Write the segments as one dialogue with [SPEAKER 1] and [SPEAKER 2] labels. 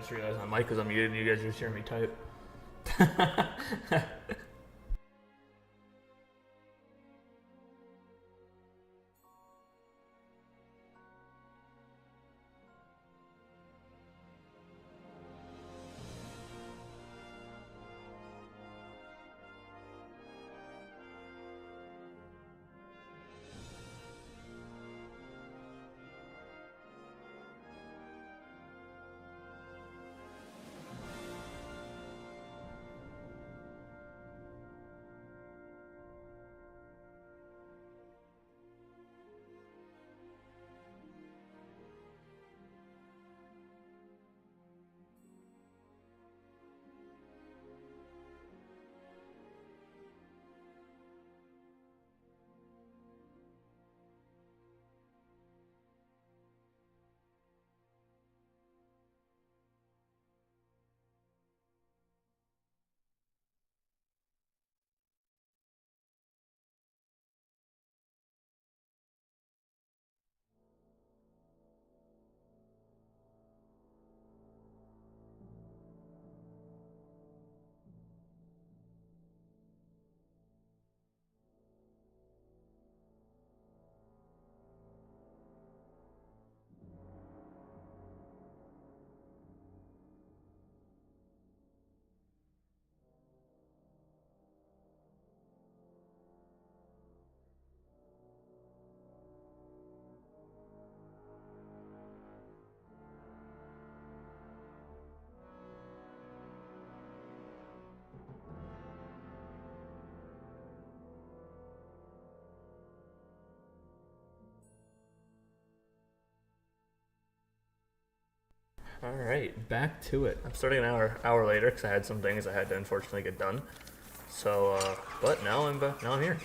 [SPEAKER 1] just realized my mic was unmuted and you guys just hear me type. Alright, back to it. I'm starting an hour later because I had some things I had to unfortunately get done. So, but now I'm here.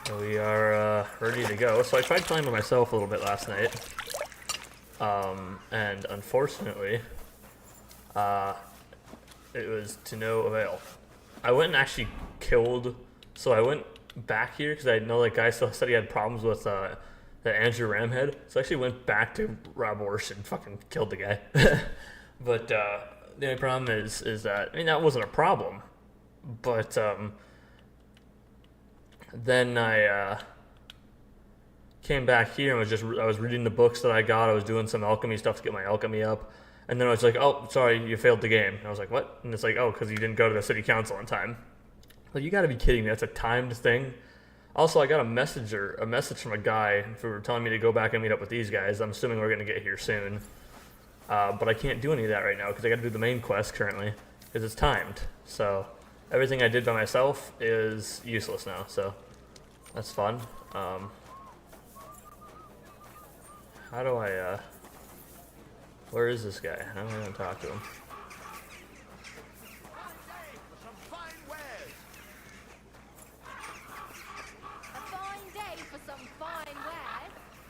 [SPEAKER 1] So we are ready to go. So I tried playing by myself a little bit last night. And unfortunately, it was to no avail. I went and actually killed, so I went back here because I know that guy still said he had problems with the Andrew Ramhead, so I actually went back to Rob Orsh and fucking killed the guy. But the only problem is that, I mean, that wasn't a problem, but then I came back here and I was reading the books that I got. I was doing some alchemy stuff to get my alchemy up, and then I was like, oh, sorry, you failed the game. And I was like, what? And it's like, oh, because you didn't go to the city council on time. Like, you gotta be kidding me. That's a timed thing. Also, I got a message from a guy for telling me to go back and meet up with these guys. I'm assuming we're gonna get here soon. But I can't do any of that right now because I gotta do the main quest currently because it's timed. So everything I did by myself is useless now. So that's fun. How do I, where is this guy? I'm gonna talk to him.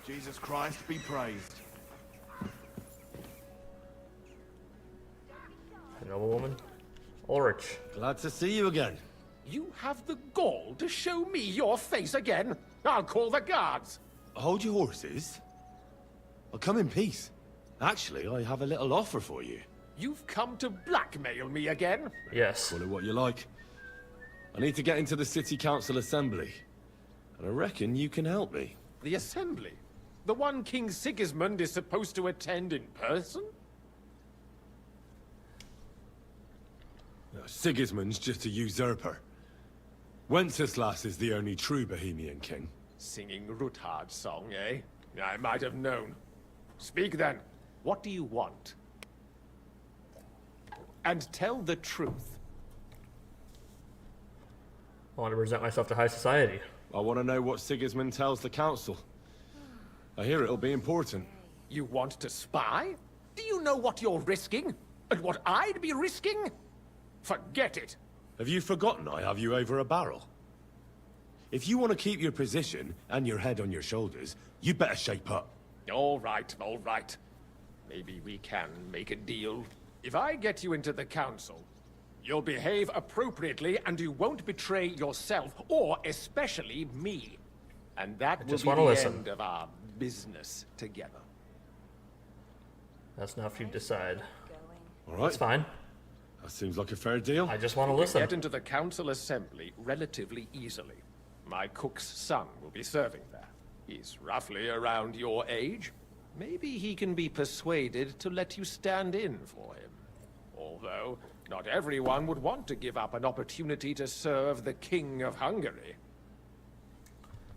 [SPEAKER 2] Jesus Christ be praised.
[SPEAKER 1] A noblewoman? Ulrich.
[SPEAKER 3] Glad to see you again.
[SPEAKER 4] You have the gall to show me your face again? I'll call the guards.
[SPEAKER 3] Hold your horses. I'll come in peace. Actually, I have a little offer for you.
[SPEAKER 4] You've come to blackmail me again?
[SPEAKER 1] Yes.
[SPEAKER 3] Call it what you like. I need to get into the City Council Assembly. And I reckon you can help me.
[SPEAKER 4] The Assembly? The one King Sigismund is supposed to attend in person?
[SPEAKER 3] No, Sigismund's just a usurper. Wenceslas is the only true Bohemian king.
[SPEAKER 4] Singing Ruthard's song, eh? I might have known. Speak then. What do you want? And tell the truth.
[SPEAKER 1] I want to present myself to high society.
[SPEAKER 3] I want to know what Sigismund tells the council. I hear it'll be important.
[SPEAKER 4] You want to spy? Do you know what you're risking? And what I'd be risking? Forget it.
[SPEAKER 3] Have you forgotten I have you over a barrel? If you want to keep your position and your head on your shoulders, you'd better shape up.
[SPEAKER 4] All right, all right. Maybe we can make a deal. If I get you into the council, you'll behave appropriately and you won't betray yourself, or especially me. And that will be the end of our business together.
[SPEAKER 1] That's not for you to decide.
[SPEAKER 3] All right.
[SPEAKER 1] That's fine.
[SPEAKER 3] That seems like a fair deal.
[SPEAKER 1] I just want to
[SPEAKER 4] You
[SPEAKER 1] listen.
[SPEAKER 4] get into the council assembly relatively easily. My cook's son will be serving there. He's roughly around your age. Maybe he can be persuaded to let you stand in for him. Although, not everyone would want to give up an opportunity to serve the King of Hungary.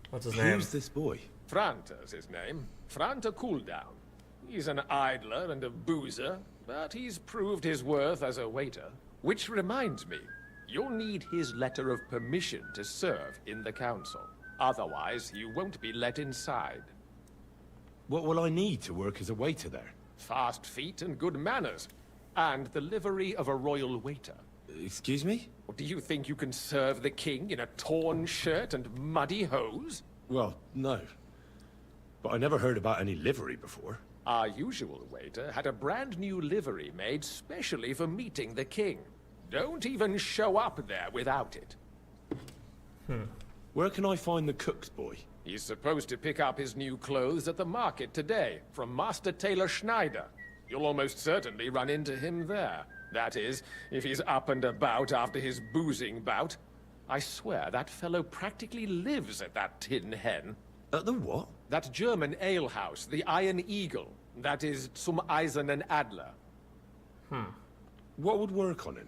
[SPEAKER 1] What's his name?
[SPEAKER 3] Who's this boy?
[SPEAKER 4] Franta's his name. Franta Cooldown. He's an idler and a boozer, but he's proved his worth as a waiter. Which reminds me, you'll need his letter of permission to serve in the council. Otherwise, you won't be let inside.
[SPEAKER 3] What will I need to work as a waiter there?
[SPEAKER 4] Fast feet and good manners. And the livery of a royal waiter.
[SPEAKER 3] Excuse me?
[SPEAKER 4] Do you think you can serve the king in a torn shirt and muddy hose?
[SPEAKER 3] Well, no. But I never heard about any livery before.
[SPEAKER 4] Our usual waiter had a brand new livery made specially for meeting the king. Don't even show up there without it.
[SPEAKER 3] Where can I find the cook's boy?
[SPEAKER 4] He's supposed to pick up his new clothes at the market today from Master Tailor Schneider. You'll almost certainly run into him there. That is, if he's up and about after his boozing bout. I swear that fellow practically lives at that Tin Hen.
[SPEAKER 3] At the what?
[SPEAKER 4] That German alehouse, the Iron Eagle. That is Zum Eisernen Adler.
[SPEAKER 3] What would work on him?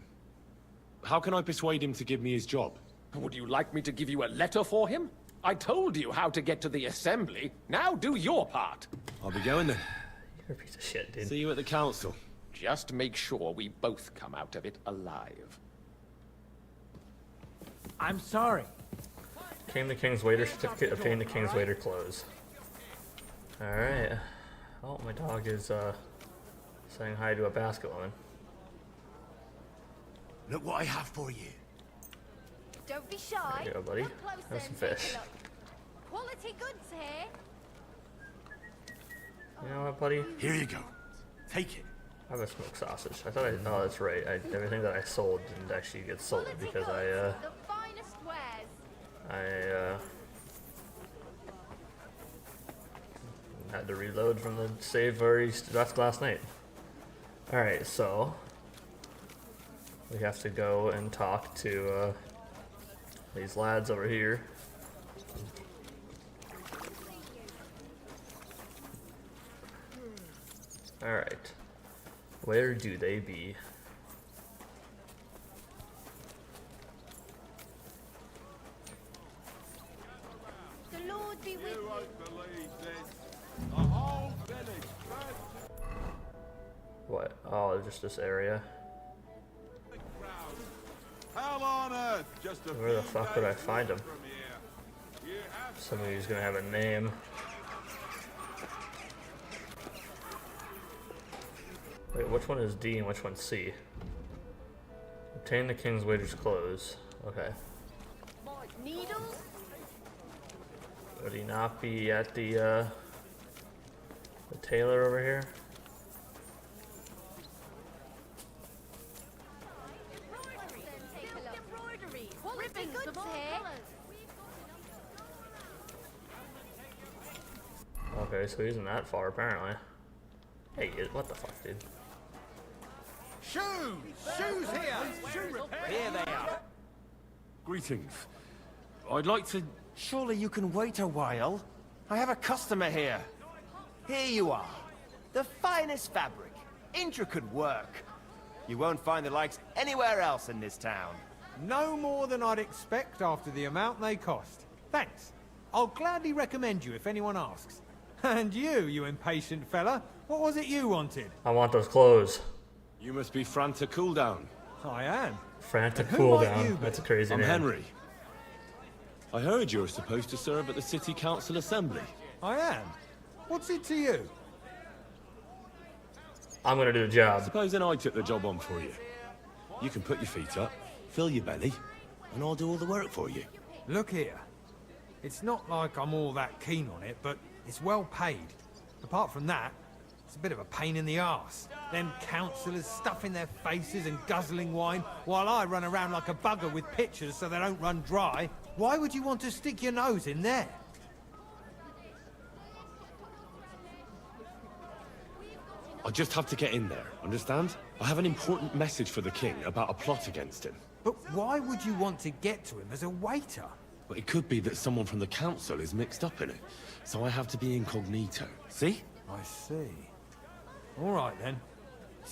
[SPEAKER 3] How can I persuade him to give me his job?
[SPEAKER 4] Would you like me to give you a letter for him? I told you how to get to the assembly. Now do your part.
[SPEAKER 3] I'll be going then.
[SPEAKER 1] You're a piece of shit, dude.
[SPEAKER 3] See you at the council.
[SPEAKER 4] Just make sure we both come out of it alive.
[SPEAKER 2] I'm sorry.
[SPEAKER 1] Obtain the King's Waiter certificate, obtain the King's Waiter clothes. Alright. Oh, my dog is, saying hi to a basket woman.
[SPEAKER 5] Look what I have for you.
[SPEAKER 6] Don't be shy.
[SPEAKER 1] There you go, buddy.
[SPEAKER 6] Come closer
[SPEAKER 1] Have some
[SPEAKER 6] and take a
[SPEAKER 1] fish.
[SPEAKER 6] look. Quality goods here.
[SPEAKER 1] You know what, buddy?
[SPEAKER 5] Here you go. Take it.
[SPEAKER 1] I have a smoked sausage. I thought oh, that's right. Everything that I sold didn't actually get sold
[SPEAKER 6] Quality
[SPEAKER 1] because
[SPEAKER 6] goods, the finest wares.
[SPEAKER 1] I had to reload from the save already left last night. Alright, so we have to go and talk to these lads over here. Alright. Where do they be?
[SPEAKER 6] The Lord be with you.
[SPEAKER 1] What? Oh, just this area.
[SPEAKER 7] Hell on earth, just a
[SPEAKER 1] Where the
[SPEAKER 7] few
[SPEAKER 1] fuck would I
[SPEAKER 7] days
[SPEAKER 1] find him?
[SPEAKER 7] from here. You have
[SPEAKER 1] Somebody who's gonna have a name. Wait, which one is D and which one's C? Obtain the King's Waiter's clothes. Okay.
[SPEAKER 6] Needles?
[SPEAKER 1] Would he not be at the tailor over here?
[SPEAKER 6] Take a look. Embroidery. Quality goods here.
[SPEAKER 1] Okay, so he isn't that far apparently. Hey, what the fuck, dude?
[SPEAKER 2] Shoes! Shoes here! Here they are.
[SPEAKER 3] Greetings. I'd like to...
[SPEAKER 2] Surely you can wait a while. I have a customer here. Here you are. The finest fabric. Intricate work. You won't find the likes anywhere else in this town.
[SPEAKER 8] No more than I'd expect after the amount they cost. Thanks. I'll gladly recommend you if anyone asks. And you impatient fella, what was it you wanted?
[SPEAKER 1] I want those clothes.
[SPEAKER 3] You must be Franta Cooldown.
[SPEAKER 8] I am.
[SPEAKER 1] Frantic
[SPEAKER 8] And who might you
[SPEAKER 1] cooldown.
[SPEAKER 8] be?
[SPEAKER 1] That's a crazy
[SPEAKER 3] I'm
[SPEAKER 1] name.
[SPEAKER 3] Henry. I heard you're supposed to serve at the City Council Assembly.
[SPEAKER 8] I am. What's it to you?
[SPEAKER 1] I'm gonna do the job.
[SPEAKER 3] Supposing I took the job on for you. You can put your feet up, fill your belly, and I'll do all the work for you.
[SPEAKER 8] Look here. It's not like I'm all that keen on it, but it's well paid. Apart from that, it's a bit of a pain in the arse. Them councillors stuffing their faces and guzzling wine, while I run around like a bugger with pitchers so they don't run dry. Why would you want to stick your nose in there?
[SPEAKER 3] I just have to get in there, understand? I have an important message for the king about a plot against him.
[SPEAKER 8] But why would you want to get to him as a waiter?
[SPEAKER 3] But it could be that someone from the council is mixed up in it, so I have to be incognito. See?
[SPEAKER 8] I see. All right, then.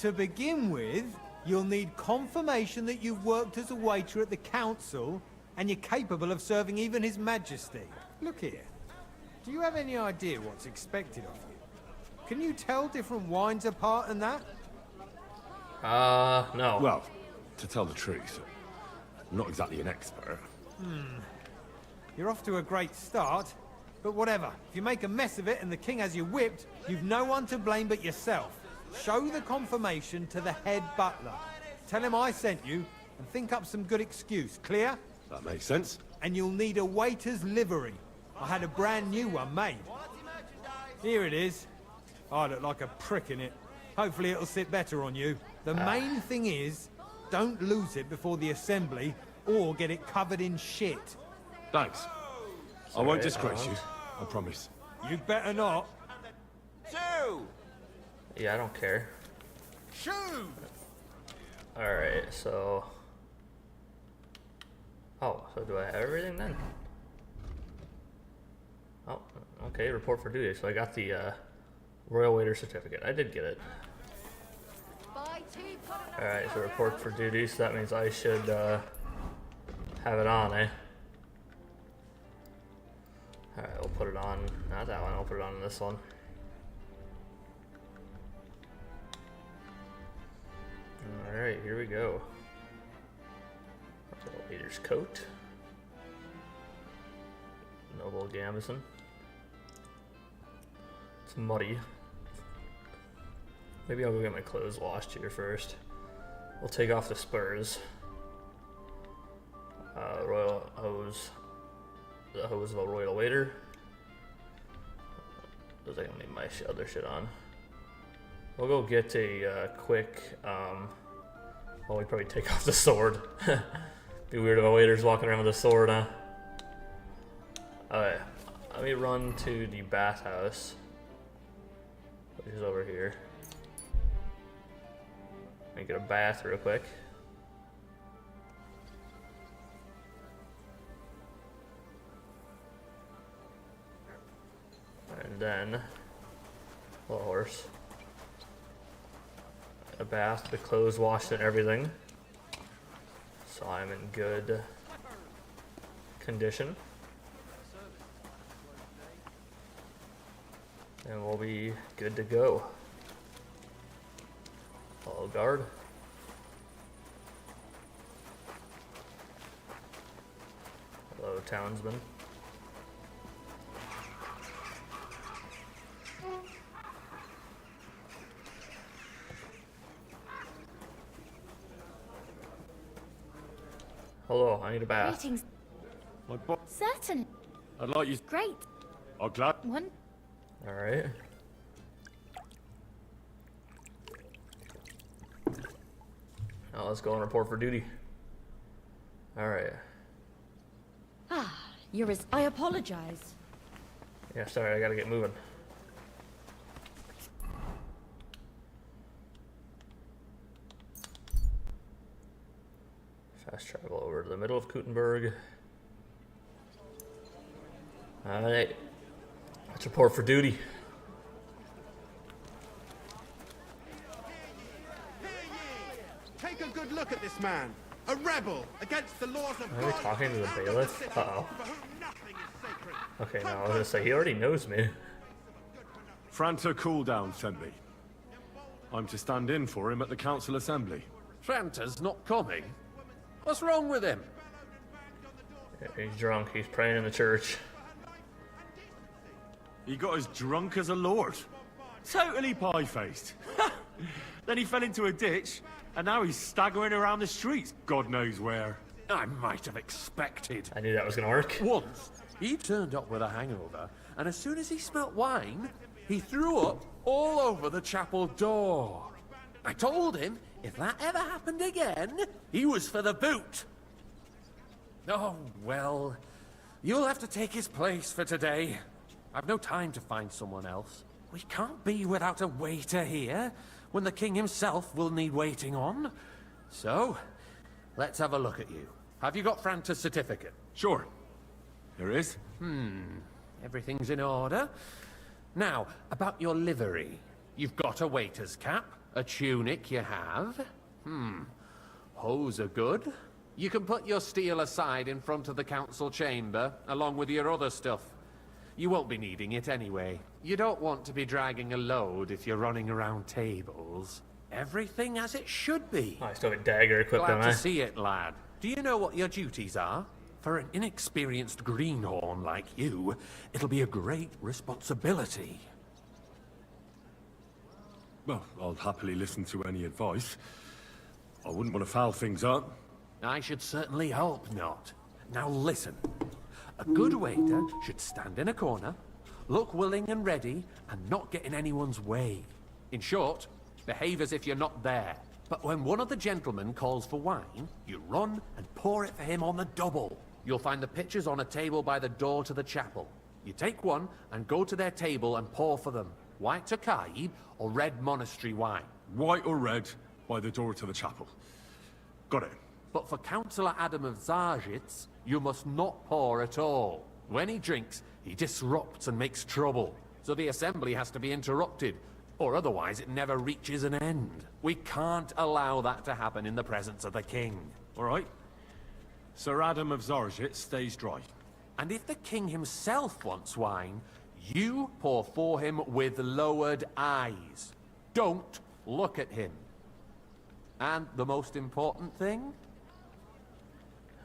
[SPEAKER 8] To begin with, you'll need confirmation that you've worked as a waiter at the council, and you're capable of serving even His Majesty. Look here. Do you have any idea what's expected of you? Can you tell different wines apart and that?
[SPEAKER 1] No.
[SPEAKER 3] Well, to tell the truth, I'm not exactly an expert.
[SPEAKER 8] You're off to a great start, but whatever. If you make a mess of it and the king has you whipped, you've no one to blame but yourself. Show the confirmation to the head butler. Tell him I sent you, and think up some good excuse. Clear?
[SPEAKER 3] That makes sense.
[SPEAKER 8] And you'll need a waiter's livery. I had a brand new one made. Here it is. I look like a prick in it. Hopefully it'll sit better on you. The main thing is, don't lose it before the assembly, or get it covered in shit.
[SPEAKER 3] Thanks. I won't disgrace you, I promise.
[SPEAKER 8] You'd better not.
[SPEAKER 2] Two!
[SPEAKER 1] Yeah, I don't care.
[SPEAKER 5] Shoot!
[SPEAKER 1] Alright, so... Oh, so do I have everything then? Oh, okay, report for duty. So I got the Royal Waiter Certificate. I did get it.
[SPEAKER 6] Buy two products.
[SPEAKER 1] Alright, so report for duty, so that means I should have it on, eh? Alright, we'll put it on, not that one, I'll put it on this one. Alright, here we go. Royal Waiter's coat. Noble Gambeson. It's muddy. Maybe I'll go get my clothes washed here first. We'll take off the spurs. Royal hose. The hose of a royal waiter. Looks like I need my other shit on. We'll go get a quick. Well, we'd probably take off the sword. Be weird if a waiter's walking around with a sword, huh? Alright, let me run to the bathhouse, which is over here. Let me get a bath real quick. And then, little horse. A bath, the clothes washed and everything. So I'm in good condition. And we'll be good to go. Follow guard. Hello, townsman. Hello, I need a bath.
[SPEAKER 6] Greetings.
[SPEAKER 3] My bo-
[SPEAKER 6] Certain.
[SPEAKER 3] I'd like you...
[SPEAKER 6] Great.
[SPEAKER 3] I'm glad...
[SPEAKER 6] One.
[SPEAKER 1] Alright. Now let's go and report for duty. Alright.
[SPEAKER 6] Ah, you're as... I apologize.
[SPEAKER 1] Yeah, sorry, I gotta get moving. Fast travel over to the middle of Kuttenberg. Alright. Let's report for duty.
[SPEAKER 5] Take a good look at this man. A rebel against the laws of
[SPEAKER 1] Are we
[SPEAKER 5] God.
[SPEAKER 1] talking to the bailiff? Uh-oh.
[SPEAKER 5] For whom nothing is sacred.
[SPEAKER 1] Okay, now I was gonna say, he already knows me.
[SPEAKER 3] Franta Cooldown sent me. I'm to stand in for him at the council assembly.
[SPEAKER 4] Franta's not coming. What's wrong with him?
[SPEAKER 1] Yeah, he's drunk, he's praying in the church.
[SPEAKER 3] He got as drunk as a lord. Totally pie-faced. Then he fell into a ditch, and now he's staggering around the streets, God knows where.
[SPEAKER 4] I might have expected.
[SPEAKER 1] I knew that was gonna work.
[SPEAKER 4] Once, he turned up with a hangover, and as soon as he smelt wine, he threw up all over the chapel door. I told him if that ever happened again, he was for the boot. Oh, well, you'll have to take his place for today. I've no time to find someone else. We can't be without a waiter here, when the king himself will need waiting on. So, let's have a look at you. Have you got Franta's certificate?
[SPEAKER 3] Sure. There is.
[SPEAKER 4] Everything's in order. Now, about your livery. You've got a waiter's cap, a tunic you have. Hose are good. You can put your steel aside in front of the council chamber, along with your other stuff. You won't be needing it anyway. You don't want to be dragging a load if you're running around tables. Everything as it should be.
[SPEAKER 1] Oh, I still have a dagger equipped, don't
[SPEAKER 4] Glad
[SPEAKER 1] I?
[SPEAKER 4] to see it, lad. Do you know what your duties are? For an inexperienced greenhorn like you, it'll be a great responsibility.
[SPEAKER 3] Well, I'll happily listen to any advice. I wouldn't want to foul things up.
[SPEAKER 4] I should certainly hope not. Now listen. A good waiter should stand in a corner, look willing and ready, and not get in anyone's way. In short, behave as if you're not there. But when one of the gentlemen calls for wine, you run and pour it for him on the double. You'll find the pitchers on a table by the door to the chapel. You take one and go to their table and pour for them. White Tokai or red monastery wine.
[SPEAKER 3] White or red, by the door to the chapel. Got it.
[SPEAKER 4] But for Councillor Adam of Zarzhitz, you must not pour at all. When he drinks, he disrupts and makes trouble. So the assembly has to be interrupted, or otherwise it never reaches an end. We can't allow that to happen in the presence of the king.
[SPEAKER 3] All right. Sir Adam of Zarzhitz stays dry.
[SPEAKER 4] And if the king himself wants wine, you pour for him with lowered eyes. Don't look at him. And the most important thing?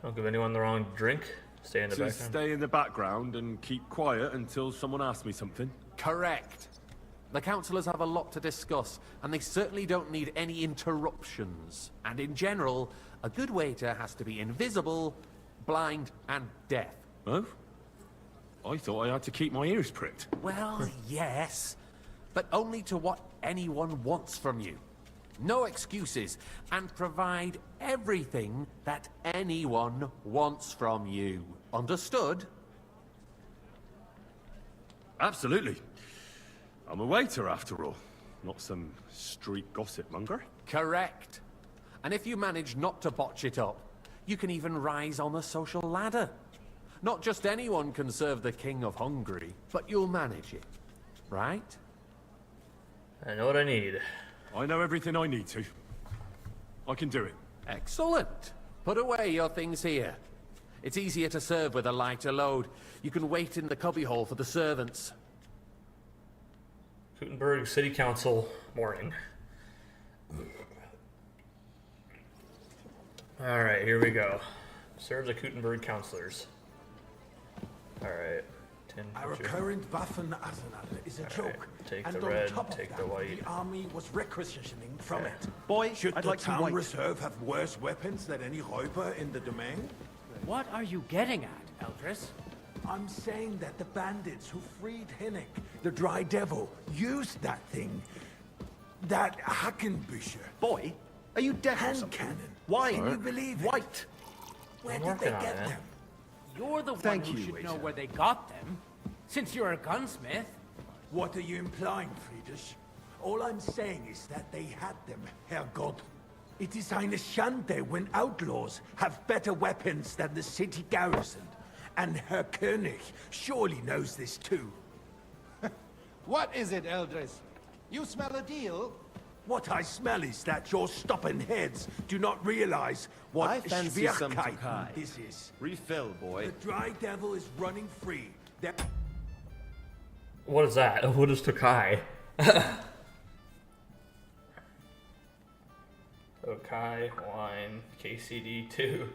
[SPEAKER 1] Don't give anyone the wrong drink. Stay in the
[SPEAKER 3] To
[SPEAKER 1] background.
[SPEAKER 3] stay in the background and keep quiet until someone asks me something.
[SPEAKER 4] Correct. The councillors have a lot to discuss, and they certainly don't need any interruptions. And in general, a good waiter has to be invisible, blind, and deaf.
[SPEAKER 3] Oh? I thought I had to keep my ears pricked.
[SPEAKER 4] Well, yes, but only to what anyone wants from you. No excuses, and provide everything that anyone wants from you. Understood?
[SPEAKER 3] Absolutely. I'm a waiter, after all. Not some street gossip monger.
[SPEAKER 4] Correct. And if you manage not to botch it up, you can even rise on the social ladder. Not just anyone can serve the King of Hungary, but you'll manage it. Right?
[SPEAKER 1] I know what I need.
[SPEAKER 3] I know everything I need to. I can do it.
[SPEAKER 4] Excellent. Put away your things here. It's easier to serve with a lighter load. You can wait in the cubbyhole for the servants.
[SPEAKER 1] Gutenberg City Council morning. Alright, here we go. Serve the Gutenberg councilors. Alright.
[SPEAKER 9] Our current Waffenarsenal is a joke.
[SPEAKER 1] Take
[SPEAKER 9] and
[SPEAKER 1] the
[SPEAKER 9] on
[SPEAKER 1] red,
[SPEAKER 9] top of
[SPEAKER 1] take
[SPEAKER 9] that,
[SPEAKER 1] the white.
[SPEAKER 9] The army was requisitioning from
[SPEAKER 1] Okay.
[SPEAKER 9] it.
[SPEAKER 5] Boy,
[SPEAKER 9] Should
[SPEAKER 5] I'd
[SPEAKER 9] the
[SPEAKER 5] like some
[SPEAKER 9] town
[SPEAKER 5] white.
[SPEAKER 9] reserve have worse weapons than any Räuber in the domain?
[SPEAKER 10] What are you getting at, Eldris?
[SPEAKER 9] I'm saying that the bandits who freed Hinnick, the Dry Devil, used that thing. That Hackenbücher.
[SPEAKER 5] Boy, are you deaf or
[SPEAKER 9] Hand
[SPEAKER 5] something?
[SPEAKER 9] cannon.
[SPEAKER 5] Why?
[SPEAKER 9] Can you believe it?
[SPEAKER 5] White.
[SPEAKER 9] Where
[SPEAKER 1] I'm
[SPEAKER 9] did they
[SPEAKER 1] working on
[SPEAKER 9] get
[SPEAKER 1] it.
[SPEAKER 9] them?
[SPEAKER 10] You're the one
[SPEAKER 5] Thank
[SPEAKER 10] who
[SPEAKER 5] you,
[SPEAKER 10] should know
[SPEAKER 5] waiter.
[SPEAKER 10] where they got them, since you're a gunsmith.
[SPEAKER 9] What are you implying, Friedrich? All I'm saying is that they had them, Herrgott. It is eine Schande when outlaws have better weapons than the city garrison. And Herr König surely knows this too.
[SPEAKER 5] What is it, Eldris? You smell a deal?
[SPEAKER 9] What I smell is that your stubborn heads do not realize what
[SPEAKER 5] I fancy some
[SPEAKER 9] Schwierigkeiten
[SPEAKER 5] Tokai.
[SPEAKER 9] this is.
[SPEAKER 5] Refill, boy.
[SPEAKER 9] The Dry Devil is running free.
[SPEAKER 1] What is that? What is Tokai? Tokai, wine, KCD2.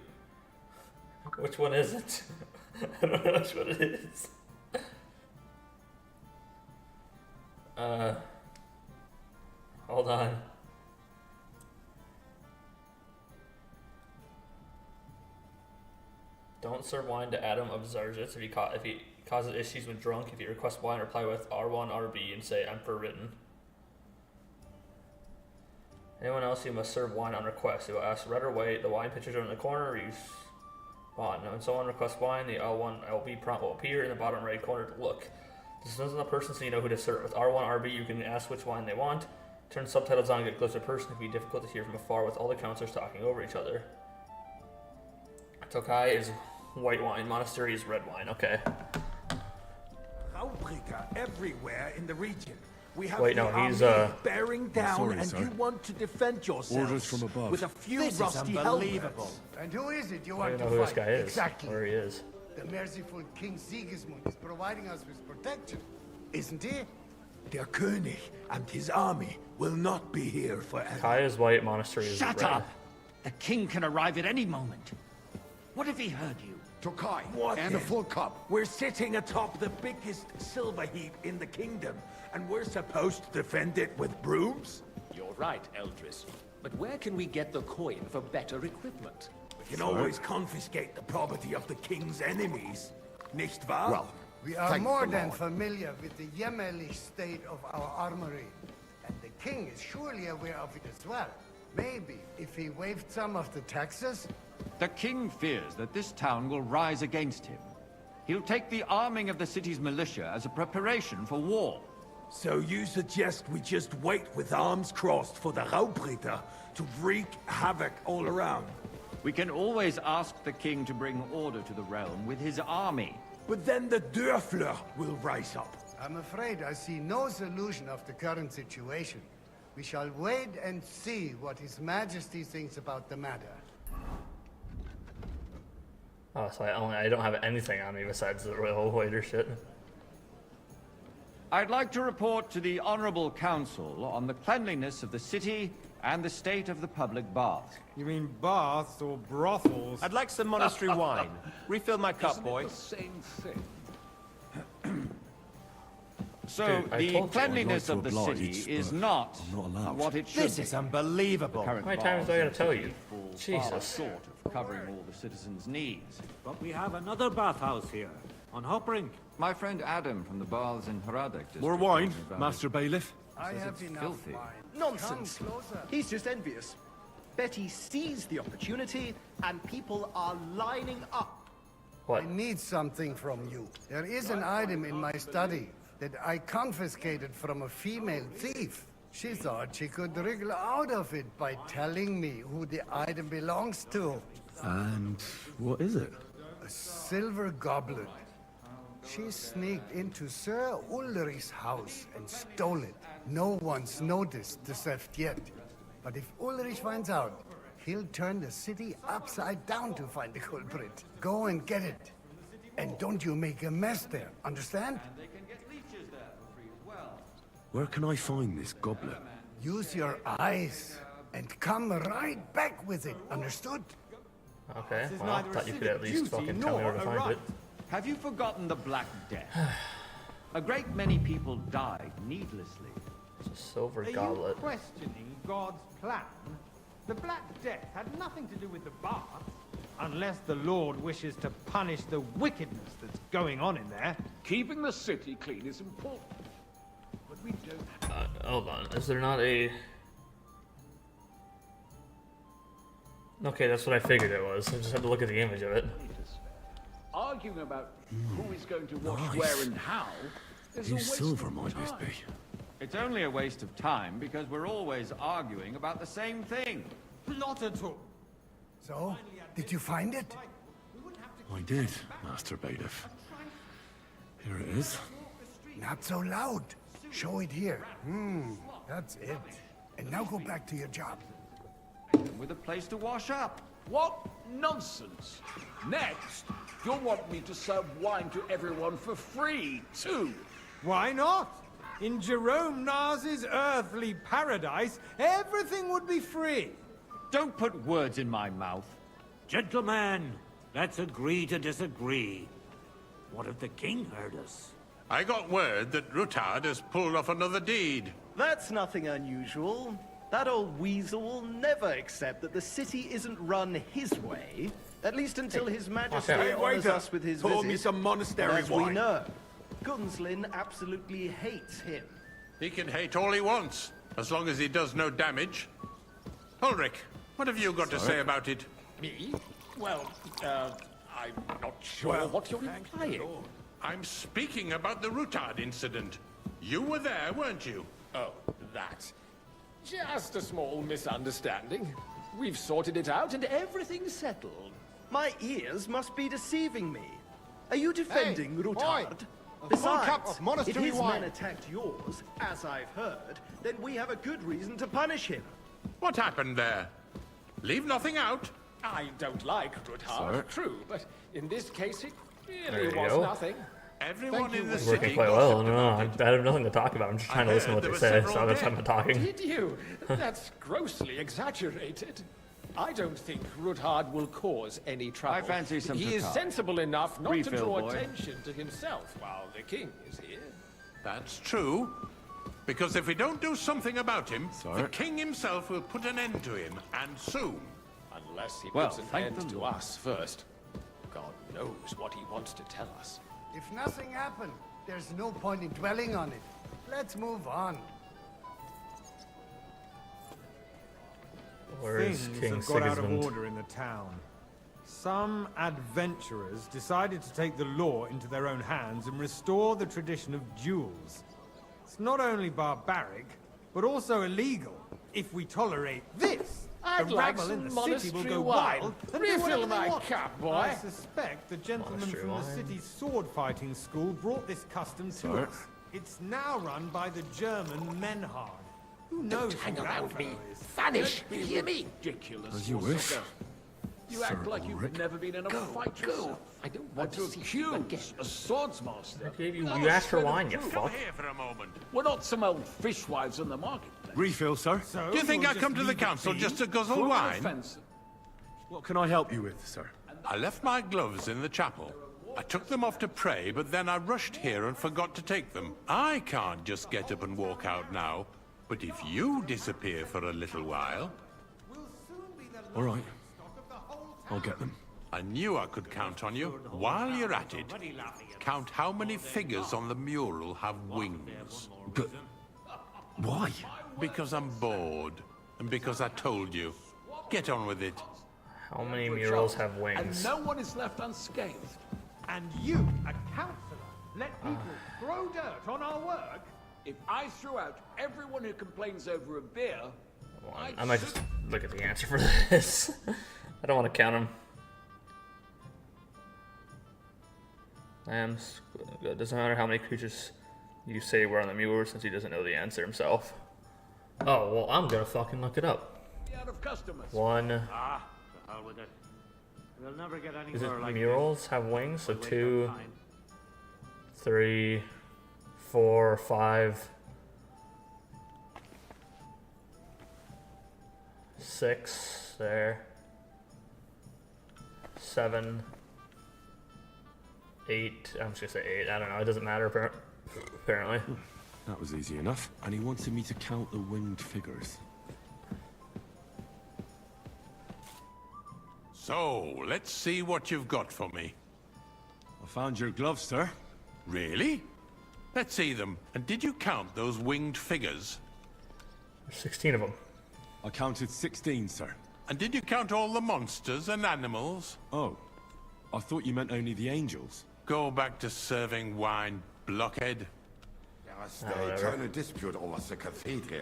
[SPEAKER 1] Which one is it? I don't know which one it is. Hold on. Don't serve wine to Adam of Zarzhitz if he causes issues when drunk. If he requests wine, reply with R1, RB and say, I'm forbidden. Anyone else, you must serve wine on request. He will ask red or white. The wine pitchers are in the corner. Use wine. When someone requests wine, the L1 LB prompt will appear in the bottom right corner to look. This isn't a person, so you know who to serve. With R1, RB, you can ask which wine they want. Turn subtitles on, get closer to person. It can be difficult to hear from afar with all the counselors talking over each other. Tokai is white wine. Monastery is red wine. Okay.
[SPEAKER 9] Raubricker everywhere in the region. We have
[SPEAKER 1] Wait,
[SPEAKER 9] the
[SPEAKER 1] no, he's,
[SPEAKER 9] army bearing down,
[SPEAKER 5] sorry,
[SPEAKER 9] and
[SPEAKER 5] sir.
[SPEAKER 9] you want to defend yourselves
[SPEAKER 5] Orders from above.
[SPEAKER 9] with a few
[SPEAKER 2] This is
[SPEAKER 9] rusty
[SPEAKER 2] unbelievable.
[SPEAKER 9] helmets.
[SPEAKER 5] And who is it you
[SPEAKER 1] I
[SPEAKER 5] want
[SPEAKER 1] don't
[SPEAKER 5] to
[SPEAKER 1] know who
[SPEAKER 5] fight?
[SPEAKER 1] this guy is.
[SPEAKER 5] Exactly.
[SPEAKER 1] Where he is.
[SPEAKER 5] The merciful King Sigismund is providing us with protection, isn't he?
[SPEAKER 9] Der König and his army will not be here forever.
[SPEAKER 1] Kai is white. Monastery is
[SPEAKER 10] Shut
[SPEAKER 1] red.
[SPEAKER 10] up! The king can arrive at any moment. What if he heard you?
[SPEAKER 5] Tokai,
[SPEAKER 9] What
[SPEAKER 5] and a
[SPEAKER 9] then?
[SPEAKER 5] full cup.
[SPEAKER 9] We're sitting atop the biggest silver heap in the kingdom, and we're supposed to defend it with brooms?
[SPEAKER 4] You're right, Eldris. But where can we get the coin for better equipment?
[SPEAKER 9] We can always confiscate the property of the king's enemies, nicht wahr?
[SPEAKER 5] Well, we are
[SPEAKER 9] thank
[SPEAKER 5] more
[SPEAKER 9] the
[SPEAKER 5] than
[SPEAKER 9] Lord.
[SPEAKER 5] familiar with the Yemeli state of our armory. And the king is surely aware of it as well. Maybe if he waived some of the taxes.
[SPEAKER 11] The king fears that this town will rise against him. He'll take the arming of the city's militia as a preparation for war.
[SPEAKER 9] So you suggest we just wait with arms crossed for the Raubritter to wreak havoc all around?
[SPEAKER 11] We can always ask the king to bring order to the realm with his army.
[SPEAKER 9] But then the Dörfler will rise up.
[SPEAKER 5] I'm afraid I see no solution of the current situation. We shall wait and see what His Majesty thinks about the matter.
[SPEAKER 1] Oh, so I don't have anything on me besides the royal waiter shit.
[SPEAKER 11] I'd like to report to the Honorable Council on the cleanliness of the city and the state of the public baths.
[SPEAKER 8] You mean baths or brothels?
[SPEAKER 2] I'd like some monastery wine. Refill my cup, boy.
[SPEAKER 4] The same thing.
[SPEAKER 11] So,
[SPEAKER 1] Dude, I
[SPEAKER 11] the
[SPEAKER 1] told you.
[SPEAKER 11] cleanliness
[SPEAKER 5] I'd
[SPEAKER 11] of
[SPEAKER 5] like
[SPEAKER 11] the
[SPEAKER 5] to
[SPEAKER 11] city
[SPEAKER 5] oblige,
[SPEAKER 11] is
[SPEAKER 5] but
[SPEAKER 11] not
[SPEAKER 5] I'm not allowed.
[SPEAKER 11] what it should
[SPEAKER 2] This
[SPEAKER 11] be.
[SPEAKER 2] is unbelievable.
[SPEAKER 11] Current
[SPEAKER 1] How many times do I
[SPEAKER 11] baths
[SPEAKER 1] gotta tell you?
[SPEAKER 11] fall far
[SPEAKER 1] Jesus.
[SPEAKER 11] short of covering all the citizens' needs.
[SPEAKER 3] But we have another bathhouse here, on Hoprink.
[SPEAKER 11] My friend Adam from the baths in Haradek district
[SPEAKER 3] More
[SPEAKER 11] told
[SPEAKER 3] wine,
[SPEAKER 11] me about
[SPEAKER 3] Master Bailiff?
[SPEAKER 5] I
[SPEAKER 11] Says
[SPEAKER 5] have
[SPEAKER 11] it's
[SPEAKER 5] enough
[SPEAKER 11] filthy.
[SPEAKER 5] wine.
[SPEAKER 12] Nonsense.
[SPEAKER 5] Come closer.
[SPEAKER 12] He's just envious. Betty seized the opportunity, and people are lining up.
[SPEAKER 1] What?
[SPEAKER 5] I need something from you. There is an item in my study that I confiscated from a female thief. She thought she could wriggle out of it by telling me who the item belongs to.
[SPEAKER 3] And what is it?
[SPEAKER 5] A silver goblet. She sneaked into Sir Ulrich's house and stole it. No one's noticed the theft yet. But if Ulrich finds out, he'll turn the city upside down to find the culprit. Go and get it. And don't you make a mess there, understand?
[SPEAKER 3] Where can I find this goblet?
[SPEAKER 5] Use your eyes and come right back with it, understood?
[SPEAKER 1] Okay,
[SPEAKER 8] This is
[SPEAKER 1] well, I
[SPEAKER 8] neither a
[SPEAKER 1] thought you could
[SPEAKER 8] civic
[SPEAKER 1] at least
[SPEAKER 8] duty
[SPEAKER 1] fucking tell me
[SPEAKER 8] nor
[SPEAKER 1] where to
[SPEAKER 8] a
[SPEAKER 1] find
[SPEAKER 8] right.
[SPEAKER 1] it.
[SPEAKER 11] Have you forgotten the Black Death? A great many people died needlessly.
[SPEAKER 1] It's a silver
[SPEAKER 8] Are
[SPEAKER 1] goblet.
[SPEAKER 8] you questioning God's plan? The Black Death had nothing to do with the bath, unless the Lord wishes to punish the wickedness that's going on in there.
[SPEAKER 4] Keeping the city clean is important.
[SPEAKER 8] But we don't.
[SPEAKER 1] Hold on. Is there not a... Okay, that's what I figured it was. I just had to look at the image of it.
[SPEAKER 4] Arguing about who is going to wash where and how is a waste of time.
[SPEAKER 11] It's only a waste of time because we're always arguing about the same thing.
[SPEAKER 8] Not at all.
[SPEAKER 5] So, did you find it?
[SPEAKER 3] I did, Master Bailiff. Here it is.
[SPEAKER 5] Not so loud. Show it here. That's it. And now go back to your job.
[SPEAKER 11] With a place to wash up.
[SPEAKER 4] What nonsense! Next, you'll want me to serve wine to everyone for free, too.
[SPEAKER 8] Why not? In Jerome Nas's earthly paradise, everything would be free.
[SPEAKER 11] Don't put words in my mouth.
[SPEAKER 3] Gentlemen, let's agree to disagree. What if the king heard us?
[SPEAKER 7] I got word that Rutard has pulled off another deed.
[SPEAKER 12] That's nothing unusual. That old weasel will never accept that the city isn't run his way, at least until His Majesty
[SPEAKER 1] Hey,
[SPEAKER 12] honors us with his
[SPEAKER 9] Pour me
[SPEAKER 12] visit.
[SPEAKER 9] some monastery
[SPEAKER 12] As we
[SPEAKER 9] wine.
[SPEAKER 12] know, Gunslin absolutely hates him.
[SPEAKER 7] He can hate all he wants, as long as he does no damage. Ulrich, what have you got to say about it?
[SPEAKER 4] Me? Well, I'm not sure what you're implying.
[SPEAKER 7] I'm speaking about the Rutard incident. You were there, weren't you?
[SPEAKER 4] Oh, that. Just a small misunderstanding. We've sorted it out and everything's settled.
[SPEAKER 12] My ears must be deceiving me. Are you defending
[SPEAKER 13] Hey,
[SPEAKER 12] Rutard?
[SPEAKER 13] boy, a full cup of
[SPEAKER 12] Besides, if
[SPEAKER 13] monastery
[SPEAKER 12] his
[SPEAKER 13] wine.
[SPEAKER 12] men attacked yours, as I've heard, then we have a good reason to punish him.
[SPEAKER 7] What happened there? Leave nothing out.
[SPEAKER 4] I don't like Rutard, true, but in this case it
[SPEAKER 1] There
[SPEAKER 4] really
[SPEAKER 1] you
[SPEAKER 4] was
[SPEAKER 1] go.
[SPEAKER 4] nothing.
[SPEAKER 7] Everyone in the
[SPEAKER 1] It's working
[SPEAKER 7] city
[SPEAKER 1] quite well. I
[SPEAKER 7] gossiped
[SPEAKER 1] don't know.
[SPEAKER 7] about
[SPEAKER 1] I
[SPEAKER 7] it.
[SPEAKER 1] have nothing to talk about. I'm just trying to listen to what
[SPEAKER 7] heard
[SPEAKER 1] they
[SPEAKER 7] there
[SPEAKER 1] say,
[SPEAKER 7] were
[SPEAKER 1] so that's why
[SPEAKER 7] several
[SPEAKER 1] I'm talking.
[SPEAKER 4] Did you? That's grossly exaggerated. I don't think Rutard will cause any trouble.
[SPEAKER 11] I fancy some
[SPEAKER 4] He is
[SPEAKER 11] Rutard.
[SPEAKER 4] sensible enough not
[SPEAKER 11] Refill,
[SPEAKER 4] to draw
[SPEAKER 11] boy.
[SPEAKER 4] attention to himself while the king is here.
[SPEAKER 7] That's true. Because if we don't do something about him,
[SPEAKER 11] Sir?
[SPEAKER 7] the king himself will put an end to him, and soon.
[SPEAKER 4] Unless he
[SPEAKER 11] Well,
[SPEAKER 4] puts an
[SPEAKER 11] thank
[SPEAKER 4] end
[SPEAKER 11] the
[SPEAKER 4] to
[SPEAKER 11] Lord.
[SPEAKER 4] us first. God knows what he wants to tell us.
[SPEAKER 5] If nothing happened, there's no point in dwelling on it. Let's move on.
[SPEAKER 1] Where is
[SPEAKER 8] Things
[SPEAKER 1] King
[SPEAKER 8] have got out of
[SPEAKER 1] Sigismund?
[SPEAKER 8] order in the town. Some adventurers decided to take the law into their own hands and restore the tradition of duels. It's not only barbaric, but also illegal. If we tolerate this,
[SPEAKER 4] I'd
[SPEAKER 8] the
[SPEAKER 4] like
[SPEAKER 8] rabble in
[SPEAKER 4] some
[SPEAKER 8] the city will
[SPEAKER 4] monastery
[SPEAKER 8] go
[SPEAKER 4] wine.
[SPEAKER 8] wild and do
[SPEAKER 4] Refill
[SPEAKER 8] whatever they
[SPEAKER 4] my
[SPEAKER 8] want.
[SPEAKER 4] cup, boy.
[SPEAKER 8] I suspect the gentleman
[SPEAKER 1] Monastery
[SPEAKER 8] from the
[SPEAKER 1] wine.
[SPEAKER 8] city's sword fighting school brought this custom to us. It's now run by the German Menhard. Who knows
[SPEAKER 4] Hang
[SPEAKER 8] who that
[SPEAKER 4] around me.
[SPEAKER 8] fellow is?
[SPEAKER 4] Vanish! You hear me?
[SPEAKER 3] Ridiculous. As you wish.
[SPEAKER 10] You act like you've never been in a fight
[SPEAKER 4] Go!
[SPEAKER 10] yourself.
[SPEAKER 4] I don't want to
[SPEAKER 10] To
[SPEAKER 4] see you again.
[SPEAKER 10] accuse a swordsmaster.
[SPEAKER 1] You asked for wine, you
[SPEAKER 7] Come
[SPEAKER 1] fuck.
[SPEAKER 7] here for a moment.
[SPEAKER 10] We're not some old fishwives on the marketplace.
[SPEAKER 3] Refill, sir.
[SPEAKER 8] So,
[SPEAKER 7] Do you think
[SPEAKER 8] you'll
[SPEAKER 7] I come
[SPEAKER 8] just
[SPEAKER 7] to the
[SPEAKER 8] leave it
[SPEAKER 7] council
[SPEAKER 8] be?
[SPEAKER 7] just to guzzle
[SPEAKER 10] Prove an
[SPEAKER 7] wine?
[SPEAKER 10] offence.
[SPEAKER 3] What can I help you with, sir?
[SPEAKER 7] I left my gloves in the chapel. I took them off to pray, but then I rushed here and forgot to take them. I can't just get up and walk out now. But if you disappear for a little while,
[SPEAKER 3] All right. I'll get them.
[SPEAKER 7] I knew I could count on you. While you're at it, count how many figures on the mural have wings.
[SPEAKER 3] But why?
[SPEAKER 7] Because I'm bored, and because I told you. Get on with it.
[SPEAKER 1] How many murals have wings?
[SPEAKER 10] And no one is left unscathed.
[SPEAKER 8] And you, a councillor, let people throw dirt on our work?
[SPEAKER 10] If I threw out everyone who complains over a beer,
[SPEAKER 1] I might just look at the answer for this. I don't want to count them. It doesn't matter how many creatures you say were on the mural since he doesn't know the answer himself. Oh, well, I'm gonna fucking look it up.
[SPEAKER 10] be out of customers.
[SPEAKER 1] One.
[SPEAKER 14] Ah, the hell with it. We'll never get anywhere
[SPEAKER 1] Is it
[SPEAKER 14] like
[SPEAKER 1] murals have wings? So
[SPEAKER 14] this.
[SPEAKER 1] 2, 3, 4, 5, 6. There. 7, 8. I'm just gonna say 8. I don't know. It doesn't matter apparently.
[SPEAKER 3] That was easy enough. And he wanted me to count the winged figures.
[SPEAKER 7] So, let's see what you've got for me.
[SPEAKER 3] I found your gloves, sir.
[SPEAKER 7] Really? Let's see them. And did you count those winged figures?
[SPEAKER 1] There's 16 of them.
[SPEAKER 3] I counted 16, sir.
[SPEAKER 7] And did you count all the monsters and animals?
[SPEAKER 3] Oh. I thought you meant only the angels.
[SPEAKER 7] Go back to serving wine, blockhead.
[SPEAKER 15] There's the eternal dispute over the cathedral.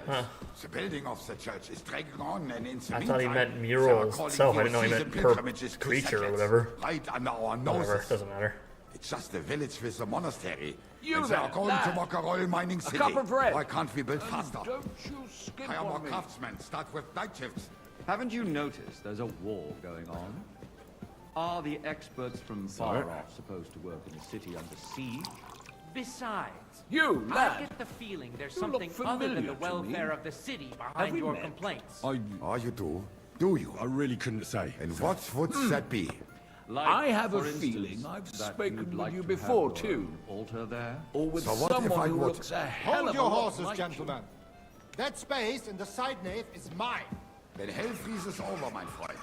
[SPEAKER 15] The building of the church is dragging on, and in the
[SPEAKER 1] I
[SPEAKER 15] meantime,
[SPEAKER 1] thought he meant
[SPEAKER 15] they are
[SPEAKER 1] murals
[SPEAKER 15] calling
[SPEAKER 1] itself. I
[SPEAKER 15] your
[SPEAKER 1] didn't know he
[SPEAKER 15] season
[SPEAKER 1] meant per
[SPEAKER 15] pilgrimages to
[SPEAKER 1] creature or
[SPEAKER 15] Sackets,
[SPEAKER 1] whatever.
[SPEAKER 15] right under our
[SPEAKER 1] Whatever,
[SPEAKER 15] noses.
[SPEAKER 1] doesn't matter.
[SPEAKER 15] It's just a village with a monastery.
[SPEAKER 10] You
[SPEAKER 15] and they
[SPEAKER 10] there,
[SPEAKER 15] are going
[SPEAKER 10] lad.
[SPEAKER 15] to mock a royal mining city.
[SPEAKER 10] cup of bread.
[SPEAKER 15] Why can't we build faster?
[SPEAKER 10] Don't you skip
[SPEAKER 15] Hire more
[SPEAKER 10] on me.
[SPEAKER 15] craftsmen. Start with night shifts.
[SPEAKER 11] Haven't you noticed there's a war going on? Are the experts from far off supposed to work in the city under siege?
[SPEAKER 10] Besides, you, lad.
[SPEAKER 16] I get the feeling there's
[SPEAKER 10] You look
[SPEAKER 16] something other than
[SPEAKER 10] familiar
[SPEAKER 16] the
[SPEAKER 10] to me.
[SPEAKER 16] welfare of the city behind
[SPEAKER 10] we
[SPEAKER 16] your
[SPEAKER 10] met?
[SPEAKER 16] complaints.
[SPEAKER 15] Oh, you do? Do you?
[SPEAKER 3] I really couldn't say.
[SPEAKER 15] And what would that be?
[SPEAKER 11] Like,
[SPEAKER 10] I have a
[SPEAKER 11] for instance,
[SPEAKER 10] feeling I've
[SPEAKER 11] that
[SPEAKER 10] spoken
[SPEAKER 11] you'd
[SPEAKER 10] with
[SPEAKER 11] like
[SPEAKER 10] you
[SPEAKER 11] to
[SPEAKER 10] before,
[SPEAKER 11] have
[SPEAKER 10] too.
[SPEAKER 11] your altar there?
[SPEAKER 10] Or with
[SPEAKER 15] So what if
[SPEAKER 10] someone
[SPEAKER 15] I
[SPEAKER 10] who
[SPEAKER 15] would-
[SPEAKER 10] looks a hell
[SPEAKER 13] Hold
[SPEAKER 10] of
[SPEAKER 13] your
[SPEAKER 10] a lot
[SPEAKER 13] horses,
[SPEAKER 10] like
[SPEAKER 13] gentlemen. That space in the side nave is mine.
[SPEAKER 15] Then hell freezes over, my friend.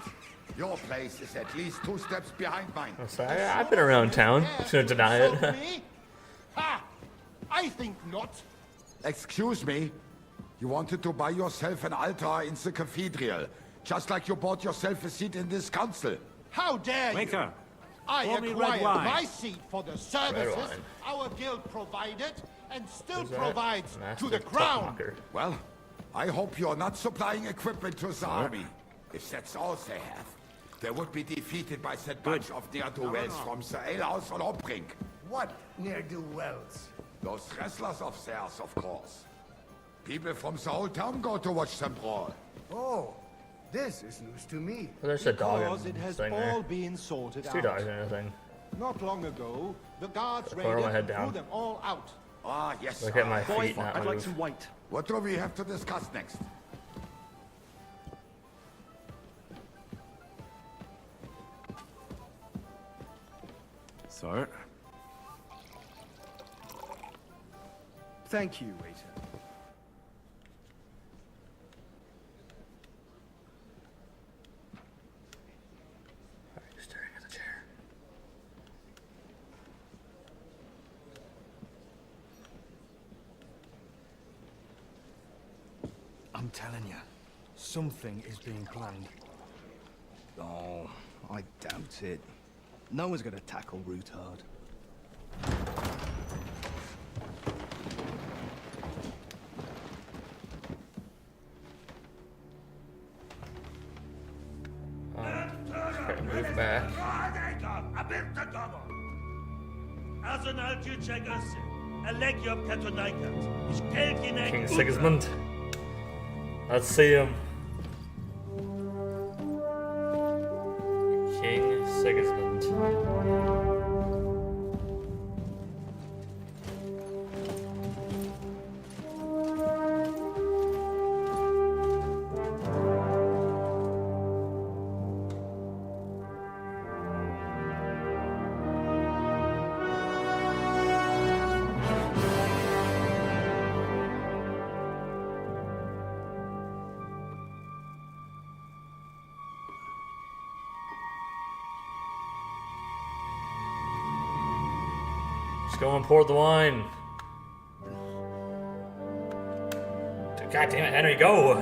[SPEAKER 15] Your place is at least 2 steps behind mine.
[SPEAKER 1] So I've been around town. Just gonna deny
[SPEAKER 13] Insult
[SPEAKER 1] it.
[SPEAKER 13] me? Ha! I think not.
[SPEAKER 15] Excuse me. You wanted to buy yourself an altar in the cathedral, just like you bought yourself a seat in this council.
[SPEAKER 13] How dare you?
[SPEAKER 14] Waiter,
[SPEAKER 13] I
[SPEAKER 3] Pour me red
[SPEAKER 13] acquired
[SPEAKER 3] wine.
[SPEAKER 13] my seat for the services our guild provided and still provides to the crown.
[SPEAKER 15] Well, I hope you're not supplying equipment to the army. If that's all they have, they would be defeated by that bunch of ne'er-do-wells from the alehouse on Hopbrink.
[SPEAKER 5] What ne'er-do-wells?
[SPEAKER 15] Those wrestlers of theirs, of course. People from the whole town go to watch them brawl.
[SPEAKER 5] Oh, this is news to me.
[SPEAKER 1] Well, there's a dog
[SPEAKER 13] Because
[SPEAKER 1] in
[SPEAKER 13] it has
[SPEAKER 1] thing
[SPEAKER 13] all
[SPEAKER 1] there.
[SPEAKER 13] been sorted
[SPEAKER 1] There's two dogs in the thing.
[SPEAKER 13] Not long ago, the guards
[SPEAKER 1] Put my head
[SPEAKER 13] raided and
[SPEAKER 1] down.
[SPEAKER 13] threw them all out.
[SPEAKER 15] Ah, yes.
[SPEAKER 1] Look at my
[SPEAKER 15] Boy,
[SPEAKER 1] feet not
[SPEAKER 15] I'd like
[SPEAKER 1] move.
[SPEAKER 15] some white. What do we have to discuss next?
[SPEAKER 3] Sir?
[SPEAKER 12] Thank you, waiter.
[SPEAKER 1] Staring at the chair.
[SPEAKER 8] I'm telling you, something is being planned.
[SPEAKER 17] Oh, I doubt it. No one's gonna tackle Rootard.
[SPEAKER 1] Move back. King Sigismund. Let's see him. King Sigismund. Just go and pour the wine. God damn it, Henry, go!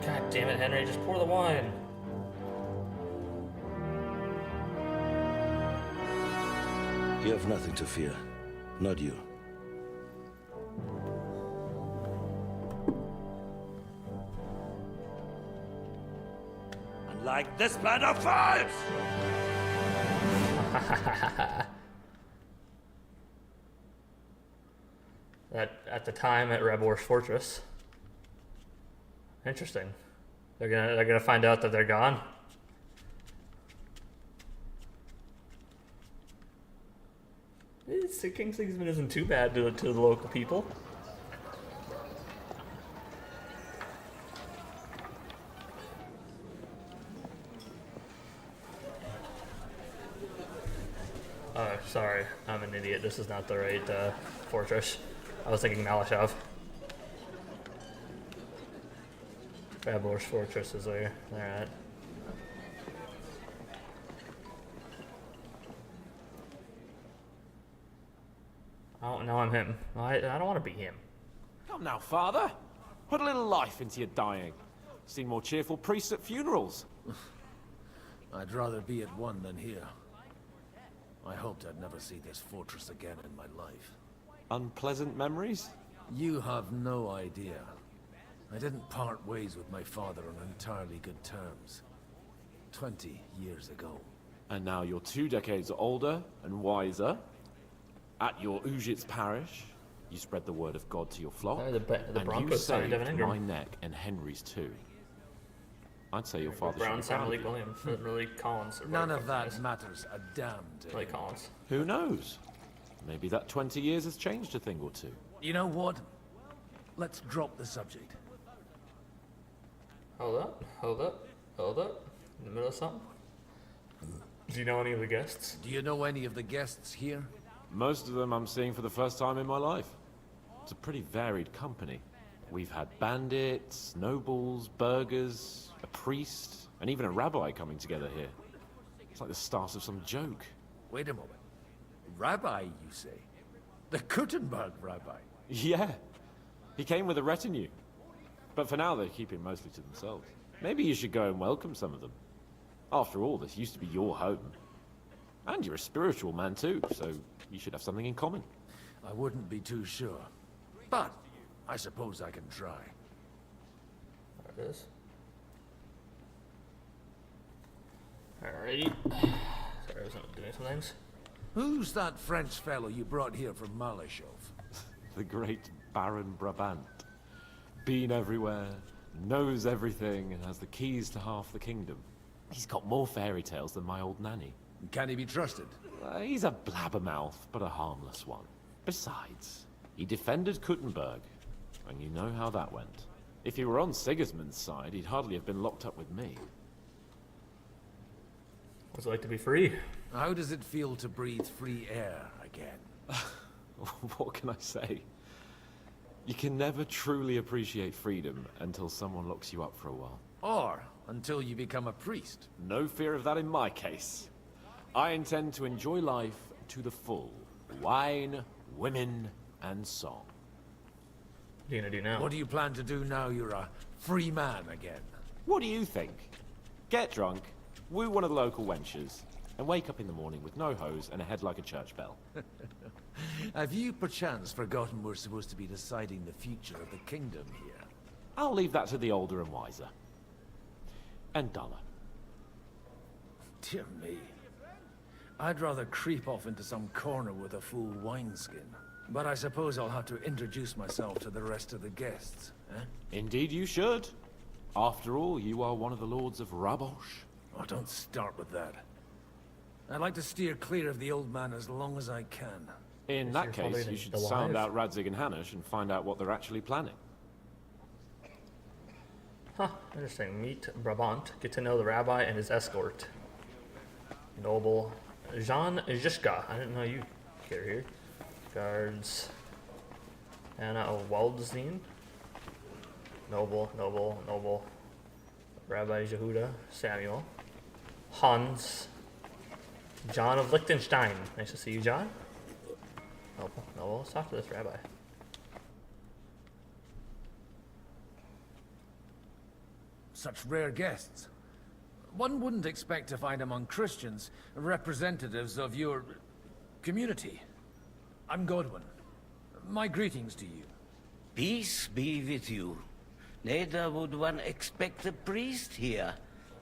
[SPEAKER 1] God damn it, Henry, just pour the wine.
[SPEAKER 18] You have nothing to fear. Not you.
[SPEAKER 19] Like this plan of falls!
[SPEAKER 1] At the time at Rebel's Fortress. Interesting. They're gonna find out that they're gone. King Sigismund isn't too bad to the local people. Oh, sorry. I'm an idiot. This is not the right fortress. I was thinking Malashov. Rebel's Fortress is where they're at. Oh, no, I'm him. I don't want to be him.
[SPEAKER 20] Come now, father. Put a little life into your dying. Seen more cheerful priests at funerals.
[SPEAKER 21] I'd rather be at one than here. I hoped I'd never see this fortress again in my life.
[SPEAKER 20] Unpleasant memories?
[SPEAKER 21] You have no idea. I didn't part ways with my father on entirely good terms. 20 years ago.
[SPEAKER 20] And now you're 2 decades older and wiser. At your Ujit's parish, you spread the word of God to your flock.
[SPEAKER 1] The
[SPEAKER 20] and
[SPEAKER 1] Broncos
[SPEAKER 20] you
[SPEAKER 1] signed
[SPEAKER 20] saved
[SPEAKER 1] Devin Ingram.
[SPEAKER 20] my neck and Henry's too. I'd say your father
[SPEAKER 1] Brown
[SPEAKER 20] should be
[SPEAKER 1] signed
[SPEAKER 20] proud of
[SPEAKER 1] Malik
[SPEAKER 20] you.
[SPEAKER 1] Williams. Malik Collins. or
[SPEAKER 21] None
[SPEAKER 1] whatever
[SPEAKER 21] of
[SPEAKER 1] the fuck
[SPEAKER 21] that
[SPEAKER 1] it
[SPEAKER 21] matters a damn
[SPEAKER 1] is.
[SPEAKER 21] bit.
[SPEAKER 1] Malik Collins.
[SPEAKER 20] Who knows? Maybe that 20 years has changed a thing or two.
[SPEAKER 21] You know what? Let's drop the subject.
[SPEAKER 1] Hold up. Hold up. Hold up. In the middle of something. Do you know any of the guests?
[SPEAKER 21] Do you know any of the guests here?
[SPEAKER 20] Most of them I'm seeing for the first time in my life. It's a pretty varied company. We've had bandits, nobles, burghers, a priest, and even a rabbi coming together here. It's like the start of some joke.
[SPEAKER 21] Wait a moment. Rabbi, you say? The Kuttenberg rabbi?
[SPEAKER 20] Yeah. He came with a retinue. But for now, they keep him mostly to themselves. Maybe you should go and welcome some of them. After all, this used to be your home. And you're a spiritual man too, so you should have something in common.
[SPEAKER 21] I wouldn't be too sure. But I suppose I can try.
[SPEAKER 1] There it is. Alrighty. Sorry, I was not doing some things.
[SPEAKER 21] Who's that French fellow you brought here from Malashov?
[SPEAKER 20] The great Baron Brabant. Been everywhere, knows everything, and has the keys to half the kingdom. He's got more fairy tales than my old nanny.
[SPEAKER 21] Can he be trusted?
[SPEAKER 20] He's a blabbermouth, but a harmless one. Besides, he defended Kuttenberg, and you know how that went. If he were on Sigismund's side, he'd hardly have been locked up with me.
[SPEAKER 1] What's it like to be free?
[SPEAKER 21] How does it feel to breathe free air again?
[SPEAKER 20] What can I say? You can never truly appreciate freedom until someone locks you up for a while.
[SPEAKER 21] Or until you become a priest.
[SPEAKER 20] No fear of that in my case. I intend to enjoy life to the full. Wine, women, and song.
[SPEAKER 1] What are you gonna do now?
[SPEAKER 21] What do you plan to do now you're a free man again?
[SPEAKER 20] What do you think? Get drunk, woo one of the local wenches, and wake up in the morning with no hose and a head like a church bell.
[SPEAKER 21] Have you perchance forgotten we're supposed to be deciding the future of the kingdom here?
[SPEAKER 20] I'll leave that to the older and wiser. And duller.
[SPEAKER 21] Dear me. I'd rather creep off into some corner with a full wineskin. But I suppose I'll have to introduce myself to the rest of the guests, eh?
[SPEAKER 20] Indeed you should. After all, you are one of the lords of Rabosh.
[SPEAKER 21] Oh, don't start with that. I'd like to steer clear of the old man as long as I can.
[SPEAKER 20] In that case, you should sound out Radzig and Hanush and find out what they're actually planning.
[SPEAKER 1] Huh, interesting. Meet Brabant. Get to know the rabbi and his escort. Noble Jean Zizka. I didn't know you care here. Guards. Anna Waldstein. Noble. Rabbi Jehuda. Samuel. Hans. John of Liechtenstein. Nice to see you, John. Noble. Let's talk to this rabbi.
[SPEAKER 21] Such rare guests. One wouldn't expect to find among Christians representatives of your community. I'm Godwin. My greetings to you.
[SPEAKER 6] Peace be with you. Neither would one expect a priest here.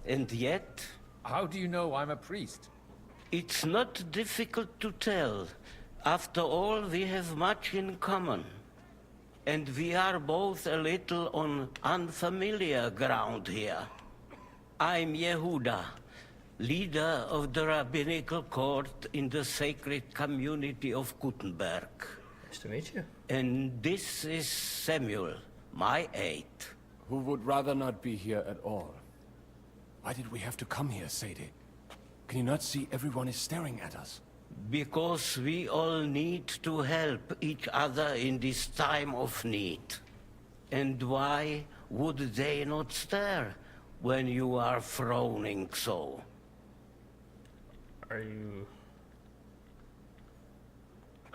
[SPEAKER 6] And yet...
[SPEAKER 21] How do you know I'm a priest?
[SPEAKER 6] It's not difficult to tell. After all, we have much in common. And we are both a little on unfamiliar ground here. I'm Yehuda, leader of the rabbinical court in the sacred community of Kuttenberg.
[SPEAKER 1] Nice to meet you.
[SPEAKER 6] And this is Samuel, my aide.
[SPEAKER 22] Who would rather not be here at all. Why did we have to come here, Sadie? Can you not see everyone is staring at us?
[SPEAKER 6] Because we all need to help each other in this time of need. And why would they not stare when you are frowning so?
[SPEAKER 21] Are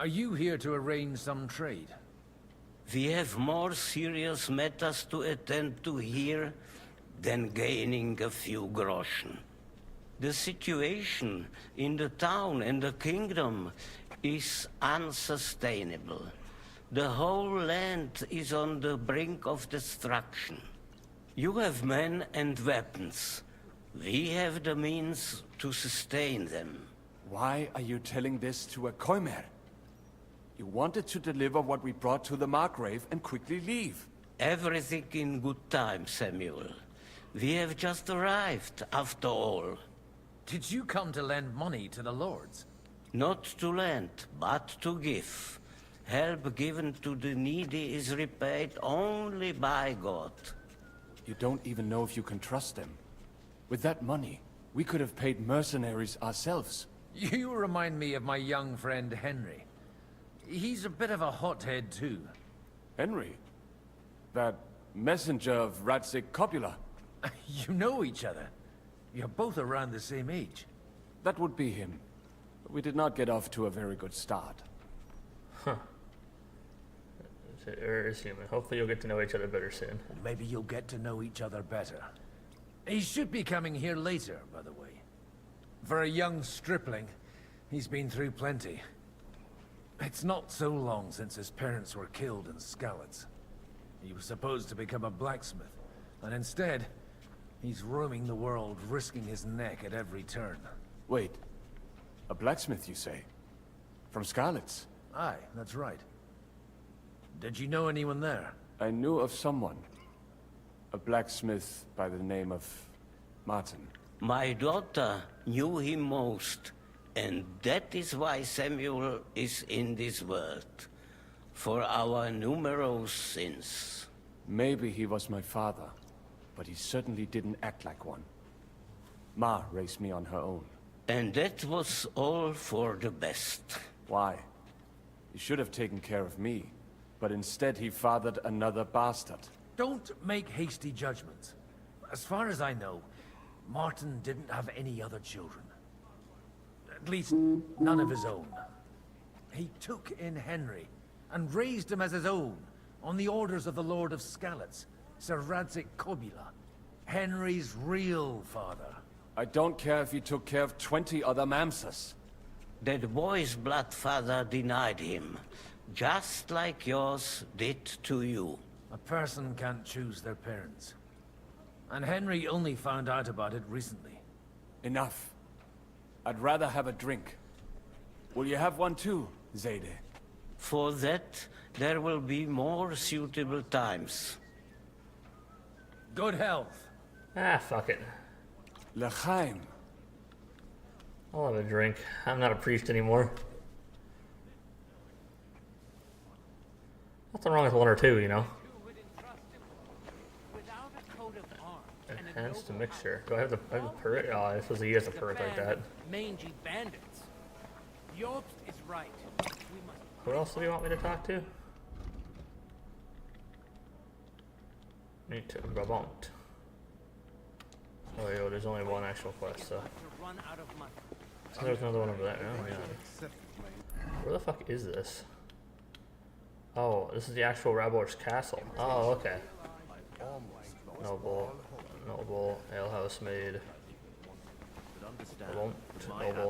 [SPEAKER 21] you here to arrange some trade?
[SPEAKER 6] We have more serious matters to attend to here than gaining a few groschen. The situation in the town and the kingdom is unsustainable. The whole land is on the brink of destruction. You have men and weapons. We have the means to sustain them.
[SPEAKER 22] Why are you telling this to a Koimer? You wanted to deliver what we brought to the Margrave and quickly leave.
[SPEAKER 6] Everything in good time, Samuel. We have just arrived, after all.
[SPEAKER 21] Did you come to lend money to the lords?
[SPEAKER 6] Not to lend, but to give. Help given to the needy is repaid only by God.
[SPEAKER 22] You don't even know if you can trust them. With that money, we could have paid mercenaries ourselves.
[SPEAKER 21] You remind me of my young friend Henry. He's a bit of a hothead too.
[SPEAKER 22] Henry? That messenger of Radzig Copula?
[SPEAKER 21] You know each other. You're both around the same age.
[SPEAKER 22] That would be him. But we did not get off to a very good start.
[SPEAKER 1] Huh. Or is human. Hopefully you'll get to know each other better soon.
[SPEAKER 21] Maybe you'll get to know each other better. He should be coming here later, by the way. For a young stripling, he's been through plenty. It's not so long since his parents were killed in Skalitz. He was supposed to become a blacksmith, and instead, he's roaming the world, risking his neck at every turn.
[SPEAKER 22] Wait, a blacksmith, you say? From Skalitz?
[SPEAKER 21] Aye, that's right. Did you know anyone there?
[SPEAKER 22] I knew of someone. A blacksmith by the name of Martin.
[SPEAKER 6] My daughter knew him most, and that is why Samuel is in this world. For our numerous sins.
[SPEAKER 22] Maybe he was my father, but he certainly didn't act like one. Ma raised me on her own.
[SPEAKER 6] And that was all for the best.
[SPEAKER 22] Why? He should have taken care of me, but instead he fathered another bastard.
[SPEAKER 21] Don't make hasty judgments. As far as I know, Martin didn't have any other children. At least, none of his own. He took in Henry, and raised him as his own, on the orders of the Lord of Skalitz, Sir Radzik Kobila, Henry's real father.
[SPEAKER 22] I don't care if he took care of 20 other Mamsas.
[SPEAKER 6] That boy's blood father denied him, just like yours did to you.
[SPEAKER 21] A person can't choose their parents. And Henry only found out about it recently.
[SPEAKER 22] Enough. I'd rather have a drink. Will you have one too, Zayde?
[SPEAKER 6] For that, there will be more suitable times.
[SPEAKER 21] Good health.
[SPEAKER 1] Ah, fuck it.
[SPEAKER 22] L'chaim.
[SPEAKER 1] I'll have a drink. I'm not a priest anymore. Nothing wrong with one or two, you know. Enhance the mixture. Do I have the permit? Oh, I suppose he has a permit like that.
[SPEAKER 16] Mangy bandits. Jobst is right. We must.
[SPEAKER 1] Who else do you want me to talk to? Need to Brabant. Oh, yo, there's only one actual quest, so. So there's another one over there. Oh, yeah. Where the fuck is this? Oh, this is the actual Rabor's castle. Oh, okay. Noble, alehouse maid.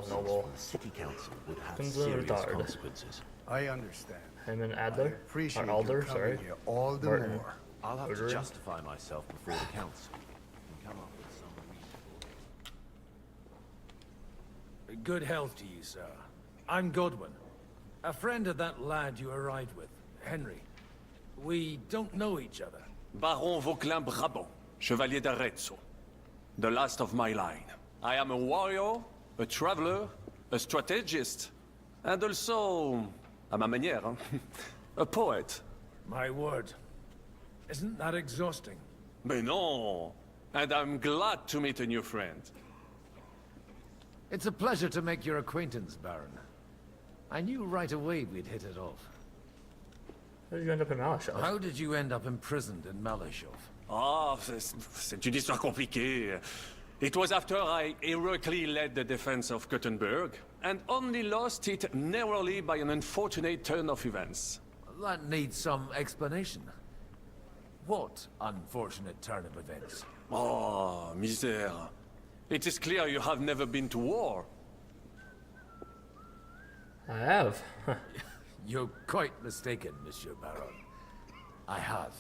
[SPEAKER 1] Noble.
[SPEAKER 2] City council would have
[SPEAKER 1] Kunzler
[SPEAKER 2] serious
[SPEAKER 1] Retard.
[SPEAKER 2] consequences.
[SPEAKER 5] I understand.
[SPEAKER 1] Him and Adler?
[SPEAKER 5] Appreciate
[SPEAKER 1] Or Alder,
[SPEAKER 5] you coming
[SPEAKER 1] sorry.
[SPEAKER 5] here all the
[SPEAKER 1] Martin.
[SPEAKER 5] more.
[SPEAKER 2] I'll have
[SPEAKER 1] Ordering.
[SPEAKER 2] to justify myself before the council and come up with some reasonable...
[SPEAKER 21] Good health to you, sir. I'm Godwin. A friend of that lad you arrived with, Henry. We don't know each other.
[SPEAKER 19] Baron Vauquelin Brabant, Chevalier d'Arezzo. The last of my line. I am a warrior, a traveler, a strategist, and also, à ma manière, a poet.
[SPEAKER 21] My word. Isn't that exhausting?
[SPEAKER 19] Mais non! And I'm glad to meet a new friend.
[SPEAKER 21] It's a pleasure to make your acquaintance, Baron. I knew right away we'd hit it off.
[SPEAKER 1] How did you end up in Malashov?
[SPEAKER 21] How did you end up imprisoned in Malashov?
[SPEAKER 19] Ah, c'est une histoire compliquée. It was after I heroically led the defense of Gothenburg, and only lost it narrowly by an unfortunate turn of events.
[SPEAKER 21] That needs some explanation. What unfortunate turn of events?
[SPEAKER 19] Oh, misère. It is clear you have never been to war.
[SPEAKER 1] I have.
[SPEAKER 21] You're quite mistaken, Monsieur Baron. I have.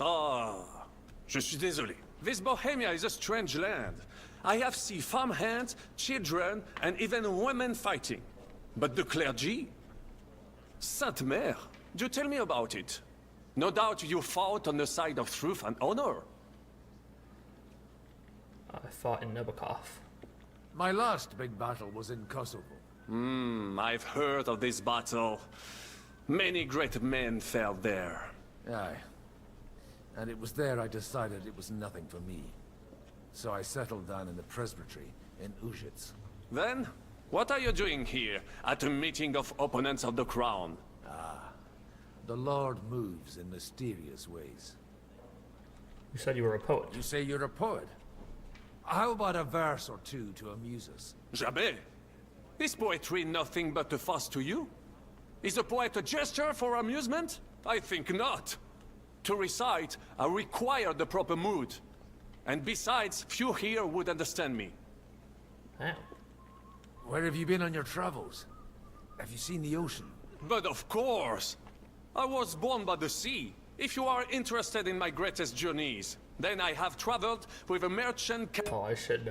[SPEAKER 19] Ah, je suis désolé. This Bohemia is a strange land. I have seen farmhands, children, and even women fighting. But the clergy? Sainte Mère, do tell me about it. No doubt you fought on the side of truth and honor.
[SPEAKER 1] I fought in Nabokov.
[SPEAKER 21] My last big battle was in Kosovo.
[SPEAKER 19] I've heard of this battle. Many great men fell there.
[SPEAKER 21] Aye. And it was there I decided it was nothing for me. So I settled down in the presbytery in Ujits.
[SPEAKER 19] Then, what are you doing here, at a meeting of opponents of the crown?
[SPEAKER 21] The Lord moves in mysterious ways.
[SPEAKER 1] You said you were a poet.
[SPEAKER 21] You say you're a poet? How about a verse or two to amuse us?
[SPEAKER 19] Jamais. Is poetry nothing but a fuss to you? Is a poet a gesture for amusement? I think not. To recite, I require the proper mood. And besides, few here would understand me.
[SPEAKER 21] Where have you been on your travels? Have you seen the ocean?
[SPEAKER 19] But of course! I was born by the sea. If you are interested in my greatest journeys, then I have traveled with a merchant.
[SPEAKER 1] Oh, I should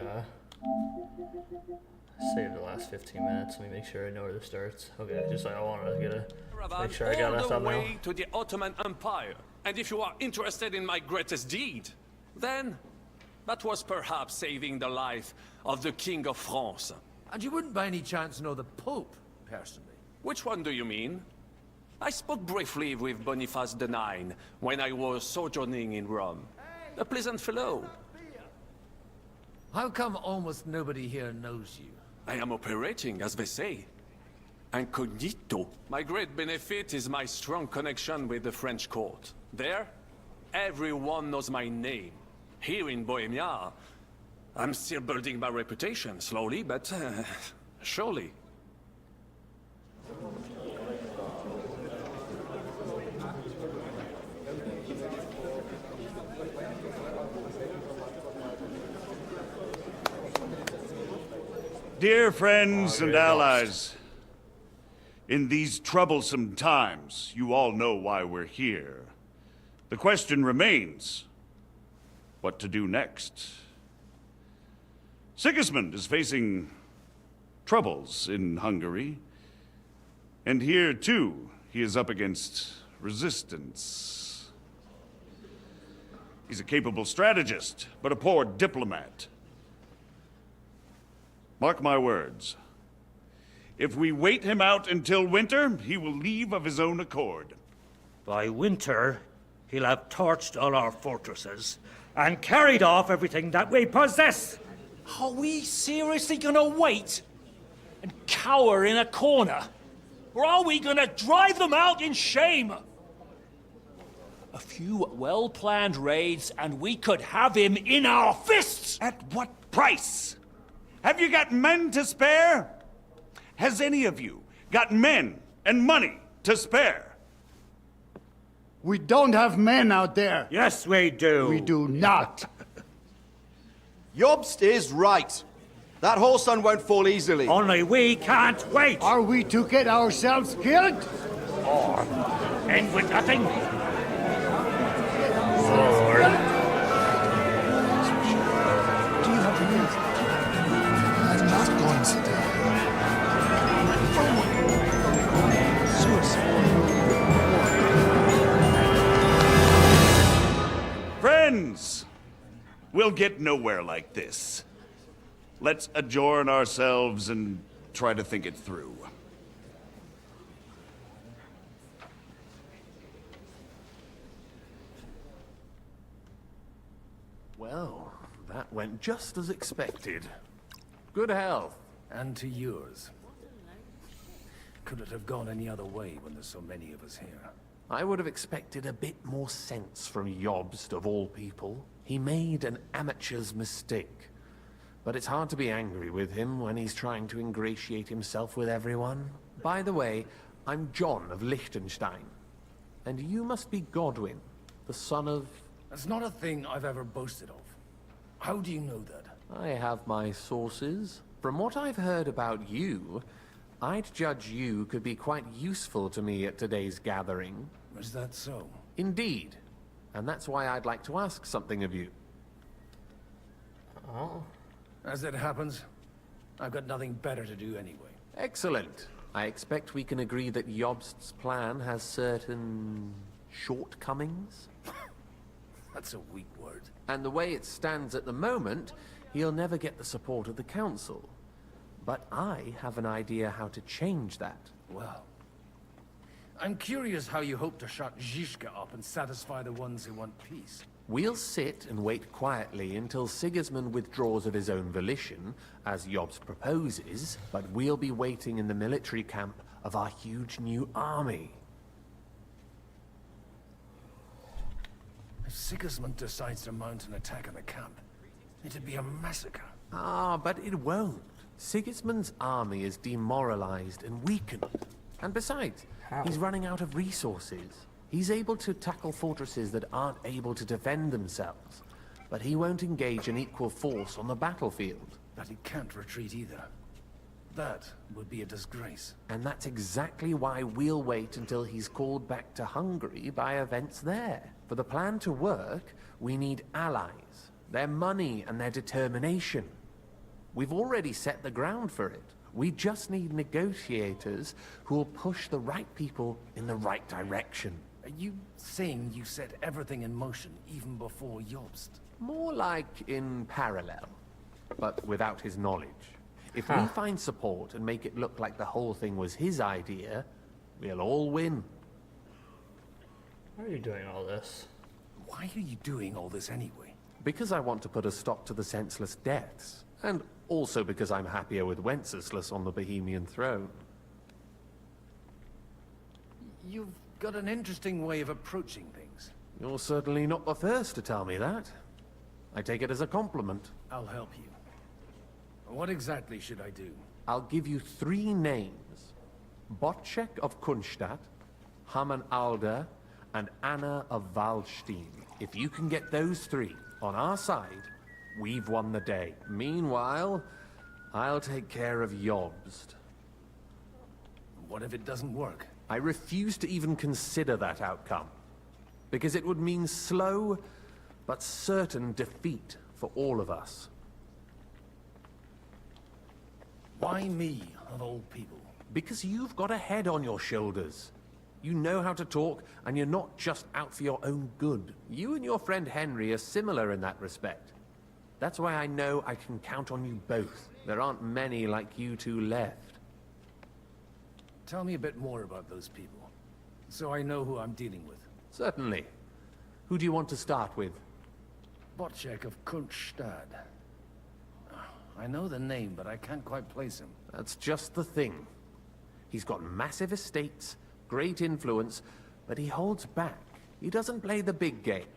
[SPEAKER 1] save the last 15 minutes. Let me make sure I know where this starts. Okay, just I want to get a make sure I got
[SPEAKER 19] all
[SPEAKER 1] that
[SPEAKER 19] the
[SPEAKER 1] now.
[SPEAKER 19] way to the Ottoman Empire. And if you are interested in my greatest deed, then that was perhaps saving the life of the King of France.
[SPEAKER 21] And you wouldn't by any chance know the Pope, personally?
[SPEAKER 19] Which one do you mean? I spoke briefly with Boniface IX when I was sojourning in Rome. A pleasant fellow.
[SPEAKER 21] How come almost nobody here knows you?
[SPEAKER 19] I am operating, as they say. Incognito. My great benefit is my strong connection with the French court. There, everyone knows my name. Here in Bohemia, I'm still building my reputation, slowly, but surely.
[SPEAKER 4] Dear friends and allies, in these troublesome times, you all know why we're here. The question remains, what to do next? Sigismund is facing troubles in Hungary, and here too, he is up against resistance. He's a capable strategist, but a poor diplomat. Mark my words. If we wait him out until winter, he will leave of his own accord.
[SPEAKER 9] By winter, he'll have torched all our fortresses and carried off everything that we possess.
[SPEAKER 23] Are we seriously gonna wait and cower in a corner? Or are we gonna drive them out in shame? A few well-planned raids and we could have him in our fists!
[SPEAKER 4] At what price? Have you got men to spare? Has any of you got men and money to spare?
[SPEAKER 5] We don't have men out there.
[SPEAKER 9] Yes, we do.
[SPEAKER 5] We do not.
[SPEAKER 24] Jobst is right. That whoreson won't fall easily.
[SPEAKER 9] Only we can't wait.
[SPEAKER 5] Are we to get ourselves killed?
[SPEAKER 9] Or end with nothing?
[SPEAKER 1] Oh, Lord.
[SPEAKER 5] Do you have news? I'm not going to die.
[SPEAKER 4] Friends, we'll get nowhere like this. Let's adjourn ourselves and try to think it through.
[SPEAKER 22] Well, that went just as expected. Good health.
[SPEAKER 21] And to yours. Could it have gone any other way when there's so many of us here?
[SPEAKER 22] I would have expected a bit more sense from Jobst, of all people. He made an amateur's mistake. But it's hard to be angry with him when he's trying to ingratiate himself with everyone. By the way, I'm John of Liechtenstein. And you must be Godwin, the son of...
[SPEAKER 21] That's not a thing I've ever boasted of. How do you know that?
[SPEAKER 22] I have my sources. From what I've heard about you, I'd judge you could be quite useful to me at today's gathering.
[SPEAKER 21] Is that so?
[SPEAKER 22] Indeed. And that's why I'd like to ask something of you.
[SPEAKER 1] Oh.
[SPEAKER 21] As it happens, I've got nothing better to do anyway.
[SPEAKER 22] Excellent. I expect we can agree that Jobst's plan has certain... shortcomings?
[SPEAKER 21] That's a weak word.
[SPEAKER 22] And the way it stands at the moment, he'll never get the support of the Council. But I have an idea how to change that.
[SPEAKER 21] Well, I'm curious how you hope to shut Zizka up and satisfy the ones who want peace.
[SPEAKER 22] We'll sit and wait quietly until Sigismund withdraws of his own volition, as Jobst proposes, but we'll be waiting in the military camp of our huge new army.
[SPEAKER 21] If Sigismund decides to mount an attack on the camp, it'd be a massacre.
[SPEAKER 22] Ah, but it won't. Sigismund's army is demoralized and weakened. And besides, he's running out of resources. He's able to tackle fortresses that aren't able to defend themselves, but he won't engage in equal force on the battlefield.
[SPEAKER 21] But he can't retreat either. That would be a disgrace.
[SPEAKER 22] And that's exactly why we'll wait until he's called back to Hungary by events there. For the plan to work, we need allies, their money and their determination. We've already set the ground for it. We just need negotiators who will push the right people in the right direction.
[SPEAKER 21] Are you saying you set everything in motion even before Jobst?
[SPEAKER 22] More like in parallel, but without his knowledge. If we find support and make it look like the whole thing was his idea, we'll all win.
[SPEAKER 1] Why are you doing all this?
[SPEAKER 21] Why are you doing all this anyway?
[SPEAKER 22] Because I want to put a stop to the senseless deaths. And also because I'm happier with Wenceslas on the Bohemian throne.
[SPEAKER 21] You've got an interesting way of approaching things.
[SPEAKER 22] You're certainly not the first to tell me that. I take it as a compliment.
[SPEAKER 21] I'll help you. What exactly should I do?
[SPEAKER 22] I'll give you 3 names. Botchek of Kunstadt, Haman Alder, and Anna of Waldstein. If you can get those 3 on our side, we've won the day. Meanwhile, I'll take care of Jobst.
[SPEAKER 21] What if it doesn't work?
[SPEAKER 22] I refuse to even consider that outcome. Because it would mean slow, but certain defeat for all of us.
[SPEAKER 21] Why me, of all people?
[SPEAKER 22] Because you've got a head on your shoulders. You know how to talk, and you're not just out for your own good. You and your friend Henry are similar in that respect. That's why I know I can count on you both. There aren't many like you two left.
[SPEAKER 21] Tell me a bit more about those people, so I know who I'm dealing with.
[SPEAKER 22] Certainly. Who do you want to start with?
[SPEAKER 21] Botchek of Kunstadt. I know the name, but I can't quite place him.
[SPEAKER 22] That's just the thing. He's got massive estates, great influence, but he holds back. He doesn't play the big game,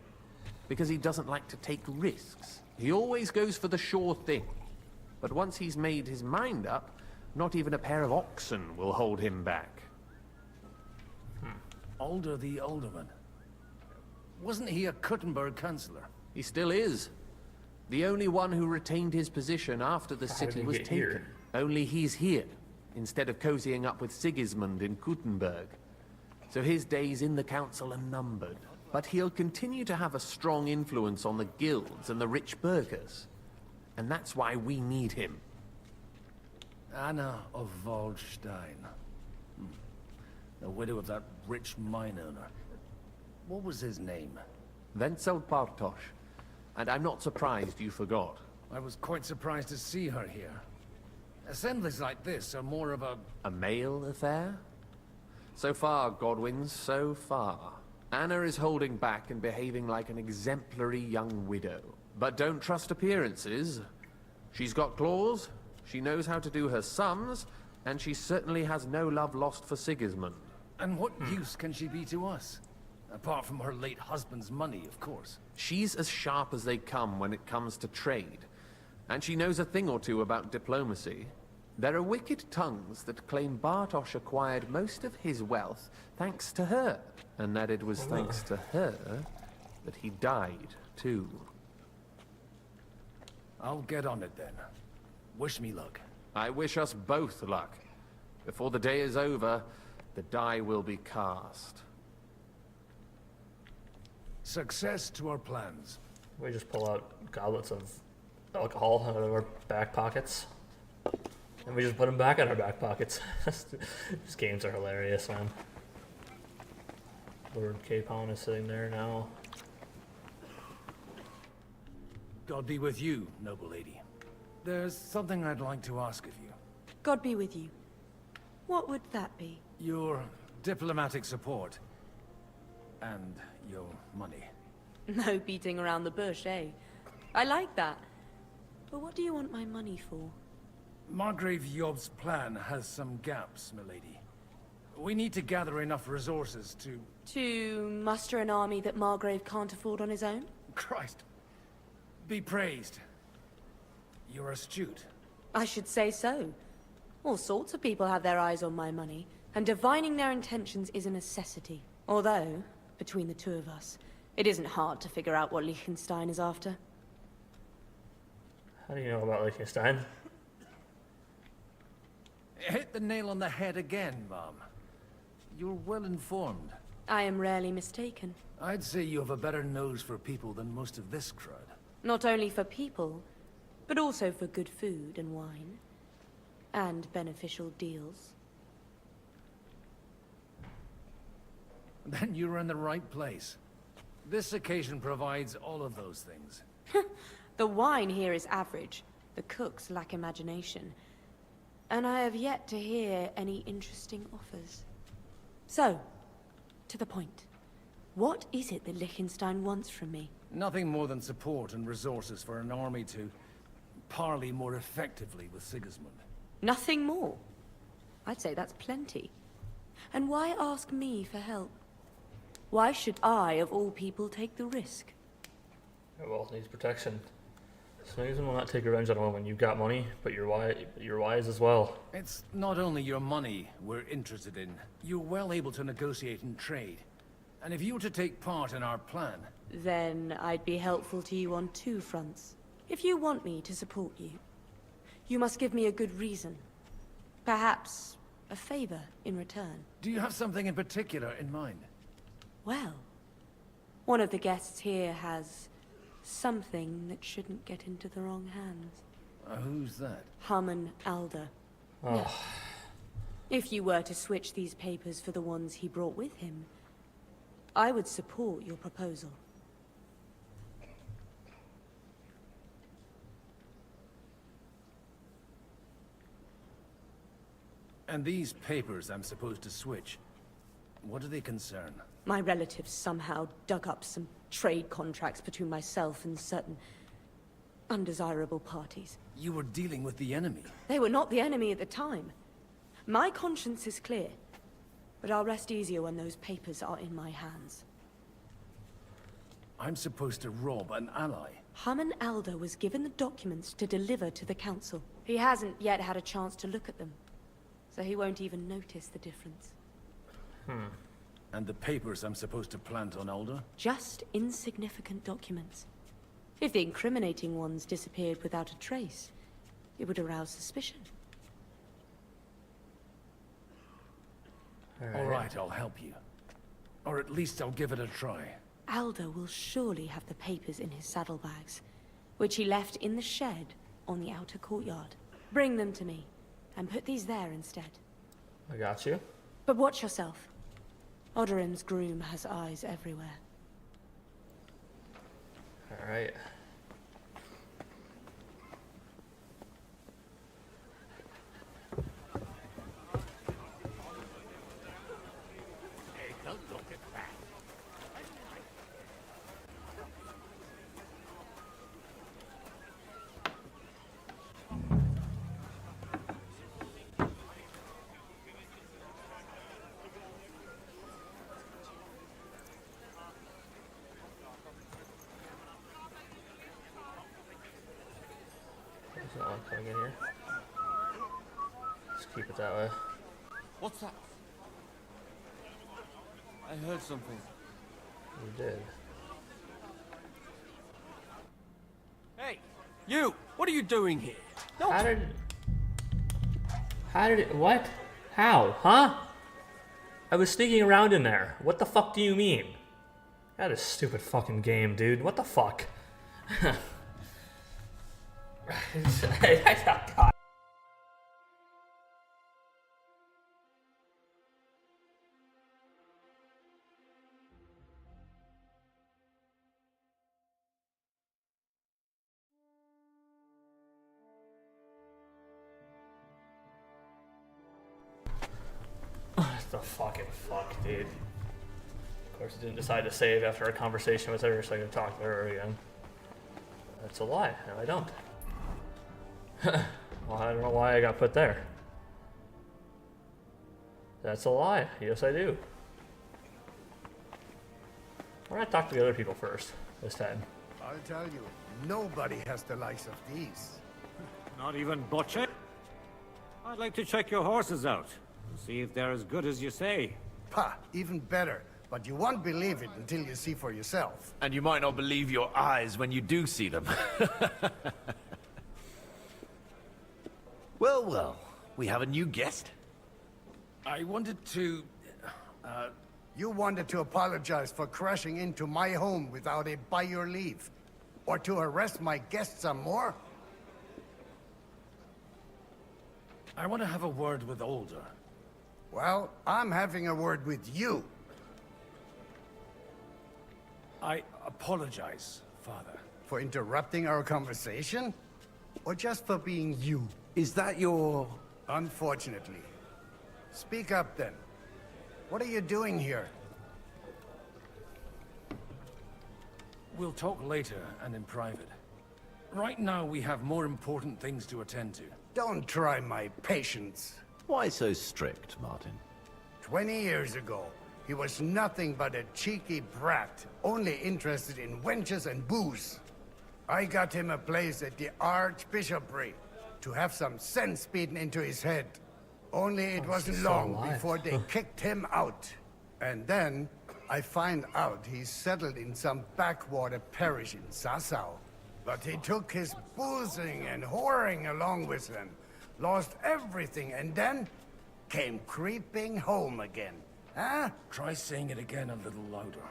[SPEAKER 22] because he doesn't like to take risks. He always goes for the sure thing. But once he's made his mind up, not even a pair of oxen will hold him back.
[SPEAKER 21] Alder the Alderman. Wasn't he a Kuttenberg councillor?
[SPEAKER 22] He still is. The only one who retained his position after the city was taken.
[SPEAKER 1] Here?
[SPEAKER 22] Only he's here, instead of cozying up with Sigismund in Kuttenberg. So his days in the council are numbered. But he'll continue to have a strong influence on the guilds and the rich burghers. And that's why we need him.
[SPEAKER 21] Anna of Waldstein. The widow of that rich mine owner. What was his name?
[SPEAKER 22] Wenzel Bartosz. And I'm not surprised you forgot.
[SPEAKER 21] I was quite surprised to see her here. Assemblies like this are more of
[SPEAKER 22] a male affair? So far, Godwin, so far. Anna is holding back and behaving like an exemplary young widow. But don't trust appearances. She's got claws, she knows how to do her sums, and she certainly has no love lost for Sigismund.
[SPEAKER 21] And what use can she be to us? Apart from her late husband's money, of course.
[SPEAKER 22] She's as sharp as they come when it comes to trade. And she knows a thing or two about diplomacy. There are wicked tongues that claim Bartosz acquired most of his wealth thanks to her. And that it was thanks to her that he died, too.
[SPEAKER 21] I'll get on it then. Wish me luck.
[SPEAKER 22] I wish us both luck. Before the day is over, the die will be cast.
[SPEAKER 21] Success to our plans.
[SPEAKER 1] We just pull out goblets of alcohol out of our back pockets. And we just put them back in our back pockets. These games are hilarious, man. Lord Capon is sitting there now.
[SPEAKER 21] God be with you, noble lady. There's something I'd like to ask of you.
[SPEAKER 7] God be with you. What would that be?
[SPEAKER 21] Your diplomatic support. And your money.
[SPEAKER 7] No beating around the bush, eh? I like that. But what do you want my money for?
[SPEAKER 21] Margrave Job's plan has some gaps, milady. We need to gather enough resources to...
[SPEAKER 7] To muster an army that Margrave can't afford on his own?
[SPEAKER 21] Christ. Be praised. You're astute.
[SPEAKER 7] I should say so. All sorts of people have their eyes on my money, and divining their intentions is a necessity. Although, between the two of us. It isn't hard to figure out what Liechtenstein is after.
[SPEAKER 1] How do you know about Liechtenstein?
[SPEAKER 21] Hit the nail on the head again, Mom. You're well informed.
[SPEAKER 7] I am rarely mistaken.
[SPEAKER 21] I'd say you have a better nose for people than most of this crowd.
[SPEAKER 7] Not only for people, but also for good food and wine. And beneficial deals.
[SPEAKER 21] Then you're in the right place. This occasion provides all of those things.
[SPEAKER 7] The wine here is average. The cooks lack imagination. And I have yet to hear any interesting offers. So, to the point. What is it that Liechtenstein wants from me?
[SPEAKER 21] Nothing more than support and resources for an army to parley more effectively with Sigismund.
[SPEAKER 7] Nothing more? I'd say that's plenty. And why ask me for help? Why should I, of all people, take the risk?
[SPEAKER 1] Well, needs protection. Sigismund will not take revenge on a woman. You've got money, but you're wise as well.
[SPEAKER 21] It's not only your money we're interested in. You're well able to negotiate and trade. And if you were to take part in our plan...
[SPEAKER 7] Then I'd be helpful to you on two fronts. If you want me to support you, you must give me a good reason. Perhaps a favor in return.
[SPEAKER 21] Do you have something in particular in mind?
[SPEAKER 7] Well, one of the guests here has something that shouldn't get into the wrong hands.
[SPEAKER 21] Who's that?
[SPEAKER 7] Harman Alder.
[SPEAKER 1] Oh.
[SPEAKER 7] No. If you were to switch these papers for the ones he brought with him, I would support your proposal.
[SPEAKER 21] And these papers I'm supposed to switch, what do they concern?
[SPEAKER 7] My relatives somehow dug up some trade contracts between myself and certain undesirable parties.
[SPEAKER 21] You were dealing with the enemy.
[SPEAKER 7] They were not the enemy at the time. My conscience is clear, but I'll rest easier when those papers are in my hands.
[SPEAKER 21] I'm supposed to rob an ally.
[SPEAKER 7] Harman Alder was given the documents to deliver to the council. He hasn't yet had a chance to look at them, so he won't even notice the difference.
[SPEAKER 21] And the papers I'm supposed to plant on Alder?
[SPEAKER 7] Just insignificant documents. If the incriminating ones disappeared without a trace, it would arouse suspicion.
[SPEAKER 21] All right, I'll help you. Or at least I'll give it a try.
[SPEAKER 7] Alder will surely have the papers in his saddlebags, which he left in the shed on the outer courtyard. Bring them to me, and put these there instead.
[SPEAKER 1] I got you.
[SPEAKER 7] But watch yourself. Odorin's groom has eyes everywhere.
[SPEAKER 1] Alright.
[SPEAKER 21] Take a look at that.
[SPEAKER 1] There's no one coming in here. Just keep it that way.
[SPEAKER 2] What's that? I heard something.
[SPEAKER 1] You did.
[SPEAKER 21] Hey, you! What are you doing here?
[SPEAKER 1] How did it, what? How? Huh? I was sneaking around in there. What the fuck do you mean? That is a stupid fucking game, dude. What the fuck? God. The fucking fuck, dude. Of course, I didn't decide to save after a conversation with her, so I could talk to her again. That's a lie. No, I don't. Well, I don't know why I got put there. That's a lie. Yes, I do. Why not talk to the other people first this time?
[SPEAKER 5] I'll tell you, nobody has the likes of these.
[SPEAKER 10] Not even Butcher? I'd like to check your horses out. See if they're as good as you say.
[SPEAKER 5] Pah, even better. but you won't believe it until you see for yourself.
[SPEAKER 21] And you might not believe your eyes when you do see them.
[SPEAKER 12] Well, well, we have a new guest.
[SPEAKER 21] I wanted to...
[SPEAKER 5] You wanted to apologize for crashing into my home without it by your leave. Or to arrest my guests some more?
[SPEAKER 21] I want to have a word with Older.
[SPEAKER 5] Well, I'm having a word with you.
[SPEAKER 21] I apologize, Father.
[SPEAKER 5] For interrupting our conversation? Or just for being you?
[SPEAKER 21] Is that your...
[SPEAKER 5] Unfortunately. Speak up then. What are you doing here?
[SPEAKER 21] We'll talk later and in private. Right now we have more important things to attend to.
[SPEAKER 5] Don't try my patience.
[SPEAKER 2] Why so strict, Martin?
[SPEAKER 5] 20 years ago, he was nothing but a cheeky brat, only interested in wenches and booze. I got him a place at the Archbishopric to have some sense beaten into his head. Only it wasn't long before they kicked him out. And then, I find out he's settled in some backwater parish in Sassau. But he took his boozing and whoring along with him, lost everything, and then came creeping home again. Huh?
[SPEAKER 21] Try saying it again a little louder.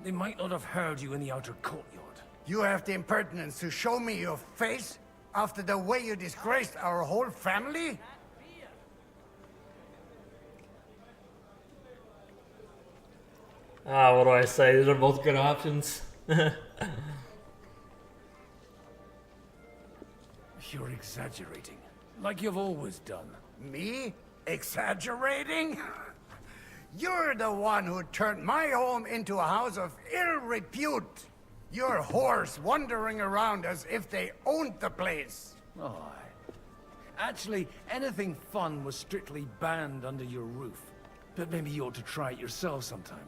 [SPEAKER 21] They might not have heard you in the outer courtyard.
[SPEAKER 5] You have the impertinence to show me your face after the way you disgraced our whole family?
[SPEAKER 1] What do I say? These are both good options.
[SPEAKER 21] You're exaggerating, like you've always done.
[SPEAKER 5] Me? Exaggerating? You're the one who turned my home into a house of ill repute. Your whores wandering around as if they owned the place.
[SPEAKER 21] Oh, actually, anything fun was strictly banned under your roof. But maybe you ought to try it yourself sometime.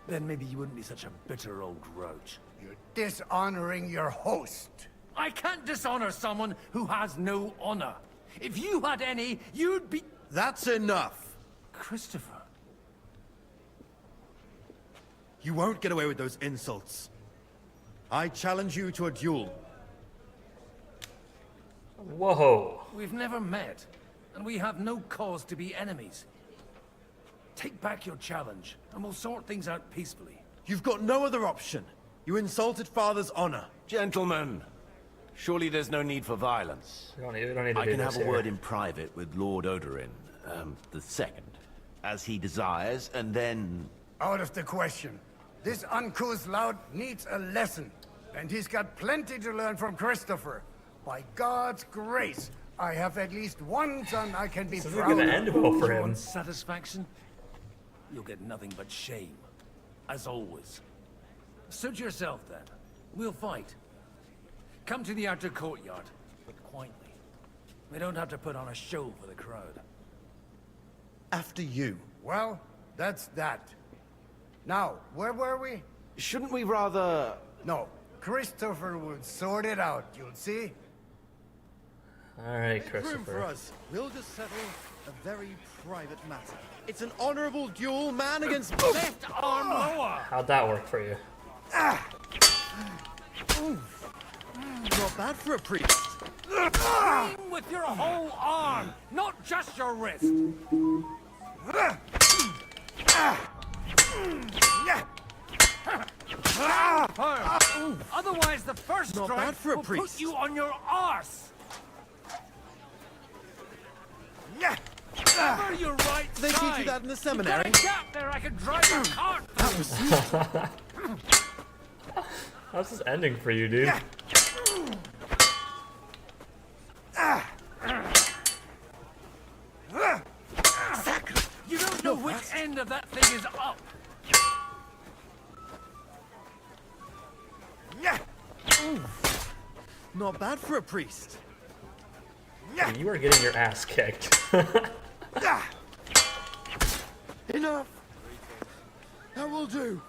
[SPEAKER 21] Then maybe you wouldn't be such a bitter old grouch.
[SPEAKER 5] You're dishonoring your host.
[SPEAKER 21] I can't dishonor someone who has no honor. If you had any, you'd be...
[SPEAKER 17] That's enough!
[SPEAKER 21] Christopher.
[SPEAKER 17] You won't get away with those insults. I challenge you to a duel.
[SPEAKER 1] Whoa.
[SPEAKER 21] We've never met, and we have no cause to be enemies. Take back your challenge, and we'll sort things out peacefully.
[SPEAKER 17] You've got no other option. You insulted Father's honor.
[SPEAKER 2] Gentlemen, surely there's no need for violence.
[SPEAKER 1] We don't need to
[SPEAKER 2] I
[SPEAKER 1] do
[SPEAKER 2] can
[SPEAKER 1] this
[SPEAKER 2] have a
[SPEAKER 1] here.
[SPEAKER 2] word in private with Lord Odorin, the second, as he desires, and then...
[SPEAKER 5] Out of the question. This uncouth lout needs a lesson, and he's got plenty to learn from Christopher. By God's grace, I have at least one son I can be
[SPEAKER 1] This
[SPEAKER 5] proud
[SPEAKER 1] isn't
[SPEAKER 5] of.
[SPEAKER 1] gonna end well for him.
[SPEAKER 21] Want satisfaction? You'll get nothing but shame, as always. Suit yourself, then. We'll fight. Come to the outer courtyard, but quietly. We don't have to put on a show for the crowd.
[SPEAKER 17] After you.
[SPEAKER 5] Well, that's that. Now, where were we?
[SPEAKER 2] Shouldn't we rather...
[SPEAKER 5] No, Christopher will sort it out, you'll see.
[SPEAKER 1] Alright,
[SPEAKER 17] Make room for
[SPEAKER 1] Christopher.
[SPEAKER 17] us. We'll just settle a very private matter. It's an honorable duel, man against...
[SPEAKER 21] Left arm lower!
[SPEAKER 1] How'd that work for you?
[SPEAKER 17] Not bad for a priest.
[SPEAKER 21] Aim with your whole arm, not just your wrist. Otherwise, the first
[SPEAKER 17] Not
[SPEAKER 21] strike
[SPEAKER 17] bad for a
[SPEAKER 21] will
[SPEAKER 17] priest.
[SPEAKER 21] put you on your arse. Cover your right
[SPEAKER 17] They
[SPEAKER 21] side.
[SPEAKER 17] teach you that in the
[SPEAKER 21] You've
[SPEAKER 17] seminary.
[SPEAKER 21] got a gap there. I can drive your cart.
[SPEAKER 17] That was smart.
[SPEAKER 1] How's this ending for you, dude?
[SPEAKER 21] You don't know which end of that thing is up.
[SPEAKER 17] Not bad for a priest.
[SPEAKER 1] You are getting your ass kicked.
[SPEAKER 17] Enough. That will do.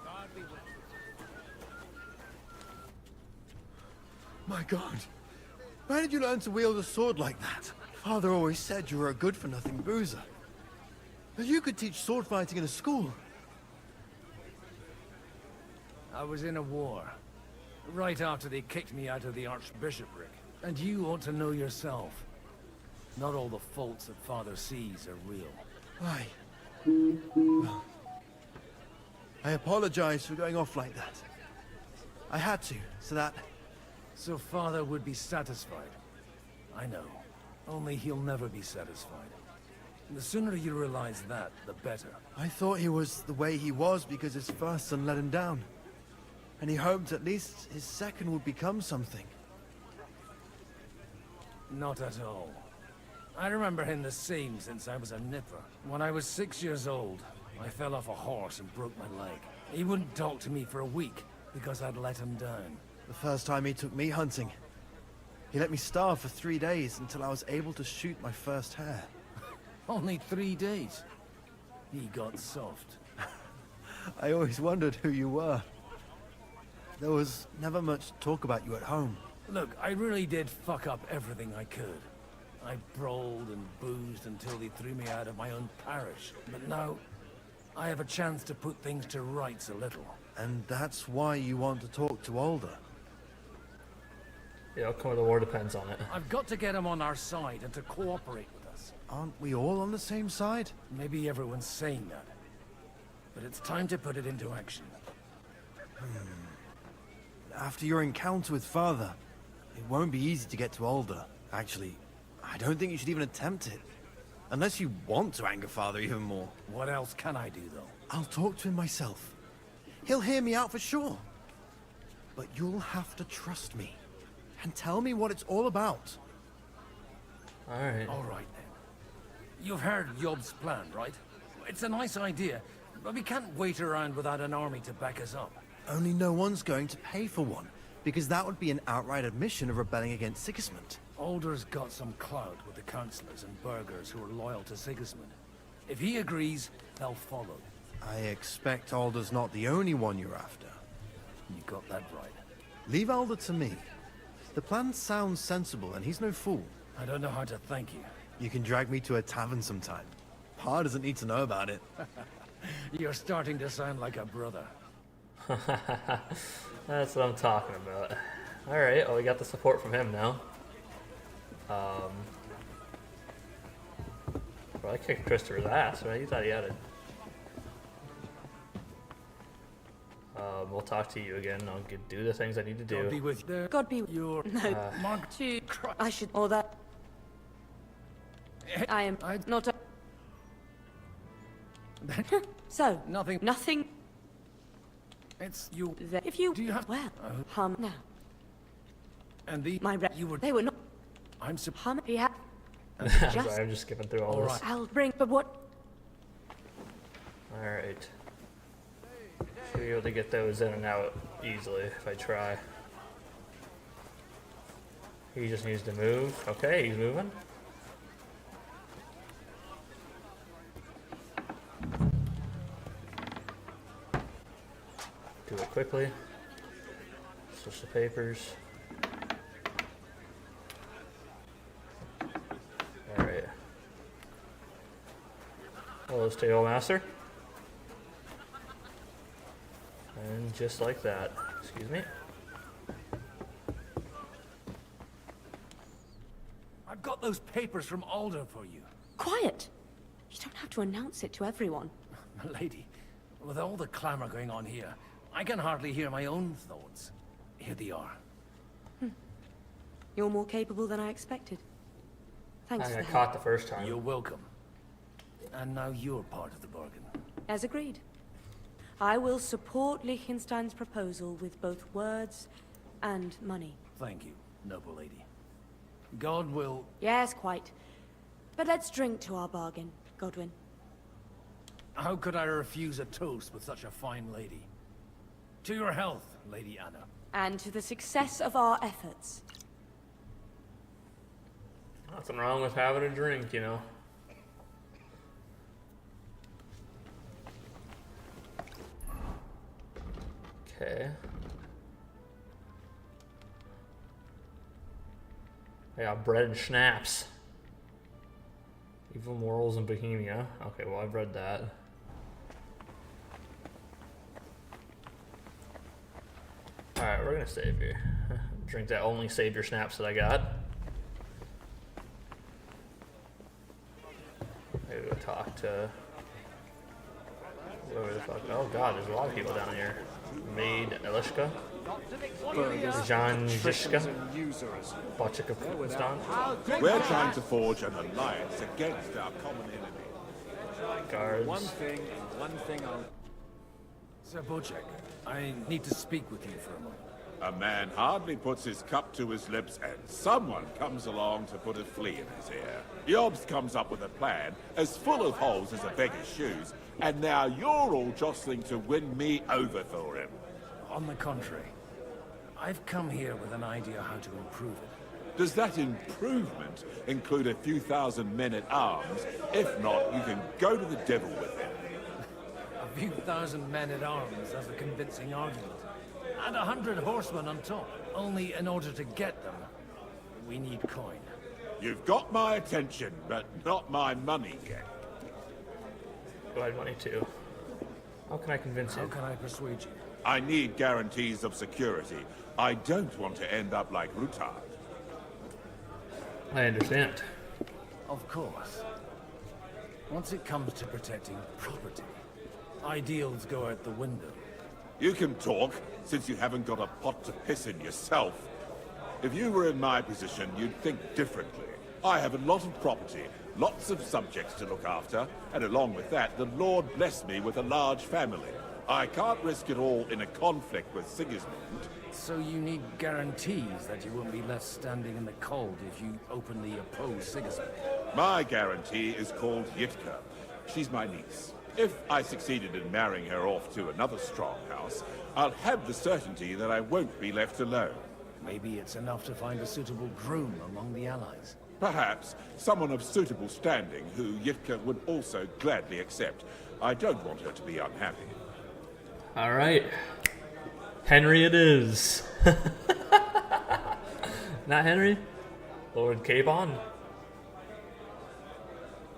[SPEAKER 17] My God. Where did you learn to wield a sword like that? Father always said you were a good-for-nothing boozer. That you could teach sword fighting in a school.
[SPEAKER 21] I was in a war. Right after they kicked me out of the archbishopric. And you ought to know yourself. Not all the faults that Father sees are real.
[SPEAKER 11] Aye. Well, I apologize for going off like that. I had to, so that...
[SPEAKER 21] So Father would be satisfied. I know. Only he'll never be satisfied. The sooner you realize that, the better.
[SPEAKER 11] I thought he was the way he was because his first son let him down. And he hoped at least his second would become something.
[SPEAKER 21] Not at all. I remember him the same since I was a nipper. When I was 6 years old, I fell off a horse and broke my leg. He wouldn't talk to me for a week because I'd let him down.
[SPEAKER 11] The first time he took me hunting, he let me starve for 3 days until I was able to shoot my first hare.
[SPEAKER 21] Only 3 days. He got soft.
[SPEAKER 11] I always wondered who you were. There was never much talk about you at home.
[SPEAKER 21] Look, I really did fuck up everything I could. I brawled and boozed until they threw me out of my own parish. But now, I have a chance to put things to rights a little.
[SPEAKER 11] And that's why you want to talk to Alder.
[SPEAKER 1] The outcome of the war depends on it.
[SPEAKER 21] I've got to get him on our side and to cooperate with us.
[SPEAKER 11] Aren't we all on the same side?
[SPEAKER 21] Maybe everyone's saying that. But it's time to put it into action.
[SPEAKER 11] After your encounter with Father, it won't be easy to get to Alder. Actually, I don't think you should even attempt it. Unless you want to anger Father even more.
[SPEAKER 21] What else can I do, though?
[SPEAKER 11] I'll talk to him myself. He'll hear me out for sure. But you'll have to trust me. And tell me what it's all about.
[SPEAKER 1] Alright.
[SPEAKER 21] All right, then. You've heard Yob's plan, right? It's a nice idea, but we can't wait around without an army to back us up.
[SPEAKER 11] Only no one's going to pay for one, because that would be an outright admission of rebelling against Sigismund.
[SPEAKER 21] Alder's got some clout with the councillors and burghers who are loyal to Sigismund. If he agrees, they'll follow.
[SPEAKER 11] I expect Alder's not the only one you're after.
[SPEAKER 21] You got that right.
[SPEAKER 11] Leave Alder to me. The plan sounds sensible, and he's no fool.
[SPEAKER 21] I don't know how to thank you.
[SPEAKER 11] You can drag me to a tavern sometime. Pa doesn't need to know about it.
[SPEAKER 21] You're starting to sound like a brother.
[SPEAKER 1] That's what I'm talking about. Alright, well we got the support from him now. Well, I kicked Christopher's ass, right? He thought he had it. We'll talk to you again. I'll do the things I need to do.
[SPEAKER 21] God be with you.
[SPEAKER 7] God be
[SPEAKER 21] your
[SPEAKER 7] no.
[SPEAKER 21] Mark
[SPEAKER 7] To I should or that. I am not a so
[SPEAKER 21] nothing.
[SPEAKER 7] Nothing.
[SPEAKER 21] It's you.
[SPEAKER 7] If you
[SPEAKER 21] do you have
[SPEAKER 7] well now.
[SPEAKER 21] And the
[SPEAKER 7] My
[SPEAKER 21] you were
[SPEAKER 7] they were not.
[SPEAKER 21] I'm
[SPEAKER 7] He had
[SPEAKER 1] Sorry, I'm just skipping through all this.
[SPEAKER 7] Right. I'll bring but what
[SPEAKER 1] Alright. Should be able to get those in and out easily if I try. He just needs to move. Okay, he's moving. Do it quickly. Switch the papers. Alright. Hello, Stable Master. And just like that. Excuse me.
[SPEAKER 21] I've got those papers from Alder for you.
[SPEAKER 7] quiet. You don't have to announce it to everyone.
[SPEAKER 21] Lady, with all the clamor going on here, I can hardly hear my own thoughts. Here they are.
[SPEAKER 7] You're more capable than I expected. Thanks
[SPEAKER 1] I
[SPEAKER 7] for
[SPEAKER 1] got
[SPEAKER 7] the
[SPEAKER 1] caught
[SPEAKER 7] help.
[SPEAKER 1] the first time.
[SPEAKER 21] You're welcome. And now you're part of the bargain.
[SPEAKER 7] As agreed. I will support Liechtenstein's proposal with both words and money.
[SPEAKER 21] Thank you, noble lady. God will...
[SPEAKER 7] Yes, quite. But let's drink to our bargain, Godwin.
[SPEAKER 21] How could I refuse a toast with such a fine lady? To your health, Lady Anna.
[SPEAKER 7] And to the success of our efforts.
[SPEAKER 1] Nothing wrong with having a drink, you know. Okay. I got bread and schnapps. Evil morals in Bohemia. Okay, well, I've read that. Alright, we're gonna save here. Drink that only savior snaps that I got. Maybe go talk to whoever the fuck. Oh god, there's a lot of people down here. Maid Elishka. Jan Zishka. Bachika.
[SPEAKER 3] We're trying to forge an alliance against our common enemy.
[SPEAKER 1] Guards.
[SPEAKER 21] One thing and one thing only. Sir Bocek, I need to speak with you for a moment.
[SPEAKER 3] A man hardly puts his cup to his lips and someone comes along to put a flea in his ear. Jobst comes up with a plan as full of holes as a beggar's shoes, and now you're all jostling to win me over for him.
[SPEAKER 21] On the contrary, I've come here with an idea how to improve it.
[SPEAKER 3] Does that improvement include a few thousand men at arms? If not, you can go to the devil with him.
[SPEAKER 21] A few thousand men at arms as a convincing argument. And 100 horsemen on top. Only in order to get them, we need coin.
[SPEAKER 3] You've got my attention, but not my money yet.
[SPEAKER 1] Go ahead, money too. How can I convince you?
[SPEAKER 21] How can I persuade you?
[SPEAKER 3] I need guarantees of security. I don't want to end up like Rutard.
[SPEAKER 1] I understand.
[SPEAKER 21] Of course. Once it comes to protecting property, ideals go out the window.
[SPEAKER 3] You can talk, since you haven't got a pot to piss in yourself. If you were in my position, you'd think differently. I have a lot of property, lots of subjects to look after, and along with that, the Lord blessed me with a large family. I can't risk it all in a conflict with Sigismund.
[SPEAKER 21] So you need guarantees that you won't be left standing in the cold if you openly oppose Sigismund.
[SPEAKER 3] My guarantee is called Yitka. She's my niece. If I succeeded in marrying her off to another strong house, I'll have the certainty that I won't be left alone.
[SPEAKER 21] Maybe it's enough to find a suitable groom among the allies.
[SPEAKER 3] Perhaps someone of suitable standing who Yitka would also gladly accept. I don't want her to be unhappy.
[SPEAKER 1] Alright. Henry it is. Not Henry? Lord Capon?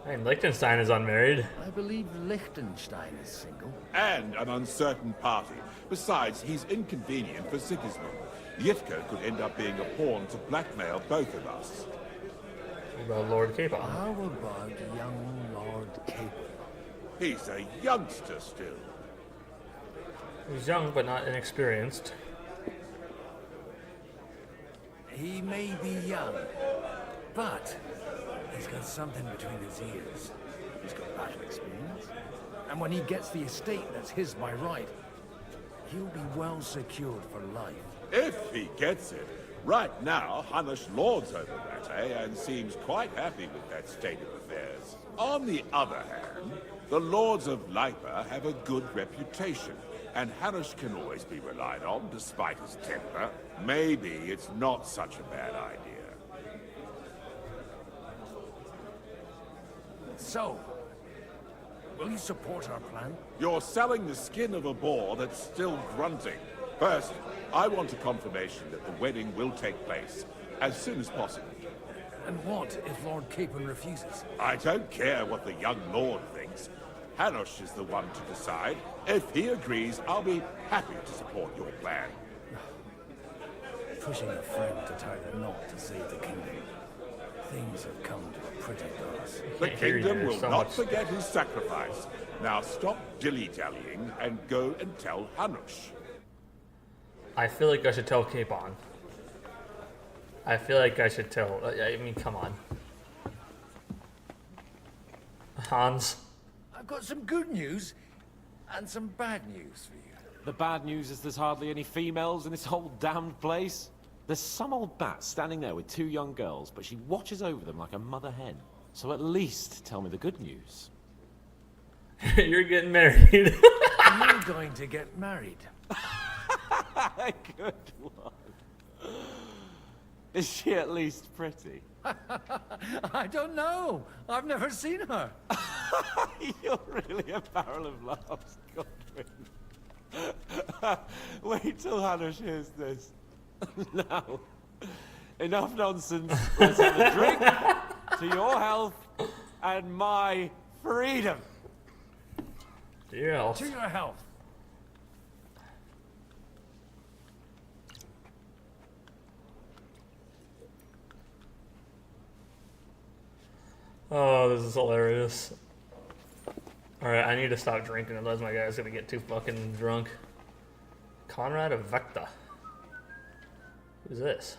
[SPEAKER 1] And Liechtenstein is unmarried.
[SPEAKER 21] I believe Liechtenstein is single.
[SPEAKER 3] And an uncertain party. Besides, he's inconvenient for Sigismund. Yitka could end up being a pawn to blackmail both of us.
[SPEAKER 1] What about Lord Capon?
[SPEAKER 21] How about young Lord Capon?
[SPEAKER 3] He's a youngster still.
[SPEAKER 1] He's young but not inexperienced.
[SPEAKER 21] He may be young, but he's got something between his ears. He's got battle experience. And when he gets the estate that's his by right, he'll be well secured for life.
[SPEAKER 3] If he gets it. Right now, Hanush lords over Rattay and seems quite happy with that state of affairs. On the other hand, the lords of Lipa have a good reputation, and Hanush can always be relied on despite his temper. Maybe it's not such a bad idea.
[SPEAKER 21] So, will you support our plan?
[SPEAKER 3] You're selling the skin of a boar that's still grunting. First, I want a confirmation that the wedding will take place as soon as possible.
[SPEAKER 21] And what if Lord Capon refuses?
[SPEAKER 3] I don't care what the young lord thinks. Hanush is the one to decide. If he agrees, I'll be happy to support your plan.
[SPEAKER 21] Pushing a friend to tie the knot to save the kingdom. Things have come to a pretty pass.
[SPEAKER 3] The kingdom will not forget his sacrifice. Now stop dilly-dallying and go and tell Hanush.
[SPEAKER 1] I feel like I should tell Capon. I feel like I should tell... I mean, come on. Hans.
[SPEAKER 21] I've got some good news and some bad news for you.
[SPEAKER 20] The bad news is there's hardly any females in this whole damned place. There's some old bat standing there with two young girls, but she watches over them like a mother hen. So at least tell me the good news.
[SPEAKER 1] You're getting married.
[SPEAKER 21] You're going to get married.
[SPEAKER 20] Good one. Is she at least pretty?
[SPEAKER 21] I don't know. I've never seen her.
[SPEAKER 20] You're really a barrel of laughs, Godwin. Wait till Hanush hears this. Now, enough nonsense. Let's have a drink to your health and my freedom.
[SPEAKER 1] To your health.
[SPEAKER 21] To your health.
[SPEAKER 1] Oh, this is hilarious. Alright, I need to stop drinking, otherwise my guy's gonna get too fucking drunk. Conrad of Vecta. Who's this?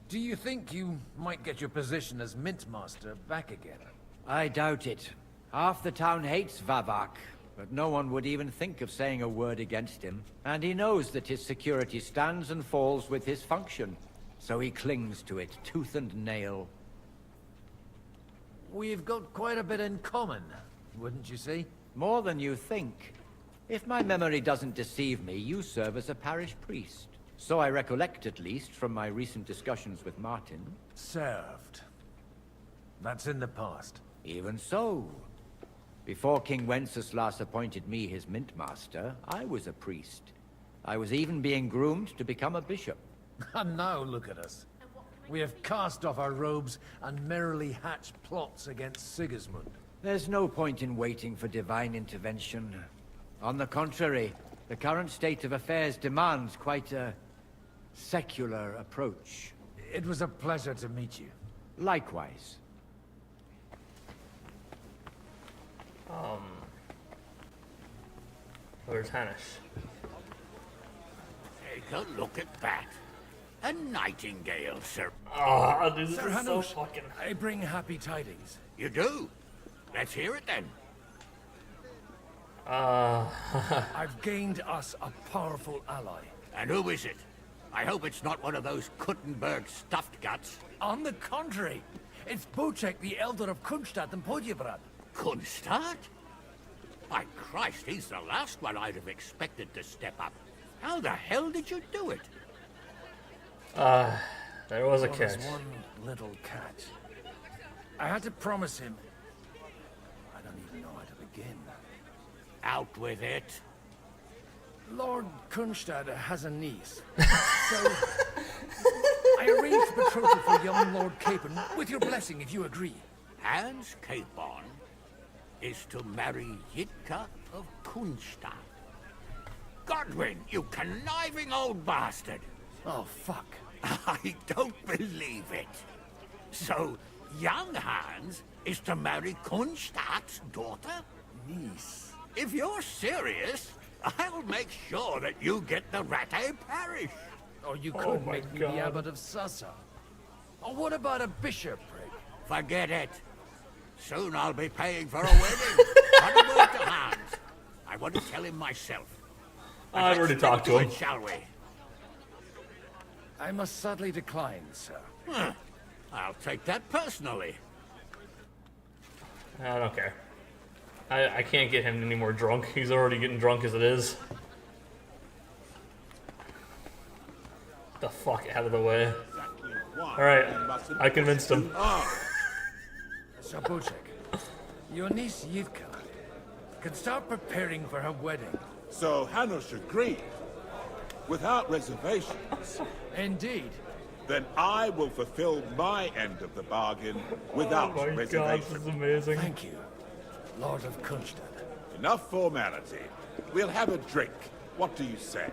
[SPEAKER 21] Do you think you might get your position as Mint Master back again?
[SPEAKER 8] I doubt it. Half the town hates Vavak, but no one would even think of saying a word against him. And he knows that his security stands and falls with his function, so he clings to it tooth and nail.
[SPEAKER 21] We've got quite a bit in common, wouldn't you say?
[SPEAKER 8] More than you think. If my memory doesn't deceive me, you serve as a parish priest. So I recollect, at least, from my recent discussions with Martin.
[SPEAKER 21] Served. That's in the past.
[SPEAKER 8] Even so. Before King Wenceslas appointed me his mint master, I was a priest. I was even being groomed to become a bishop.
[SPEAKER 21] And now look at us. We have cast off our robes and merrily hatched plots against Sigismund.
[SPEAKER 8] There's no point in waiting for divine intervention. On the contrary, the current state of affairs demands quite a secular approach.
[SPEAKER 21] It was a pleasure to meet you.
[SPEAKER 8] Likewise.
[SPEAKER 1] Where's Hanish?
[SPEAKER 13] Take a look at that. A nightingale, sir.
[SPEAKER 1] Oh, dude, this
[SPEAKER 21] Sir
[SPEAKER 1] is so
[SPEAKER 21] Hanush,
[SPEAKER 1] fucking...
[SPEAKER 21] I bring happy tidings.
[SPEAKER 13] You do? Let's hear it then.
[SPEAKER 21] I've gained us a powerful ally.
[SPEAKER 13] And who is it? I hope it's not one of those Kuttenberg stuffed guts.
[SPEAKER 21] On the contrary, it's Bocek, the Elder of Kunstadt and Podjebrad.
[SPEAKER 13] Kunstadt? By Christ, he's the last one I'd have expected to step up. How the hell did you do it?
[SPEAKER 1] There was a
[SPEAKER 21] Well,
[SPEAKER 1] catch.
[SPEAKER 21] there's one little catch. I had to promise him. I don't even know how to begin.
[SPEAKER 13] Out with it.
[SPEAKER 21] Lord Kunstad has a niece. So I arranged betrothal for young Lord Capon, with your blessing if you agree.
[SPEAKER 13] Hans Capon is to marry Yitka of Kunstadt. Godwin, you conniving old bastard!
[SPEAKER 21] Oh, fuck.
[SPEAKER 13] I don't believe it. So, young Hans is to marry Kunstadt's daughter?
[SPEAKER 21] Niece.
[SPEAKER 13] If you're serious, I'll make sure that you get the Rattay parish.
[SPEAKER 21] Or you could make me the abbot of Sassa. Or what about a bishopric?
[SPEAKER 13] Forget it. Soon I'll be paying for a wedding. Not a word to Hans. I want to tell him myself.
[SPEAKER 1] I've already talked to him.
[SPEAKER 13] Shall we?
[SPEAKER 21] I must sadly decline, sir.
[SPEAKER 13] I'll take that personally.
[SPEAKER 1] I don't care. I can't get him any more drunk. He's already getting drunk as it is. The fuck out of the way. Alright, I convinced him.
[SPEAKER 21] Sir Bocek, your niece Yitka can start preparing for her wedding.
[SPEAKER 3] So Hanush agreed, without reservations.
[SPEAKER 21] Indeed.
[SPEAKER 3] Then I will fulfill my end of the bargain without
[SPEAKER 1] Oh my god,
[SPEAKER 3] reservations.
[SPEAKER 1] this is amazing.
[SPEAKER 21] Thank you, Lord of Kunstad.
[SPEAKER 3] Enough formality. We'll have a drink. What do you say?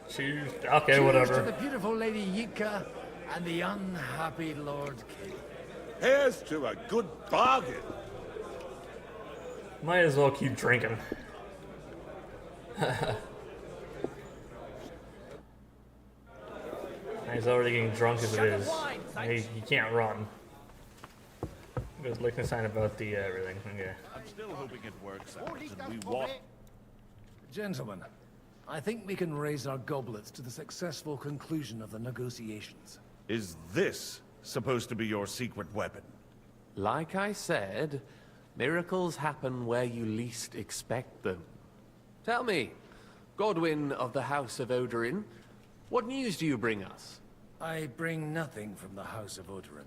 [SPEAKER 1] Cheers. Okay,
[SPEAKER 21] Cheers
[SPEAKER 1] whatever.
[SPEAKER 21] to the beautiful Lady Yitka and the unhappy Lord Capon.
[SPEAKER 3] Here's to a good bargain.
[SPEAKER 1] Might as well keep drinking. He's already getting drunk as it is. He can't run. There's Liechtenstein about the everything. Okay.
[SPEAKER 4] I'm still hoping it works out, and we walk.
[SPEAKER 21] Gentlemen, I think we can raise our goblets to the successful conclusion of the negotiations.
[SPEAKER 4] Is this supposed to be your secret weapon?
[SPEAKER 22] Like I said, miracles happen where you least expect them. Tell me, Godwin of the House of Odorin, what news do you bring us?
[SPEAKER 21] I bring nothing from the House of Odorin.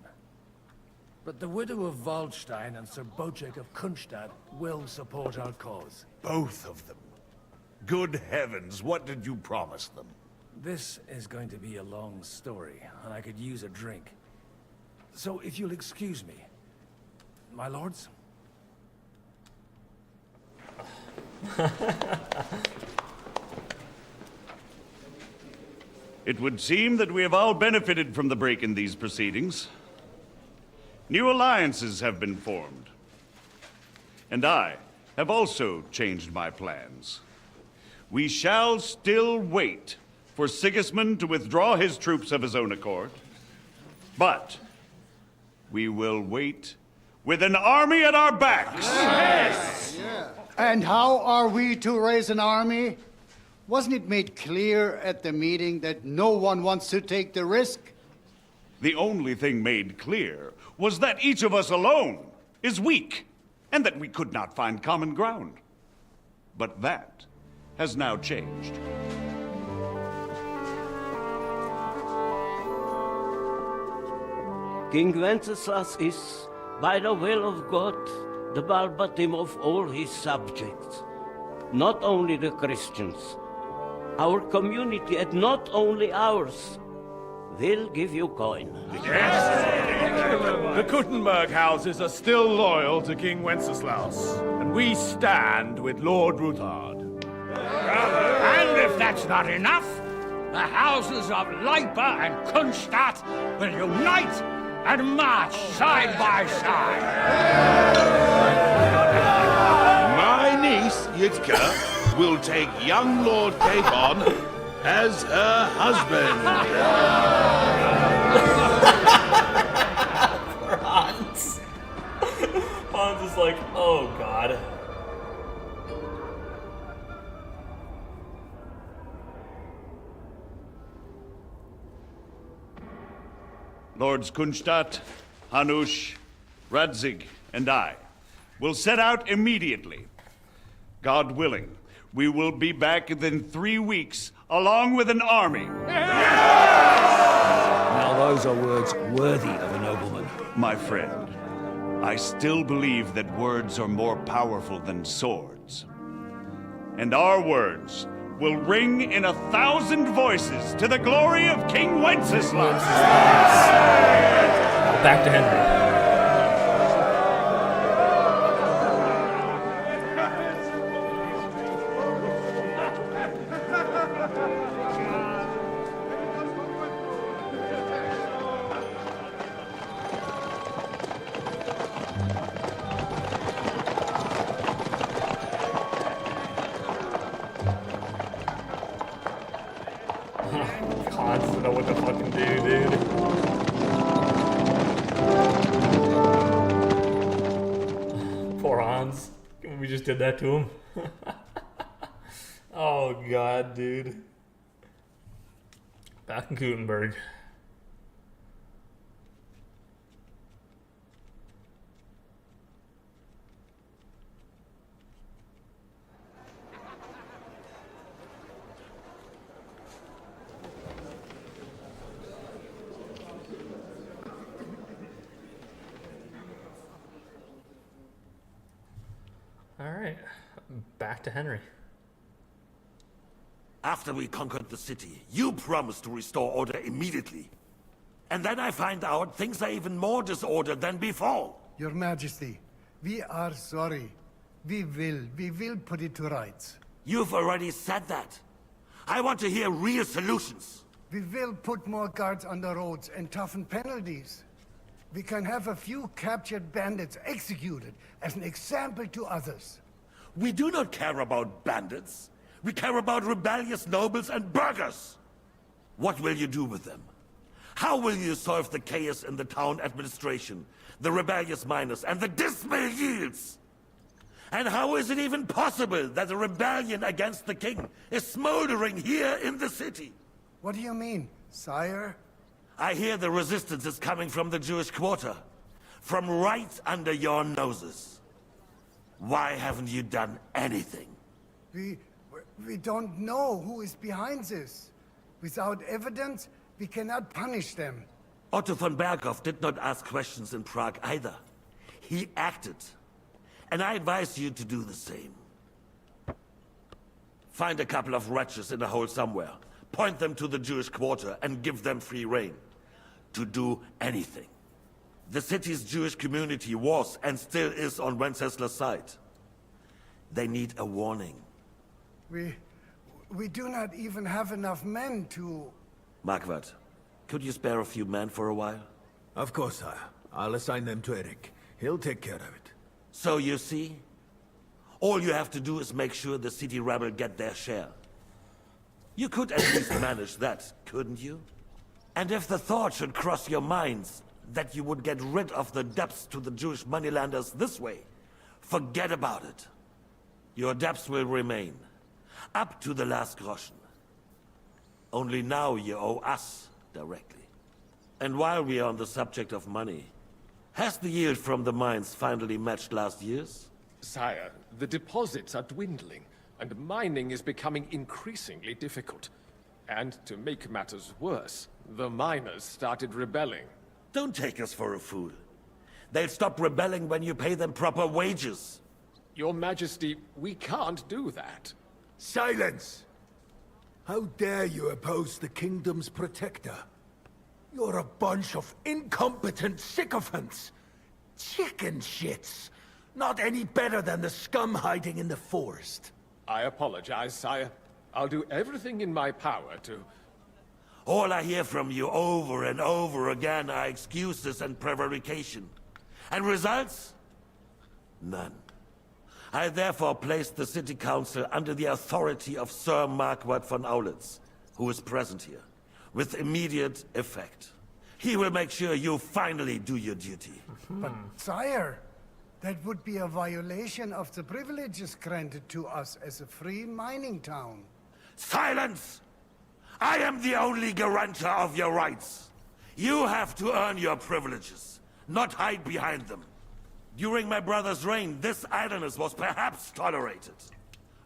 [SPEAKER 21] But the widow of Waldstein and Sir Bocek of Kunstad will support our cause.
[SPEAKER 4] Both of them. Good heavens, what did you promise them?
[SPEAKER 21] This is going to be a long story, and I could use a drink. So if you'll excuse me, my lords?
[SPEAKER 4] It would seem that we have all benefited from the break in these proceedings. New alliances have been formed. And I have also changed my plans. We shall still wait for Sigismund to withdraw his troops of his own accord. But we will wait with an army at our backs.
[SPEAKER 5] Yes. And how are we to raise an army? Wasn't it made clear at the meeting that no one wants to take the risk?
[SPEAKER 4] The only thing made clear was that each of us alone is weak, and that we could not find common ground. But that has now changed.
[SPEAKER 6] King Wenceslas is, by the will of God, the Balbatim of all his subjects. Not only the Christians, our community, and not only ours, will give you coin.
[SPEAKER 14] The Kuttenberg houses are still loyal to King Wenceslaus, and we stand with Lord Ruthard.
[SPEAKER 13] And if that's not enough, the houses of Leipa and Kunstadt will unite and march side by side.
[SPEAKER 3] My niece, Yitka, will take young Lord Capon as her husband.
[SPEAKER 1] Hans. Hans is like, oh god.
[SPEAKER 4] Lords Kunstadt, Hanush, Radzig, and I will set out immediately. God willing, we will be back within 3 weeks, along with an army.
[SPEAKER 13] Now those are words worthy of a nobleman.
[SPEAKER 4] My friend, I still believe that words are more powerful than swords. And our words will ring in 1,000 voices to the glory of King Wenceslas.
[SPEAKER 1] Back to Henry. Hans doesn't know what to fucking do, dude. Poor Hans. We just did that to him. Oh god, dude. Back in Gutenberg. Alright, back to Henry.
[SPEAKER 15] After we conquered the city, you promised to restore order immediately. And then I find out things are even more disordered than before.
[SPEAKER 5] Your Majesty, we are sorry. We will put it to rights.
[SPEAKER 15] You've already said that. I want to hear real solutions.
[SPEAKER 5] We will put more guards on the roads and toughen penalties. We can have a few captured bandits executed as an example to others.
[SPEAKER 15] We do not care about bandits. We care about rebellious nobles and burghers. What will you do with them? How will you solve the chaos in the town administration, the rebellious miners, and the dismal yields? And how is it even possible that a rebellion against the king is smoldering here in the city?
[SPEAKER 5] What do you mean, sire?
[SPEAKER 15] I hear the resistance is coming from the Jewish quarter, from right under your noses. Why haven't you done anything?
[SPEAKER 5] We don't know who is behind this. Without evidence, we cannot punish them.
[SPEAKER 15] Otto von Berghoff did not ask questions in Prague either. He acted. And I advise you to do the same. Find a couple of wretches in a hole somewhere. Point them to the Jewish quarter and give them free rein. To do anything. The city's Jewish community was and still is on Wenceslas' side. They need a warning.
[SPEAKER 5] We do not even have enough men to...
[SPEAKER 15] Marquardt, could you spare a few men for a while?
[SPEAKER 13] Of course, sire.
[SPEAKER 16] I'll assign them to Eric. He'll take care of it.
[SPEAKER 15] So you see? All you have to do is make sure the city rabble get their share. You could at least manage that, couldn't you? And if the thought should cross your minds that you would get rid of the debts to the Jewish moneylenders this way, forget about it. Your debts will remain, up to the last groschen. Only now you owe us directly. And while we are on the subject of money, has the yield from the mines finally matched last year's?
[SPEAKER 18] Sire, the deposits are dwindling, and mining is becoming increasingly difficult. And to make matters worse, the miners started rebelling.
[SPEAKER 15] Don't take us for a fool. They'll stop rebelling when you pay them proper wages.
[SPEAKER 18] Your Majesty, we can't do that.
[SPEAKER 16] Silence! How dare you oppose the kingdom's protector? You're a bunch of incompetent sycophants! Chicken shits! Not any better than the scum hiding in the forest.
[SPEAKER 18] I apologize, sire. I'll do everything in my power to...
[SPEAKER 15] All I hear from you over and over again are excuses and prevarication. And results? None. I therefore placed the city council under the authority of Sir Marquardt von Aulitz, who is present here, with immediate effect. He will make sure you finally do your duty.
[SPEAKER 5] But, sire, that would be a violation of the privileges granted to us as a free mining town.
[SPEAKER 15] Silence! I am the only guarantor of your rights. You have to earn your privileges, not hide behind them. During my brother's reign, this idleness was perhaps tolerated.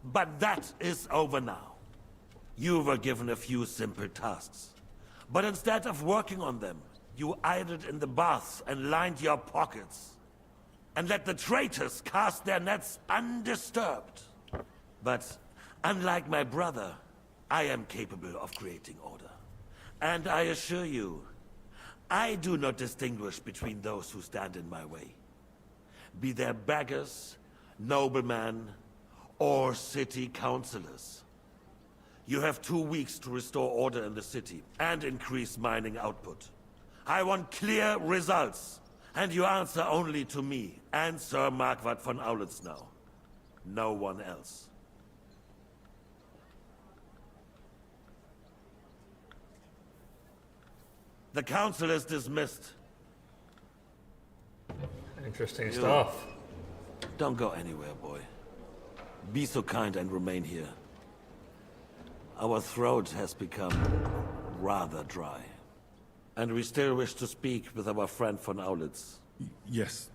[SPEAKER 15] But that is over now. You were given a few simple tasks. But instead of working on them, you idled in the baths and lined your pockets. And let the traitors cast their nets undisturbed. But unlike my brother, I am capable of creating order. And I assure you, I do not distinguish between those who stand in my way. Be they beggars, noblemen, or city councillors. You have 2 weeks to restore order in the city and increase mining output. I want clear results, and you answer only to me and Sir Marquardt von Aulitz now. No one else. The council is dismissed.
[SPEAKER 1] Interesting stuff.
[SPEAKER 15] Don't go anywhere, boy. Be so kind and remain here. Our throat has become rather dry. And we still wish to speak with our friend von Aulitz.
[SPEAKER 19] Yes,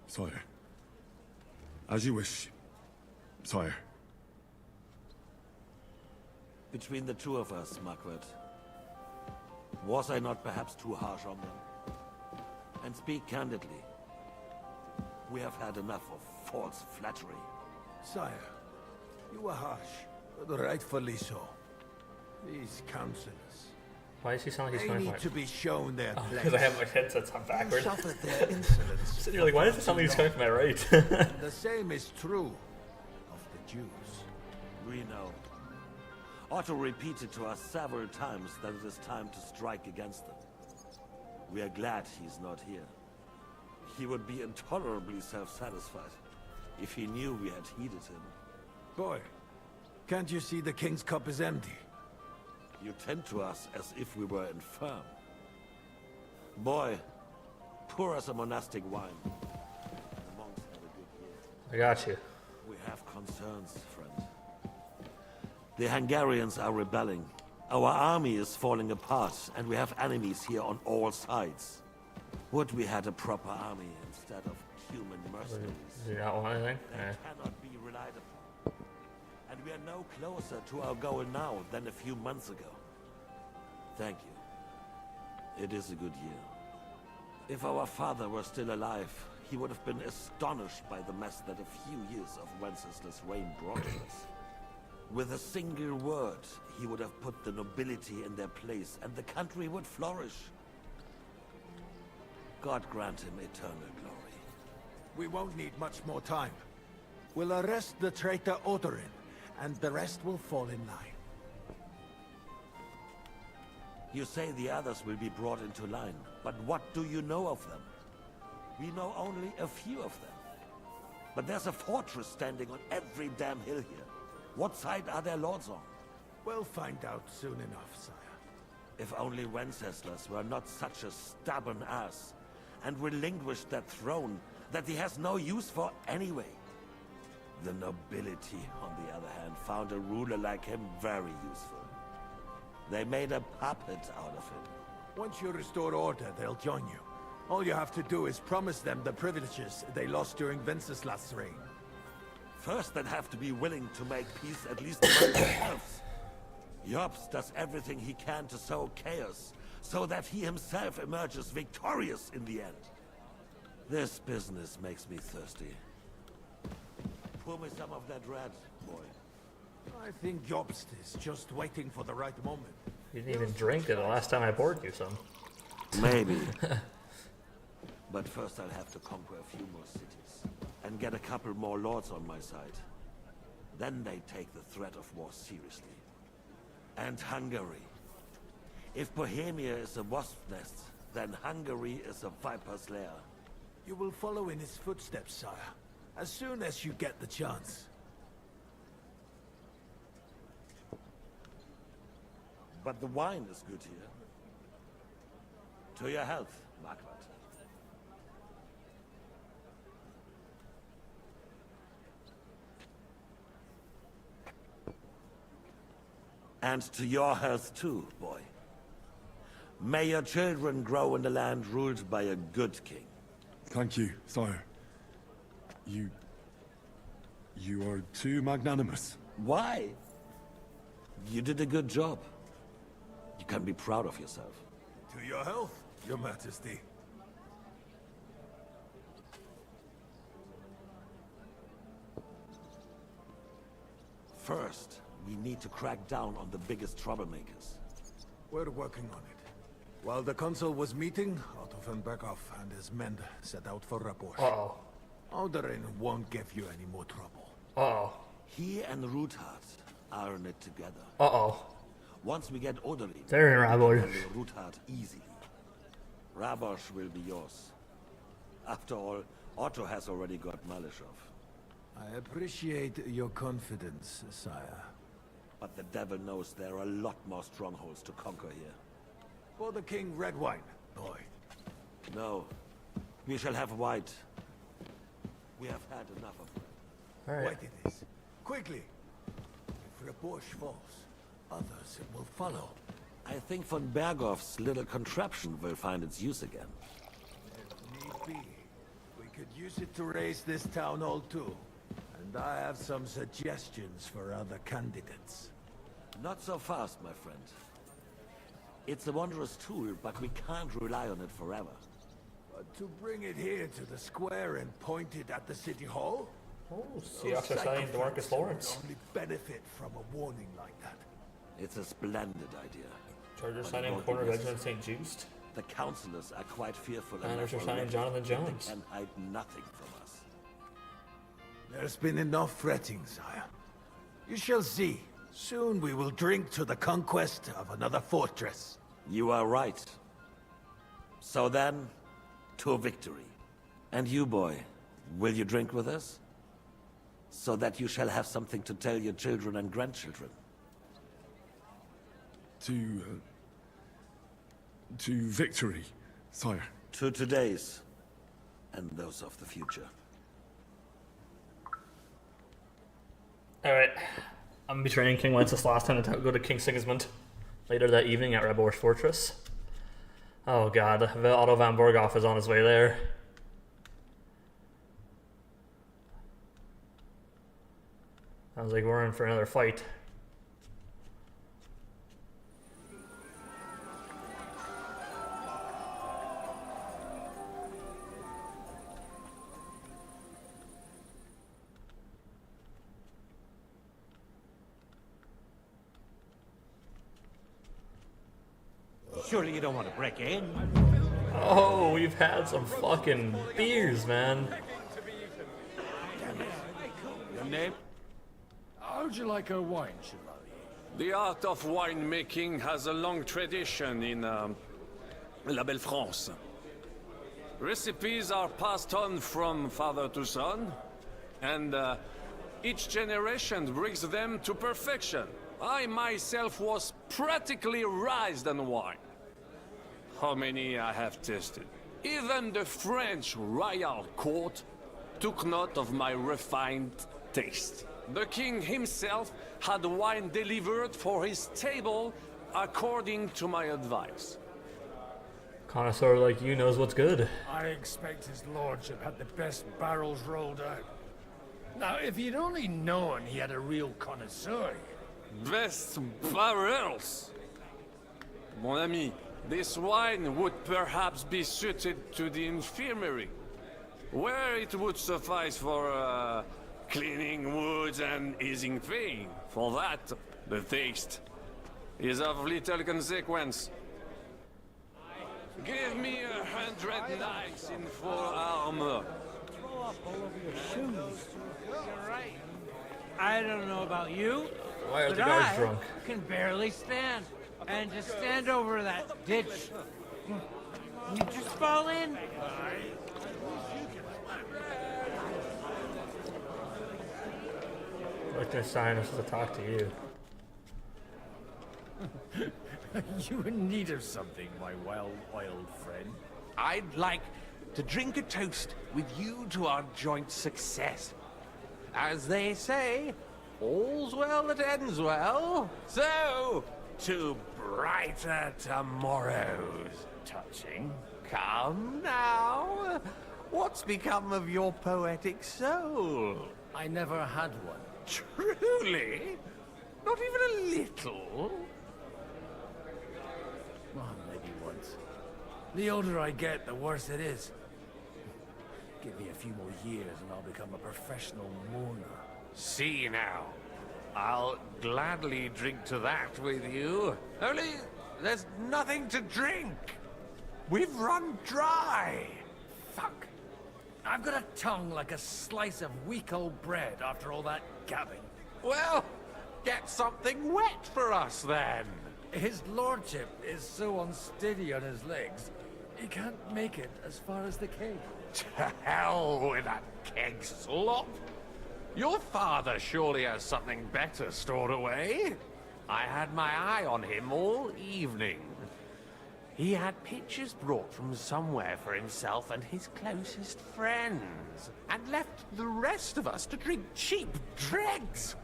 [SPEAKER 19] sire. As you wish, sire.
[SPEAKER 15] Between the two of us, Marquardt, was I not perhaps too harsh on them? And speak candidly. We have had enough of false flattery.
[SPEAKER 16] Sire, you were harsh, but rightfully so. These councillors...
[SPEAKER 1] Why does he sound like he's
[SPEAKER 16] they
[SPEAKER 1] coming
[SPEAKER 16] need to be shown their place.
[SPEAKER 1] Because I have my headsets on backward.
[SPEAKER 16] Suffer their insolence.
[SPEAKER 1] So you're like, why does it sound like he's coming from my right?
[SPEAKER 16] The same is true of the Jews.
[SPEAKER 15] We know. Otto repeated to us several times that it is time to strike against them. We are glad he's not here. He would be intolerably self-satisfied if he knew we had heeded him.
[SPEAKER 16] Boy, can't you see the King's cup is empty?
[SPEAKER 15] You tend to us as if we were infirm. Boy, pour us a monastic wine. The monks had a good year.
[SPEAKER 1] I got you.
[SPEAKER 15] We have concerns, friend. The Hungarians are rebelling. Our army is falling apart, and we have enemies here on all sides. Would we had a proper army instead of human mercenaries?
[SPEAKER 1] Do you not want anything?
[SPEAKER 15] They cannot be relied upon. And we are no closer to our goal now than a few months ago. Thank you. It is a good year. If our father were still alive, he would have been astonished by the mess that a few years of Wenceslas' reign brought us. With a single word, he would have put the nobility in their place, and the country would flourish. God grant him eternal glory.
[SPEAKER 16] We won't need much more time. We'll arrest the traitor Odorin, and the rest will fall in line.
[SPEAKER 15] You say the others will be brought into line, but what do you know of them? We know only a few of them. But there's a fortress standing on every damn hill here. What side are their lords on?
[SPEAKER 16] We'll find out soon enough, sire.
[SPEAKER 15] If only Wenceslas were not such a stubborn ass, and relinquished that throne that he has no use for anyway. The nobility, on the other hand, found a ruler like him very useful. They made a puppet out of him.
[SPEAKER 16] Once you restore order, they'll join you. All you have to do is promise them the privileges they lost during Wenceslas' reign.
[SPEAKER 15] First, they'd have to be willing to make peace at least among themselves. Jobs does everything he can to sow chaos, so that he himself emerges victorious in the end. This business makes me thirsty. Pour me some of that red, boy.
[SPEAKER 16] I think Jobst is just waiting for the right moment.
[SPEAKER 1] You didn't even drink it the last time I poured you some.
[SPEAKER 15] Maybe. But first I'll have to conquer a few more cities, and get a couple more lords on my side. Then they take the threat of war seriously. And Hungary. If Bohemia is a wasp's nest, then Hungary is a viper's lair.
[SPEAKER 16] You will follow in his footsteps, sire, as soon as you get the chance.
[SPEAKER 15] But the wine is good here. To your health, Marquardt. And to your health too, boy. May your children grow in the land ruled by a good king.
[SPEAKER 19] Thank you, sire. You are too magnanimous.
[SPEAKER 15] Why? You did a good job. You can be proud of yourself.
[SPEAKER 16] To your health, your majesty.
[SPEAKER 15] First, we need to crack down on the biggest troublemakers.
[SPEAKER 16] We're working on it. While the consul was meeting, Otto von Berghoff and his men set out for Rabosch.
[SPEAKER 1] Uh-oh.
[SPEAKER 16] Alderin won't give you any more trouble.
[SPEAKER 1] Uh-oh.
[SPEAKER 15] He and Ruthard are in it together.
[SPEAKER 1] Uh-oh.
[SPEAKER 15] Once we get Oderin,
[SPEAKER 1] They're in Rabosch.
[SPEAKER 15] we can handle Ruthard easily. Rabosch will be yours. After all, Otto has already got Malishov.
[SPEAKER 16] I appreciate your confidence, sire.
[SPEAKER 15] But the devil knows there are a lot more strongholds to conquer here.
[SPEAKER 16] For the king, red wine, boy.
[SPEAKER 15] No. We shall have white. We have had enough of it.
[SPEAKER 1] All right.
[SPEAKER 16] White it is. Quickly. If Rabosch falls, others will follow.
[SPEAKER 15] I think von Berghoff's little contraption will find its use again.
[SPEAKER 16] If need be, we could use it to raise this town hall too. And I have some suggestions for other candidates.
[SPEAKER 15] Not so fast, my friend. It's a wondrous tool, but we can't rely on it forever.
[SPEAKER 16] But to bring it here to the square and point it at the city hall?
[SPEAKER 1] Oh, see, after saying Marcus Lawrence.
[SPEAKER 16] Only benefit from a warning like that.
[SPEAKER 15] It's a splendid idea.
[SPEAKER 1] Charger
[SPEAKER 15] But it
[SPEAKER 1] signing
[SPEAKER 15] won't
[SPEAKER 1] corner
[SPEAKER 15] be
[SPEAKER 1] veteran
[SPEAKER 15] necessary.
[SPEAKER 1] St. Juiced.
[SPEAKER 15] The councillors are quite fearful
[SPEAKER 1] Niners are
[SPEAKER 15] enough
[SPEAKER 1] signing
[SPEAKER 15] already
[SPEAKER 1] Jonathan
[SPEAKER 15] that
[SPEAKER 1] Jones.
[SPEAKER 15] They can hide nothing from us.
[SPEAKER 16] There's been enough fretting, sire. You shall see. Soon we will drink to the conquest of another fortress.
[SPEAKER 15] You are right. So then, to victory. And you, boy, will you drink with us? So that you shall have something to tell your children and grandchildren.
[SPEAKER 19] To victory, sire.
[SPEAKER 15] To today's, and those of the future.
[SPEAKER 1] Alright. I'm gonna be training King Wenceslas to go to King Sigismund later that evening at Rabosch Fortress. Oh god, Otto von Berghoff is on his way there. Sounds like we're in for another fight.
[SPEAKER 2] Surely you don't want to break in?
[SPEAKER 1] Oh, we've had some fucking beers, man.
[SPEAKER 2] Your name?
[SPEAKER 13] How'd you like a wine, Chevalier?
[SPEAKER 9] The art of winemaking has a long tradition in La Belle France. Recipes are passed on from father to son, and each generation brings them to perfection. I myself was practically raised on wine. How many I have tasted. Even the French royal court took note of my refined taste. The king himself had wine delivered for his table according to my advice.
[SPEAKER 1] Connoisseur like you knows what's good.
[SPEAKER 13] I expect his lordship had the best barrels rolled out. Now, if he'd only known he had a real connoisseur.
[SPEAKER 9] Best barrels! Mon ami, this wine would perhaps be suited to the infirmary, where it would suffice for cleaning wounds and easing pain. For that, the taste is of little consequence. Give me 100 knights in full armor.
[SPEAKER 10] Throw up all over your shoes. You're right. I don't know about you,
[SPEAKER 1] Why are the
[SPEAKER 10] but
[SPEAKER 1] guys
[SPEAKER 10] I
[SPEAKER 1] drunk?
[SPEAKER 10] can barely stand. And to stand over that ditch, you just fall in.
[SPEAKER 1] I'd like to assign us to talk to you.
[SPEAKER 13] You in need of something, my wild friend?
[SPEAKER 22] I'd like to drink a toast with you to our joint success. As they say, all's well that ends well. So, to brighter tomorrows.
[SPEAKER 13] Touching.
[SPEAKER 22] Come now. What's become of your poetic soul?
[SPEAKER 13] I never had one.
[SPEAKER 22] Truly? Not even a little?
[SPEAKER 13] Well, maybe once. The older I get, the worse it is. Give me a few more years and I'll become a professional mourner.
[SPEAKER 22] See now. I'll gladly drink to that with you. Only, there's nothing to drink. We've run dry.
[SPEAKER 13] Fuck. I've got a tongue like a slice of weak old bread after all that gabbing.
[SPEAKER 22] Well, get something wet for us then.
[SPEAKER 13] His lordship is so unsteady on his legs, he can't make it as far as the keg.
[SPEAKER 22] To hell with that keg slop. Your father surely has something better stored away. I had my eye on him all evening. He had pictures brought from somewhere for himself and his closest friends, and left the rest of us to drink cheap dregs.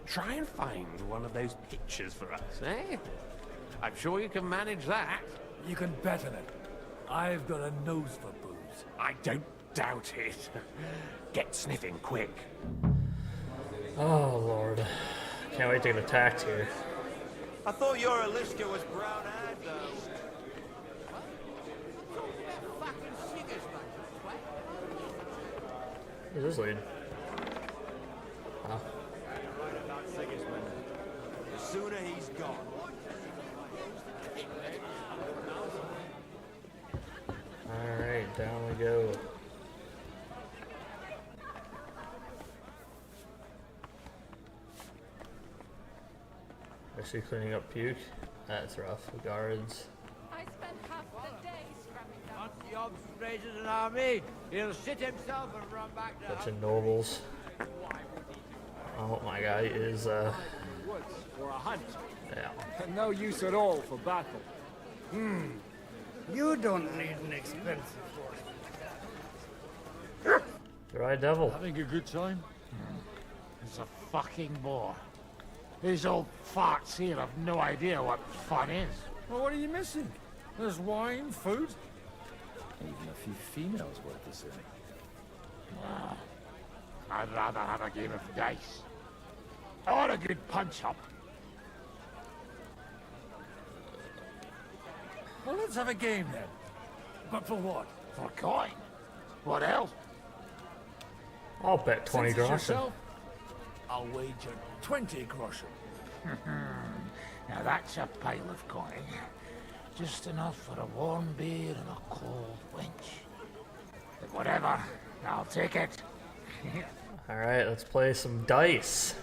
[SPEAKER 22] Try and find one of those pictures for us, eh? I'm sure you can manage that.
[SPEAKER 13] You can bet on it. I've got a nose for booze.
[SPEAKER 22] I don't doubt it. Get sniffing quick.
[SPEAKER 1] Oh, Lord. Can't wait to get attacked here.
[SPEAKER 23] I thought your Aliska was brown-eyed, though.
[SPEAKER 1] Who's this lead? Oh.
[SPEAKER 23] Right about Sigismund. The sooner he's gone.
[SPEAKER 1] Alright, down we go. Actually cleaning up puke. That's rough. Guards.
[SPEAKER 10] I spent half the day scrapping down. Once the obs raises an army, he'll sit himself and run back down.
[SPEAKER 1] Bunch of nobles. Oh, my guy is,
[SPEAKER 14] Woods for a hunt.
[SPEAKER 1] yeah.
[SPEAKER 14] And no use at all for battle.
[SPEAKER 5] You don't need an expensive horse.
[SPEAKER 1] Dry devil.
[SPEAKER 13] Having a good time? It's a fucking bore. These old farts here have no idea what fun is. Well, what are you missing? There's wine, food, even a few females worth the city. Wow. I'd rather have a game of dice. Or a good punch-up. Well, let's have a game then. But for what? For coin. What else?
[SPEAKER 1] I'll bet 20
[SPEAKER 13] Since it's
[SPEAKER 1] groschen.
[SPEAKER 13] yourself, I'll wager 20 groschen. Now that's a pile of coin. Just enough for a warm beer and a cold wench. But whatever, I'll take it.
[SPEAKER 1] Alright, let's play some dice.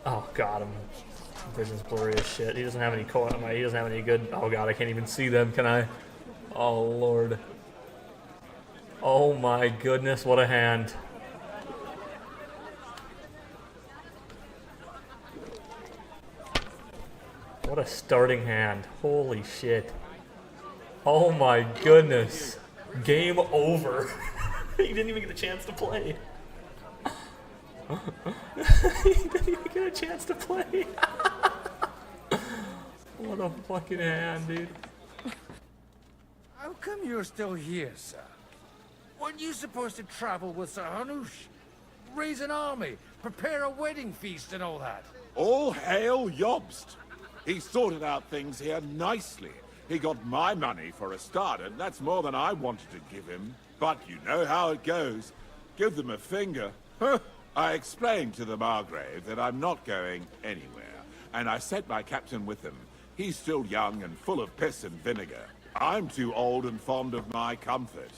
[SPEAKER 1] Oh god, vision's blurry as shit. He doesn't have any he doesn't have any good. Oh god, I can't even see them, can I? Oh lord. Oh my goodness, what a hand. What a starting hand. Holy shit. Oh my goodness. Game over. He didn't even get a chance to play. He didn't even get a chance to play. What a fucking hand, dude.
[SPEAKER 21] How come you're still here, sir? Weren't you supposed to travel with Sir Hanush? Raise an army, prepare a wedding feast and all that?
[SPEAKER 3] All hail Jobst. He sorted out things here nicely. He got my money for a start, and that's more than I wanted to give him. But you know how it goes. Give them a finger. I explained to the Margrave that I'm not going anywhere, and I sent my captain with him. He's still young and full of piss and vinegar. I'm too old and fond of my comfort.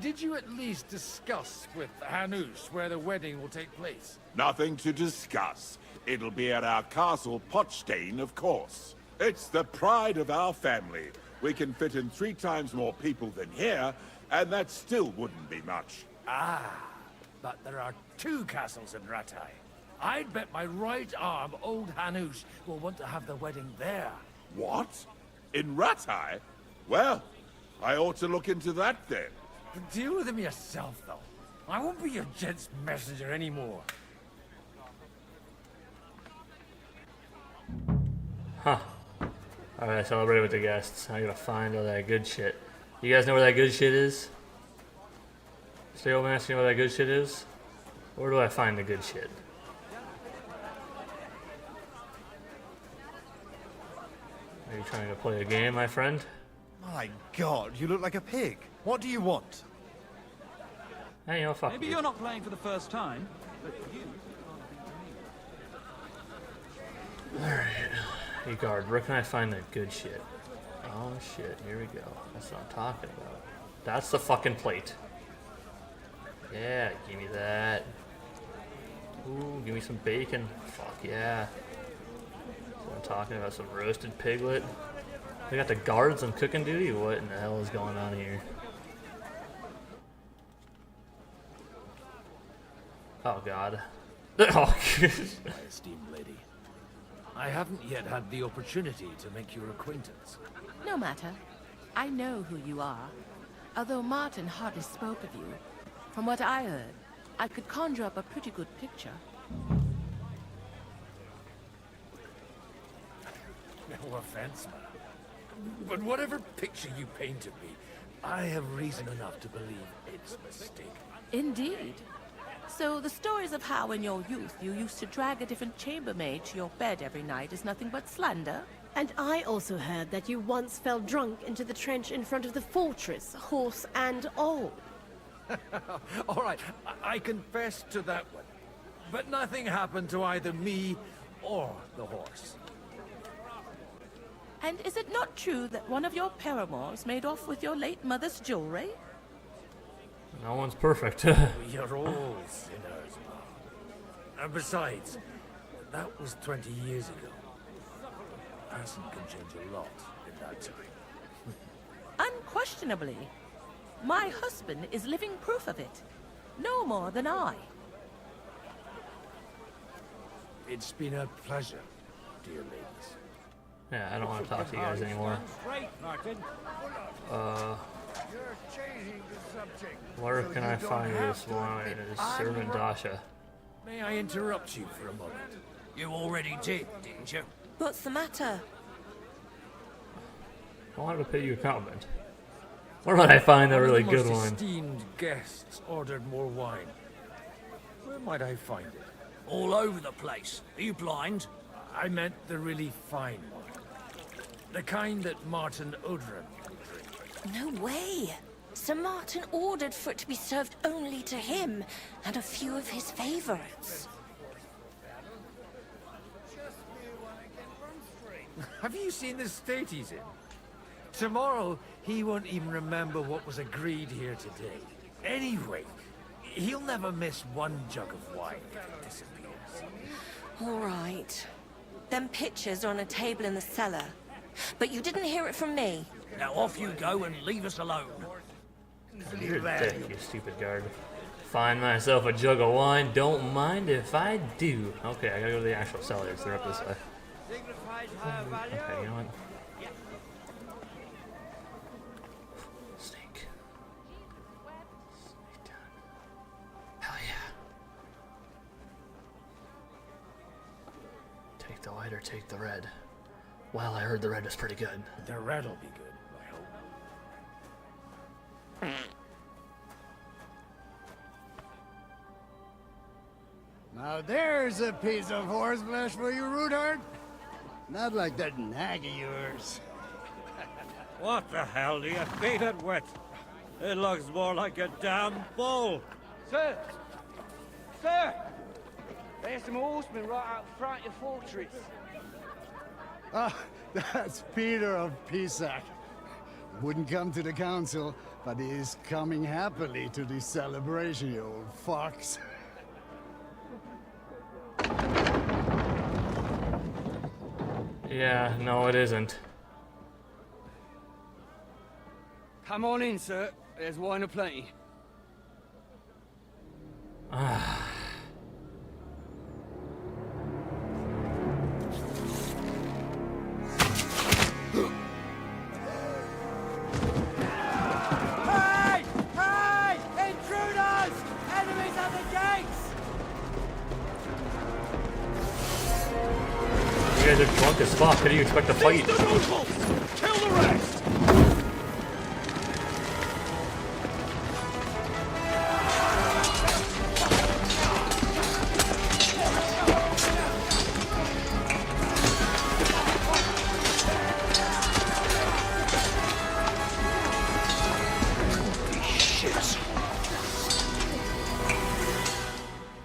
[SPEAKER 21] Did you at least discuss with Hanush where the wedding will take place?
[SPEAKER 3] Nothing to discuss. It'll be at our castle Potsdam, of course. It's the pride of our family. We can fit in 3 times more people than here, and that still wouldn't be much.
[SPEAKER 21] Ah, but there are 2 castles in Rattay. I'd bet my right arm old Hanush will want to have the wedding there.
[SPEAKER 3] What? In Rattay? Well, I ought to look into that then.
[SPEAKER 21] Deal with him yourself, though. I won't be your gent's messenger anymore.
[SPEAKER 1] Huh. Alright, celebrate with the guests. I gotta find all that good shit. You guys know where that good shit is? Stay old man, you know where that good shit is? Where do I find the good shit? Are you trying to play a game, my friend?
[SPEAKER 11] My god, you look like a pig. What do you want?
[SPEAKER 1] Hey, you know, fuck
[SPEAKER 12] Maybe
[SPEAKER 1] you.
[SPEAKER 12] you're not playing for the first time, but you...
[SPEAKER 1] Alright. Hey guard, where can I find that good shit? Oh shit, here we go. That's what I'm talking about. That's the fucking plate. Yeah, give me that. Ooh, give me some bacon. Fuck yeah. That's what I'm talking about, some roasted piglet. They got the guards on cooking duty? What in the hell is going on here? Oh god. Oh,
[SPEAKER 21] My esteemed lady, I haven't yet had the opportunity to make your acquaintance.
[SPEAKER 17] No matter. I know who you are. Although Martin hardly spoke of you, from what I heard, I could conjure up a pretty good picture.
[SPEAKER 21] No offense, man. But whatever picture you paint of me, I have reason enough to believe it's a mistake.
[SPEAKER 17] Indeed. So the stories of how in your youth you used to drag a different chambermaid to your bed every night is nothing but slander?
[SPEAKER 24] And I also heard that you once fell drunk into the trench in front of the fortress, horse and all.
[SPEAKER 21] All right, I confess to that one. But nothing happened to either me or the horse.
[SPEAKER 17] And is it not true that one of your paramours made off with your late mother's jewelry?
[SPEAKER 1] No one's perfect.
[SPEAKER 21] You're all sinners, Mom. And besides, that was 20 years ago. A person can change a lot in that time.
[SPEAKER 17] Unquestionably. My husband is living proof of it. No more than I.
[SPEAKER 21] It's been a pleasure, dear ladies.
[SPEAKER 1] Yeah, I don't want to talk to you guys anymore.
[SPEAKER 5] You're changing the subject.
[SPEAKER 1] Where
[SPEAKER 5] so
[SPEAKER 1] can
[SPEAKER 5] you
[SPEAKER 1] I
[SPEAKER 5] don't
[SPEAKER 1] find
[SPEAKER 5] have
[SPEAKER 1] this
[SPEAKER 5] to
[SPEAKER 1] one?
[SPEAKER 5] admit
[SPEAKER 1] It is
[SPEAKER 5] I'm
[SPEAKER 1] servant
[SPEAKER 5] right.
[SPEAKER 1] Dasha.
[SPEAKER 21] May I interrupt you for a moment? You already did, didn't you?
[SPEAKER 17] What's the matter?
[SPEAKER 1] I wanted to pay you a compliment. Where might I find a really good
[SPEAKER 21] One of the
[SPEAKER 1] one?
[SPEAKER 21] most esteemed guests ordered more wine. Where might I find it? All over the place. Are you blind? I meant the really fine one. The kind that Martin Odrin would drink.
[SPEAKER 25] No way. Sir Martin ordered for it to be served only to him and a few of his favorites.
[SPEAKER 21] Have you seen the state he's in? Tomorrow, he won't even remember what was agreed here today. Anyway, he'll never miss one jug of wine if it disappears.
[SPEAKER 25] All right. Them pictures are on a table in the cellar. But you didn't hear it from me.
[SPEAKER 10] Now off you go and leave us alone.
[SPEAKER 1] You're a dick, you stupid guard. Find myself a jug of wine, don't mind if I do. Okay, I gotta go to the actual cellars, they're up this way. Okay, you know what? Snake. Snake down. Hell yeah. Take the white or take the red? Well, I heard the red was pretty good.
[SPEAKER 21] The red'll be good, I hope.
[SPEAKER 5] Now there's a piece of horseflesh for you, Rudart. Not like that nag of yours.
[SPEAKER 4] What the hell do you feed it with? It looks more like a damn bull.
[SPEAKER 10] Sir! Sir! There's some horsemen right out front of your fortress.
[SPEAKER 5] Ah, that's Peter of Pisac. Wouldn't come to the council, but he is coming happily to the celebration, you old fox.
[SPEAKER 1] Yeah, no it isn't.
[SPEAKER 10] Come on in, sir. There's wine aplenty.
[SPEAKER 1] Ah.
[SPEAKER 10] Hey! Hey! Intruders! Enemies at the gates!
[SPEAKER 1] You guys are drunk as fuck. How do you expect to fight?
[SPEAKER 14] Kill the rest!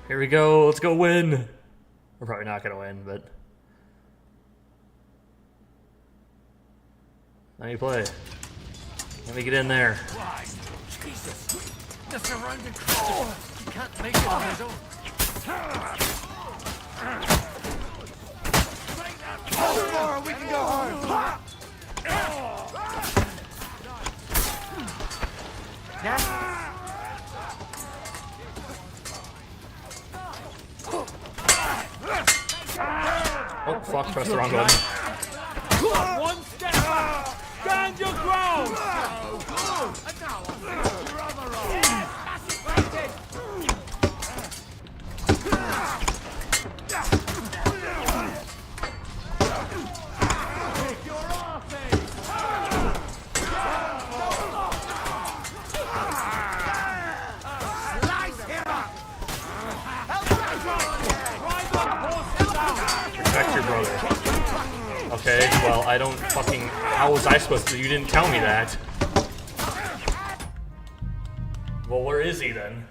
[SPEAKER 1] Here we go. Let's go win. We're probably not gonna win, but let me play. Let me get in there.
[SPEAKER 21] Why? Jesus! The surrounding creature! He can't make it on his own. Tomorrow we can go home!
[SPEAKER 1] Oh, fuck, press the wrong button.
[SPEAKER 4] One step back! Stand your ground!
[SPEAKER 1] Protect your brother. Okay, well, I don't fucking... How was I supposed to? You didn't tell me that. Well, where is he then?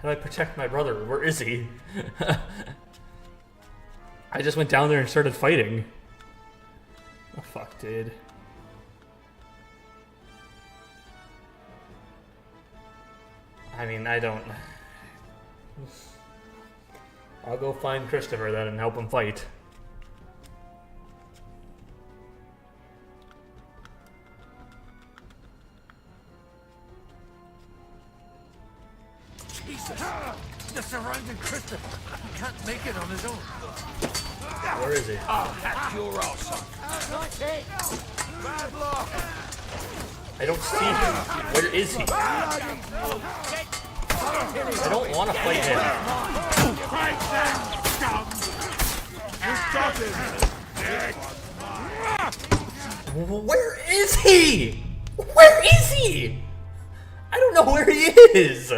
[SPEAKER 1] How do I protect my brother? Where is he? I just went down there and started fighting. Oh, fuck, dude. I mean, I don't... I'll go find Christopher then and help him fight.
[SPEAKER 21] Jesus! The surrounding Christopher! He can't make it on his own.
[SPEAKER 1] Where is he?
[SPEAKER 21] I'll hack your ass.
[SPEAKER 10] Bad luck!
[SPEAKER 1] I don't see him. Where is he? I don't want to fight him. Where is he? Where is he? I don't know where he is.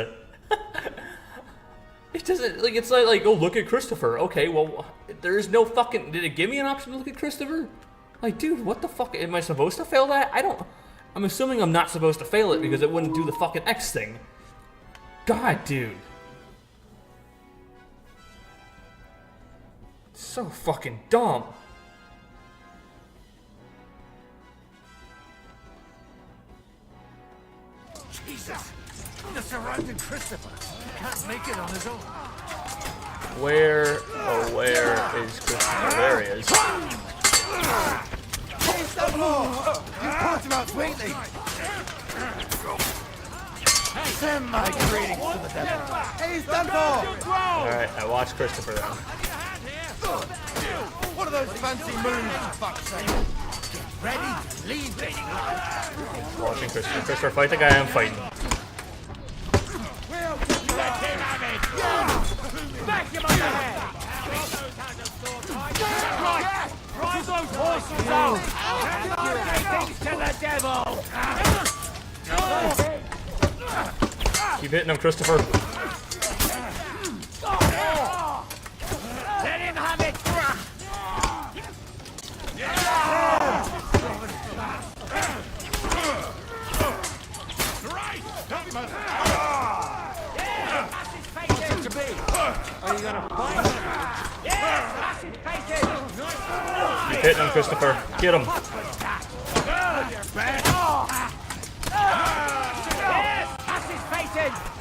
[SPEAKER 1] It doesn't, like, it's like, oh, look at Christopher. Okay, well, there is no fucking, did it give me an option to look at Christopher? Like, dude, what the fuck, am I supposed to fail that? I'm assuming I'm not supposed to fail it because it wouldn't do the fucking X thing. God, dude. So fucking dumb.
[SPEAKER 21] Jesus! The surrounding Christopher! He can't make it on his own.
[SPEAKER 1] Where, oh, where is Christopher? There he is.
[SPEAKER 11] You caught him out sweetly! Send my greetings to the devil. He's done for!
[SPEAKER 1] Alright, I watched Christopher then.
[SPEAKER 11] What are those fancy moves, for fuck's sake? Get ready to leave, lady.
[SPEAKER 1] Watching Christopher. Christopher, fight the guy I'm fighting.
[SPEAKER 10] Let him have it! Smack him on the head! Drive those horses out! Things to the devil!
[SPEAKER 1] Keep hitting him, Christopher.
[SPEAKER 10] Let him have it! Are you gonna fight? Yes!
[SPEAKER 1] Keep hitting him, Christopher. Get him.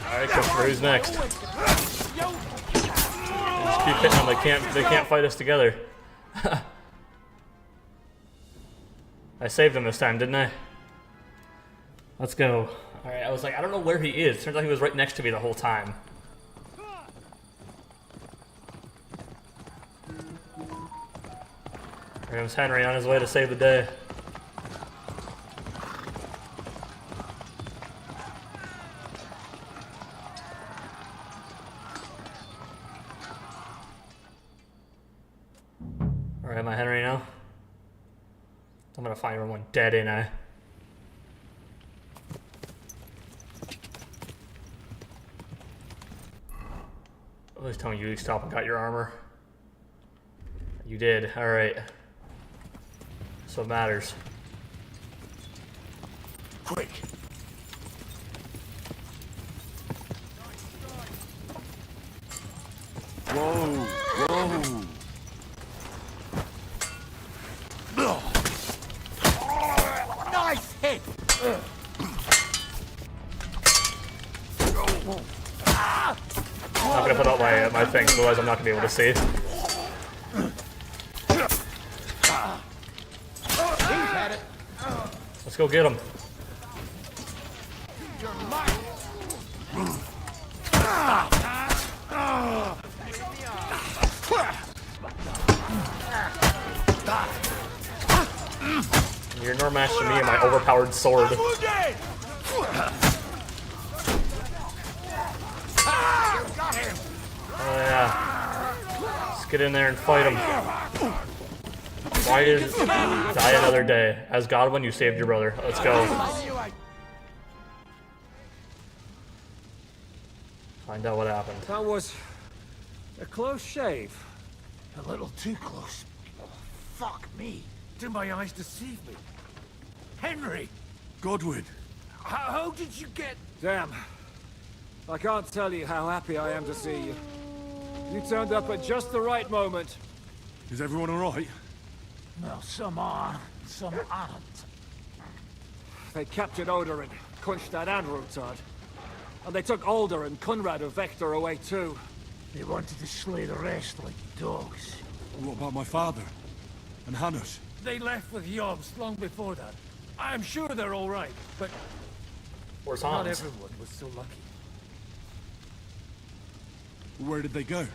[SPEAKER 1] Alright, Christopher, who's next? Just keep hitting them. They can't fight us together. I saved him this time, didn't I? Let's go. Alright, I was like, I don't know where he is. Turns out he was right next to me the whole time. Here comes Henry on his way to save the day. Alright, am I Henry now? I'm gonna find everyone dead, ain't I? Please tell me you stopped and got your armor. You did, alright. That's what matters.
[SPEAKER 15] Quick! Whoa! Whoa!
[SPEAKER 10] Nice hit!
[SPEAKER 1] I'm gonna put out my thing, otherwise I'm not gonna be able to see. Let's go get him. You're no match to me and my overpowered sword. Oh yeah. Let's get in there and fight him. Why is die another day? As Godwin, you saved your brother. Let's go. Find out what happened.
[SPEAKER 21] That was a close shave.
[SPEAKER 13] A little too close. Fuck me. Did my eyes deceive me? Henry!
[SPEAKER 19] Godwin!
[SPEAKER 13] How did you get...
[SPEAKER 21] Damn. I can't tell you how happy I am to see you. You turned up at just the right moment.
[SPEAKER 19] Is everyone alright?
[SPEAKER 13] Well, some are, some aren't.
[SPEAKER 21] They captured Odorin, Kunstad and Rutard. And they took Alder and Kunrad of Vector away too.
[SPEAKER 13] They wanted to slay the rest like dogs.
[SPEAKER 19] What about my father? And Hanush?
[SPEAKER 13] They left with Yobs long before that. I'm sure they're all right, but
[SPEAKER 1] Where's
[SPEAKER 13] not
[SPEAKER 1] Hans?
[SPEAKER 13] everyone was so lucky.
[SPEAKER 19] Where did they go?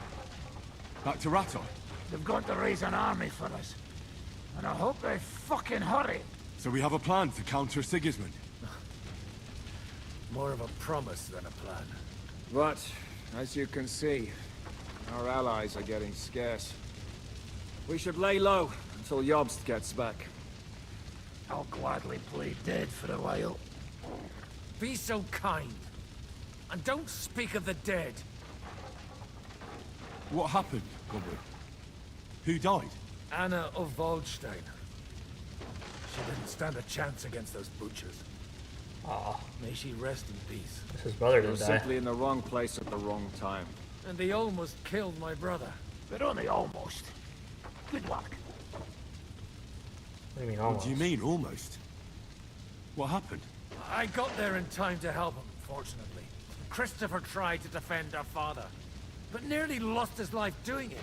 [SPEAKER 19] Back to Rator?
[SPEAKER 13] They've got to raise an army for us. And I hope they fucking hurry.
[SPEAKER 19] So we have a plan to counter Sigismund?
[SPEAKER 21] More of a promise than a plan. But, as you can see, our allies are getting scarce. We should lay low until Jobst gets back.
[SPEAKER 13] I'll gladly play dead for a while. Be so kind. And don't speak of the dead.
[SPEAKER 19] What happened, Godwin? Who died?
[SPEAKER 13] Anna of Waldstein. She didn't stand a chance against those butchers.
[SPEAKER 1] Aw.
[SPEAKER 13] May she rest in peace.
[SPEAKER 1] His brother
[SPEAKER 21] He
[SPEAKER 1] didn't
[SPEAKER 21] was
[SPEAKER 1] die.
[SPEAKER 21] simply in the wrong place at the wrong time.
[SPEAKER 13] And they almost killed my brother. But only almost. Good luck.
[SPEAKER 1] What do you mean
[SPEAKER 19] What
[SPEAKER 1] almost?
[SPEAKER 19] do you mean, almost? What happened?
[SPEAKER 13] I got there in time to help him, fortunately. Christopher tried to defend our father.
[SPEAKER 21] but nearly lost his life doing it.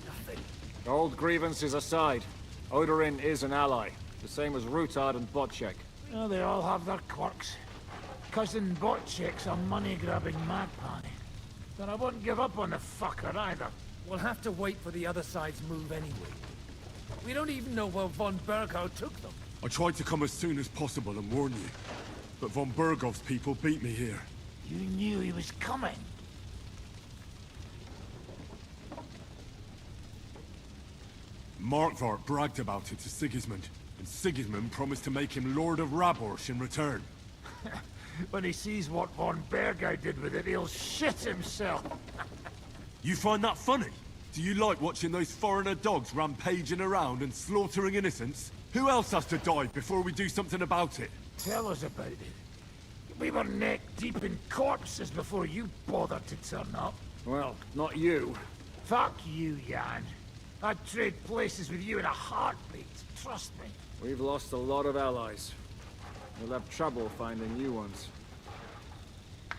[SPEAKER 21] Nothing.
[SPEAKER 6] Old grievances aside, Odorin is an ally, the same as Rutard and Botchek.
[SPEAKER 13] Oh, they all have their quirks. Cousin Botchek's a money-grabbing magpie. But I wouldn't give up on the fucker either.
[SPEAKER 21] We'll have to wait for the other side's move anyway. We don't even know where von Berghow took them.
[SPEAKER 19] I tried to come as soon as possible and warn you, but von Bergov's people beat me here.
[SPEAKER 13] You knew he was coming.
[SPEAKER 19] Markvart bragged about it to Sigismund, and Sigismund promised to make him Lord of Raborsh in return.
[SPEAKER 13] When he sees what von Berghow did with it, he'll shit himself.
[SPEAKER 19] You find that funny? Do you like watching those foreigner dogs rampaging around and slaughtering innocents? Who else has to die before we do something about it?
[SPEAKER 13] Tell us about it. We were neck deep in corpses before you bothered to turn up.
[SPEAKER 6] Well, not you.
[SPEAKER 13] Fuck you, Jan. I'd trade places with you in a heartbeat, trust me.
[SPEAKER 6] We've lost a lot of allies. We'll have trouble finding new ones.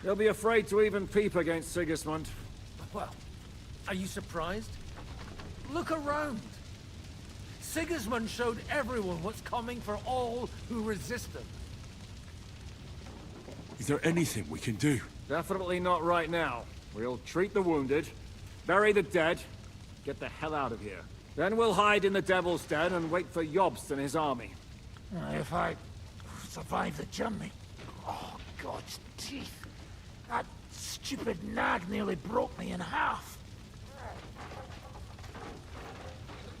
[SPEAKER 6] They'll be afraid to even peep against Sigismund.
[SPEAKER 21] Well, are you surprised? Look around. Sigismund showed everyone what's coming for all who resist him.
[SPEAKER 19] Is there anything we can do?
[SPEAKER 6] Definitely not right now. We'll treat the wounded, bury the dead, get the hell out of here. Then we'll hide in the Devil's Den and wait for Jobst and his army.
[SPEAKER 13] If I survive the journey... Oh, God's teeth. That stupid nag nearly broke me in half.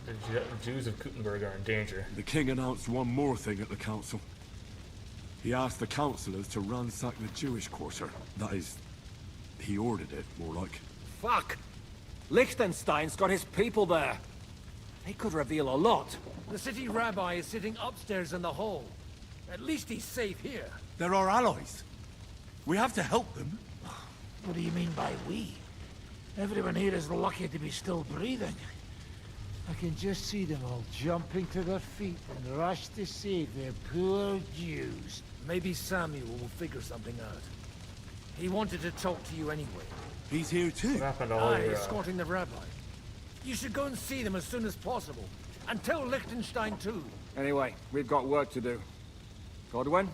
[SPEAKER 1] The Jews of Kuttenberg are in danger.
[SPEAKER 19] The king announced one more thing at the council. He asked the councillors to ransack the Jewish quarter. That is, he ordered it, more like.
[SPEAKER 6] Fuck! Liechtenstein's got his people there. They could reveal a lot.
[SPEAKER 21] The city rabbi is sitting upstairs in the hall. At least he's safe here.
[SPEAKER 19] They're our allies. We have to help them.
[SPEAKER 13] What do you mean by we? Everyone here is lucky to be still breathing. I can just see them all jumping to their feet and rush to save their poor Jews.
[SPEAKER 21] Maybe Samuel will figure something out. He wanted to talk to you anyway.
[SPEAKER 19] He's here too.
[SPEAKER 1] What happened to all your,
[SPEAKER 21] escorting the rabbi. You should go and see them as soon as possible. And tell Liechtenstein too.
[SPEAKER 6] Anyway, we've got work to do. Godwin?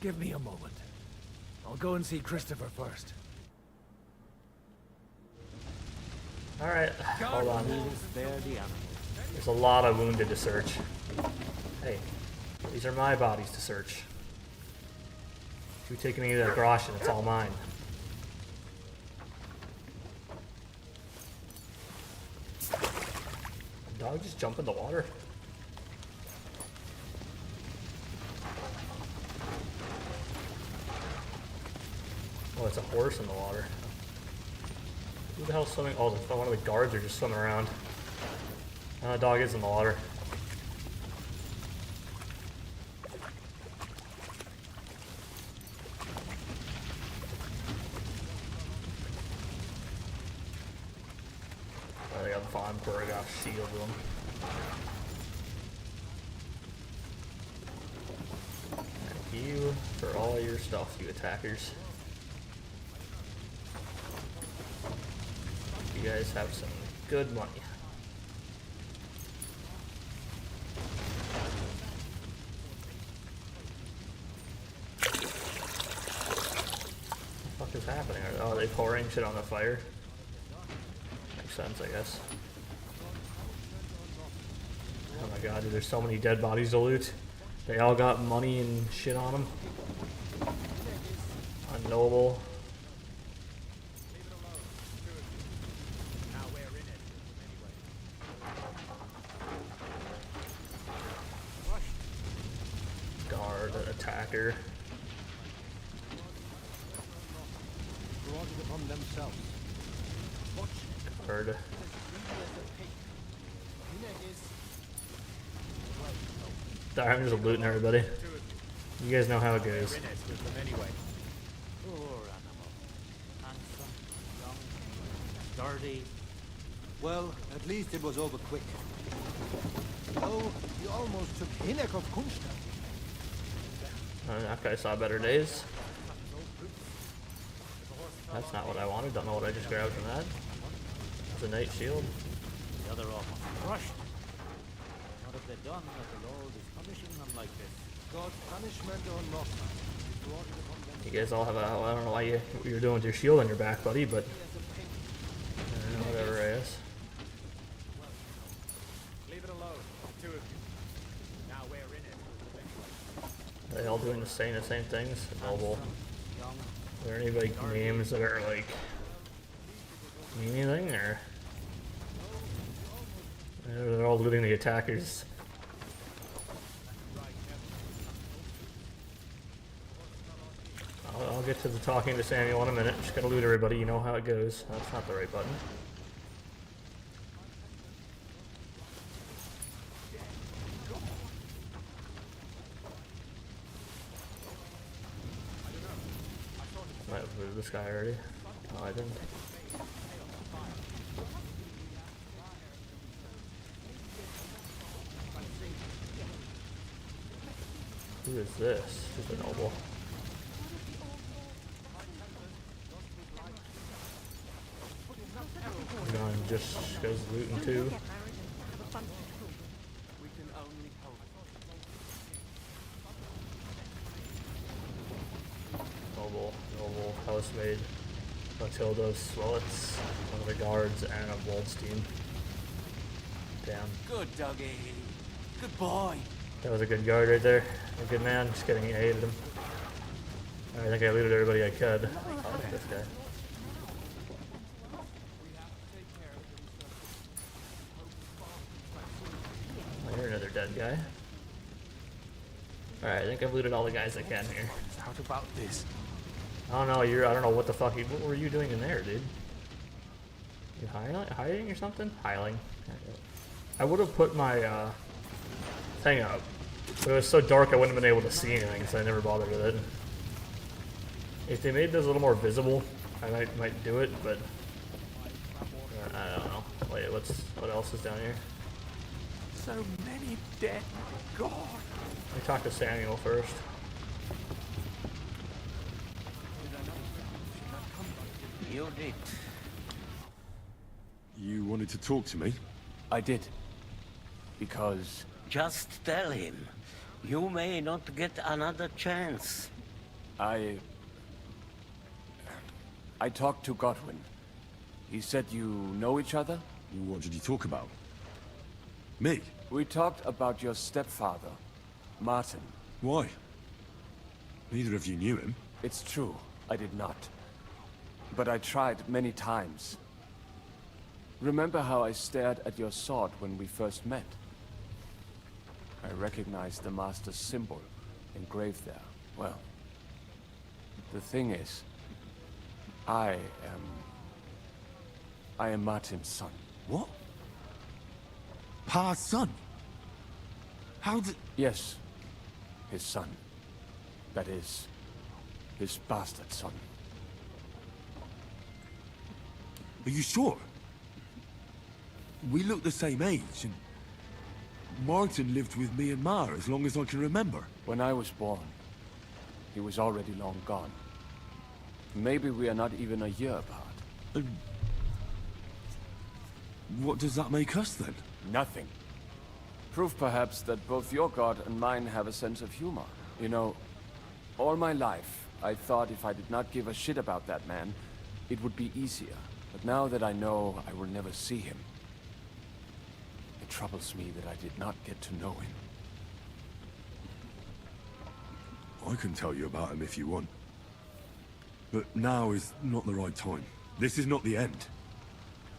[SPEAKER 21] Give me a moment. I'll go and see Christopher first.
[SPEAKER 1] Alright, hold on. There's a lot of wounded to search. Hey, these are my bodies to search. If you take any of that Groshen, it's all mine. Did the dog just jump in the water? Oh, it's a horse in the water. Who the hell's swimming? Oh, one of the guards are just swimming around. The dog is in the water. Oh, they got Von Bergoff's shield with them. Thank you for all your stuff, you attackers. You guys have some good money. What the fuck is happening? Oh, are they pouring shit on the fire? Makes sense, I guess. Oh my god, dude, there's so many dead bodies to loot. They all got money and shit on them. Unknowable. Guard, attacker. Guard. I'm just looting everybody. You guys know how it goes.
[SPEAKER 11] Sturdy. Well, at least it was over quick. Oh, you almost took Hinnek of Kunstadt.
[SPEAKER 1] That guy saw better days. That's not what I wanted. Don't know what I just grabbed from that. It's a knight shield.
[SPEAKER 4] The other off crushed. What have they done that the Lord is punishing them like this?
[SPEAKER 11] God's punishment or not?
[SPEAKER 1] You guys all have a... I don't know why what you're doing with your shield on your back, buddy, but... whatever, I guess.
[SPEAKER 6] Leave it alone, two of you. Now we're in it.
[SPEAKER 1] Are they all doing the same things? Noble. Are there any like names that are like mean anything, or they're all looting the attackers? I'll get to the talking to Samuel in a minute. Just gotta loot everybody. You know how it goes. That's not the right button. Might have looted this guy already. No, I didn't. Who is this? Who's the noble? Gun just goes looting too. Noble housemaid Matilda Swellets, one of the guards, and a Waldstein. Damn.
[SPEAKER 7] Good doggy. Good boy.
[SPEAKER 1] That was a good guard right there. A good man. Just kidding, I hated him. I think I looted everybody I could. I like this guy. Oh, you're another dead guy. Alright, I think I've looted all the guys I can here.
[SPEAKER 7] How about this?
[SPEAKER 1] I don't know, I don't know what the fuck, what were you doing in there, dude? You hiding or something? Hiling. I would have put my, thing up, but it was so dark I wouldn't have been able to see anything, so I never bothered with it. If they made those a little more visible, I might do it, but I don't know. Wait, what else is down here?
[SPEAKER 7] So many dead. God.
[SPEAKER 1] Let me talk to Samuel first.
[SPEAKER 10] You did.
[SPEAKER 19] You wanted to talk to me?
[SPEAKER 7] I did. Because...
[SPEAKER 10] Just tell him. You may not get another chance.
[SPEAKER 7] I talked to Godwin. He said you know each other?
[SPEAKER 19] What did you talk about? Me?
[SPEAKER 7] We talked about your stepfather, Martin.
[SPEAKER 19] Why? Neither of you knew him.
[SPEAKER 7] It's true, I did not. But I tried many times. Remember how I stared at your sword when we first met? I recognized the Master's symbol engraved there. Well, the thing is, I am Martin's son.
[SPEAKER 19] What? Pa's son? How did...
[SPEAKER 7] Yes, his son. That is, his bastard son.
[SPEAKER 19] Are you sure? We look the same age, and Martin lived with me and Ma as long as I can remember.
[SPEAKER 7] When I was born, he was already long gone. Maybe we are not even a year apart.
[SPEAKER 19] What does that make us then?
[SPEAKER 7] Nothing. Proof perhaps that both your god and mine have a sense of humor. You know, all my life, I thought if I did not give a shit about that man, it would be easier. But now that I know I will never see him, it troubles me that I did not get to know him.
[SPEAKER 19] I can tell you about him if you want. But now is not the right time. This is not the end.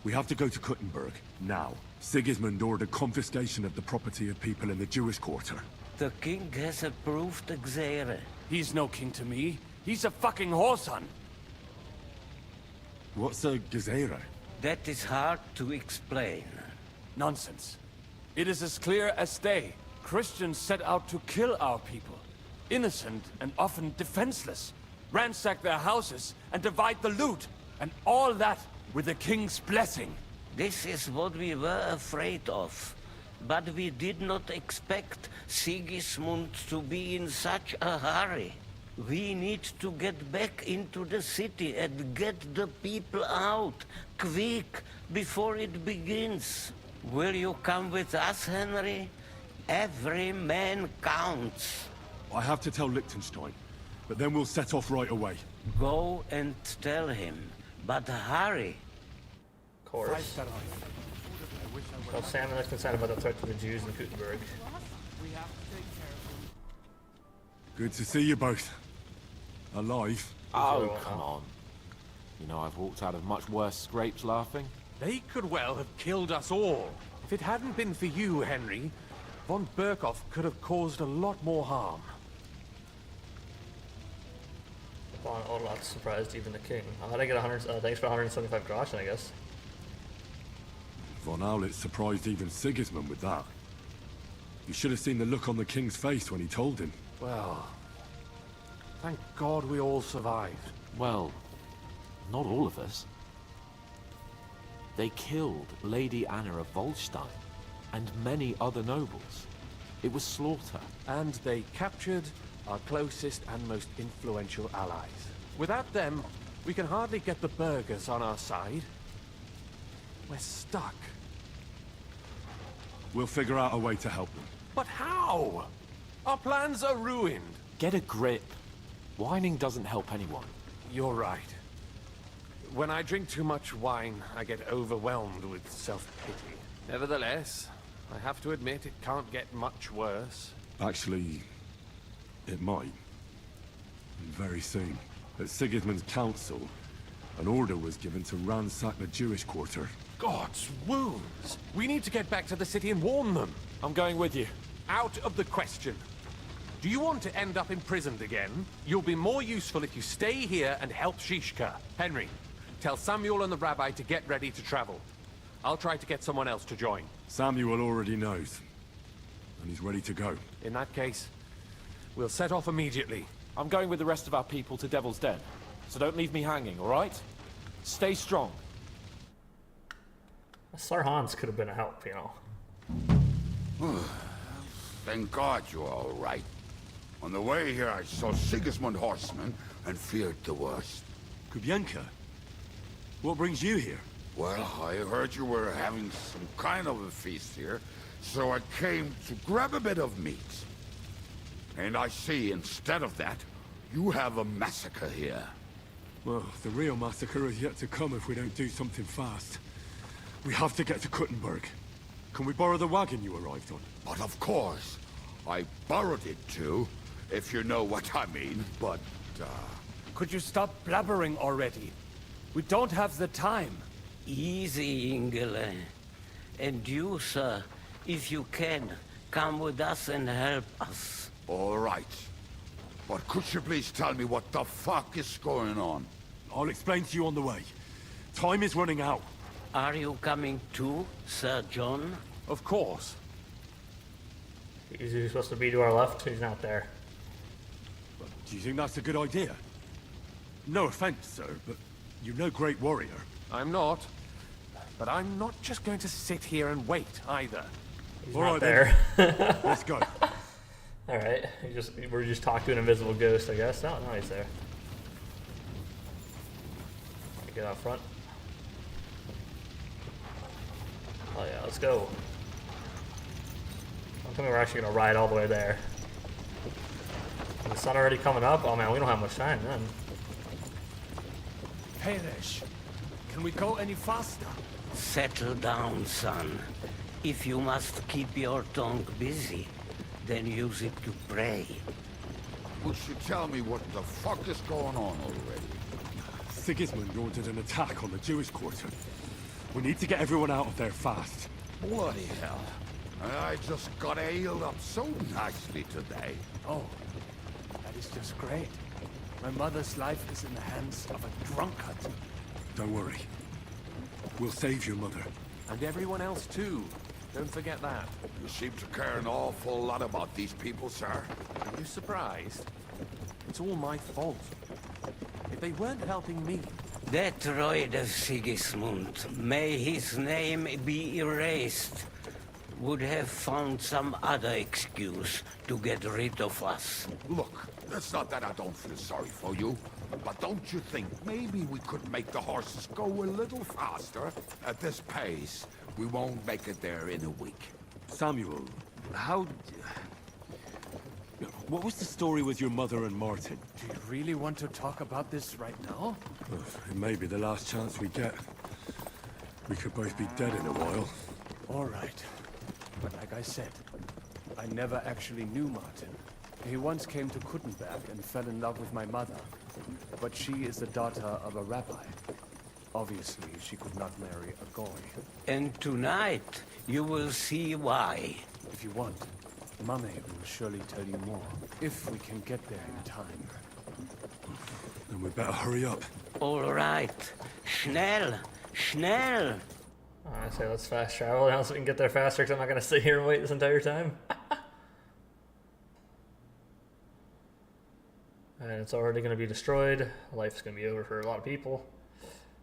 [SPEAKER 19] We have to go to Kuttenberg, now. Sigismund ordered confiscation of the property of people in the Jewish quarter.
[SPEAKER 10] The king has approved Xere.
[SPEAKER 7] He's no king to me. He's a fucking whoreson.
[SPEAKER 19] What's a Gezerah?
[SPEAKER 10] That is hard to explain.
[SPEAKER 7] Nonsense. It is as clear as day. Christians set out to kill our people. Innocent and often defenseless. Ransack their houses and divide the loot. And all that with the king's blessing.
[SPEAKER 10] This is what we were afraid of. But we did not expect Sigismund to be in such a hurry.
[SPEAKER 2] We need to get back into the city and get the people out. Quick, before it begins. Will you come with us, Henry? Every man counts.
[SPEAKER 19] I have to tell Liechtenstein, but then we'll set off right away.
[SPEAKER 2] Go and tell him, but hurry.
[SPEAKER 1] Of course. Well, Sam and I concerned about the threat to the Jews in Gutenberg.
[SPEAKER 19] Good to see you both. Alive.
[SPEAKER 22] Oh, come on. You know, I've walked out of much worse scrapes laughing.
[SPEAKER 21] They could well have killed us all. If it hadn't been for you, Henry, von Berkhoff could have caused a lot more harm.
[SPEAKER 1] Von Olaf surprised even the king. How'd I get 100? Thanks for 175 groschen, I guess.
[SPEAKER 19] Von Aulitz surprised even Sigismund with that. You should have seen the look on the king's face when he told him.
[SPEAKER 21] Well, thank God we all survived.
[SPEAKER 22] Well, not all of us. They killed Lady Anna of Volstein and many other nobles. It was slaughter.
[SPEAKER 21] And they captured our closest and most influential allies. Without them, we can hardly get the burghers on our side. We're stuck.
[SPEAKER 19] We'll figure out a way to help them.
[SPEAKER 21] But how? Our plans are ruined.
[SPEAKER 22] Get a grip. Whining doesn't help anyone.
[SPEAKER 21] You're right. When I drink too much wine, I get overwhelmed with self-pity. Nevertheless, I have to admit it can't get much worse.
[SPEAKER 19] Actually, it might. Very soon. At Sigismund's council, an order was given to ransack the Jewish quarter.
[SPEAKER 21] God's wounds! We need to get back to the city and warn them.
[SPEAKER 22] I'm going with you.
[SPEAKER 21] Out of the question. Do you want to end up imprisoned again? You'll be more useful if you stay here and help Shishka. Henry, tell Samuel and the rabbi to get ready to travel. I'll try to get someone else to join.
[SPEAKER 19] Samuel already knows. And he's ready to go.
[SPEAKER 21] In that case, we'll set off immediately.
[SPEAKER 22] I'm going with the rest of our people to Devil's Den. So don't leave me hanging, alright? Stay strong.
[SPEAKER 1] Sir Hans could have been a help, you know.
[SPEAKER 8] Thank God you're all right. On the way here, I saw Sigismund horsemen and feared the worst.
[SPEAKER 19] Kubienka? What brings you here?
[SPEAKER 8] Well, I heard you were having some kind of a feast here, so I came to grab a bit of meat. And I see, instead of that, you have a massacre here.
[SPEAKER 19] Well, the real massacre is yet to come if we don't do something fast. We have to get to Kuttenberg. Can we borrow the wagon you arrived on?
[SPEAKER 8] But of course. I borrowed it too, if you know what I mean, but,
[SPEAKER 16] Could you stop blabbering already? We don't have the time.
[SPEAKER 2] Easy, Ingele. And you, sir, if you can, come with us and help us.
[SPEAKER 8] All right. But could you please tell me what the fuck is going on?
[SPEAKER 19] I'll explain to you on the way. Time is running out.
[SPEAKER 2] Are you coming too, Sir John?
[SPEAKER 21] Of course.
[SPEAKER 1] Is he supposed to be to our left? He's not there.
[SPEAKER 19] Do you think that's a good idea? No offense, sir, but you're no great warrior.
[SPEAKER 21] I'm not. But I'm not just going to sit here and wait, either.
[SPEAKER 1] He's not there.
[SPEAKER 19] Let's go.
[SPEAKER 1] Alright, we're just talking to an invisible ghost, I guess. No, he's there. Get out front. Oh yeah, let's go. I'm thinking we're actually gonna ride all the way there. Is the sun already coming up? Oh man, we don't have much time then.
[SPEAKER 16] Hamish, can we go any faster?
[SPEAKER 2] Settle down, son. If you must keep your tongue busy, then use it to pray.
[SPEAKER 8] Would you tell me what the fuck is going on already?
[SPEAKER 19] Sigismund ordered an attack on the Jewish quarter. We need to get everyone out of there fast.
[SPEAKER 8] Bloody hell. I just got ailed up so nicely today.
[SPEAKER 16] Oh, that is just great. My mother's life is in the hands of a drunkard.
[SPEAKER 19] Don't worry. We'll save your mother.
[SPEAKER 21] And everyone else too. Don't forget that.
[SPEAKER 8] You seem to care an awful lot about these people, sir.
[SPEAKER 21] Are you surprised? It's all my fault. If they weren't helping me...
[SPEAKER 2] That droid of Sigismund, may his name be erased, would have found some other excuse to get rid of us.
[SPEAKER 8] Look, It's not that I don't feel sorry for you, but don't you think maybe we could make the horses go a little faster? At this pace, we won't make it there in a week.
[SPEAKER 19] Samuel, how... What was the story with your mother and Martin?
[SPEAKER 16] Do you really want to talk about this right now?
[SPEAKER 19] Well, it may be the last chance we get. We could both be dead in a while.
[SPEAKER 16] All right. But like I said, I never actually knew Martin. He once came to Kuttenberg and fell in love with my mother. But she is the daughter of a rabbi. Obviously, she could not marry a goy.
[SPEAKER 2] And tonight, you will see why.
[SPEAKER 16] If you want, Mummy will surely tell you more. If we can get there in time.
[SPEAKER 19] Then we better hurry up.
[SPEAKER 2] All right. Schnell! Schnell!
[SPEAKER 1] I say let's fast travel now so we can get there faster, because I'm not going to sit here and wait this entire time. And it's already going to be destroyed. Life's going to be over for a lot of people.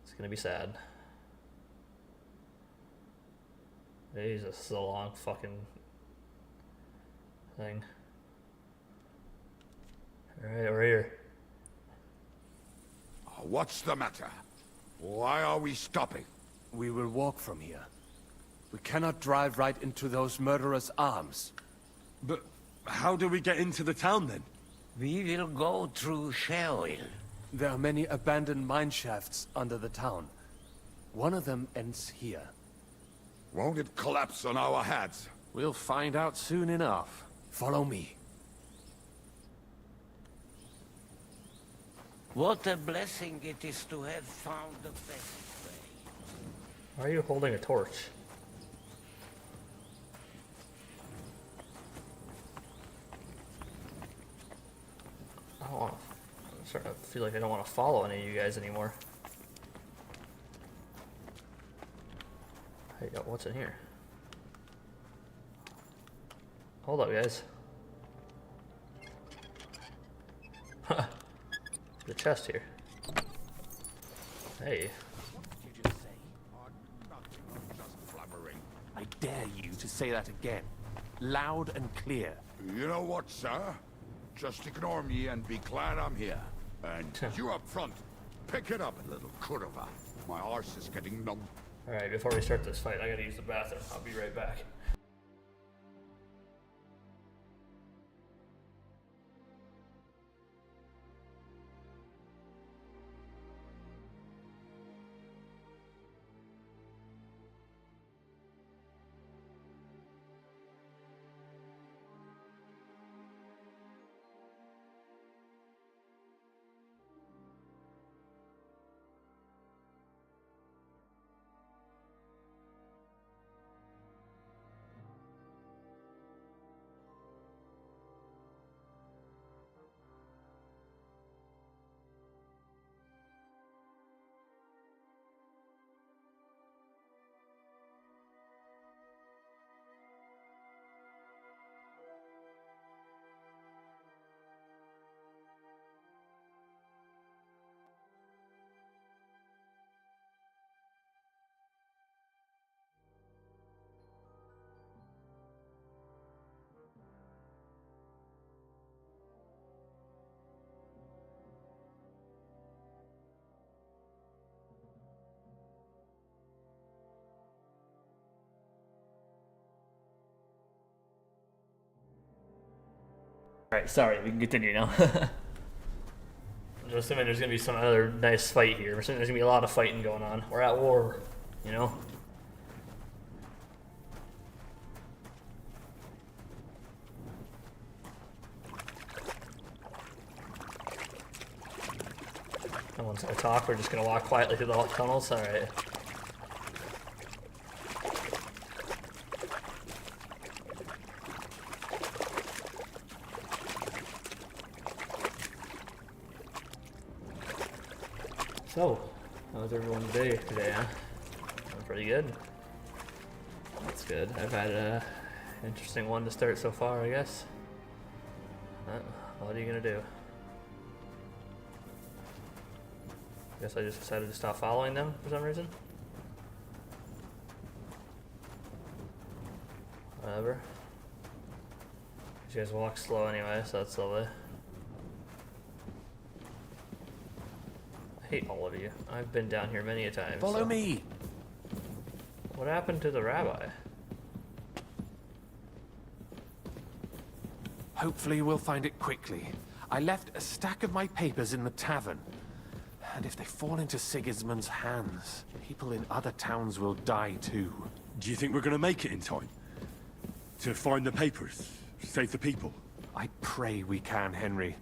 [SPEAKER 1] It's going to be sad. Jesus, this is a long fucking thing. Alright, we're here.
[SPEAKER 8] What's the matter? Why are we stopping?
[SPEAKER 16] We will walk from here. We cannot drive right into those murderers' arms.
[SPEAKER 19] But how do we get into the town then?
[SPEAKER 2] We will go through Sheol.
[SPEAKER 16] There are many abandoned mine shafts under the town. One of them ends here.
[SPEAKER 8] Won't it collapse on our heads?
[SPEAKER 22] We'll find out soon enough.
[SPEAKER 16] Follow me.
[SPEAKER 2] What a blessing it is to have found the best way.
[SPEAKER 1] Why are you holding a torch? I don't want to. I'm starting to feel like I don't want to follow any of you guys anymore. Hey, what's in here? Hold up, guys. The chest here. Hey.
[SPEAKER 22] I dare you to say that again. Loud and clear.
[SPEAKER 8] You know what, sir? Just ignore me and be glad I'm here. And you up front, pick it up a little, Kurva. My arse is getting numb.
[SPEAKER 1] Alright, before we start this fight, I gotta use the bathroom. I'll be right back. Alright, sorry, we can continue now. I'm assuming there's gonna be some other nice fight here. I'm assuming there's gonna be a lot of fighting going on. We're at war, you know? No one's gonna talk, we're just gonna walk quietly through the tunnels? Alright. So, how was everyone's day today, huh? Pretty good. That's good. I've had an interesting one to start so far, I guess. What are you gonna do? I guess I just decided to stop following them for some reason. Whatever. You guys walk slow anyway, so that's lovely. I hate all of you. I've been down here many a time.
[SPEAKER 22] Follow me.
[SPEAKER 1] What happened to the rabbi?
[SPEAKER 22] Hopefully we'll find it quickly. I left a stack of my papers in the tavern. And if they fall into Sigismund's hands, people in other towns will die too.
[SPEAKER 19] Do you think we're gonna make it in time? To find the papers? Save the people?
[SPEAKER 22] I pray we can, Henry.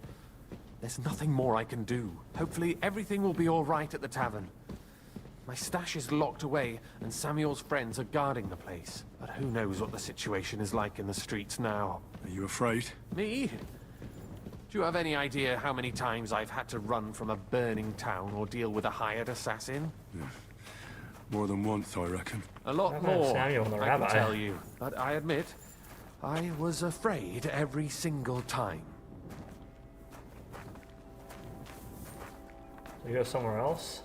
[SPEAKER 22] There's nothing more I can do. Hopefully everything will be all right at the tavern. My stash is locked away, and Samuel's friends are guarding the place. But who knows what the situation is like in the streets now.
[SPEAKER 19] Are you afraid?
[SPEAKER 22] Me? Do you have any idea how many times I've had to run from a burning town or deal with a hired assassin?
[SPEAKER 19] Yeah. More than once, I reckon.
[SPEAKER 22] A lot
[SPEAKER 1] How about
[SPEAKER 22] more,
[SPEAKER 1] Samuel and the
[SPEAKER 22] I
[SPEAKER 1] rabbi?
[SPEAKER 22] can tell you. But I admit, I was afraid every single time.
[SPEAKER 1] We go somewhere else?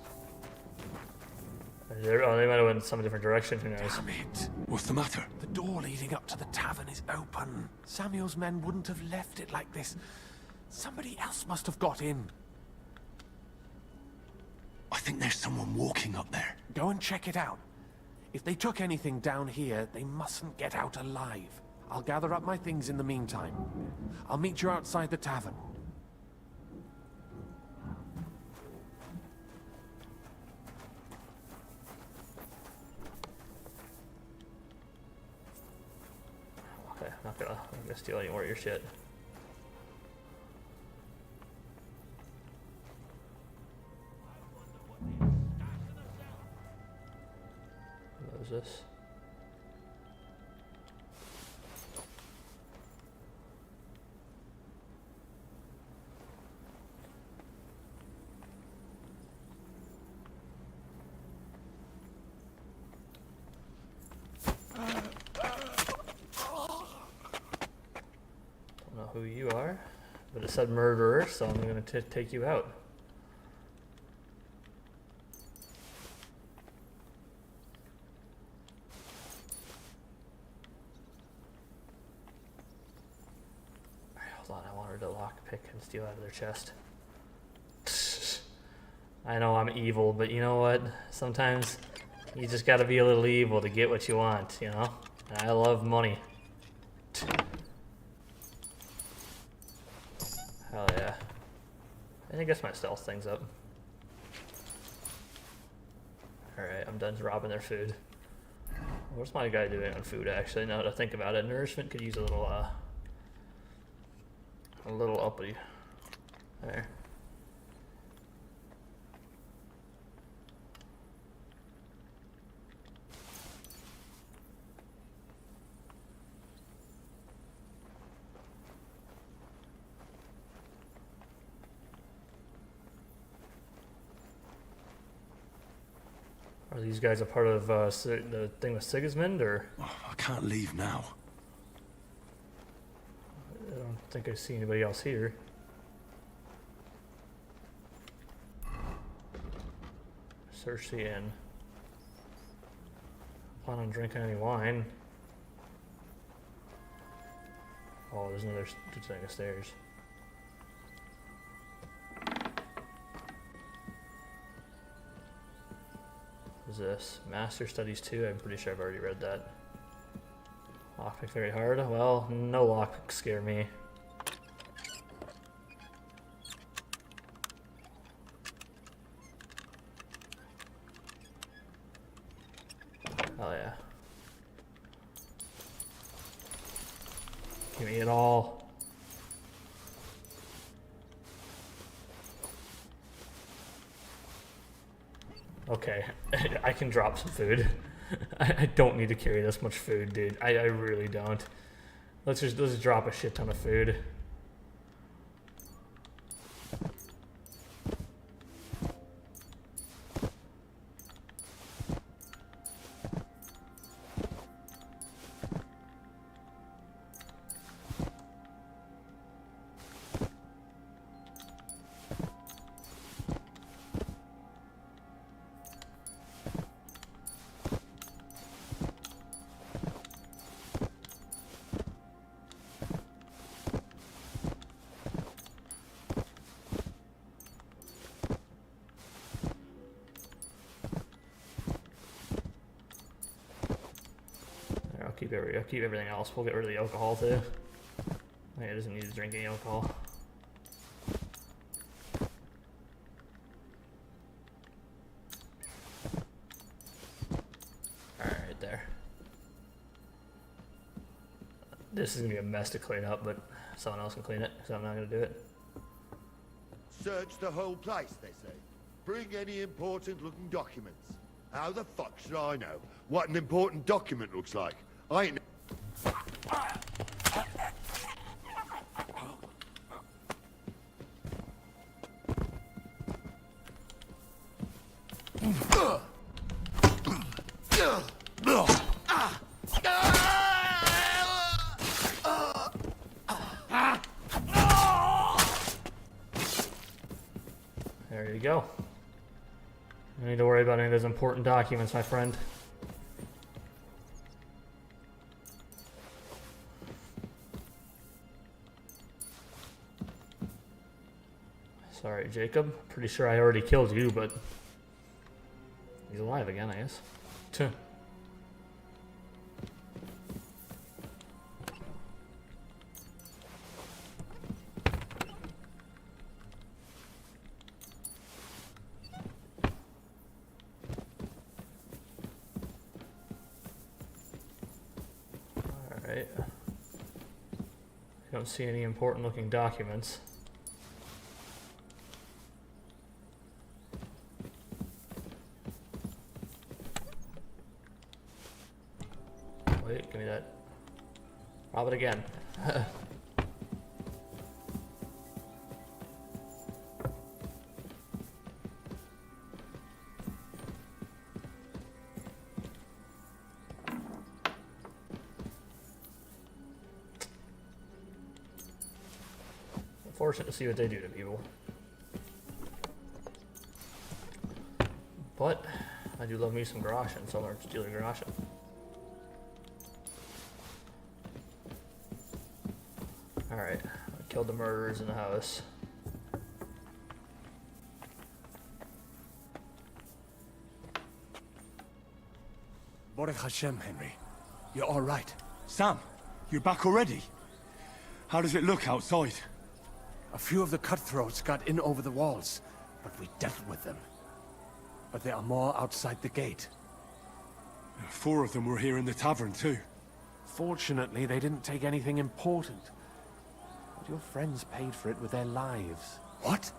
[SPEAKER 1] Oh, they might have went in some different direction, who knows?
[SPEAKER 22] Damn it.
[SPEAKER 19] What's the matter?
[SPEAKER 22] The door leading up to the tavern is open. Samuel's men wouldn't have left it like this. Somebody else must have got in.
[SPEAKER 19] I think there's someone walking up there.
[SPEAKER 22] Go and check it out. If they took anything down here, they mustn't get out alive. I'll gather up my things in the meantime. I'll meet you outside the tavern.
[SPEAKER 1] Okay, I'm not gonna steal any more of your shit. What is this? Don't know who you are, but it said murderer, so I'm gonna take you out. Hold on, I wanted to lockpick and steal out of their chest. I know I'm evil, but you know what? Sometimes you just gotta be a little evil to get what you want, you know? And I love money. Hell yeah. I guess my stealth thing's up. Alright, I'm done robbing their food. What's my guy doing on food, actually, now that I think about it? Nourishment could use a little uppity. There. Are these guys a part of the thing with Sigismund, or?
[SPEAKER 19] Oh, I can't leave now.
[SPEAKER 1] I don't think I see anybody else here. Search the inn. Plan on drinking any wine. Oh, there's another thing of stairs. What is this? Master Studies 2? I'm pretty sure I've already read that. Lockpick very hard? Well, no lockpicks scare me. Oh yeah. Give me it all. Okay, I can drop some food. I don't need to carry this much food, dude. I really don't. Let's just drop a shit ton of food. keep everything else. We'll get rid of the alcohol too. Oh, yeah, it doesn't need to drink any alcohol. Alright, there. This is gonna be a mess to clean up, but someone else can clean it, so I'm not gonna do it.
[SPEAKER 3] Search the whole place, they say. Bring any important looking documents. How the fuck should I know what an important document looks like? I ain't...
[SPEAKER 1] There you go. No need to worry about any of those important documents, my friend. Sorry, Jacob. Pretty sure I already killed you, but he's alive again, I guess. Tuh. Alright. I don't see any important looking documents. Wait, give me that. Rob it again. Unfortunate to see what they do to people. But I do love me some Garashin, so I'm gonna steal your Garashin. Alright, I killed the murderers in the house.
[SPEAKER 7] Baruch Hashem, Henry. You're all right.
[SPEAKER 19] Sam, you're back already? How does it look outside?
[SPEAKER 7] A few of the cutthroats got in over the walls, but we dealt with them. But there are more outside the gate.
[SPEAKER 19] 4 of them were here in the tavern too.
[SPEAKER 22] Fortunately, they didn't take anything important. But your friends paid for it with their lives.
[SPEAKER 7] What?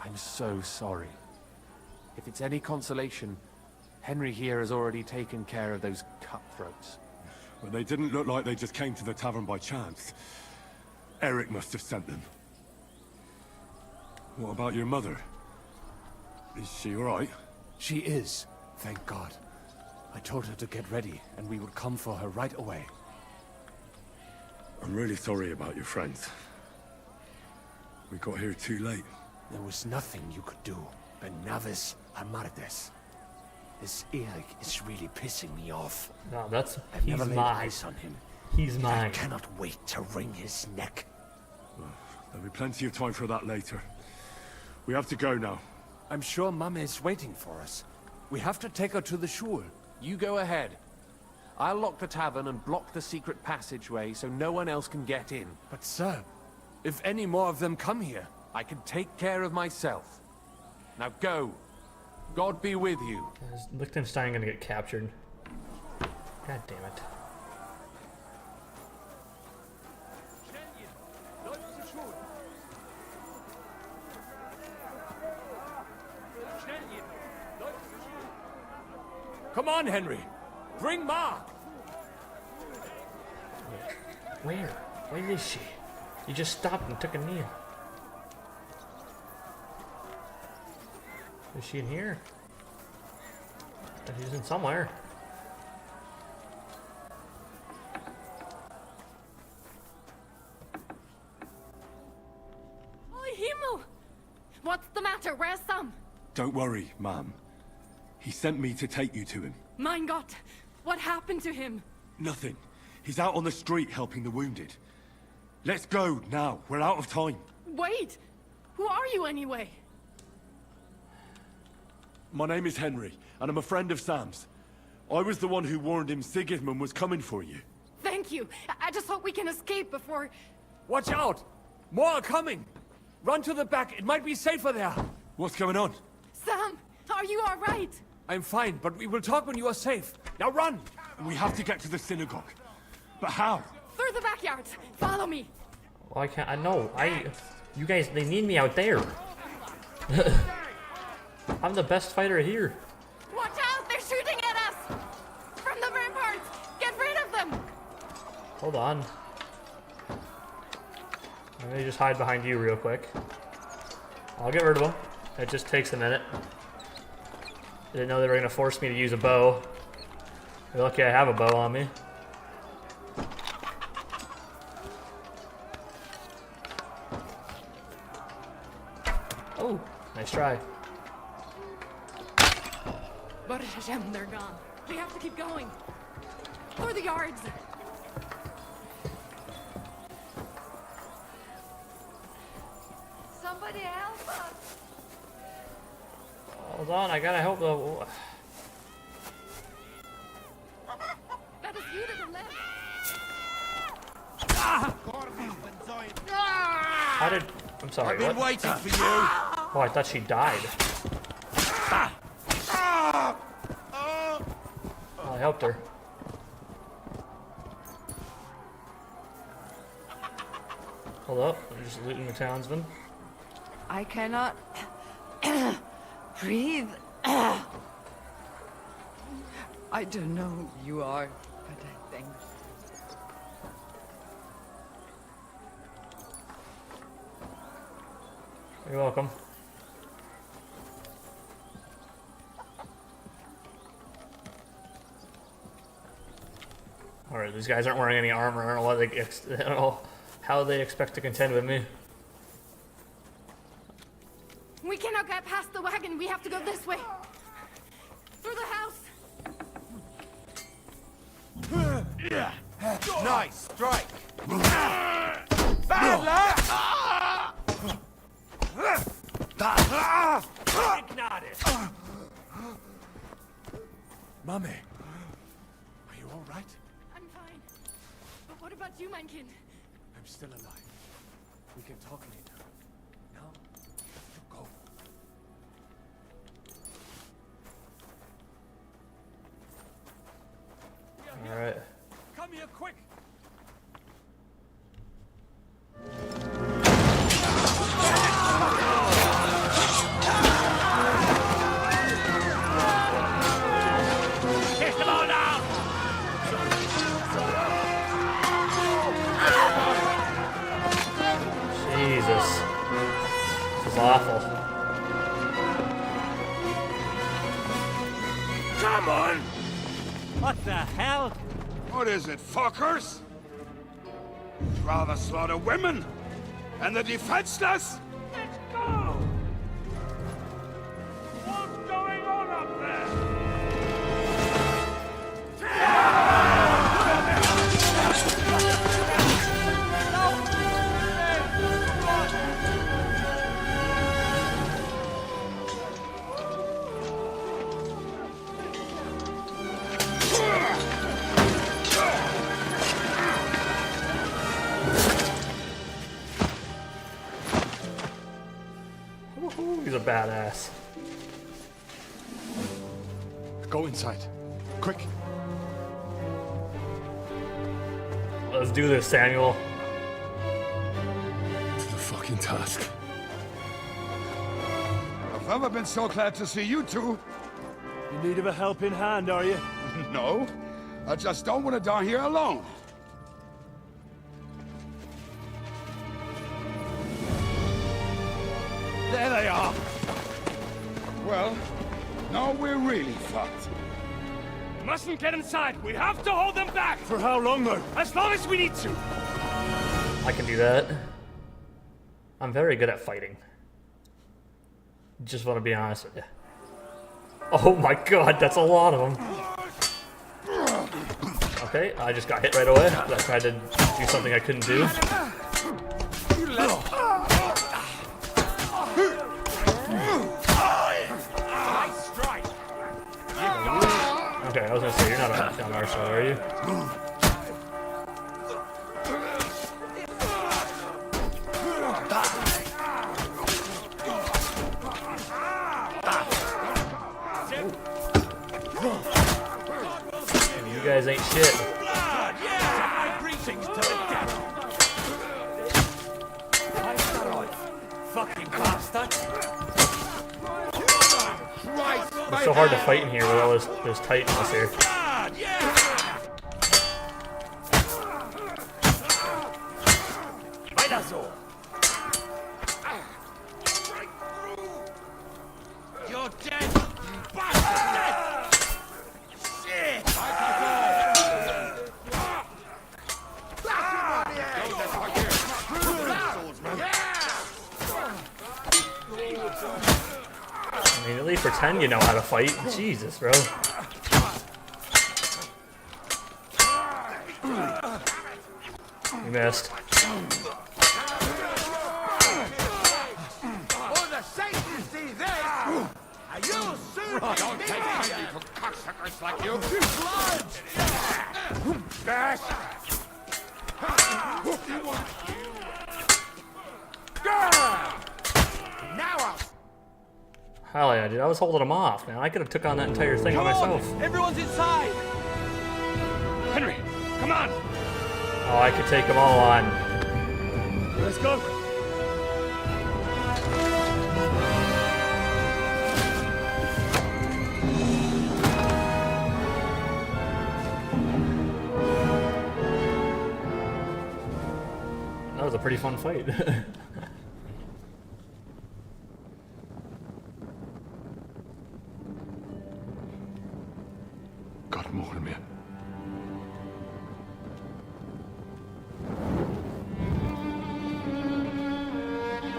[SPEAKER 22] I'm so sorry. If it's any consolation, Henry here has already taken care of those cutthroats.
[SPEAKER 19] But they didn't look like they just came to the tavern by chance. Eric must have sent them. What about your mother? Is she alright?
[SPEAKER 7] She is, thank God. I told her to get ready, and we would come for her right away.
[SPEAKER 19] I'm really sorry about your friends. We got here too late.
[SPEAKER 7] There was nothing you could do. Benavis Hamardes. This Eric is really pissing me off.
[SPEAKER 1] No,
[SPEAKER 7] I've never laid eyes on him.
[SPEAKER 1] He's mine.
[SPEAKER 7] I cannot wait to wring his neck.
[SPEAKER 19] There'll be plenty of time for that later. We have to go now.
[SPEAKER 7] I'm sure Mama is waiting for us. We have to take her to the shul.
[SPEAKER 22] You go ahead. I'll lock the tavern and block the secret passageway so no one else can get in.
[SPEAKER 7] But sir, if any more of them come here,
[SPEAKER 22] I can take care of myself. Now go. God be with you.
[SPEAKER 1] Is Liechtenstein gonna get captured? God damn it.
[SPEAKER 7] Come on, Henry. Bring Ma.
[SPEAKER 1] Where? Where is she? You just stopped and took a knee. Is she in here? She's in somewhere.
[SPEAKER 9] Holy Himmel! What's the matter? Where's Sam?
[SPEAKER 19] Don't worry, ma'am. He sent me to take you to him.
[SPEAKER 9] Mein Gott! What happened to him?
[SPEAKER 19] Nothing. He's out on the street helping the wounded. Let's go now. We're out of time.
[SPEAKER 9] Wait! Who are you anyway?
[SPEAKER 19] My name is Henry, and I'm a friend of Sam's. I was the one who warned him Sigismund was coming for you.
[SPEAKER 9] The you. I just hope we can escape before...
[SPEAKER 6] Watch out! More are coming! Run to the back, it might be safer there!
[SPEAKER 19] What's going on?
[SPEAKER 9] Sam, are you all right?
[SPEAKER 6] I'm fine, but we will talk when you are safe. Now run!
[SPEAKER 19] We have to get to the synagogue. But how?
[SPEAKER 9] Through the backyard. Follow me.
[SPEAKER 1] Why can't I know? You guys, they need me out there. I'm the best fighter here.
[SPEAKER 9] Watch out! They're shooting at us! From the ramparts! Get rid of them!
[SPEAKER 1] Hold on. Let me just hide behind you real quick. I'll get rid of them. It just takes a minute. I didn't know they were going to force me to use a bow. You're lucky I have a bow on me. Oh, nice try.
[SPEAKER 9] Baruch Hashem, they're gone. We have to keep going. Through the yards. Somebody help us.
[SPEAKER 1] Hold on, I gotta help the...
[SPEAKER 9] That is you to the left.
[SPEAKER 1] How did... I'm sorry,
[SPEAKER 15] I've been
[SPEAKER 1] what?
[SPEAKER 15] waiting for you.
[SPEAKER 1] Oh, I thought she died. Oh, I helped her. Hold up, I'm just looting the townsman.
[SPEAKER 12] I cannot breathe. I don't know who you are, but I think.
[SPEAKER 1] You're welcome. Alright, these guys aren't wearing any armor. I don't know what I don't know how they expect to contend with me.
[SPEAKER 9] We cannot get past the wagon. We have to go this way. Through the house.
[SPEAKER 15] Nice strike. Bad luck.
[SPEAKER 6] Mummy, are you all right?
[SPEAKER 9] I'm fine. But what about you, mein Kind?
[SPEAKER 6] I'm still alive. We can talk later. Now, to go.
[SPEAKER 1] Alright.
[SPEAKER 6] Come here, quick!
[SPEAKER 4] Kick them all down!
[SPEAKER 1] Jesus. This is awful.
[SPEAKER 8] Come on!
[SPEAKER 4] What the hell?
[SPEAKER 8] What is it, fuckers? You'd rather slaughter women and the defenseless?
[SPEAKER 4] Let's go! What's going on up there?
[SPEAKER 1] He's a badass.
[SPEAKER 19] Go inside. Quick.
[SPEAKER 1] Let's do this, Samuel.
[SPEAKER 19] To the fucking task.
[SPEAKER 8] I've never been so glad to see you two.
[SPEAKER 14] In need of a helping hand, are you?
[SPEAKER 8] No, I just don't want to die here alone.
[SPEAKER 14] There they are.
[SPEAKER 8] Well, now we're really fucked.
[SPEAKER 14] Mustn't get inside. We have to hold them back. For how long, though? As long as we need to.
[SPEAKER 1] I can do that. I'm very good at fighting. Just want to be honest with you. Oh my god, that's a lot of them. Okay, I just got hit right away. I tried to do something I couldn't do. Okay, I was gonna say, you're not on our side, are you? You guys ain't shit.
[SPEAKER 15] Blood, yeah! My greetings to the devil.
[SPEAKER 7] Fucking bastard!
[SPEAKER 1] It's so hard to fight in here with all this tightness here.
[SPEAKER 15] Blood, yeah!
[SPEAKER 7] Weiter so!
[SPEAKER 15] You're dead, you bastard! Shit!
[SPEAKER 1] I mean, at least pretend you know how to fight. Jesus, bro. You missed.
[SPEAKER 10] Oh, the Satan's see this! Are you soon?
[SPEAKER 8] Don't take kindly to cocksuckers like you.
[SPEAKER 10] Blood!
[SPEAKER 8] Dash!
[SPEAKER 10] Now I'll...
[SPEAKER 1] Hell yeah, dude. I was holding him off, man. I could have took on that entire thing by myself.
[SPEAKER 10] Everyone's inside!
[SPEAKER 6] Henry, come on!
[SPEAKER 1] Oh, I could take them all on.
[SPEAKER 6] Let's go!
[SPEAKER 1] That was a pretty fun fight.
[SPEAKER 19] God more mir.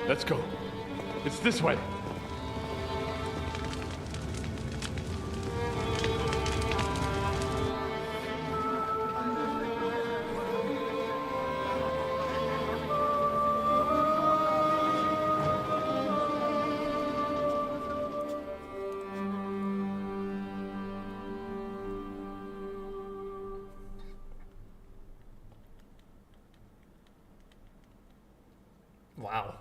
[SPEAKER 19] Let's go. It's this way.
[SPEAKER 1] Wow.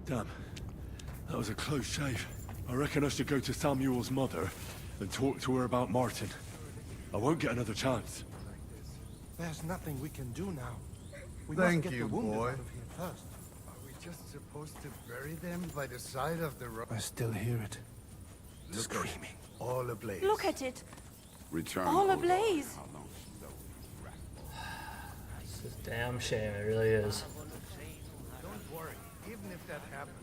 [SPEAKER 19] Damn. That was a close shave. I reckon I should go to Samuel's mother and talk to her about Martin. I won't get another chance.
[SPEAKER 11] There's nothing we can do now. We
[SPEAKER 5] Thank
[SPEAKER 11] must get
[SPEAKER 5] you,
[SPEAKER 11] the wounded
[SPEAKER 5] boy.
[SPEAKER 11] out of here first.
[SPEAKER 5] Are we just supposed to bury them by the side of the road?
[SPEAKER 11] I still hear it. Screaming.
[SPEAKER 5] All ablaze.
[SPEAKER 25] Look at it.
[SPEAKER 8] Return.
[SPEAKER 25] All ablaze.
[SPEAKER 1] It's a damn shame. It really is.
[SPEAKER 5] Don't worry. Even if that happens,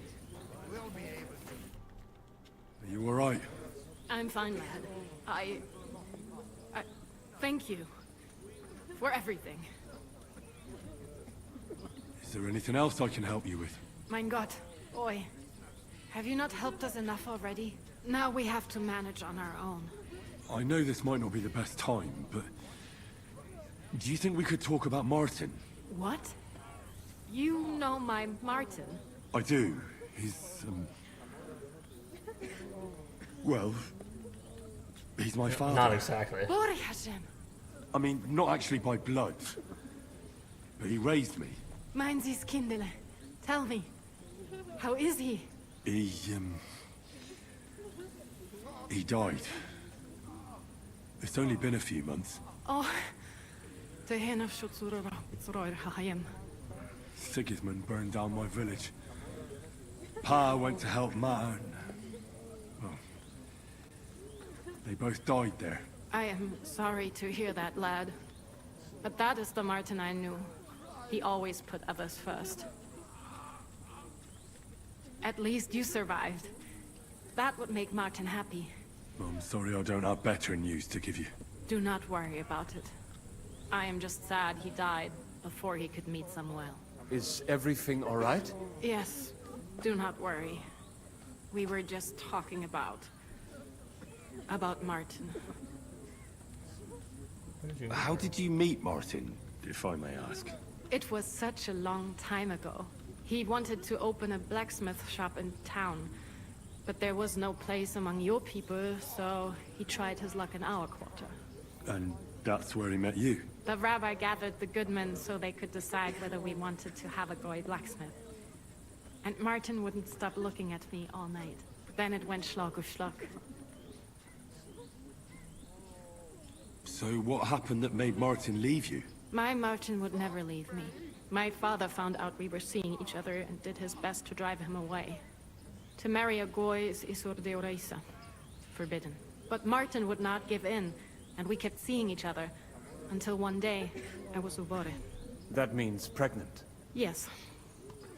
[SPEAKER 5] we'll be able to.
[SPEAKER 19] Are you alright?
[SPEAKER 9] I'm fine, lad. I thank you for everything.
[SPEAKER 19] Is there anything else I can help you with?
[SPEAKER 9] Mein Gott, boy. Have you not helped us enough already? Now we have to manage on our own.
[SPEAKER 19] I know this might not be the best time, but... do you think we could talk about Martin?
[SPEAKER 9] What? You know my Martin?
[SPEAKER 19] I do. He's, well... he's my father.
[SPEAKER 1] Not exactly.
[SPEAKER 9] Glory Hashem.
[SPEAKER 19] I mean, not actually by blood. But he raised me.
[SPEAKER 9] Mein Sie's Kindele. Tell me. How is he?
[SPEAKER 19] He died. It's only been a few months.
[SPEAKER 9] Oh. Tehenaf Shutsura Hayem.
[SPEAKER 19] Sigismund burned down my village. Pa went to help Ma and... well, they both died there.
[SPEAKER 9] I am sorry to hear that, lad. But that is the Martin I knew. He always put others first. At least you survived. That would make Martin happy.
[SPEAKER 19] I'm sorry I don't have better news to give you.
[SPEAKER 9] Do not worry about it. I am just sad he died before he could meet Samuel.
[SPEAKER 7] Is everything all right?
[SPEAKER 9] Yes, do not worry. We were just talking about Martin.
[SPEAKER 7] How did you meet Martin, if I may ask?
[SPEAKER 9] It was such a long time ago. He wanted to open a blacksmith shop in town, but there was no place among your people, so he tried his luck in our quarter.
[SPEAKER 19] And that's where he met you?
[SPEAKER 9] The rabbi gathered the good men so they could decide whether we wanted to have a goy blacksmith. And Martin wouldn't stop looking at me all night. Then it went Schlag auf Schlag.
[SPEAKER 19] So what happened that made Martin leave you?
[SPEAKER 9] My Martin would never leave me. My father found out we were seeing each other and did his best to drive him away. To marry a Goy is Isur de Oreisa. Forbidden. But Martin would not give in, and we kept seeing each other. Until one day, I was ubore.
[SPEAKER 7] That means pregnant.
[SPEAKER 9] Yes.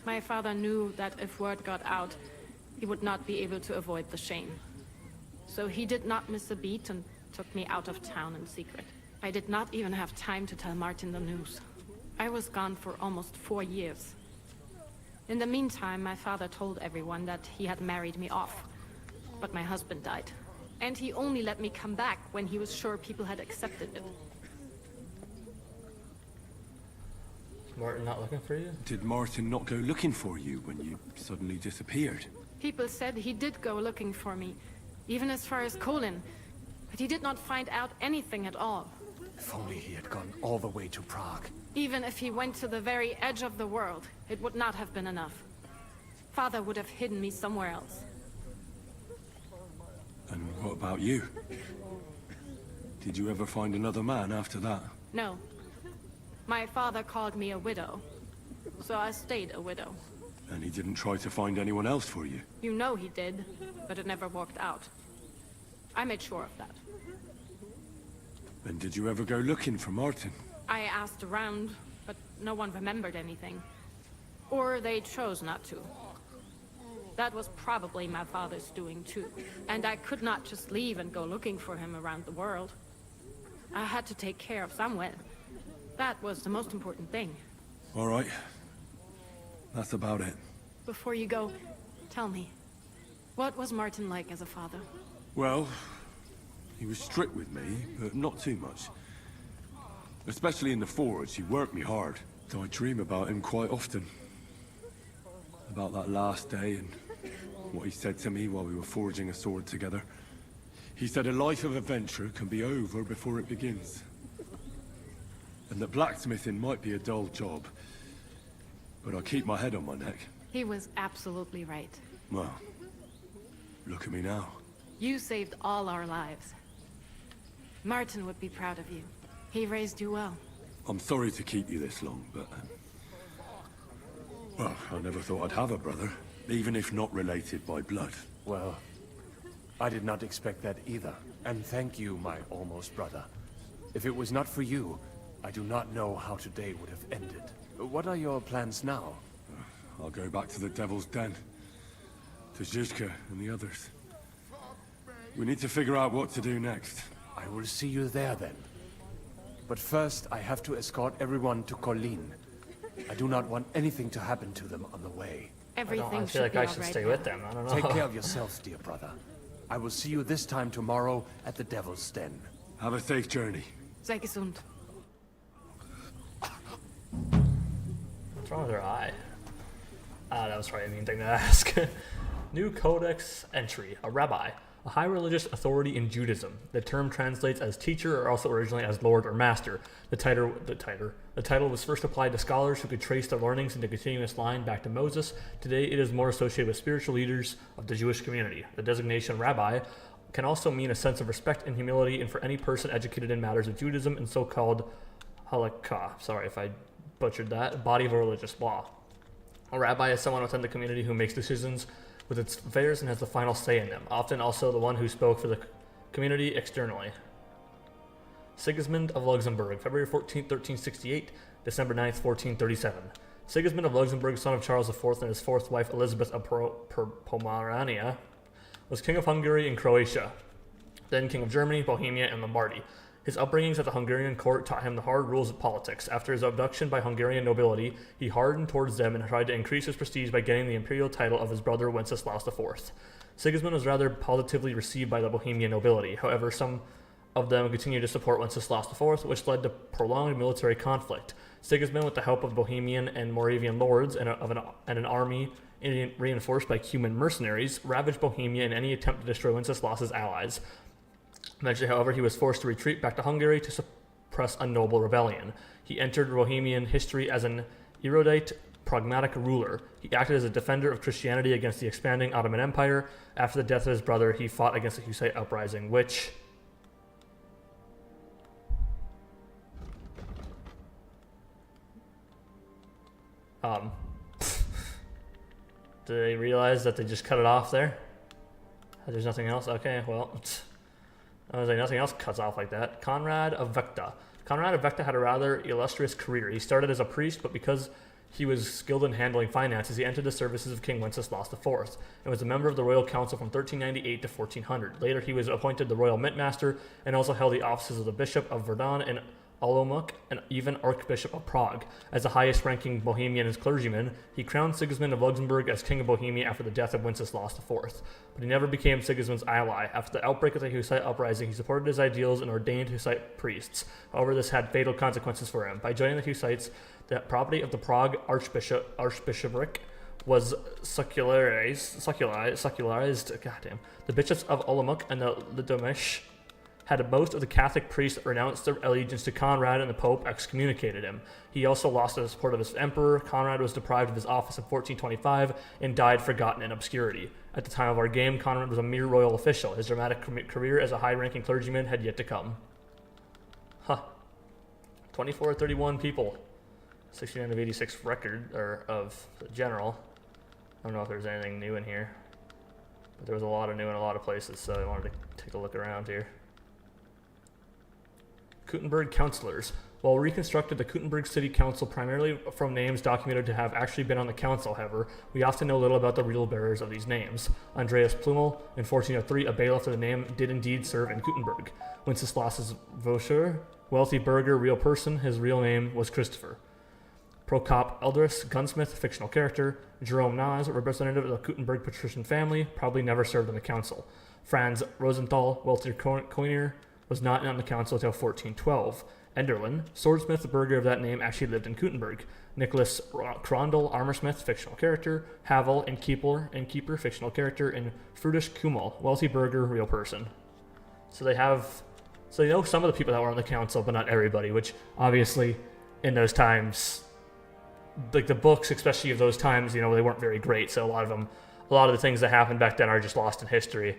[SPEAKER 9] My father knew that if word got out, he would not be able to avoid the shame. So he did not miss a beat and took me out of town in secret. I did not even have time to tell Martin the news. I was gone for almost 4 years. In the meantime, my father told everyone that he had married me off. But my husband died. And he only let me come back when he was sure people had accepted it.
[SPEAKER 1] Is Martin not looking for you?
[SPEAKER 19] Did Martin not go looking for you when you suddenly disappeared?
[SPEAKER 9] People said he did go looking for me, even as far as Colin. But he did not find out anything at all.
[SPEAKER 7] If only he had gone all the way to Prague.
[SPEAKER 9] Even if he went to the very edge of the world, it would not have been enough. Father would have hidden me somewhere else.
[SPEAKER 19] And what about you? Did you ever find another man after that?
[SPEAKER 9] No. My father called me a widow, so I stayed a widow.
[SPEAKER 19] And he didn't try to find anyone else for you?
[SPEAKER 9] You know he did, but it never worked out. I made sure of that.
[SPEAKER 19] And did you ever go looking for Martin?
[SPEAKER 9] I asked around, but no one remembered anything. Or they chose not to. That was probably my father's doing too. And I could not just leave and go looking for him around the world. I had to take care of someone. That was the most important thing.
[SPEAKER 19] All right. That's about it.
[SPEAKER 9] Before you go, tell me, what was Martin like as a father?
[SPEAKER 19] Well, he was strict with me, but not too much. Especially in the forge, he worked me hard. So I dream about him quite often. About that last day and what he said to me while we were forging a sword together. He said a life of adventure can be over before it begins. And that blacksmithing might be a dull job, but I keep my head on my neck.
[SPEAKER 9] He was absolutely right.
[SPEAKER 19] Well, look at me now.
[SPEAKER 9] You saved all our lives. Martin would be proud of you. He raised you well.
[SPEAKER 19] I'm sorry to keep you this long, but... well, I never thought I'd have a brother, even if not related by blood.
[SPEAKER 7] Well, I did not expect that either. And thank you, my almost brother. If it was not for you, I do not know how today would have ended. What are your plans now?
[SPEAKER 19] I'll go back to the Devil's Den. To Zizka and the others. We need to figure out what to do next.
[SPEAKER 7] I will see you there then. But first, I have to escort everyone to Colleen. I do not want anything to happen to them on the way.
[SPEAKER 9] Everything
[SPEAKER 1] I feel like I should stay with them. I don't know.
[SPEAKER 7] Take care of yourself, dear brother. I will see you this time tomorrow at the Devil's Den.
[SPEAKER 19] Have a safe journey.
[SPEAKER 9] Sigismund.
[SPEAKER 1] What's wrong with her eye? Ah, that was probably a mean thing to ask. New Codex entry. A rabbi. A high religious authority in Judaism. The term translates as teacher or also originally as lord or master. The title was first applied to scholars who could trace their learnings in a continuous line back to Moses. Today it is more associated with spiritual leaders of the Jewish community. The designation rabbi can also mean a sense of respect and humility and for any person educated in matters of Judaism and so-called halakha. Sorry if I butchered that. Body of a religious law. A rabbi is someone within the community who makes decisions with its affairs and has the final say in them, often also the one who spoke for the community externally. Sigismund of Luxembourg, February 14, 1368, December 9, 1437. Sigismund of Luxembourg, son of Charles IV and his fourth wife Elizabeth of Pomerania, was king of Hungary and Croatia, then king of Germany, Bohemia, and Lombardy. His upbringings at the Hungarian court taught him the hard rules of politics. After his abduction by Hungarian nobility, he hardened towards them and tried to increase his prestige by getting the imperial title of his brother Wenceslaus IV. Sigismund was rather positively received by the Bohemian nobility. However, some of them continued to support Wenceslaus IV, which led to prolonged military conflict. Sigismund, with the help of Bohemian and Moravian lords and an army reinforced by Cuman mercenaries, ravaged Bohemia in any attempt to destroy Wenceslaus's allies. Eventually, however, he was forced to retreat back to Hungary to suppress a noble rebellion. He entered Bohemian history as an erudite, pragmatic ruler. He acted as a defender of Christianity against the expanding Ottoman Empire. After the death of his brother, he fought against the Hussite uprising, which Did they realize that they just cut it off there? There's nothing else? Okay, well, I was like, nothing else cuts off like that. Conrad of Vecta. Conrad of Vecta had a rather illustrious career. He started as a priest, but because he was skilled in handling finances, he entered the services of King Wenceslaus IV and was a member of the Royal Council from 1398 to 1400. Later, he was appointed the Royal Mintmaster and also held the offices of the Bishop of Verdun and Olomouc, and even Archbishop of Prague. As the highest-ranking Bohemian clergyman, he crowned Sigismund of Luxembourg as King of Bohemia after the death of Wenceslaus IV, but he never became Sigismund's ally. After the outbreak of the Hussite uprising, he supported his ideals and ordained Hussite priests. However, this had fatal consequences for him. By joining the Hussites, the property of the Prague archbishopric was secularized. Goddamn. The bishops of Olomouc and the Lidomish had most of the Catholic priests renounce their allegiance to Conrad, and the Pope excommunicated him. He also lost the support of his emperor. Conrad was deprived of his office in 1425 and died forgotten in obscurity. At the time of our game, Conrad was a mere royal official. His dramatic career as a high-ranking clergyman had yet to come. 2431 people. 69 of 86 record, or of the general. I don't know if there's anything new in here, but there was a lot of new in a lot of places, so I wanted to take a look around here. Kuttenberg councillors. While reconstructed the Kuttenberg City Council primarily from names documented to have actually been on the council, however, we often know little about the real bearers of these names. Andreas Plumel, in 1403, a bailiff of the name, did indeed serve in Kuttenberg. Wenceslaus Vaucher, wealthy burgher, real person, his real name was Christopher. Prokop Eldris, gunsmith, fictional character. Jerome Naz, representative of the Kuttenberg patrician family, probably never served on the council. Franz Rosenthal, wealthy coiner, was not on the council until 1412. Enderlin, swordsmith, burgher of that name, actually lived in Kuttenberg. Nicholas Krondel, armorsmith, fictional character. Havel, innkeeper, fictional character. And Friedrich Kummel, wealthy burgher, real person. So they know some of the people that were on the council, but not everybody, which obviously in those times, like the books, especially of those times, they weren't very great. So a lot of the things that happened back then are just lost in history,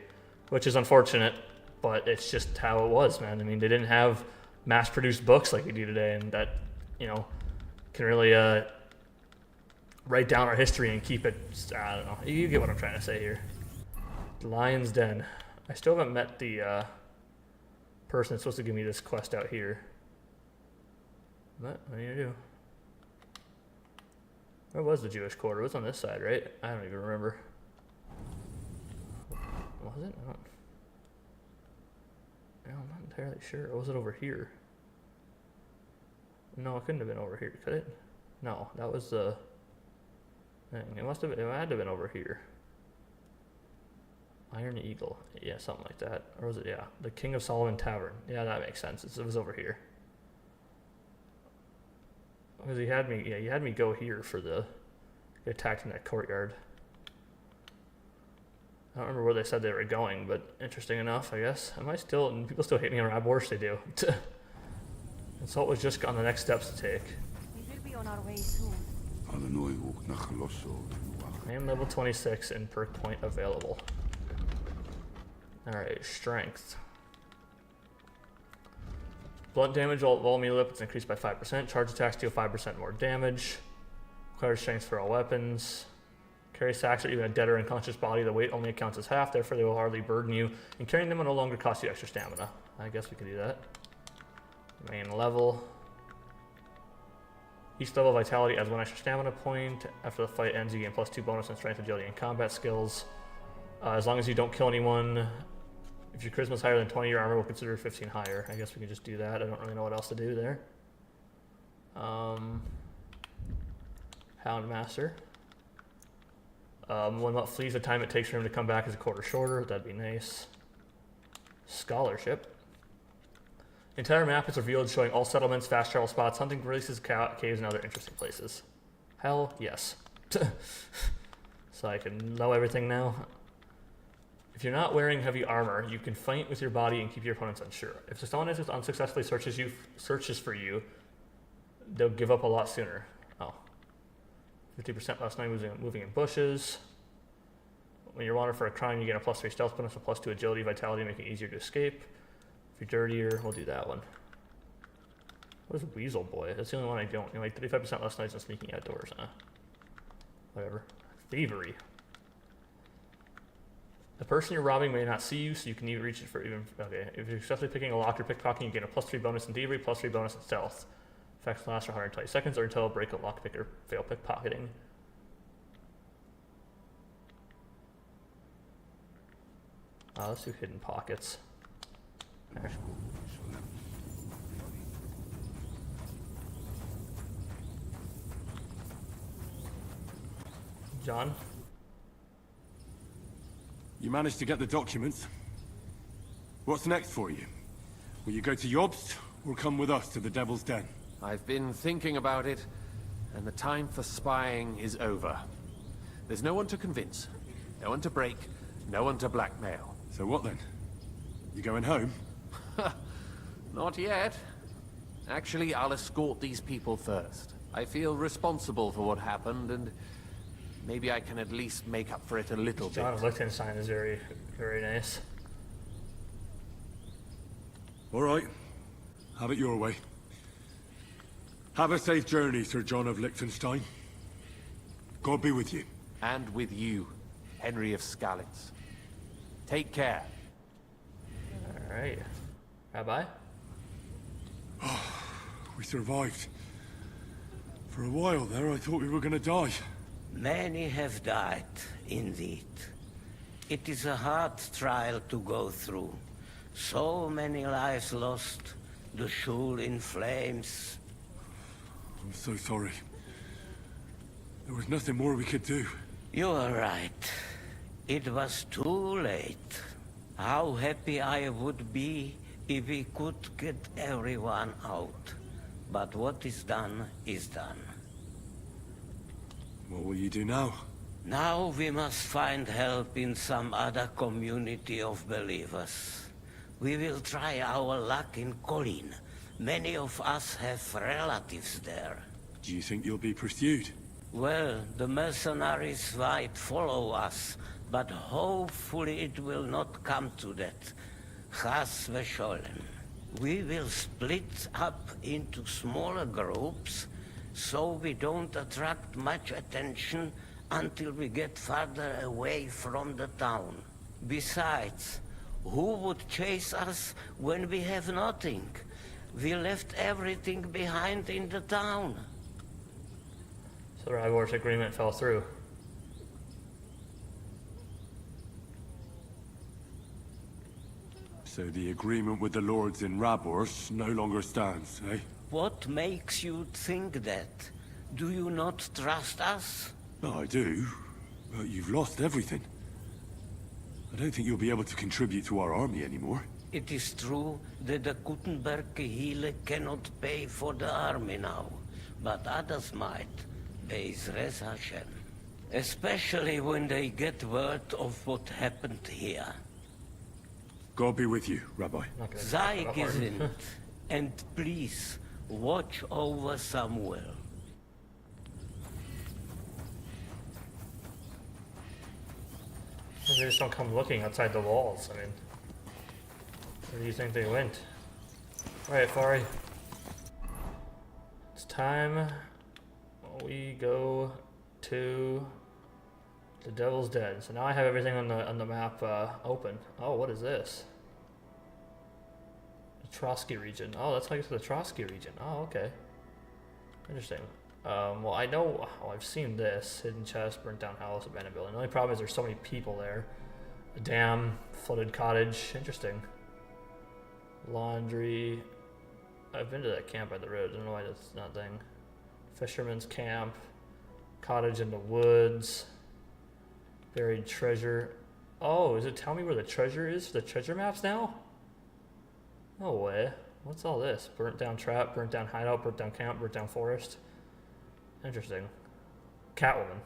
[SPEAKER 1] which is unfortunate. But it's just how it was, man. I mean, they didn't have mass-produced books like we do today, and that, can really write down our history and keep it. I don't know. You get what I'm trying to say here. Lion's Den. I still haven't met the person that's supposed to give me this quest out here. What do you do? Where was the Jewish quarter? It was on this side, right? I don't even remember. Was it? I'm not entirely sure. Or was it over here? No, it couldn't have been over here, could it? No, that was the thing. It had to have been over here. Iron Eagle. Yeah, something like that. Or was it, yeah, the King of Solomon Tavern. Yeah, that makes sense. It was over here. Because he had me go here for get attacked in that courtyard. I don't remember where they said they were going, but interesting enough, I guess. People still hate me on Raborsh, they do. And so it was just on the next steps to take.
[SPEAKER 25] We will be on our way soon.
[SPEAKER 1] I am level 26 and perk point available. Alright, strength. Blunt damage, all melee weapons increased by 5%. Charge attacks deal 5% more damage. Requires strength for all weapons. Carry sacks or even a dead or unconscious body, the weight only accounts as half, therefore they will hardly burden you, and carrying them will no longer cost you extra stamina. I guess we could do that. Main level. Each level of vitality adds 1 extra stamina point. After the fight ends, you gain +2 bonus on strength, agility, and combat skills. As long as you don't kill anyone, if your charisma is higher than 20, your armor will consider 15 higher. I guess we can just do that. I don't really know what else to do there. Houndmaster. When what flees, the time it takes for him to come back is a quarter shorter. That'd be nice. Scholarship. The entire map is revealed, showing all settlements, fast travel spots, hunting places, caves, and other interesting places. Hell yes. So I can know everything now. If you're not wearing heavy armor, you can fight with your body and keep your opponents unsure. If someone unsuccessfully searches for you, they'll give up a lot sooner. Oh. 50% less time moving in bushes. When you're wanted for a crime, you get a +3 stealth bonus, a +2 agility, vitality, making it easier to escape. If you're dirtier, we'll do that one. What is Weasel Boy? That's the only one I don't. You know, like 35% less nights and sneaking outdoors, huh? Whatever. Thievery. The person you're robbing may not see you, so you can even reach it for even... Okay, if you're successfully picking a lock or pickpocketing, you gain a +3 bonus in thievery, +3 bonus in stealth. Effects last for 120 seconds or until a break a lockpick or fail pickpocketing. Let's do hidden pockets. There. John?
[SPEAKER 19] You managed to get the documents. What's next for you? Will you go to Jobst, or come with us to the Devil's Den?
[SPEAKER 22] I've been thinking about it, and the time for spying is over. There's no one to convince, no one to break, no one to blackmail.
[SPEAKER 19] So what then? You going home?
[SPEAKER 22] Not yet. Actually, I'll escort these people first. I feel responsible for what happened, and maybe I can at least make up for it a little
[SPEAKER 1] John
[SPEAKER 22] bit.
[SPEAKER 1] Liechtenstein is very, very nice.
[SPEAKER 19] All right. Have it your way. Have a safe journey, Sir John of Liechtenstein. God be with you.
[SPEAKER 22] And with you, Henry of Skalitz. Take care.
[SPEAKER 1] Alright. Rabbi?
[SPEAKER 19] We survived. For a while there, I thought we were gonna die.
[SPEAKER 2] Many have died, indeed. It is a hard trial to go through. So many lives lost, the shul in flames.
[SPEAKER 19] I'm so sorry. There was nothing more we could do.
[SPEAKER 2] You are right. It was too late. How happy I would be if we could get everyone out. But what is done is done.
[SPEAKER 19] What will you do now?
[SPEAKER 2] Now we must find help in some other community of believers. We will try our luck in Colin. Many of us have relatives there.
[SPEAKER 19] Do you think you'll be pursued?
[SPEAKER 2] Well, the mercenaries might follow us, but hopefully it will not come to that. Chas v'sholem. We will split up into smaller groups, so we don't attract much attention until we get farther away from the town. Besides, who would chase us when we have nothing? We left everything behind in the town.
[SPEAKER 1] So the Ryvor's agreement fell through.
[SPEAKER 19] So the agreement with the lords in Rabors no longer stands, eh?
[SPEAKER 2] What makes you think that? Do you not trust us?
[SPEAKER 19] No, I do. But you've lost everything. I don't think you'll be able to contribute to our army anymore.
[SPEAKER 2] It is true that the Kuttenberg Kehille cannot pay for the army now, but others might. Be'ezras Hashem. Especially when they get word of what happened here.
[SPEAKER 19] God be with you, Rabbi.
[SPEAKER 2] Sei gesinnt, and please, watch over Samuel.
[SPEAKER 1] They just don't come looking outside the walls. I mean, where do you think they went? Alright, Fari. It's time we go to the Devil's Den. So now I have everything on the map open. Oh, what is this? The Trotsky region. Oh, that's how you get to the Trotsky region. Oh, okay. Interesting. Well, I know, I've seen this. Hidden chest, burnt down house, abandoned building. The only problem is there's so many people there. A dam, flooded cottage. Interesting. Laundry. I've been to that camp by the road. I don't know why that's not a thing. Fisherman's camp. Cottage in the woods. Buried treasure. Oh, is it tell me where the treasure is for the treasure maps now? No way. What's all this? Burnt down trap, burnt down hideout, burnt down camp, burnt down forest. Interesting. Catwoman.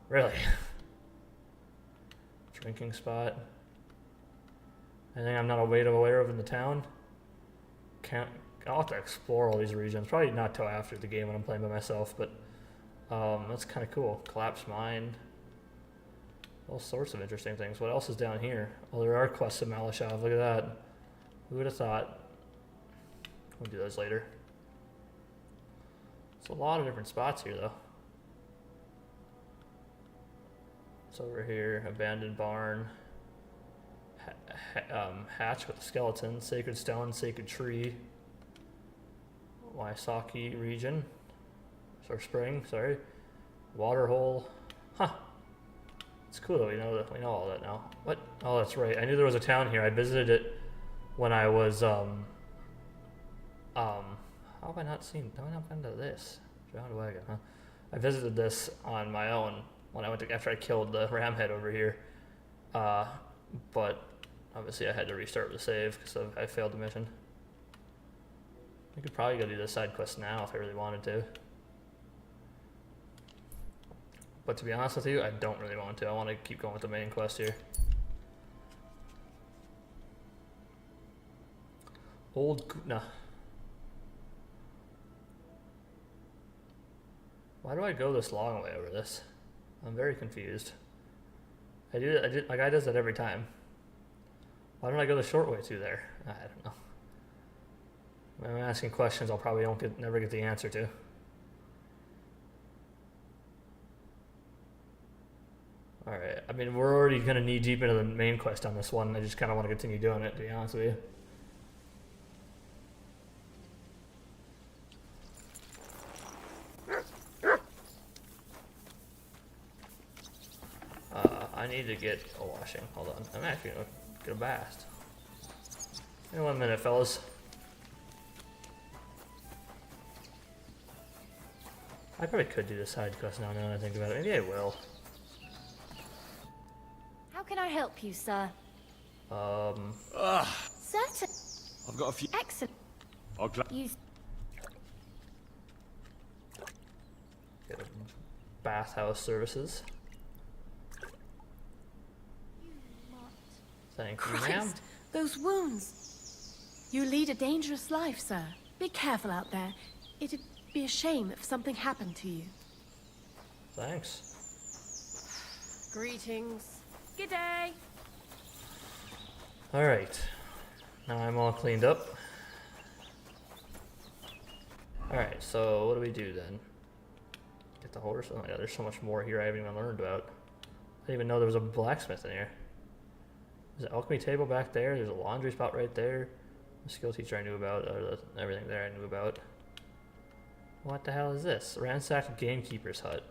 [SPEAKER 1] Really? Drinking spot. Anything I'm not aware of in the town? I'll have to explore all these regions. Probably not till after the game when I'm playing by myself, but that's kind of cool. Collapsed mine. All sorts of interesting things. What else is down here? Oh, there are quests in Malashov. Look at that. Who would have thought? We'll do those later. It's a lot of different spots here, though. What's over here? Abandoned barn. Hatch with a skeleton. Sacred stone, sacred tree. Wysocki region. Or spring, sorry. Water hole. Huh. It's cool that we know all that now. What? Oh, that's right. I knew there was a town here. I visited it when I was how have I not been to this? Drowned wagon, huh? I visited this on my own when I went to after I killed the ram head over here. But obviously I had to restart the save because I failed the mission. I could probably go do the side quest now if I really wanted to. But to be honest with you, I don't really want to. I want to keep going with the main quest here. Nah. Why do I go this long way over this? I'm very confused. My guy does that every time. Why don't I go the short way through there? I don't know. When I'm asking questions I'll probably never get the answer to. Alright, I mean, we're already kind of knee deep into the main quest on this one. I just kind of want to continue doing it, to be honest with you. I need to get a washing. Hold on. I'm actually going to get a bath. In 1 minute, fellas. I probably could do the side quest now that I think about it. Maybe I will.
[SPEAKER 17] How can I help you, sir? Certain.
[SPEAKER 14] I've got a few.
[SPEAKER 17] Excellent.
[SPEAKER 14] I'll
[SPEAKER 17] You.
[SPEAKER 1] Get a bathhouse services. Thank you, ma'am.
[SPEAKER 17] Christ, those wounds. You lead a dangerous life, sir. Be careful out there. It'd be a shame if something happened to you.
[SPEAKER 1] Thanks.
[SPEAKER 17] Greetings. Good day.
[SPEAKER 1] Alright. Now I'm all cleaned up. Alright, so what do we do then? Get the horse? Oh my god, there's so much more here I haven't even learned about. I didn't even know there was a blacksmith in here. There's an alchemy table back there. There's a laundry spot right there. The skill teacher I knew about. Everything there I knew about. What the hell is this? Ransacked gamekeeper's hut.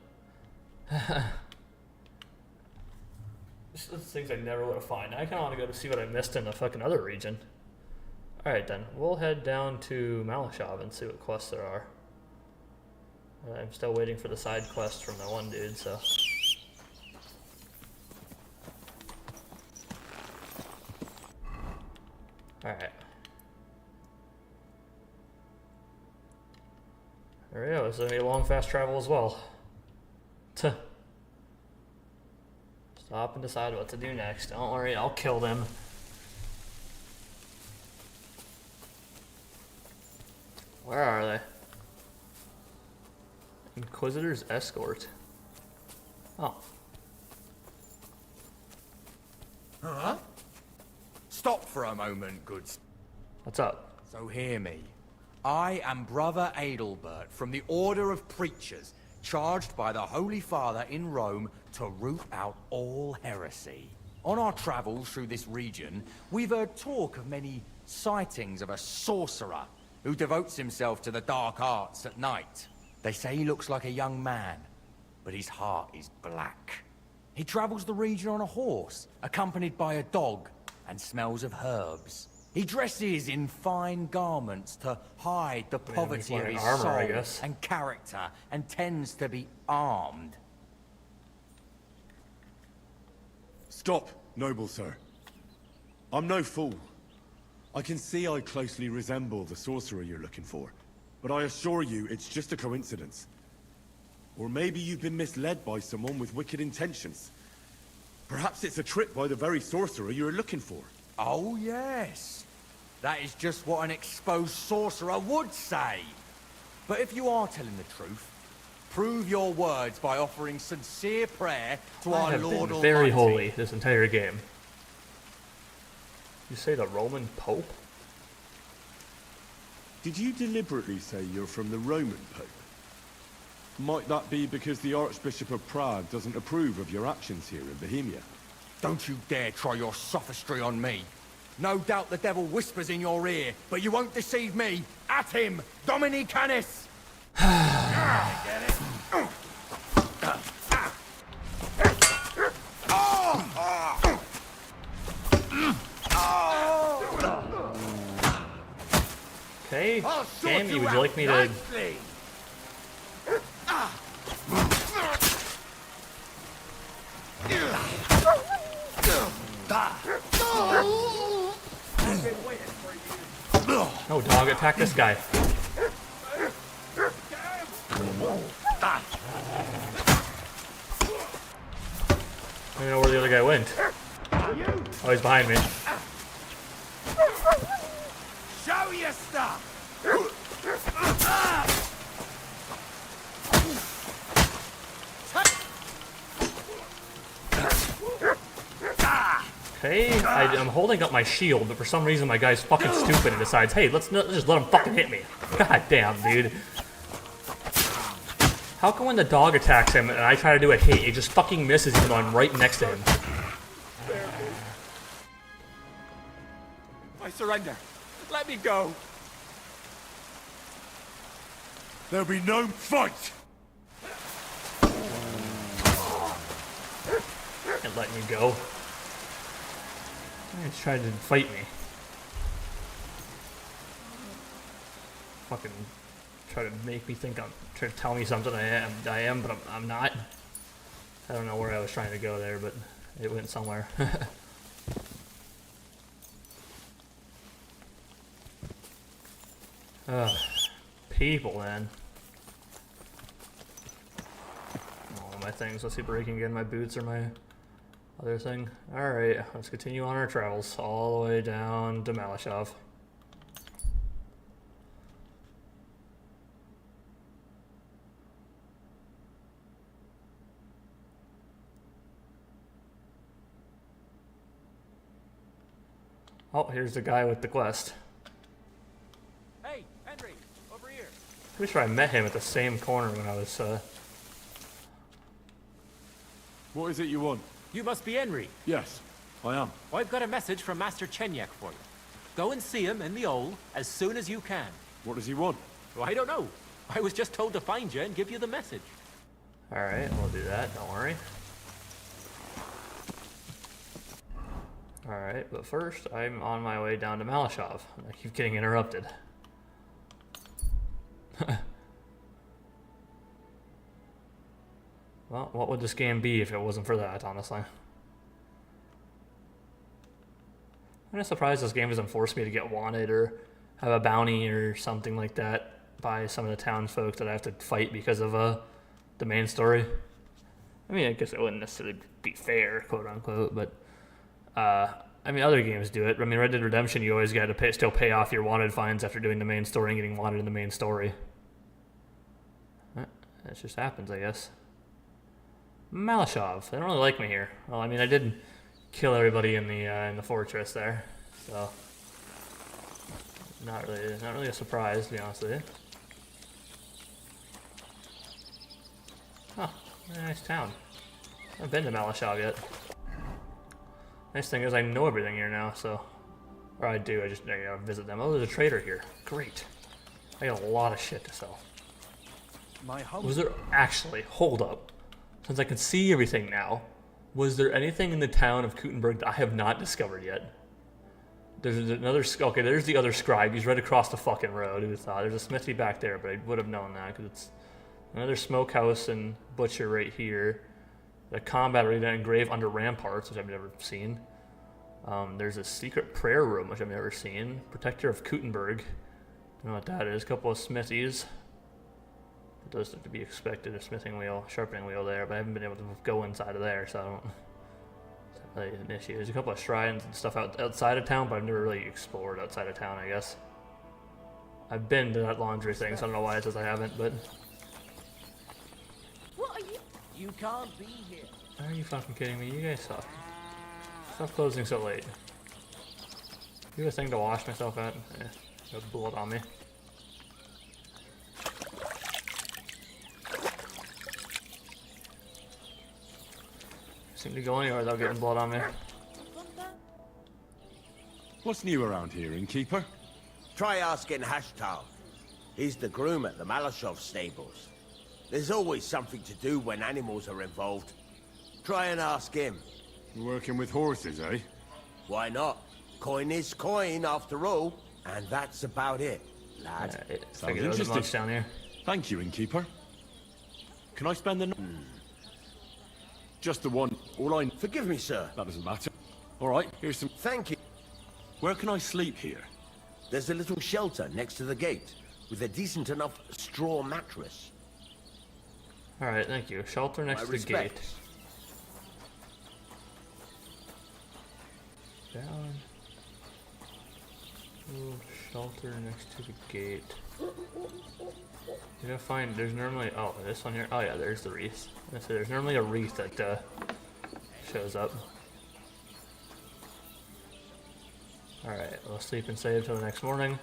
[SPEAKER 1] This is things I never would have found. I kind of want to go to see what I missed in the fucking other region. Alright then. We'll head down to Malashov and see what quests there are. I'm still waiting for the side quest from that one dude, so... Alright. There we go. This is going to be a long, fast travel as well. Tuh. Stop and decide what to do next. Don't worry, I'll kill them. Where are they? Inquisitor's escort. Oh.
[SPEAKER 18] Huh? Stop for a moment, goods.
[SPEAKER 1] What's up?
[SPEAKER 18] So hear me. I am Brother Adelbert from the Order of Preachers, charged by the Holy Father in Rome to root out all heresy. On our travels through this region, we've heard talk of many sightings of a sorcerer who devotes himself to the dark arts at night. They say he looks like a young man, but his heart is black. He travels the region on a horse, accompanied by a dog, and smells of herbs. He dresses in fine garments to hide the poverty of his soul and character, and tends to be armed.
[SPEAKER 19] Stop, noble sir. I'm no fool. I can see I closely resemble the sorcerer you're looking for, but I assure you it's just a coincidence. Or maybe you've been misled by someone with wicked intentions. Perhaps it's a trick by the very sorcerer you're looking for.
[SPEAKER 18] Oh, yes. That is just what an exposed sorcerer would say. But if you are telling the truth, prove your words by offering sincere prayer to our Lord Almighty.
[SPEAKER 1] Very holy this entire game. You say the Roman Pope?
[SPEAKER 19] Did you deliberately say you're from the Roman Pope? Might that be because the Archbishop of Prague doesn't approve of your actions here in Bohemia?
[SPEAKER 18] Don't you dare try your sophistry on me. No doubt the devil whispers in your ear, but you won't deceive me. At him, Domini Canis! Get it?
[SPEAKER 1] Okay, Sammy, would you like me to... No, dog, attack this guy. I don't know where the other guy went. Oh, he's behind me.
[SPEAKER 15] Show your stuff!
[SPEAKER 1] Okay, I'm holding up my shield, but for some reason my guy's fucking stupid and decides, hey, let's just let him fucking hit me. God damn, dude. How come when the dog attacks him and I try to do a hit, it just fucking misses even though I'm right next to him?
[SPEAKER 18] I surrender. Let me go.
[SPEAKER 15] There'll be no fight!
[SPEAKER 1] And let me go. He's trying to fight me. Fucking try to make me think I'm trying to tell me something I am, but I'm not. I don't know where I was trying to go there, but it went somewhere. People, man. All my things. Let's see, breaking again. My boots or my other thing. Alright, let's continue on our travels all the way down to Malashov. Oh, here's the guy with the quest.
[SPEAKER 6] Hey, Henry, over here.
[SPEAKER 1] Pretty sure I met him at the same corner when I was,
[SPEAKER 19] What is it you want?
[SPEAKER 6] You must be Henry.
[SPEAKER 19] Yes, I am.
[SPEAKER 6] I've got a message from Master Chenyak for you. Go and see him in the Ole as soon as you can.
[SPEAKER 19] What does he want?
[SPEAKER 6] Well, I don't know. I was just told to find you and give you the message.
[SPEAKER 1] Alright, we'll do that, don't worry. Alright, but first, I'm on my way down to Malashov. I keep getting interrupted. Well, what would this game be if it wasn't for that, honestly? I'm just surprised this game doesn't force me to get wanted or have a bounty or something like that by some of the townsfolk that I have to fight because of the main story. I mean, I guess it wouldn't necessarily be fair, quote unquote, but I mean, other games do it. I mean, Red Dead Redemption, you always got to still pay off your wanted fines after doing the main story and getting wanted in the main story. That just happens, I guess. Malashov. They don't really like me here. Well, I mean, I did kill everybody in the fortress there, so not really a surprise, to be honest with you. Oh, very nice town. I haven't been to Malashov yet. Nice thing is I know everything here now, so... Or I do, I gotta visit them. Oh, there's a trader here. Great. I got a lot of shit to sell. Was there... Actually, hold up. Since I can see everything now, was there anything in the town of Kuttenberg that I have not discovered yet? There's another... Okay, there's the other scribe. He's right across the fucking road. Who thought? There's a smithy back there, but I would have known that, because it's... Another smokehouse and butcher right here. A combat arena engraved under ramparts, which I've never seen. There's a secret prayer room, which I've never seen. Protector of Kuttenberg. Don't know what that is. A couple of smithies. It does to be expected. A smithing wheel, sharpening wheel there, but I haven't been able to go inside of there, so I don't... It's not really an issue. There's a couple of shrines and stuff outside of town, but I've never really explored outside of town, I guess. I've been to that laundry thing, so I don't know why it says I haven't, but...
[SPEAKER 10] What are you? You can't be here.
[SPEAKER 1] Are you fucking kidding me? You guys suck. Stop closing so late. You have a thing to wash myself at? No bullet on me. seem to go anywhere without getting blood on me.
[SPEAKER 19] What's new around here, innkeeper?
[SPEAKER 13] Try asking Hashtal. He's the groom at the Malashov stables. There's always something to do when animals are involved. Try and ask him.
[SPEAKER 19] You're working with horses, eh?
[SPEAKER 13] Why not? Coin is coin, after all. And that's about it, lad.
[SPEAKER 1] Yeah, sounds interesting. Down here.
[SPEAKER 19] Thank you, innkeeper. Can I spend the night? Just the one. All I...
[SPEAKER 13] Forgive me, sir.
[SPEAKER 19] That doesn't matter. All right, here's some...
[SPEAKER 13] Thank you.
[SPEAKER 19] Where can I sleep here?
[SPEAKER 13] There's a little shelter next to the gate, with a decent enough straw mattress.
[SPEAKER 1] Alright, thank you. Shelter next to the gate. Down. Ooh, shelter next to the gate. You're gonna find, there's normally, oh, this one here, oh yeah, there's the wreath. So there's normally a wreath that shows up. Alright, we'll sleep and save till the next morning.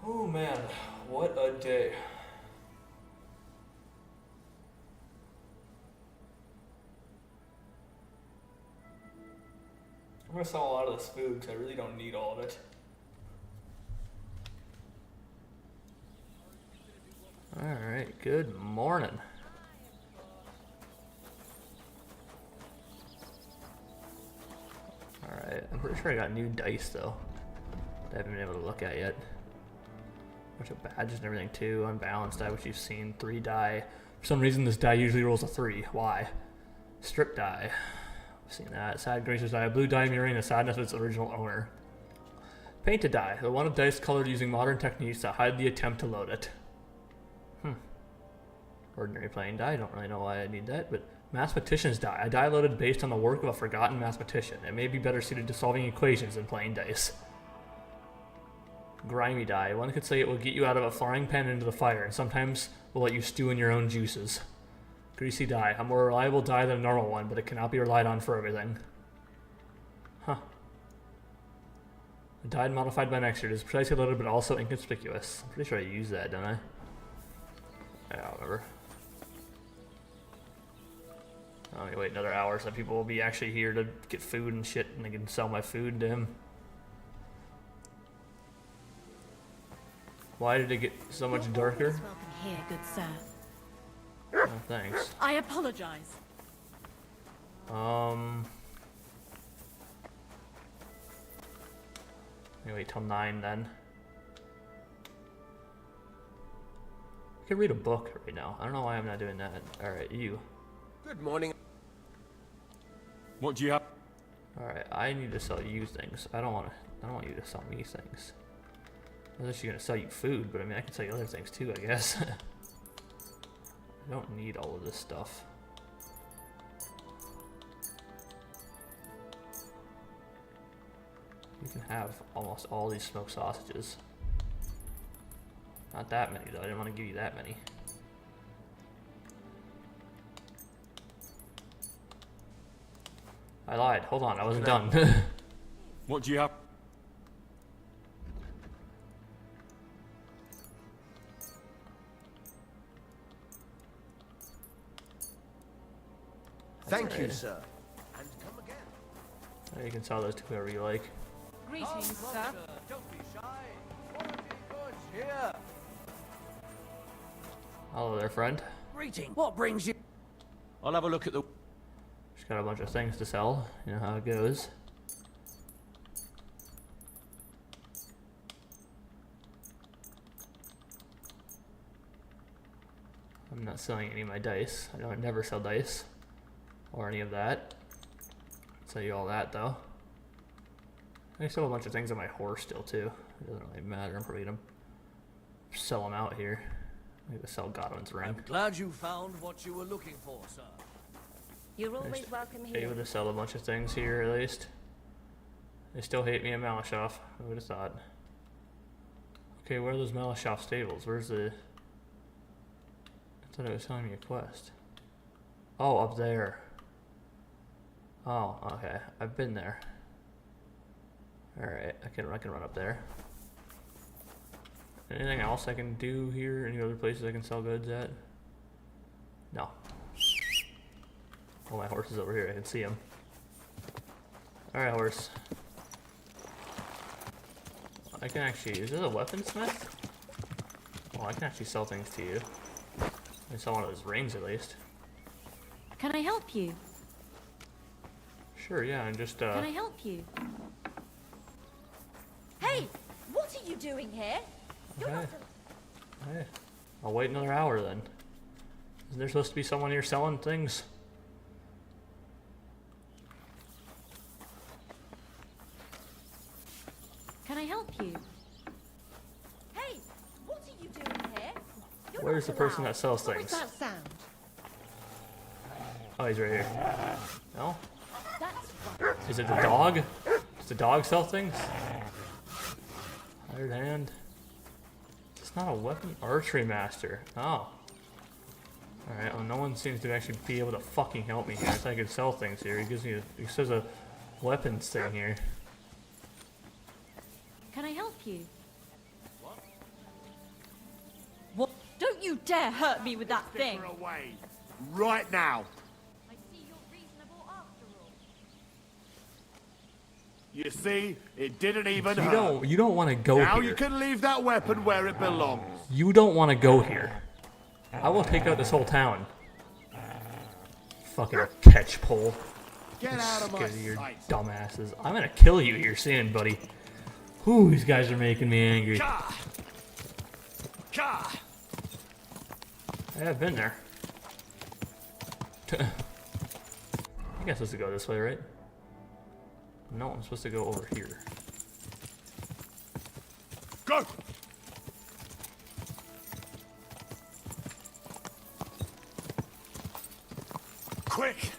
[SPEAKER 1] Oh man, what a day. I'm gonna sell a lot of this food because I really don't need all of it. Alright, good morning. Alright, I'm pretty sure I got new dice though. I haven't been able to look at yet. Bunch of badges and everything too. Unbalanced die, which you've seen. 3 die. For some reason this die usually rolls a 3. Why? Strip die. I've seen that. Sad gracious die. A blue die mirroring the sadness of its original owner. Painted die. The one of dice colored using modern techniques that hide the attempt to load it. Ordinary plain die. Don't really know why I need that, but mathematician's die. A die loaded based on the work of a forgotten mathematician. It may be better suited to solving equations than playing dice. Grimy die. One could say it will get you out of a frying pan into the fire, and sometimes will let you stew in your own juices. Greasy die. A more reliable die than a normal one, but it cannot be relied on for everything. Huh. A die modified by an expert is precisely loaded but also inconspicuous. I'm pretty sure I used that, don't I? I don't remember. Let me wait another hour so people will be actually here to get food and shit, and I can sell my food to him. Why did it get so much darker?
[SPEAKER 17] Welcome here, good sir.
[SPEAKER 1] Oh, thanks.
[SPEAKER 17] I apologize.
[SPEAKER 1] Let me wait till 9 then. I could read a book right now. I don't know why I'm not doing that. Alright, you.
[SPEAKER 13] Good morning.
[SPEAKER 19] What do you have?
[SPEAKER 1] Alright, I need to sell you things. I don't want you to sell me things. Unless you're gonna sell you food, but I mean I can sell you other things too, I guess. I don't need all of this stuff. You can have almost all these smoked sausages. Not that many though, I didn't want to give you that many. I lied, hold on, I wasn't done.
[SPEAKER 19] What do you have?
[SPEAKER 13] Thank you, sir. And come again.
[SPEAKER 1] You can sell those to whoever you like.
[SPEAKER 10] Greetings, sir. Don't be shy. Quality goods here.
[SPEAKER 1] Hello there, friend.
[SPEAKER 10] Greeting. What brings you?
[SPEAKER 18] I'll have a look at the...
[SPEAKER 1] Just got a bunch of things to sell. You know how it goes. I'm not selling any of my dice. I don't never sell dice. Or any of that. I'll sell you all that though. I sell a bunch of things on my horse still too. It doesn't really matter. I'm probably gonna sell them out here. I'm gonna sell Godwin's ring.
[SPEAKER 10] I'm glad you found what you were looking for, sir.
[SPEAKER 25] You're always welcome here.
[SPEAKER 1] Able to sell a bunch of things here at least. They still hate me in Malashov. Who would have thought? Okay, where are those Malashov stables? Where's the... I thought it was telling me a quest. Oh, up there. Oh, okay. I've been there. Alright, I can run up there. Anything else I can do here? Any other places I can sell goods at? No. Oh, my horse is over here. I can see him. Alright, horse. I can actually... Is this a weaponsmith? Oh, I can actually sell things to you. I saw one of those rings, at least.
[SPEAKER 17] Can I help you?
[SPEAKER 1] Sure, yeah, and just,
[SPEAKER 17] Can I help you?
[SPEAKER 16] Hey! What are you doing here?
[SPEAKER 1] Okay. Hey, I'll wait another hour, then. Isn't there supposed to be someone here selling things?
[SPEAKER 17] Can I help you?
[SPEAKER 16] Hey! What are you doing here? You're
[SPEAKER 1] Where's the
[SPEAKER 16] not
[SPEAKER 1] person
[SPEAKER 16] allowed.
[SPEAKER 1] that sells
[SPEAKER 16] What was
[SPEAKER 1] things?
[SPEAKER 16] that sound?
[SPEAKER 1] Oh, he's right here. No?
[SPEAKER 16] That's
[SPEAKER 1] Is it the dog? Does the dog sell things? Hired hand. It's not a weapon. Archery master. Oh. Alright, well, no one seems to actually be able to fucking help me here. I thought I could sell things here. He gives me he says a weapons thing here.
[SPEAKER 17] Can I help you?
[SPEAKER 16] What? Don't you dare hurt me with that thing!
[SPEAKER 14] Take her away. Right now.
[SPEAKER 16] I see you're reasonable after all.
[SPEAKER 14] You see, it didn't even hurt.
[SPEAKER 1] You don't want to go
[SPEAKER 14] now
[SPEAKER 1] here.
[SPEAKER 14] You can leave that weapon where it belongs.
[SPEAKER 1] You don't want to go here. I will take out this whole town. Fucking catch pole.
[SPEAKER 14] Get out of my
[SPEAKER 1] your
[SPEAKER 14] sight.
[SPEAKER 1] dumbasses. I'm gonna kill you here soon, buddy. Ooh, these guys are making me angry.
[SPEAKER 14] Ka! Ka!
[SPEAKER 1] I have been there. I guess I'm supposed to go this way, right? No, I'm supposed to go over here.
[SPEAKER 14] Go! Quick!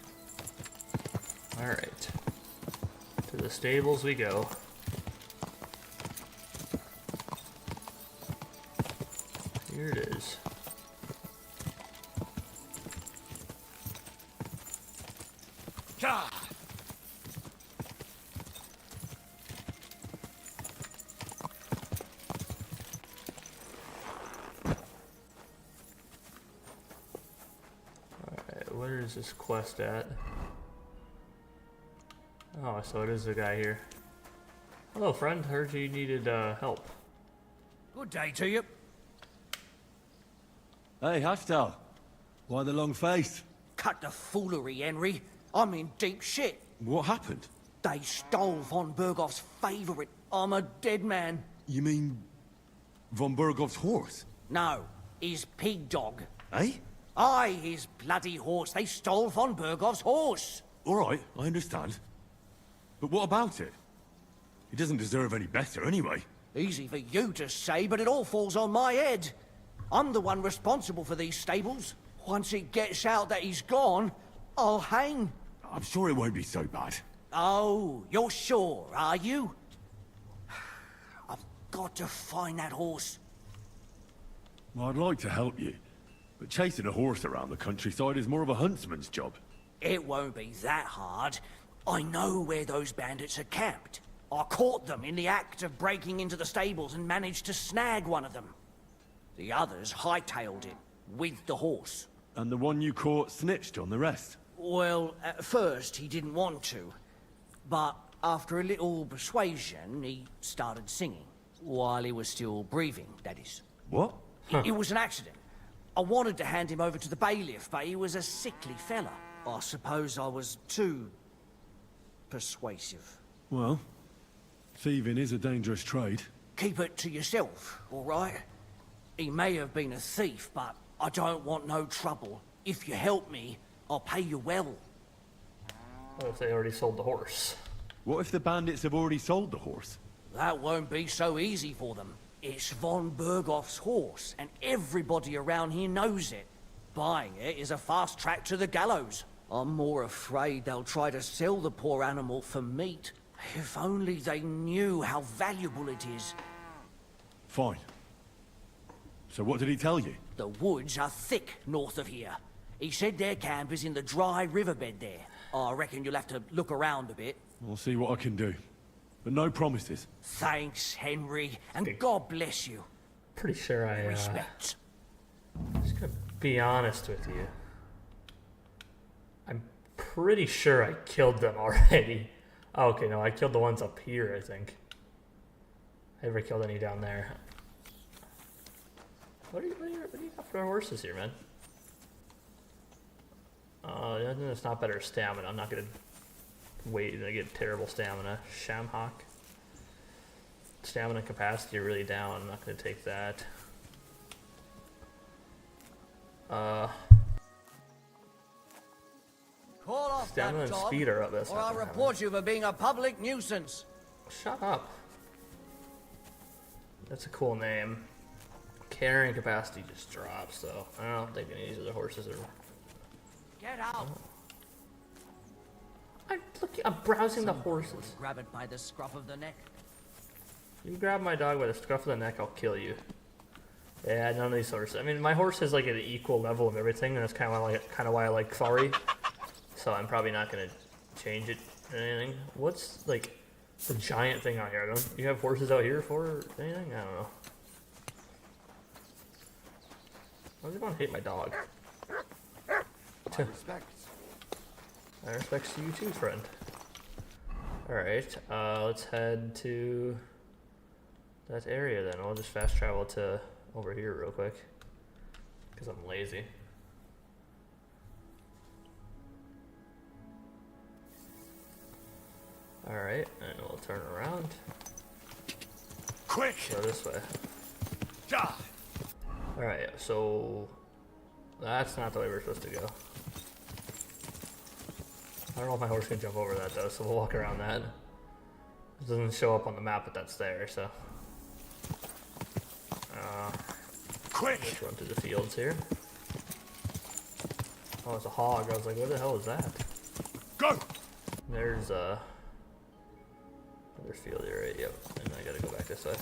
[SPEAKER 1] Alright. To the stables we go. Here it is.
[SPEAKER 14] Ka!
[SPEAKER 1] Alright, where is this quest at? Oh, so it is the guy here. Hello, friend. Heard you needed help.
[SPEAKER 11] Good day to you.
[SPEAKER 20] Hey, Hashtal. Why the long face?
[SPEAKER 11] Cut the foolery, Henry. I'm in deep shit.
[SPEAKER 20] What happened?
[SPEAKER 11] They stole von Bergoff's favorite. I'm a dead man.
[SPEAKER 19] You mean von Bergoff's horse?
[SPEAKER 11] No, his pig dog.
[SPEAKER 19] Eh?
[SPEAKER 11] Aye, his bloody horse. They stole von Bergoff's horse.
[SPEAKER 19] All right, I understand. But what about it? He doesn't deserve any better anyway.
[SPEAKER 11] Easy for you to say, but it all falls on my head. I'm the one responsible for these stables. Once it gets out that he's gone, I'll hang.
[SPEAKER 19] I'm sure it won't be so bad.
[SPEAKER 11] Oh, you're sure, are you? I've got to find that horse.
[SPEAKER 19] Well, I'd like to help you, but chasing a horse around the countryside is more of a huntsman's job.
[SPEAKER 11] It won't be that hard. I know where those bandits are camped. I caught them in the act of breaking into the stables and managed to snag one of them. The others hightailed it, with the horse.
[SPEAKER 19] And the one you caught snitched on the rest?
[SPEAKER 11] Well, at first he didn't want to. But after a little persuasion, he started singing. While he was still breathing, that is.
[SPEAKER 19] What?
[SPEAKER 11] It was an accident. I wanted to hand him over to the bailiff, but he was a sickly fella. I suppose I was too persuasive.
[SPEAKER 19] Well, thieving is a dangerous trade.
[SPEAKER 11] Keep it to yourself, all right? He may have been a thief, but I don't want no trouble. If you help me, I'll pay you well.
[SPEAKER 1] What if they already sold the horse?
[SPEAKER 19] What if the bandits have already sold the horse?
[SPEAKER 11] That won't be so easy for them. It's von Bergoff's horse, and everybody around here knows it. Buying it is a fast track to the gallows. I'm more afraid they'll try to sell the poor animal for meat. If only they knew how valuable it is.
[SPEAKER 19] Fine. So what did he tell you?
[SPEAKER 11] The woods are thick north of here. He said their camp is in the dry riverbed there. I reckon you'll have to look around a bit.
[SPEAKER 19] I'll see what I can do. But no promises.
[SPEAKER 11] Thanks, Henry, and God bless you.
[SPEAKER 1] Pretty sure I,
[SPEAKER 11] Respect.
[SPEAKER 1] Just gonna be honest with you. I'm pretty sure I killed them already. Oh, okay, no, I killed the ones up here, I think. I never killed any down there. What do you got for horses here, man? It's not better stamina. I'm not gonna wait and I get terrible stamina. Shamhawk. Stamina capacity really down. I'm not gonna take that.
[SPEAKER 11] Call off
[SPEAKER 1] Stamina
[SPEAKER 11] that
[SPEAKER 1] and
[SPEAKER 11] dog,
[SPEAKER 1] speed are up. That's
[SPEAKER 11] or
[SPEAKER 1] not
[SPEAKER 11] I'll
[SPEAKER 1] gonna
[SPEAKER 11] report you for being a public nuisance.
[SPEAKER 1] Shut up. That's a cool name. Carrying capacity just drops, though. I don't think any of these other horses are.
[SPEAKER 11] Get out.
[SPEAKER 1] I'm browsing the horses.
[SPEAKER 11] Grab it by the scruff of the neck.
[SPEAKER 1] You grab my dog by the scruff of the neck, I'll kill you. Yeah, none of these horses. I mean, my horse is like at an equal level of everything, and that's kind of why I like Fari. So I'm probably not gonna change it or anything. What's like the giant thing out here? Don't you have horses out here for anything? I don't know. Why does everyone hate my dog?
[SPEAKER 7] My respects.
[SPEAKER 1] My respects to you too, friend. Alright, let's head to that area then. I'll just fast travel to over here real quick. Because I'm lazy. Alright, and we'll turn around.
[SPEAKER 15] Quick!
[SPEAKER 1] Go this way.
[SPEAKER 15] Die!
[SPEAKER 1] Alright, so that's not the way we're supposed to go. I don't know if my horse can jump over that though, so we'll walk around that. It doesn't show up on the map, but that's there, so.
[SPEAKER 15] Quick!
[SPEAKER 1] Let's run through the fields here. Oh, it's a hog. I was like, what the hell is that?
[SPEAKER 15] Go!
[SPEAKER 1] There's another field here, right? Yep. And I gotta go back this way.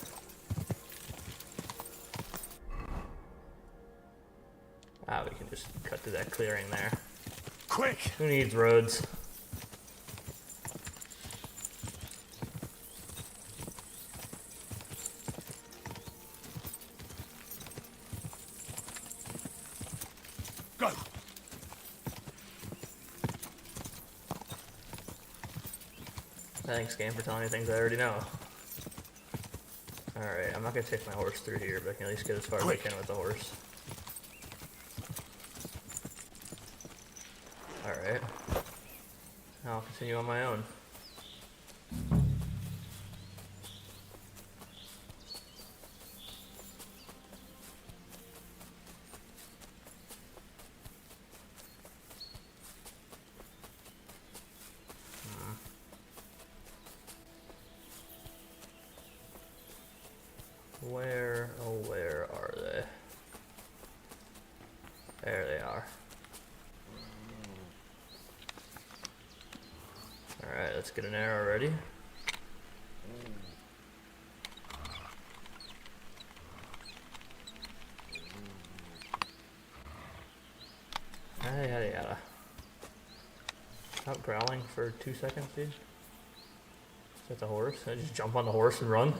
[SPEAKER 1] Ah, we can just cut through that clearing there.
[SPEAKER 15] Quick!
[SPEAKER 1] Who needs roads?
[SPEAKER 15] Go!
[SPEAKER 1] Thanks, game, for telling me things I already know. Alright, I'm not gonna take my horse through here, but I can at least get as far as I can with the horse. Alright. Now I'll continue on my own. Where are they? There they are. Alright, let's get an arrow ready. Yada yada yada. Stop growling for 2 seconds, dude. Is that the horse? I just jump on the horse and run?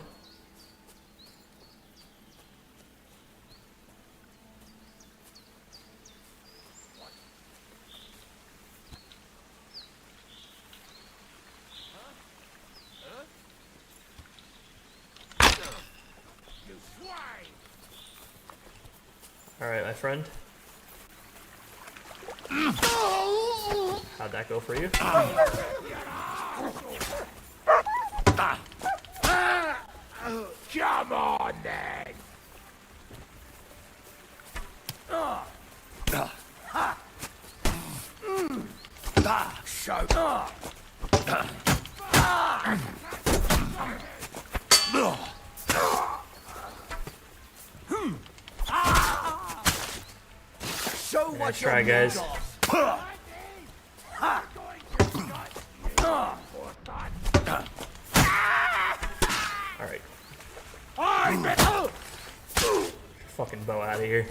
[SPEAKER 1] Alright, my friend. How'd that go for you?
[SPEAKER 15] Come on, then!
[SPEAKER 11] Show what
[SPEAKER 1] Nice try,
[SPEAKER 11] you're
[SPEAKER 1] guys.
[SPEAKER 11] made of.
[SPEAKER 1] Alright. Fucking bow out of here.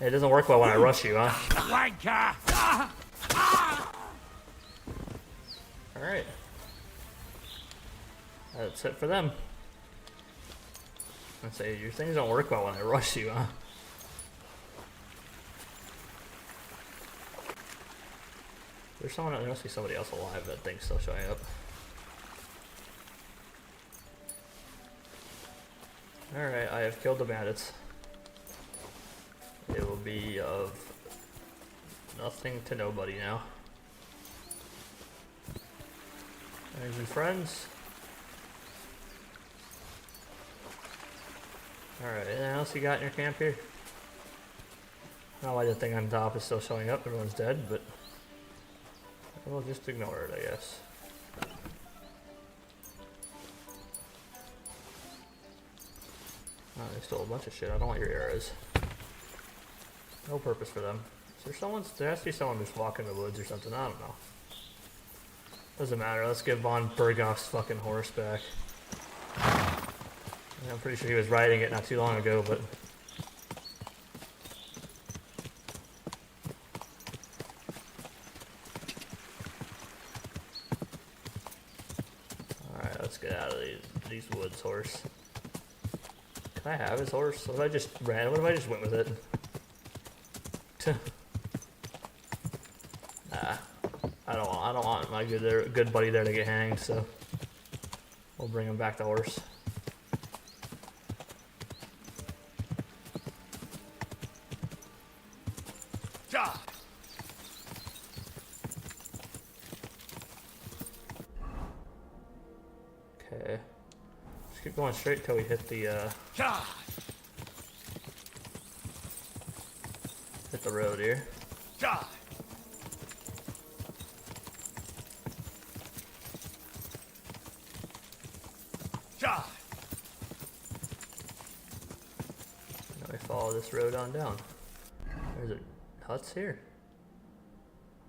[SPEAKER 1] It doesn't work well when I rush you, huh?
[SPEAKER 15] Wanker!
[SPEAKER 1] Alright. That's it for them. I say, your things don't work well when I rush you, huh? There's someone, there must be somebody else alive that thing's still showing up. Alright, I have killed the bandits. It will be of nothing to nobody now. There's your friends. Alright, anything else you got in your camp here? I don't know why the thing on top is still showing up, everyone's dead, but we'll just ignore it, I guess. Oh, they stole a bunch of shit. I don't want your arrows. No purpose for them. Is there someone? There has to be someone just walking in the woods or something. I don't know. Doesn't matter. Let's give Von Berghoff's fucking horse back. I'm pretty sure he was riding it not too long ago, but... Alright, let's get out of these woods, horse. Can I have his horse? What if I just ran? What if I just went with it? Nah, I don't want my good buddy there to get hanged. So we'll bring him back the horse. Okay. Just keep going straight till we hit the hit the road here. Now we follow this road on down. There's a huts here.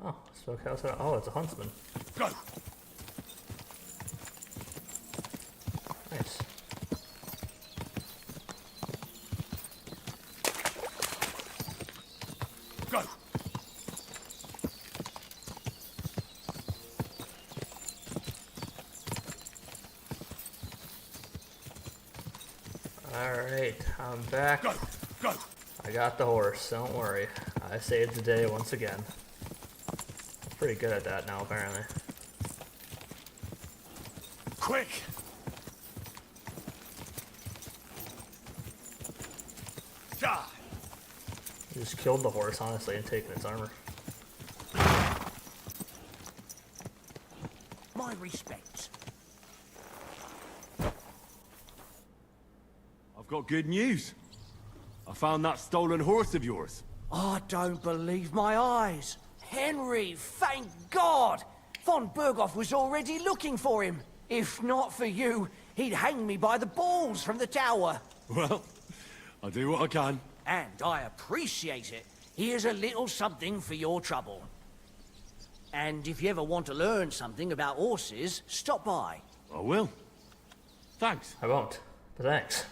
[SPEAKER 1] Oh, smokehouse. Oh, it's a huntsman. Go. Nice.
[SPEAKER 15] Go.
[SPEAKER 1] Alright, I'm back.
[SPEAKER 15] Go. Go.
[SPEAKER 1] I got the horse, don't worry. I saved the day once again. I'm pretty good at that now, apparently.
[SPEAKER 15] Quick.
[SPEAKER 1] You just killed the horse, honestly, and taken its armor.
[SPEAKER 11] My respects.
[SPEAKER 19] I've got good news. I found that stolen horse of yours.
[SPEAKER 11] I don't believe my eyes. Henry, thank God! Von Berghoff was already looking for him. If not for you, he'd hang me by the balls from the tower.
[SPEAKER 19] Well, I'll do what I can.
[SPEAKER 11] And I appreciate it. Here's a little something for your trouble. And if you ever want to learn something about horses, stop by.
[SPEAKER 19] I will. Thanks.
[SPEAKER 1] I won't, but thanks.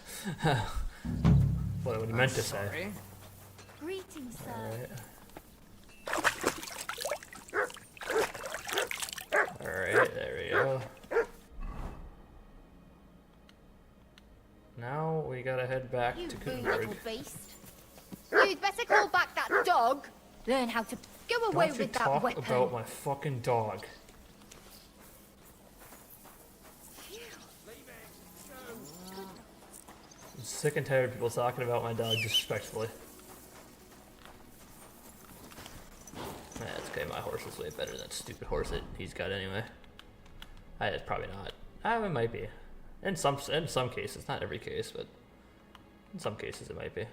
[SPEAKER 1] What I meant to say.
[SPEAKER 16] Greetings, sir.
[SPEAKER 1] Alright, there we go. Now we gotta head back
[SPEAKER 16] You
[SPEAKER 1] to
[SPEAKER 16] rude
[SPEAKER 1] Gutenberg.
[SPEAKER 16] little beast. You'd better call back that dog. Learn how to go away
[SPEAKER 1] Don't you
[SPEAKER 16] with that
[SPEAKER 1] talk
[SPEAKER 16] weapon.
[SPEAKER 1] about my fucking dog. I'm sick and tired of people talking about my dog disrespectfully. That's okay, my horse is way better than that stupid horse that he's got anyway. It's probably not. It might be. In some cases, not every case, but in some cases it might be.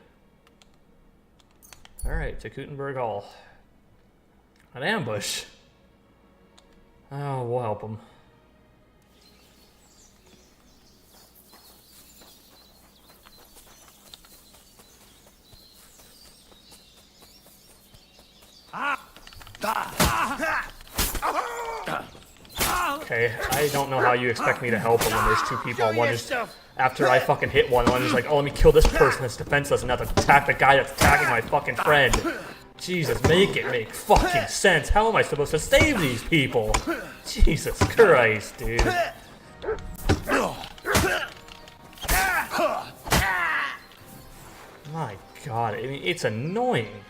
[SPEAKER 1] Alright, to Gutenberg Hall. An ambush. Oh, we'll help him. Okay, I don't know how you expect me to help him when there's two people and one is, after I fucking hit one is like, oh, let me kill this person that's defenseless and not attack the guy that's attacking my fucking friend. Jesus, make it make fucking sense. How am I supposed to save these people? Jesus Christ, dude. My God, I mean, it's annoying.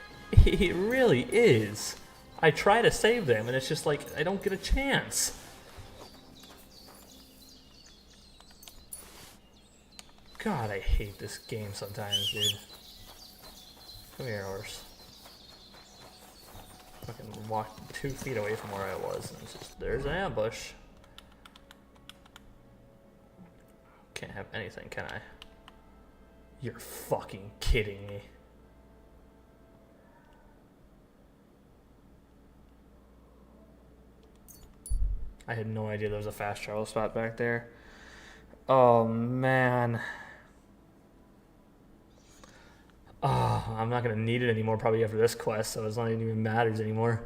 [SPEAKER 1] It really is. I try to save them, and it's just like, I don't get a chance. God, I hate this game sometimes, dude. Come here, horse. Fucking walked 2 feet away from where I was, and it's just, there's an ambush. Can't have anything, can I? You're fucking kidding me. I had no idea there was a fast travel spot back there. Oh, man. Oh, I'm not going to need it anymore probably after this quest, so it's not even matters anymore.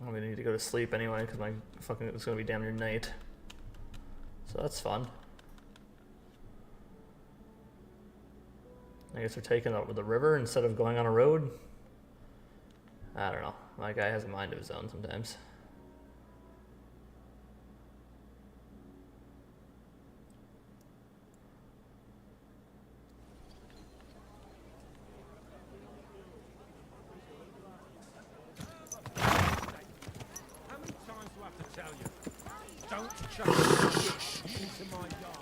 [SPEAKER 1] I'm going to need to go to sleep anyway because my fucking it's going to be damn near night. So that's fun. I guess they're taking over the river instead of going on a road. I don't know. My guy has a mind of his own sometimes.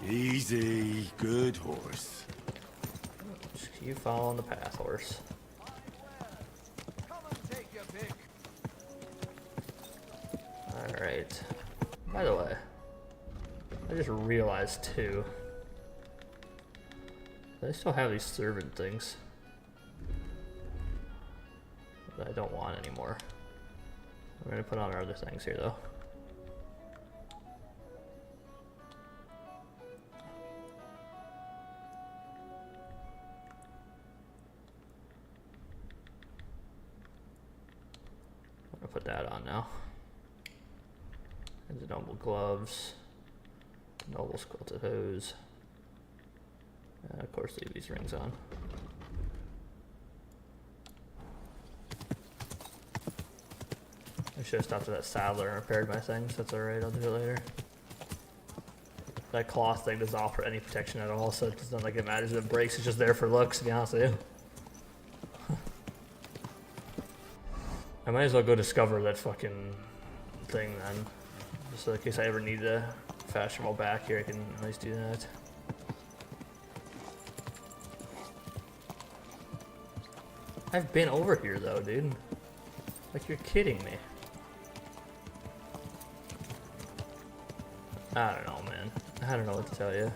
[SPEAKER 19] Easy, good horse.
[SPEAKER 1] Just keep following the path, horse. Alright. By the way, I just realized too, I still have these servant things that I don't want anymore. We're gonna put on our other things here though. I'm gonna put that on now. There's the noble gloves, noble quilted hose, and of course leave these rings on. I should have stopped at that saddler and repaired my things. That's alright, I'll do it later. That cloth thing doesn't offer any protection at all, so it's not like it matters if it breaks, it's just there for looks, to be honest with you. I might as well go discover that fucking thing then. Just so in case I ever need a fast travel back here, I can at least do that. I've been over here though, dude. Like, you're kidding me. I don't know, man. I don't know what to tell you.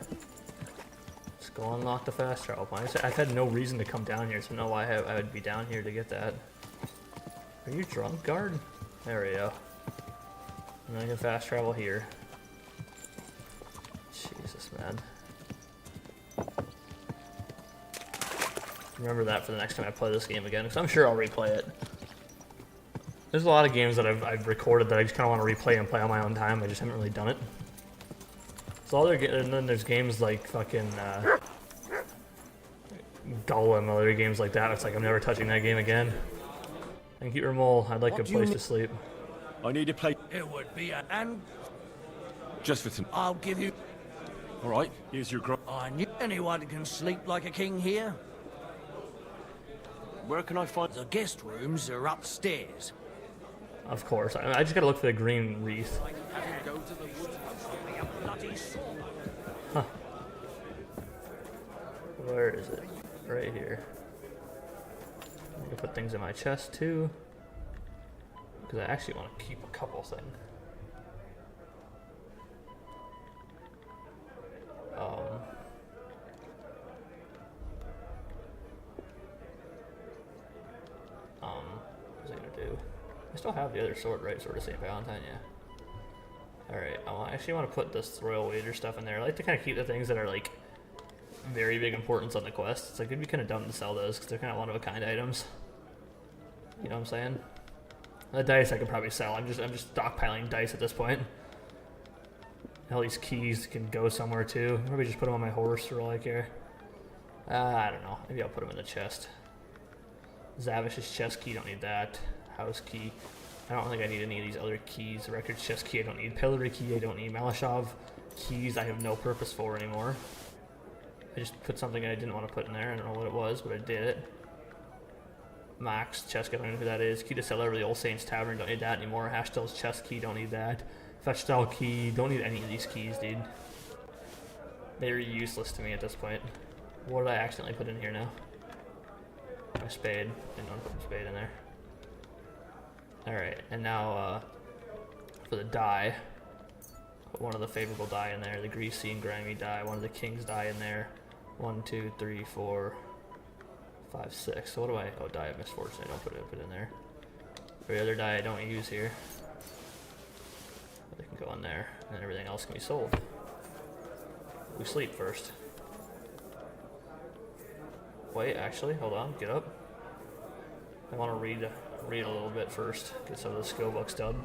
[SPEAKER 1] Just go unlock the fast travel point. I've had no reason to come down here, so no why I would be down here to get that. Are you drunk, guard? There we go. And I can fast travel here. Jesus, man. Remember that for the next time I play this game again, because I'm sure I'll replay it. There's a lot of games that I've recorded that I just kind of want to replay and play on my own time. I just haven't really done it. So and then there's games like fucking Golem and other games like that. It's like I'm never touching that game again. Thank you, Ermol. I'd like a place to sleep.
[SPEAKER 20] I need a place.
[SPEAKER 11] It would be an...
[SPEAKER 20] Just for tonight.
[SPEAKER 11] I'll give you...
[SPEAKER 20] All right, here's your
[SPEAKER 11] I knew anyone can sleep like a king here.
[SPEAKER 20] Where can I find...
[SPEAKER 11] The guest rooms are upstairs.
[SPEAKER 1] Of course. I just gotta look for the green wreath. Huh. Where is it? Right here. I'm gonna put things in my chest too, because I actually want to keep a couple things. What was I gonna do? I still have the other sword, right? Sword of St. Valentine, yeah. Alright, I actually want to put this royal wager stuff in there. I like to kind of keep the things that are like very big importance on the quest. It's like it'd be kind of dumb to sell those because they're kind of one-of-a-kind items. You know what I'm saying? The dice I could probably sell. I'm just stockpiling dice at this point. All these keys can go somewhere too. Maybe just put them on my horse for all I care. I don't know. Maybe I'll put them in the chest. Zavish's chest key, don't need that. House key. I don't think I need any of these other keys. Records chest key, I don't need. Pillory key, I don't need. Malashov keys, I have no purpose for anymore. I just put something I didn't want to put in there. I don't know what it was, but I did it. Max chest key, I don't know who that is. Key to cellar of the Old Saints Tavern, don't need that anymore. Hashtel's chest key, don't need that. Fetch style key, don't need any of these keys, dude. They're useless to me at this point. What did I accidentally put in here now? My spade. Didn't want to put a spade in there. Alright, and now for the die. Put one of the favorable die in there, the greasy and grimy die. One of the king's die in there. 1, 2, 3, 4, 5, 6. So what do I... Oh, die of misfortune. I don't put it in there. Every other die I don't use here. They can go in there, and then everything else can be sold. We sleep first. Wait, actually, hold on. Get up. I want to read a little bit first. Get some of the skill books done.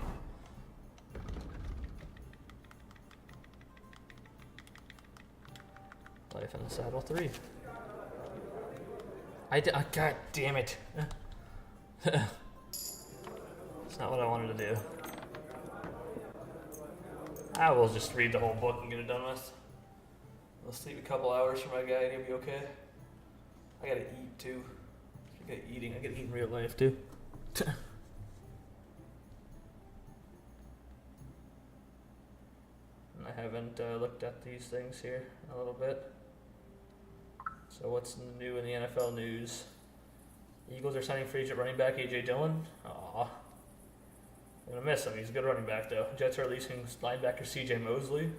[SPEAKER 1] Life in the Saddle 3. God damn it. It's not what I wanted to do. I will just read the whole book and get it done with. I'll sleep a couple hours for my guy and he'll be okay. I gotta eat too. I gotta eat in real life too. I haven't looked at these things here a little bit. So what's new in the NFL news? Eagles are signing free agent running back A.J. Dillon. Aww. I'm gonna miss him. He's a good running back though. Jets are releasing linebacker C.J. Mosley.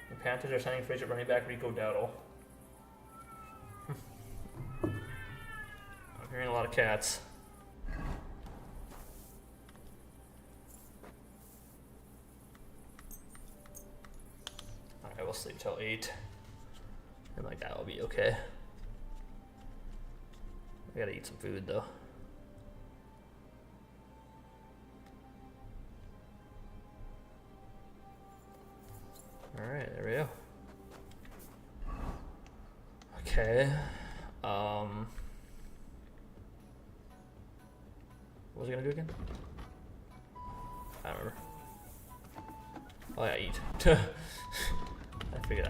[SPEAKER 1] The Panthers are signing free agent running back Rico Dowdle. I'm hearing a lot of cats. Alright, we'll sleep till 8. And like that will be okay. I gotta eat some food though. Alright, there we go. Okay. What was I gonna do again? I don't remember. Oh yeah, eat. I figured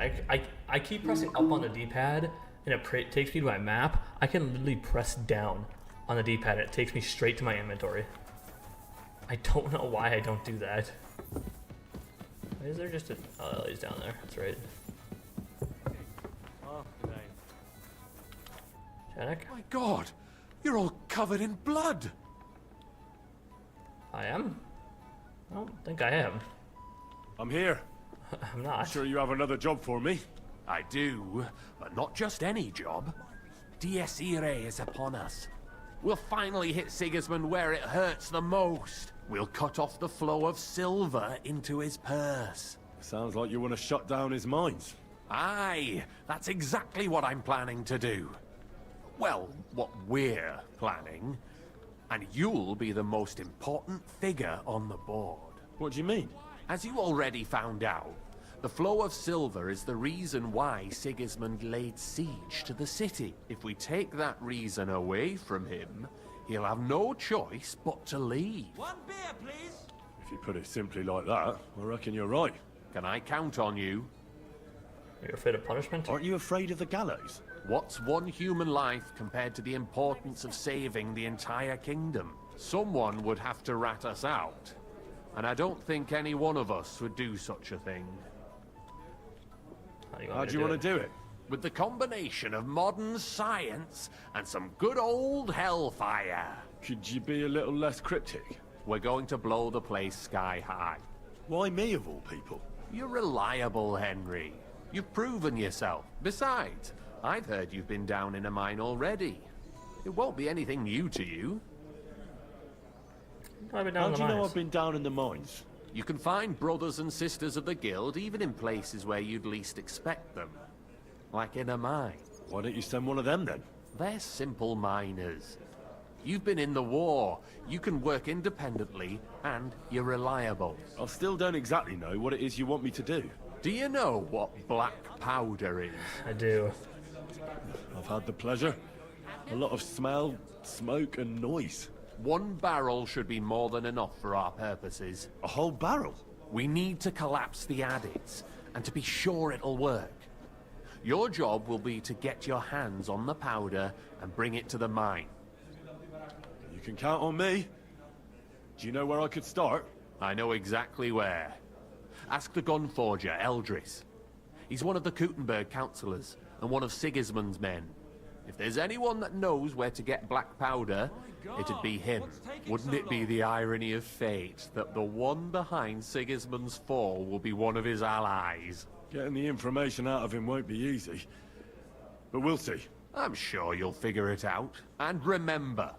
[SPEAKER 1] I keep pressing up on the D-pad and it takes me to my map. I can literally press down on the D-pad and it takes me straight to my inventory. I don't know why I don't do that. Is there just a... Oh, he's down there. That's right.
[SPEAKER 4] Oh, good night.
[SPEAKER 1] Janek?
[SPEAKER 15] My God, you're all covered in blood.
[SPEAKER 1] I am? I don't think I am.
[SPEAKER 19] I'm here.
[SPEAKER 1] I'm not.
[SPEAKER 19] Sure you have another job for me?
[SPEAKER 18] I do, but not just any job. Dies Irae is upon us. We'll finally hit Sigismund where it hurts the most. We'll cut off the flow of silver into his purse.
[SPEAKER 19] Sounds like you want to shut down his mines.
[SPEAKER 18] Aye, that's exactly what I'm planning to do. Well, what we're planning. And you'll be the most important figure on the board.
[SPEAKER 19] What do you mean?
[SPEAKER 18] As you already found out, the flow of silver is the reason why Sigismund laid siege to the city. If we take that reason away from him, he'll have no choice but to leave.
[SPEAKER 10] One beer, please.
[SPEAKER 19] If you put it simply like that, I reckon you're right.
[SPEAKER 18] Can I count on you?
[SPEAKER 1] Are you afraid of punishment?
[SPEAKER 19] Aren't you afraid of the gallows?
[SPEAKER 18] What's one human life compared to the importance of saving the entire kingdom? Someone would have to rat us out. And I don't think any one of us would do such a thing.
[SPEAKER 1] How do you want to
[SPEAKER 19] do it?
[SPEAKER 18] With the combination of modern science and some good old hellfire.
[SPEAKER 19] Could you be a little less cryptic?
[SPEAKER 18] We're going to blow the place sky high.
[SPEAKER 19] Why me of all people?
[SPEAKER 18] You're reliable, Henry. You've proven yourself. Besides, I've heard you've been down in a mine already. It won't be anything new to you.
[SPEAKER 1] I've been down
[SPEAKER 19] How
[SPEAKER 1] in
[SPEAKER 19] do
[SPEAKER 1] the
[SPEAKER 19] you know
[SPEAKER 1] mines.
[SPEAKER 19] I've been down in the mines?
[SPEAKER 18] You can find brothers and sisters of the guild even in places where you'd least expect them. Like in a mine.
[SPEAKER 19] Why don't you send one of them then?
[SPEAKER 18] They're simple miners. You've been in the war. You can work independently, and you're reliable.
[SPEAKER 19] I still don't exactly know what it is you want me to do.
[SPEAKER 18] Do you know what black powder is?
[SPEAKER 1] I do.
[SPEAKER 19] I've had the pleasure. A lot of smell, smoke, and noise.
[SPEAKER 18] 1 barrel should be more than enough for our purposes.
[SPEAKER 19] A whole barrel?
[SPEAKER 18] We need to collapse the adits, and to be sure it'll work.
[SPEAKER 22] Your job will be to get your hands on the powder and bring it to the mine.
[SPEAKER 19] You can count on me. Do you know where I could start?
[SPEAKER 22] I know exactly where. Ask the gun forger, Eldris. He's one of the Kuttenberg councillors, and one of Sigismund's men. If there's anyone that knows where to get black powder, it'd be him. Wouldn't it be the irony of fate that the one behind Sigismund's fall will be one of his allies?
[SPEAKER 19] Getting the information out of him won't be easy. But we'll see.
[SPEAKER 22] I'm sure you'll figure it out. And remember,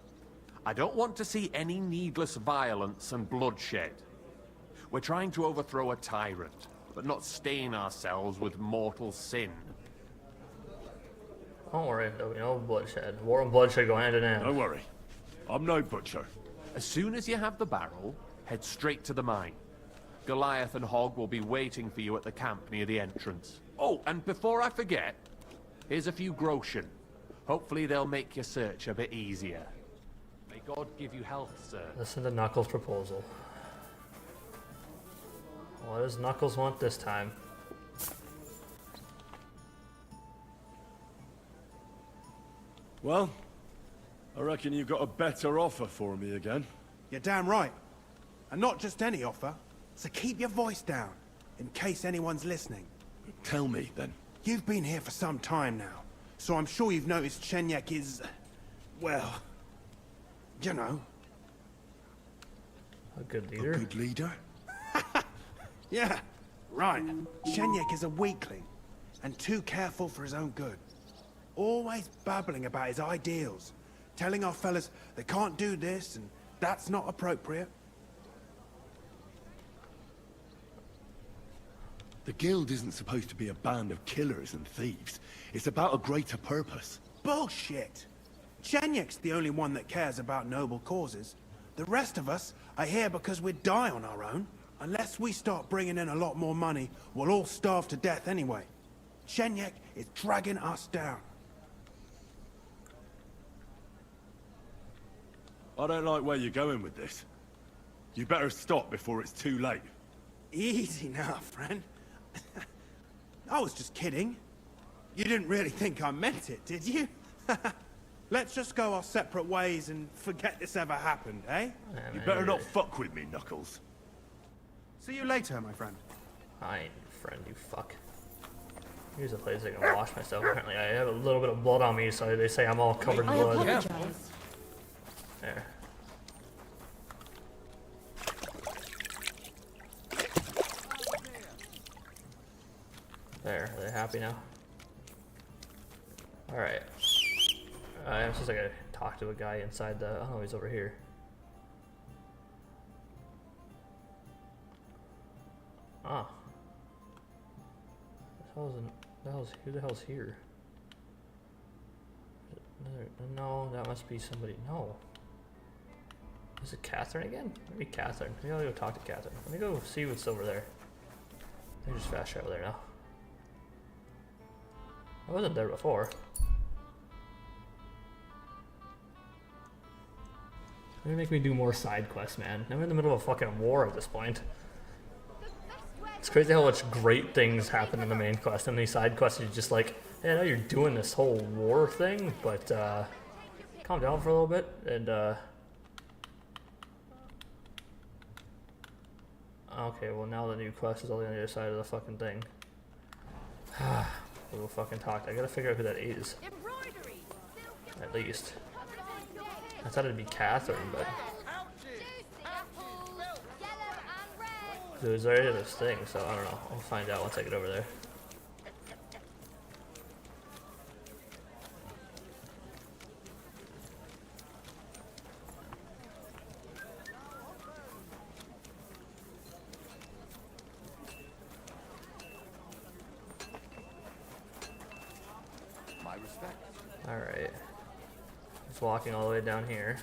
[SPEAKER 22] I don't want to see any needless violence and bloodshed. We're trying to overthrow a tyrant, but not stain ourselves with mortal sin.
[SPEAKER 1] Don't worry, there'll be no bloodshed. War and bloodshed go hand in hand.
[SPEAKER 19] Don't worry. I'm no butcher.
[SPEAKER 22] As soon as you have the barrel, head straight to the mine. Goliath and Hogg will be waiting for you at the camp near the entrance. Oh, and before I forget, here's a few groschen. Hopefully they'll make your search a bit easier. May God give you health, sir.
[SPEAKER 1] Listen to Knuckles' proposal. What does Knuckles want this time?
[SPEAKER 19] Well, I reckon you've got a better offer for me again.
[SPEAKER 3] You're damn right. And not just any offer. So keep your voice down, in case anyone's listening.
[SPEAKER 19] Tell me, then.
[SPEAKER 3] You've been here for some time now, so I'm sure you've noticed Shenyek is... well... you know.
[SPEAKER 1] A good leader?
[SPEAKER 19] A good leader?
[SPEAKER 3] Yeah, right. Shenyek is a weakling, and too careful for his own good. Always babbling about his ideals, telling our fellas they can't do this and that's not appropriate.
[SPEAKER 19] The guild isn't supposed to be a band of killers and thieves. It's about a greater purpose.
[SPEAKER 3] Bullshit! Shenyek's the only one that cares about noble causes. The rest of us are here because we'd die on our own. Unless we start bringing in a lot more money, we'll all starve to death anyway. Shenyek is dragging us down.
[SPEAKER 19] I don't like where you're going with this. You better stop before it's too late.
[SPEAKER 3] Easy now, friend. I was just kidding. You didn't really think I meant it, did you? Let's just go our separate ways and forget this ever happened, eh?
[SPEAKER 19] You better not fuck with me, Knuckles.
[SPEAKER 3] See you later, my friend.
[SPEAKER 1] I ain't your friend, you fuck. Here's a place I can wash myself. Apparently I have a little bit of blood on me, so they say I'm all covered in blood.
[SPEAKER 17] I apologize.
[SPEAKER 1] There. There, are they happy now? Alright. I'm supposed to gotta talk to a guy inside the... oh, he's over here. Ah. Who the hell's here? No, that must be somebody. No. Is it Catherine again? Maybe Catherine. Maybe I'll go talk to Catherine. Let me go see what's over there. Let me just fast travel there now. I wasn't there before. They're gonna make me do more side quests, man. I'm in the middle of a fucking war at this point. It's crazy how much great things happen in the main quest, and these side quests are just like, hey, I know you're doing this whole war thing, but calm down for a little bit, and okay, well now the new quest is all on the other side of the fucking thing. We'll fucking talk. I gotta figure out who that is. At least. I thought it'd be Catherine, but... it was already this thing, so I don't know. I'll find out once I get over there.
[SPEAKER 22] My respect.
[SPEAKER 1] Alright. Just walking all the way down here.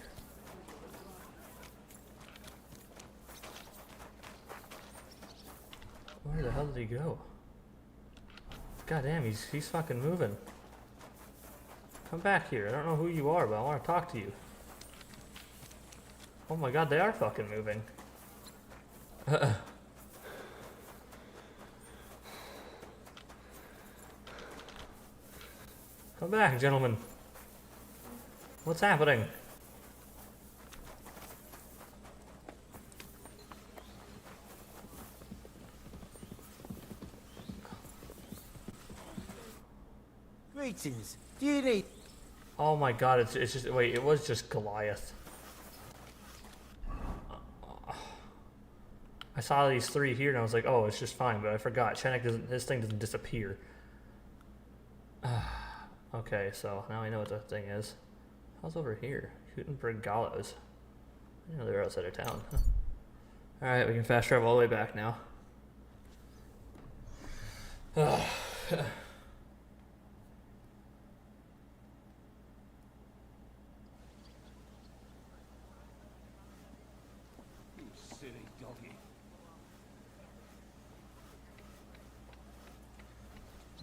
[SPEAKER 1] Where the hell did he go? God damn, he's fucking moving. Come back here. I don't know who you are, but I want to talk to you. Oh my god, they are fucking moving. Come back, gentlemen. What's happening?
[SPEAKER 10] Greetings. Do you need...
[SPEAKER 1] Oh my god, it's just, wait, it was just Goliath. I saw these three here and I was like, oh, it's just fine, but I forgot. Chenek doesn't, his thing doesn't disappear. Okay, so now I know what the thing is. How's over here? Gutenberg Gallows. I didn't know they were outside of town. Huh. Alright, we can fast travel all the way back now.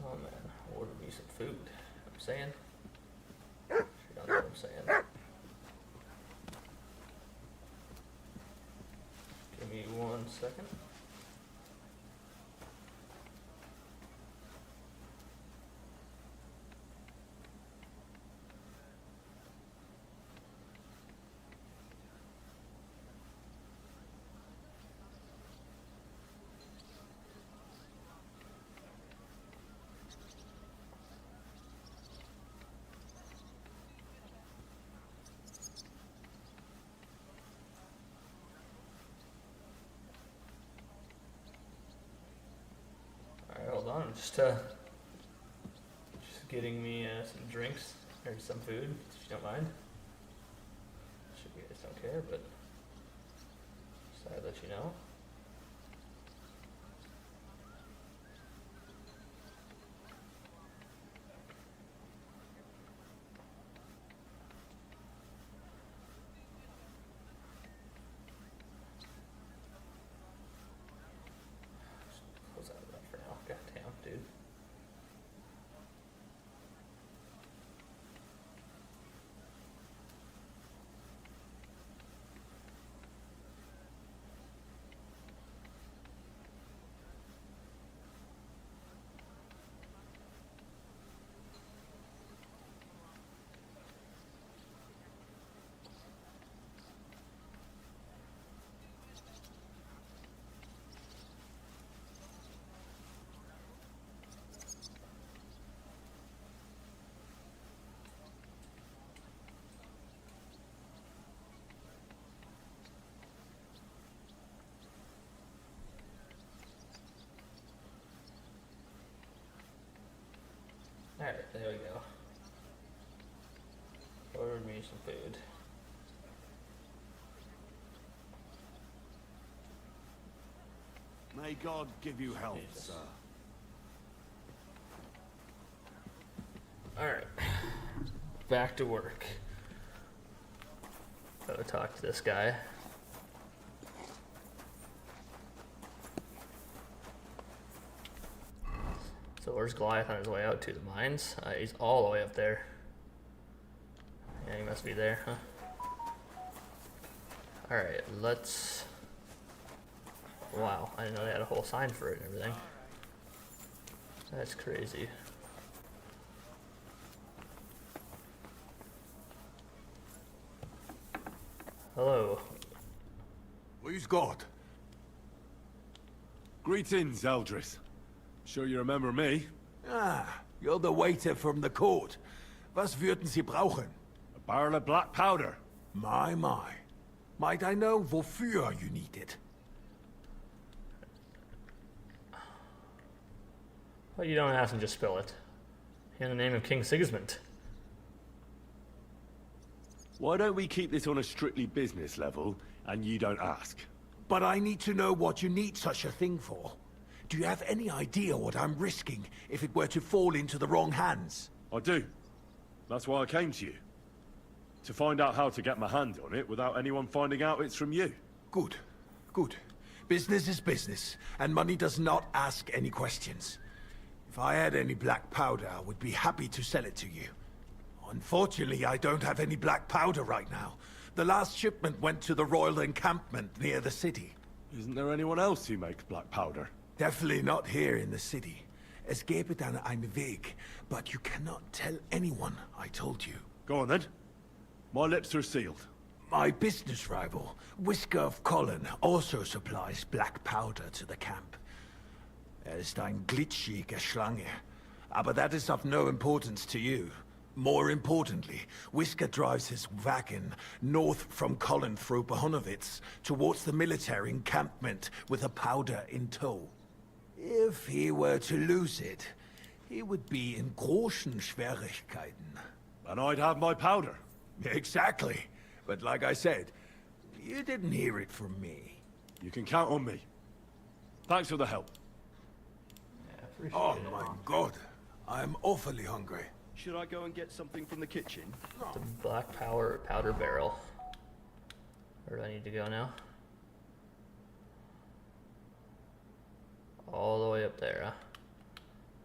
[SPEAKER 1] Oh man, order me some food. You know what I'm saying? You don't know what I'm saying. Give me 1 second. Hold on, I'm just getting me some drinks or some food, if you don't mind. Sure you guys don't care, but just thought I'd let you know. Close out of that for now. Goddamn, dude. Alright, there we go. Ordered me some food.
[SPEAKER 15] May God give you health, sir.
[SPEAKER 1] Alright. Back to work. Gotta talk to this guy. So where's Goliath on his way out to? The mines? He's all the way up there. Yeah, he must be there, huh? Alright, let's... Wow, I didn't know they had a whole sign for it and everything. That's crazy. Hello.
[SPEAKER 19] Who's God? Greetings, Eldris. Sure you remember me?
[SPEAKER 8] Ah, you're the waiter from the court. Was würden Sie brauchen?
[SPEAKER 19] A barrel of black powder.
[SPEAKER 8] My. Might I know wofür you need it?
[SPEAKER 1] Well, you don't ask and just spill it. In the name of King Sigismund.
[SPEAKER 19] Why don't we keep this on a strictly business level, and you don't ask?
[SPEAKER 8] But I need to know what you need such a thing for. Do you have any idea what I'm risking if it were to fall into the wrong hands?
[SPEAKER 19] I do. That's why I came to you. To find out how to get my hand on it without anyone finding out it's from you.
[SPEAKER 8] Good. Business is business, and money does not ask any questions. If I had any black powder, I would be happy to sell it to you. Unfortunately, I don't have any black powder right now. The last shipment went to the royal encampment near the city.
[SPEAKER 19] Isn't there anyone else who makes black powder?
[SPEAKER 8] Definitely not here in the city. Es gäbe dann einen Weg, but you cannot tell anyone I told you.
[SPEAKER 14] Go on then. My lips are sealed.
[SPEAKER 8] My business rival, Whisker of Colin, also supplies black powder to the camp. Ist ein glitschige Schlange, aber that is of no importance to you. More importantly, Whisker drives his wagon north from Colin through Bohunowitz towards the military encampment with a powder in tow. If he were to lose it, he would be in großen Schwierigkeiten.
[SPEAKER 14] And I'd have my powder.
[SPEAKER 8] Exactly. But like I said, you didn't hear it from me.
[SPEAKER 14] You can count on me. Thanks for the help.
[SPEAKER 8] Oh my god, I'm awfully hungry.
[SPEAKER 20] Should I go and get something from the kitchen?
[SPEAKER 1] The black powder barrel. Where do I need to go now? All the way up there, huh?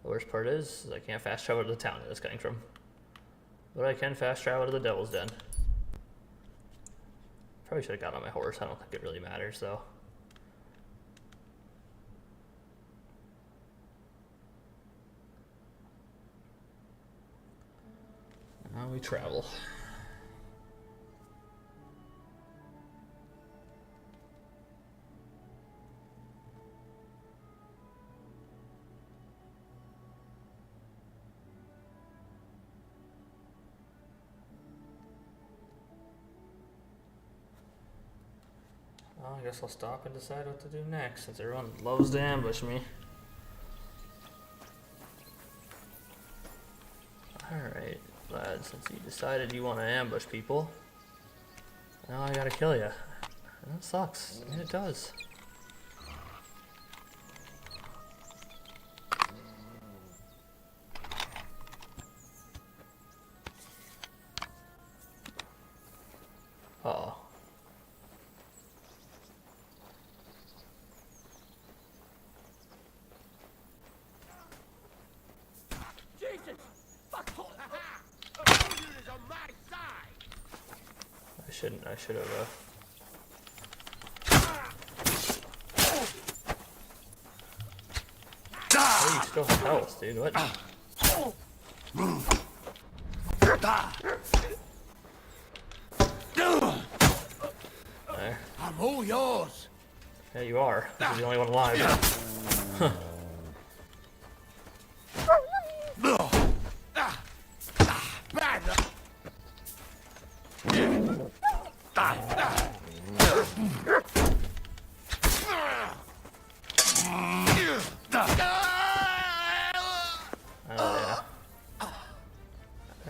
[SPEAKER 1] The worst part is I can't fast travel to the town that it's coming from. But I can fast travel to the Devil's Den. Probably should have got on my horse. I don't think it really matters, though. Now we travel. Well, I guess I'll stop and decide what to do next, since everyone loves to ambush me. Alright, lad, since you decided you want to ambush people, now I gotta kill you. And that sucks. I mean, it does. Uh-oh. I should have, Oh, you still have health, dude, what? There.
[SPEAKER 8] I'm all yours.
[SPEAKER 1] Yeah, you are. You're the only one alive. Huh.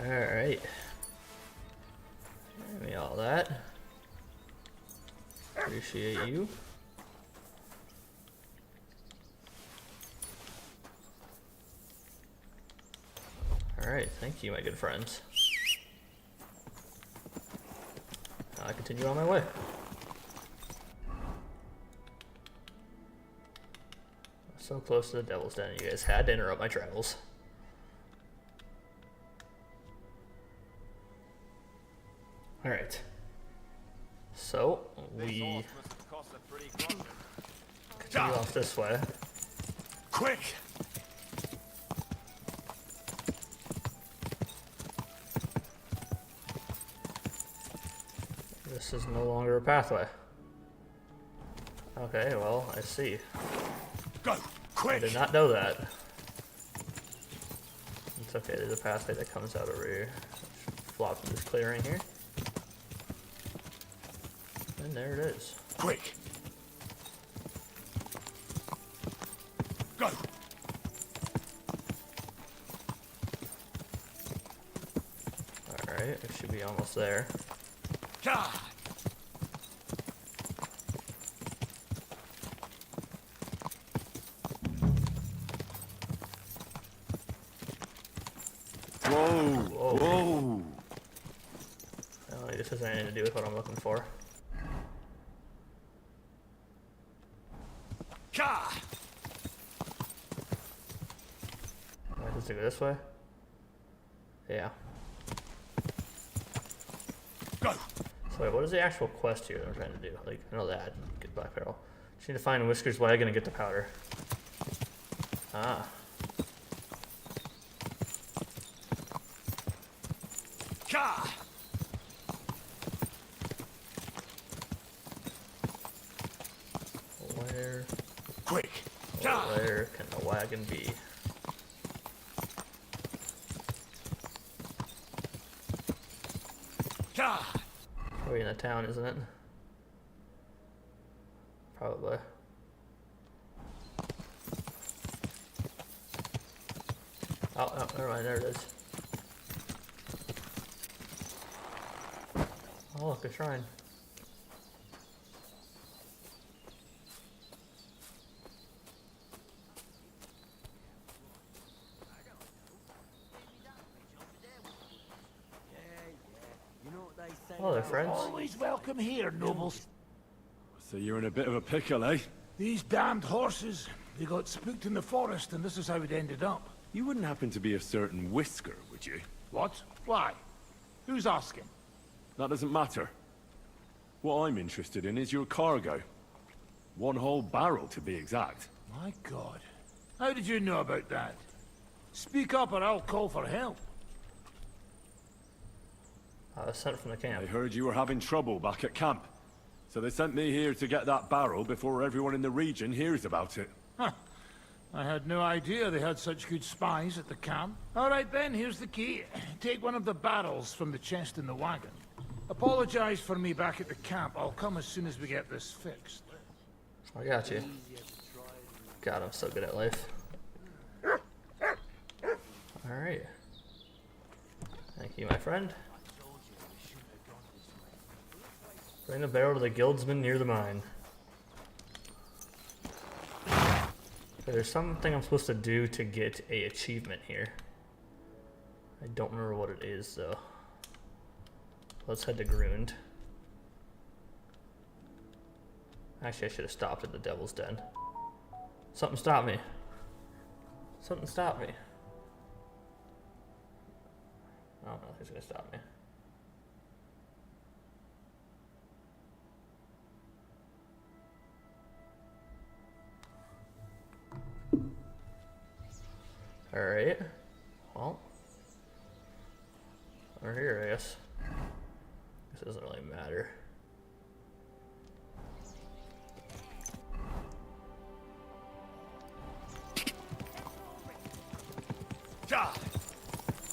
[SPEAKER 1] Alright. Give me all that. Appreciate you. Alright, thank you, my good friends. I continue on my way. So close to the Devil's Den, you guys had to interrupt my travels. Alright. So, we continue off this way.
[SPEAKER 8] Quick!
[SPEAKER 1] This is no longer a pathway. Okay, well, I see.
[SPEAKER 8] Go! Quick!
[SPEAKER 1] I did not know that. It's okay, there's a pathway that comes out over here. Flop in this clearing here. And there it is.
[SPEAKER 8] Quick! Go!
[SPEAKER 1] Alright, we should be almost there.
[SPEAKER 8] God!
[SPEAKER 1] Whoa! Oh, this has anything to do with what I'm looking for. Does it go this way? Yeah.
[SPEAKER 8] Go!
[SPEAKER 1] So wait, what is the actual quest here that I'm trying to do? Like, I know that. Get Black Barrel. Just need to find Whisker's wagon and get the powder. Ah. Where?
[SPEAKER 15] Quick!
[SPEAKER 1] Where can the wagon be? Probably in the town, isn't it? Probably. Oh, never mind, there it is. Oh, look, a shrine. Oh, they're friends.
[SPEAKER 5] Always welcome here, nobles.
[SPEAKER 19] So you're in a bit of a pickle, eh?
[SPEAKER 5] These damned horses, they got spooked in the forest, and this is how it ended up.
[SPEAKER 19] You wouldn't happen to be a certain Whisker, would you?
[SPEAKER 5] What? Why? Who's asking?
[SPEAKER 19] That doesn't matter. What I'm interested in is your cargo. One whole barrel, to be exact.
[SPEAKER 5] My God. How did you know about that? Speak up or I'll call for help.
[SPEAKER 1] I was sent from the camp.
[SPEAKER 19] I heard you were having trouble back at camp. So they sent me here to get that barrel before everyone in the region hears about it.
[SPEAKER 5] Huh. I had no idea they had such good spies at the camp. All right then, here's the key. Take one of the barrels from the chest in the wagon. Apologize for me back at the camp. I'll come as soon as we get this fixed.
[SPEAKER 1] I got you. God, I'm so good at life. Alright. Thank you, my friend. Bring the barrel to the guildsman near the mine. Okay, there's something I'm supposed to do to get a achievement here. I don't remember what it is, though. Let's head to Grund. Actually, I should have stopped at the Devil's Den. Something stopped me. Something stopped me. I don't know who's gonna stop me. Alright. Well. We're here, I guess. This doesn't really matter.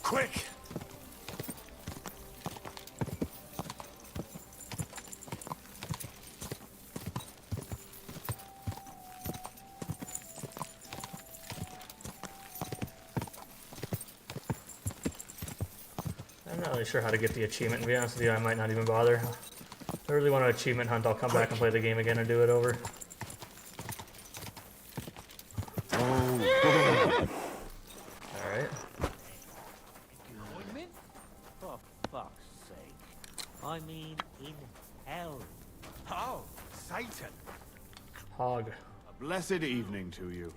[SPEAKER 15] Quick!
[SPEAKER 1] I'm not really sure how to get the achievement. To be honest with you, I might not even bother. If I really want to achievement hunt, I'll come back and play the game again and do it over. Alright.
[SPEAKER 10] For fuck's sake. I mean, in hell.
[SPEAKER 8] Oh, Satan.
[SPEAKER 1] Hog.
[SPEAKER 12] A blessed evening to you.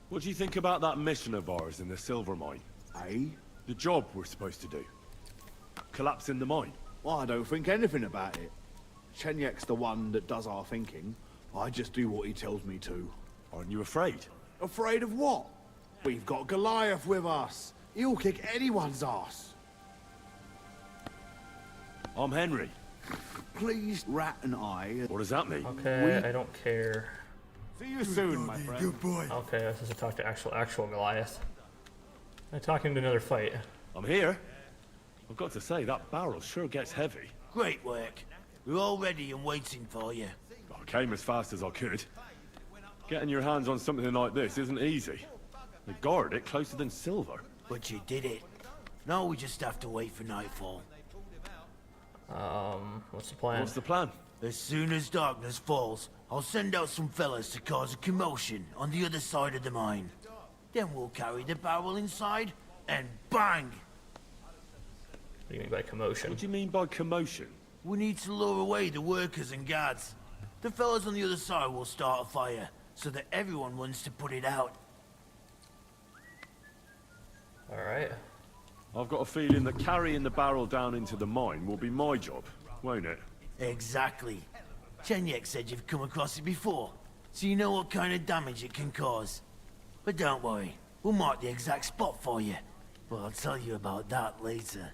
[SPEAKER 19] What do you think about that mission of ours in the silver mine?
[SPEAKER 12] Eh?
[SPEAKER 19] The job we're supposed to do. Collapsing the mine.
[SPEAKER 12] Well, I don't think anything about it. Chenyek's the one that does our thinking. I just do what he tells me to.
[SPEAKER 19] Aren't you afraid?
[SPEAKER 12] Afraid of what? We've got Goliath with us. He'll kick anyone's ass.
[SPEAKER 19] I'm Henry.
[SPEAKER 12] Please, Rat and I...
[SPEAKER 19] What does that mean?
[SPEAKER 1] Okay, I don't care.
[SPEAKER 12] See you soon, my friend.
[SPEAKER 8] Good boy.
[SPEAKER 1] Okay, I was supposed to talk to actual Goliath. I'm talking to another fight.
[SPEAKER 19] I'm here. I've got to say, that barrel sure gets heavy.
[SPEAKER 10] Great work. We're all ready and waiting for you.
[SPEAKER 19] I came as fast as I could. Getting your hands on something like this isn't easy. They guard it closer than silver.
[SPEAKER 10] But you did it. Now we just have to wait for nightfall.
[SPEAKER 1] What's the plan?
[SPEAKER 19] What's the plan?
[SPEAKER 10] As soon as darkness falls, I'll send out some fellas to cause a commotion on the other side of the mine. Then we'll carry the barrel inside, and bang!
[SPEAKER 1] What do you mean by commotion?
[SPEAKER 19] What do you mean by commotion?
[SPEAKER 10] We need to lure away the workers and guards. The fellas on the other side will start a fire, so that everyone wants to put it out.
[SPEAKER 1] Alright.
[SPEAKER 19] I've got a feeling that carrying the barrel down into the mine will be my job, won't it?
[SPEAKER 10] Exactly. Chenyek said you've come across it before, so you know what kind of damage it can cause. But don't worry, we'll mark the exact spot for you. But I'll tell you about that later.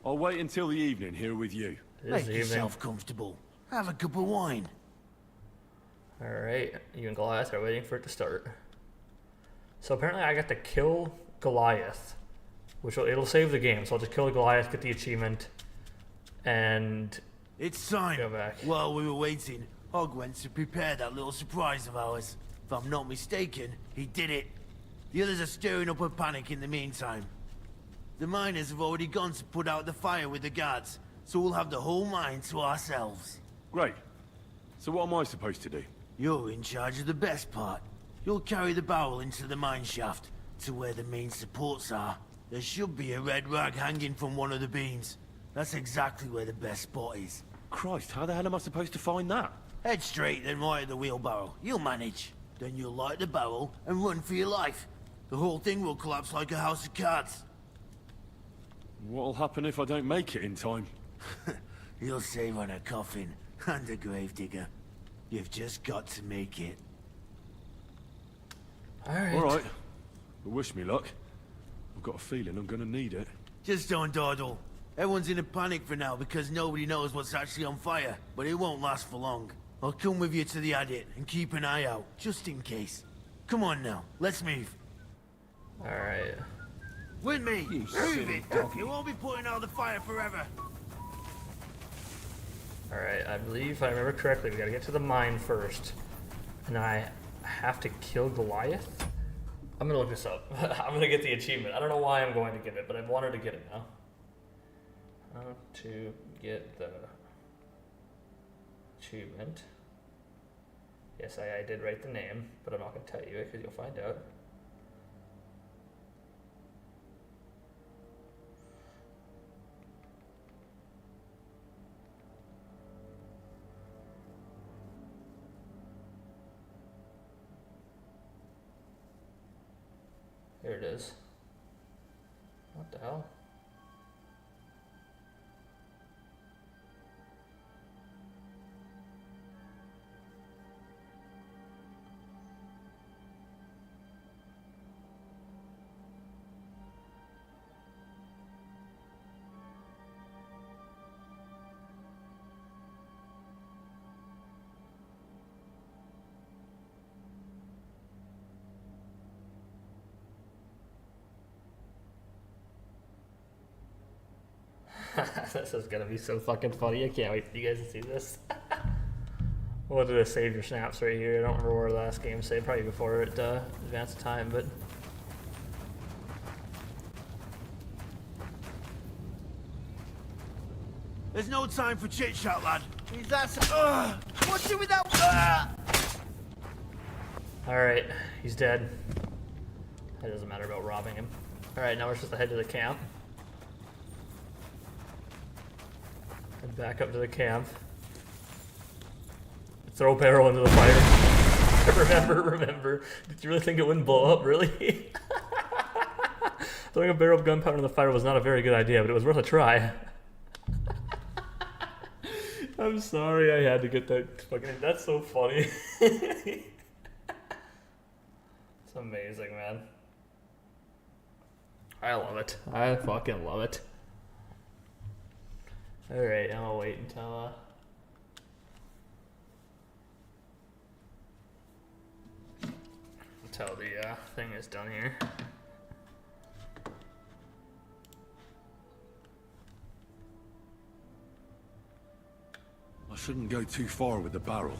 [SPEAKER 19] I'll wait until the evening here with you.
[SPEAKER 10] Make yourself comfortable. Have a cup of wine.
[SPEAKER 1] Alright, you and Goliath are waiting for it to start. So apparently I got to kill Goliath, which it'll save the game. So I'll just kill Goliath, get the achievement, and
[SPEAKER 10] it's time.
[SPEAKER 1] Go back.
[SPEAKER 10] While we were waiting, Hog went to prepare that little surprise of ours. If I'm not mistaken, he did it. The others are stirring up a panic in the meantime. The miners have already gone to put out the fire with the guards, so we'll have the whole mine to ourselves.
[SPEAKER 19] Great. So what am I supposed to do?
[SPEAKER 10] You're in charge of the best part. You'll carry the barrel into the mine shaft, to where the main supports are. There should be a red rag hanging from one of the beams. That's exactly where the best spot is.
[SPEAKER 19] Christ, how the hell am I supposed to find that?
[SPEAKER 10] Head straight, then right at the wheelbarrow. You'll manage. Then you'll light the barrel and run for your life. The whole thing will collapse like a house of cards.
[SPEAKER 19] What'll happen if I don't make it in time?
[SPEAKER 10] You'll save on a coffin and a gravedigger. You've just got to make it.
[SPEAKER 1] Alright.
[SPEAKER 19] Alright. Well, wish me luck. I've got a feeling I'm gonna need it.
[SPEAKER 10] Just don't dawdle. Everyone's in a panic for now because nobody knows what's actually on fire, but it won't last for long. I'll come with you to the adit and keep an eye out, just in case. Come on now, let's move.
[SPEAKER 1] Alright.
[SPEAKER 10] With me! Move it! You won't be putting out the fire forever!
[SPEAKER 1] Alright, I believe if I remember correctly, we gotta get to the mine first. And I have to kill Goliath? I'm gonna look this up. I'm gonna get the achievement. I don't know why I'm going to get it, but I wanted to get it now. How to get the achievement. Yes, I did write the name, but I'm not gonna tell you it because you'll find out. Here it is. What the hell? This is gonna be so fucking funny. I can't wait for you guys to see this. We'll do a save your snaps right here. I don't remember where the last game saved, probably before it advanced time, but
[SPEAKER 10] There's no time for chit-chat, lad. He's that's what's it with that?
[SPEAKER 1] alright, he's dead. It doesn't matter about robbing him. Alright, now we're supposed to head to the camp. Head back up to the camp. Throw a barrel into the fire. Remember. Did you really think it wouldn't blow up, really? Throwing a barrel of gunpowder in the fire was not a very good idea, but it was worth a try. I'm sorry I had to get that fucking... That's so funny. It's amazing, man. I love it. I fucking love it. Alright, I'll wait until, the thing is done here.
[SPEAKER 19] I shouldn't go too far with the barrel.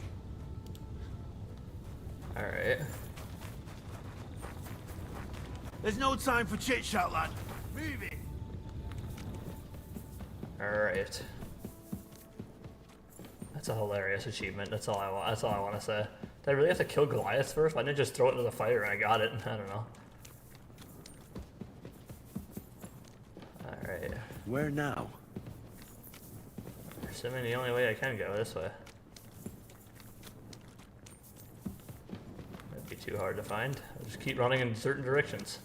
[SPEAKER 1] Alright.
[SPEAKER 10] There's no time for chit-chat, lad. Move it.
[SPEAKER 1] Alright. That's a hilarious achievement. That's all I want. That's all I want to say. Did I really have to kill Goliath first? Why didn't I just throw it into the fire and I got it? I don't know. Alright.
[SPEAKER 20] Where now?
[SPEAKER 1] Assuming the only way I can go this way. That'd be too hard to find. I'll just keep running in certain directions.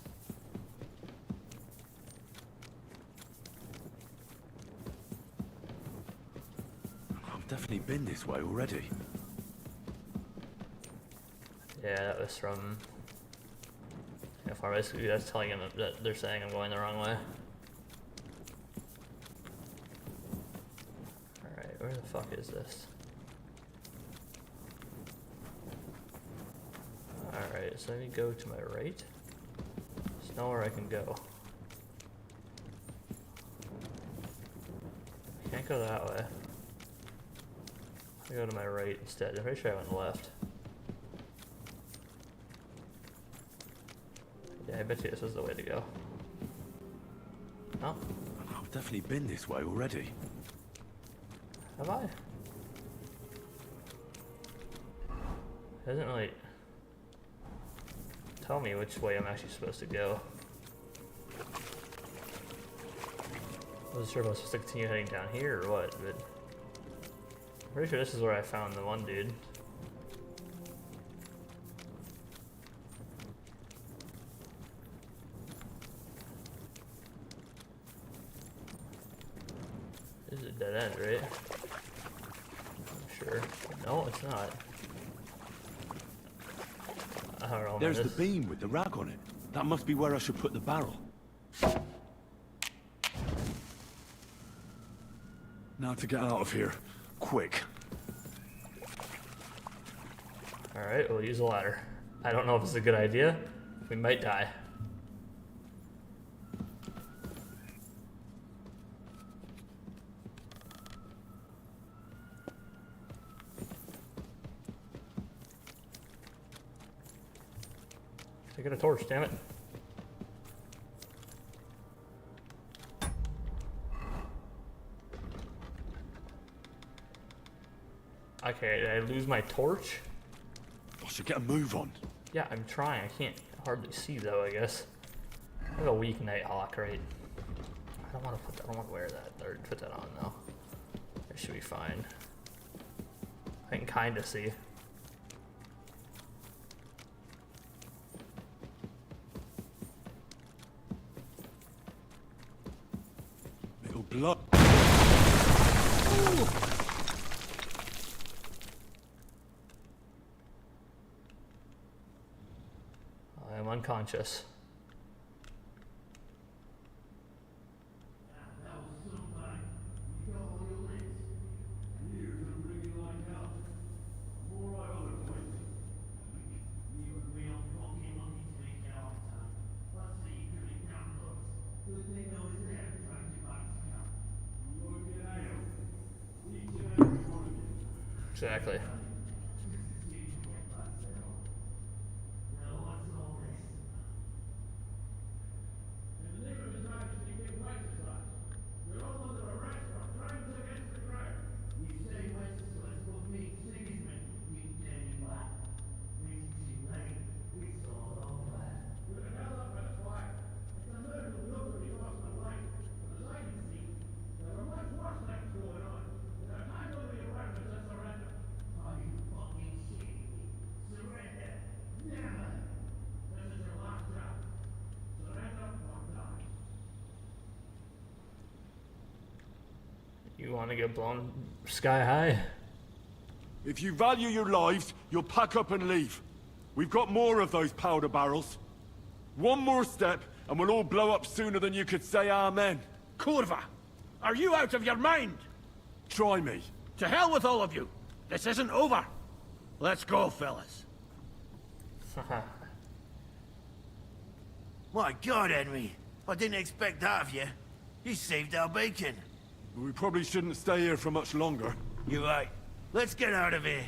[SPEAKER 19] I've definitely been this way already.
[SPEAKER 1] Yeah, that was from far. Basically, that's telling him that they're saying I'm going the wrong way. Alright, where the fuck is this? Alright, so let me go to my right. There's nowhere I can go. Can't go that way. I'll go to my right instead. I'm pretty sure I went left. Yeah, I bet you this was the way to go. Oh.
[SPEAKER 19] I've definitely been this way already.
[SPEAKER 1] Have I? It doesn't really tell me which way I'm actually supposed to go. I wasn't sure if I was supposed to continue heading down here or what, but I'm pretty sure this is where I found the one dude. This is a dead end, right? I'm sure. No, it's not. I don't know.
[SPEAKER 19] There's the beam with the rag on it. That must be where I should put the barrel. Now to get out of here. Quick.
[SPEAKER 1] Alright, we'll use a ladder. I don't know if it's a good idea. We might die. I got a torch, damn it. Okay, did I lose my torch?
[SPEAKER 19] I should get a move on.
[SPEAKER 1] Yeah, I'm trying. I can't hardly see though, I guess. I have a weak Nighthawk, right? I don't want to put that, I don't want to wear that or put that on though. It should be fine. I can kind of see.
[SPEAKER 19] Little blood.
[SPEAKER 1] Ooh. I am unconscious. Exactly. You want to get blown sky high?
[SPEAKER 19] If you value your lives, you'll pack up and leave. We've got more of those powder barrels. One more step, and we'll all blow up sooner than you could say amen.
[SPEAKER 4] Kurva! Are you out of your mind?
[SPEAKER 19] Try me.
[SPEAKER 4] To hell with all of you. This isn't over. Let's go, fellas.
[SPEAKER 10] My God, Henry. I didn't expect that of you. You saved our bacon.
[SPEAKER 19] We probably shouldn't stay here for much longer.
[SPEAKER 10] You're right. Let's get out of here.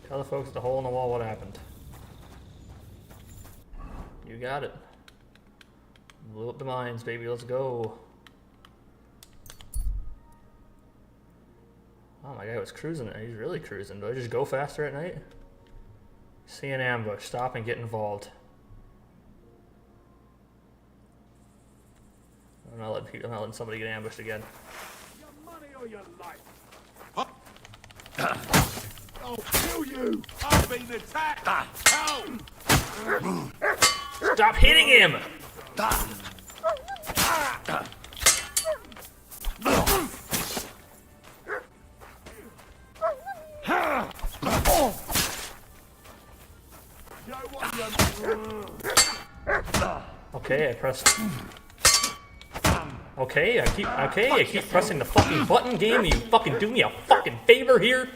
[SPEAKER 1] Tell the folks at the hole in the wall what happened. You got it. Blow up the mines, baby. Let's go. Oh, my guy was cruising. He's really cruising. Do I just go faster at night? See an ambush. Stop and get involved. I'm not letting somebody get ambushed again.
[SPEAKER 4] Your money or your life?
[SPEAKER 14] I'll kill you! I've been attacked! Help!
[SPEAKER 1] Stop hitting him! Okay, I pressed. Okay, I keep pressing the fucking button. Game, you fucking do me a fucking favor here.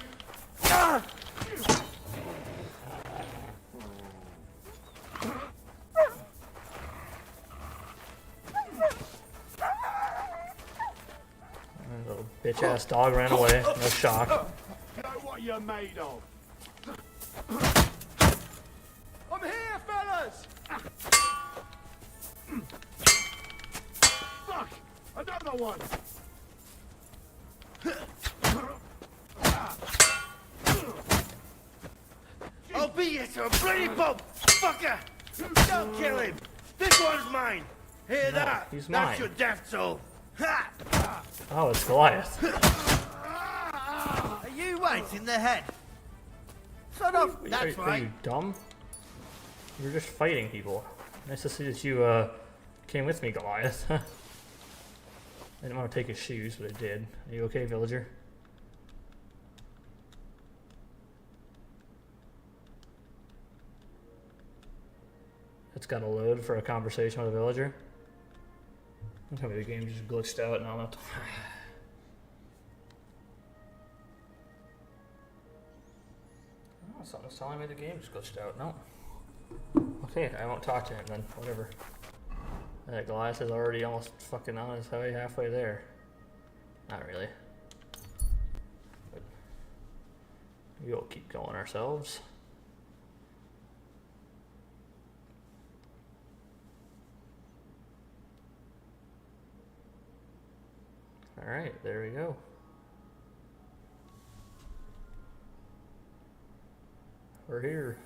[SPEAKER 1] Little bitch ass dog ran away. No shock.
[SPEAKER 8] Know what you're made of. I'm here, fellas! Fuck! Another one!
[SPEAKER 10] I'll beat you to a bloody pulp, fucker! Don't kill him! This one's mine! Hear
[SPEAKER 1] No,
[SPEAKER 10] that?
[SPEAKER 1] he's
[SPEAKER 10] That's
[SPEAKER 1] mine.
[SPEAKER 10] your death toll! Ha!
[SPEAKER 1] Oh, it's Goliath.
[SPEAKER 10] Are you right in the head? Shut up! That's
[SPEAKER 1] Are
[SPEAKER 10] right.
[SPEAKER 1] you dumb? You're just fighting people. Nice to see that you came with me, Goliath. I didn't want to take his shoes, but I did. Are you okay, villager? It's got a load for a conversation with a villager. Tell me the game just glitched out and I'm not. Oh, something's telling me the game just glitched out. No. Okay, I won't talk to him then. Whatever. That Goliath is already almost fucking on his way halfway there. Not really. But we'll keep going ourselves. Alright, there we go. We're here.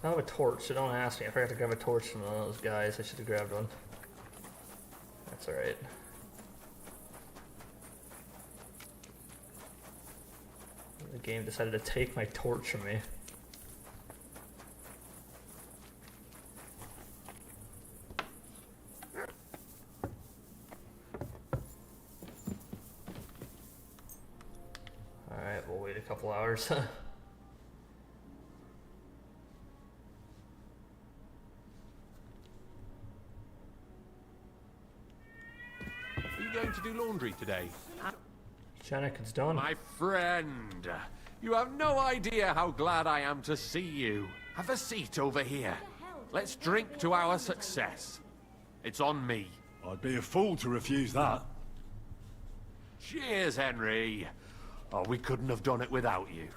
[SPEAKER 1] I have a torch, so don't ask me. I forgot to grab a torch from one of those guys. I should have grabbed one. That's alright. The game decided to take my torch from me. Alright, we'll wait a couple hours. Are
[SPEAKER 18] you going to do laundry today?
[SPEAKER 1] Janek, it's done.
[SPEAKER 18] My friend, you have no idea how glad I am to see you. Have a seat over here. Let's drink to our success. It's on me.
[SPEAKER 19] I'd be a fool to refuse that.
[SPEAKER 18] Cheers, Henry. Oh, we couldn't have done it without you.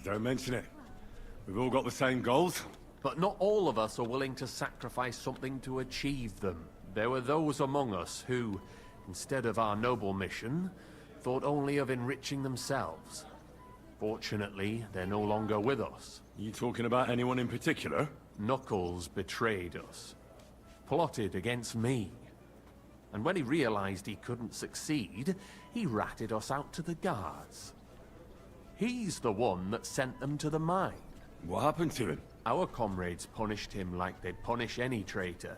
[SPEAKER 19] Don't mention it. We've all got the same goals.
[SPEAKER 18] But not all of us are willing to sacrifice something to achieve them. There were those among us who, instead of our noble mission, thought only of enriching themselves. Fortunately, they're no longer with us.
[SPEAKER 19] You talking about anyone in particular?
[SPEAKER 18] Knuckles betrayed us. Plotted against me. And when he realized he couldn't succeed, he ratted us out to the guards. He's the one that sent them to the mine.
[SPEAKER 19] What happened to him?
[SPEAKER 18] Our comrades punished him like they'd punish any traitor.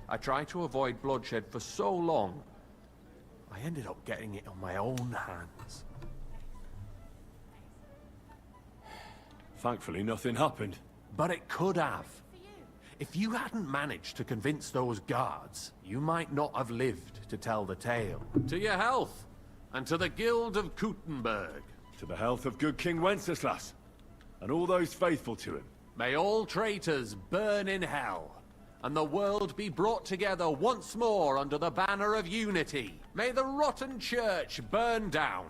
[SPEAKER 18] I tried to avoid bloodshed for so long, I ended up getting it on my own hands.
[SPEAKER 19] Thankfully, nothing happened.
[SPEAKER 18] But it could have. If you hadn't managed to convince those guards, you might not have lived to tell the tale. To your health, and to the Guild of Kuttenberg.
[SPEAKER 19] To the health of good King Wenceslas, and all those faithful to him.
[SPEAKER 18] May all traitors burn in hell, and the world be brought together once more under the banner of unity. May the rotten church burn down,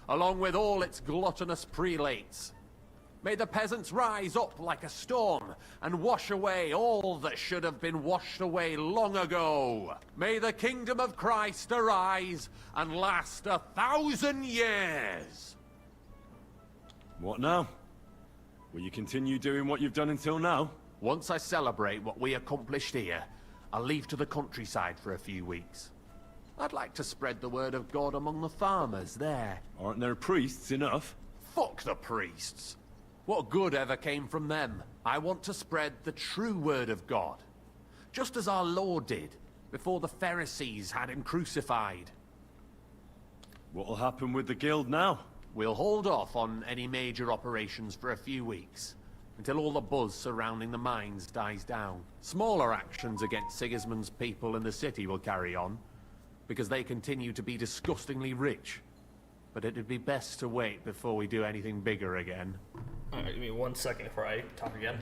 [SPEAKER 18] along with all its gluttonous prelates. May the peasants rise up like a storm and wash away all that should have been washed away long ago. May the kingdom of Christ arise and last 1,000 years.
[SPEAKER 19] What now? Will you continue doing what you've done until now?
[SPEAKER 18] Once I celebrate what we accomplished here, I'll leave to the countryside for a few weeks. I'd like to spread the word of God among the farmers there.
[SPEAKER 19] Aren't there priests enough?
[SPEAKER 18] Fuck the priests. What good ever came from them? I want to spread the true word of God, just as our Lord did before the Pharisees had him crucified.
[SPEAKER 19] What'll happen with the guild now?
[SPEAKER 22] We'll hold off on any major operations for a few weeks, until all the buzz surrounding the mines dies down. Smaller actions against Sigismund's people in the city will carry on, because they continue to be disgustingly rich. But it'd be best to wait before we do anything bigger again.
[SPEAKER 1] Alright, give me 1 second before I talk again.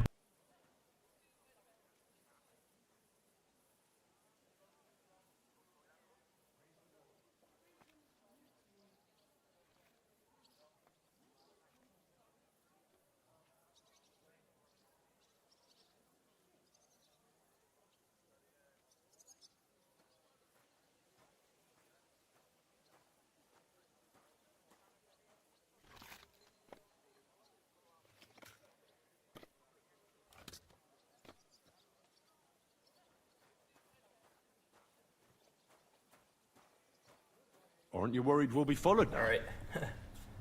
[SPEAKER 19] Aren't you worried we'll be followed now?
[SPEAKER 1] Alright.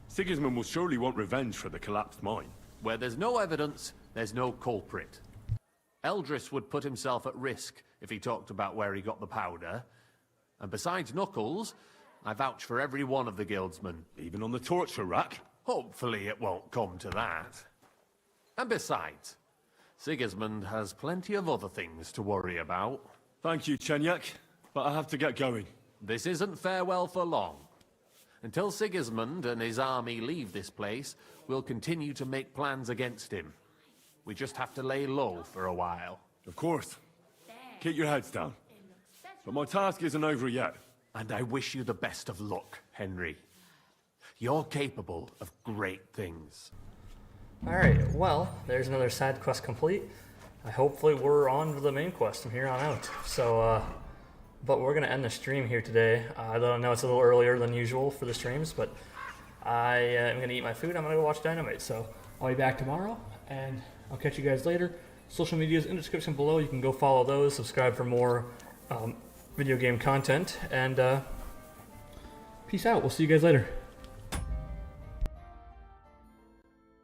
[SPEAKER 19] Sigismund will surely want revenge for the collapsed mine.
[SPEAKER 22] Where there's no evidence, there's no culprit. Eldris would put himself at risk if he talked about where he got the powder. And besides Knuckles, I vouch for every one of the guildsmen.
[SPEAKER 19] Even on the torture rack?
[SPEAKER 22] Hopefully it won't come to that. And besides, Sigismund has plenty of other things to worry about.
[SPEAKER 19] Thank you, Chenyak, but I have to get going.
[SPEAKER 22] This isn't farewell for long. Until Sigismund and his army leave this place, we'll continue to make plans against him. We just have to lay low for a while.
[SPEAKER 19] Of course. Keep your heads down. But my task isn't over yet.
[SPEAKER 22] And I wish you the best of luck, Henry. You're capable of great things.
[SPEAKER 1] Alright, well, there's another side quest complete. Hopefully we're on to the main quest from here on out. So, but we're going to end the stream here today. I know it's a little earlier than usual for the streams, but I am going to eat my food. I'm going to go watch Dynamite. So I'll be back tomorrow, and I'll catch you guys later. Social media is in the description below. You can go follow those, subscribe for more video game content, and peace out. We'll see you guys later.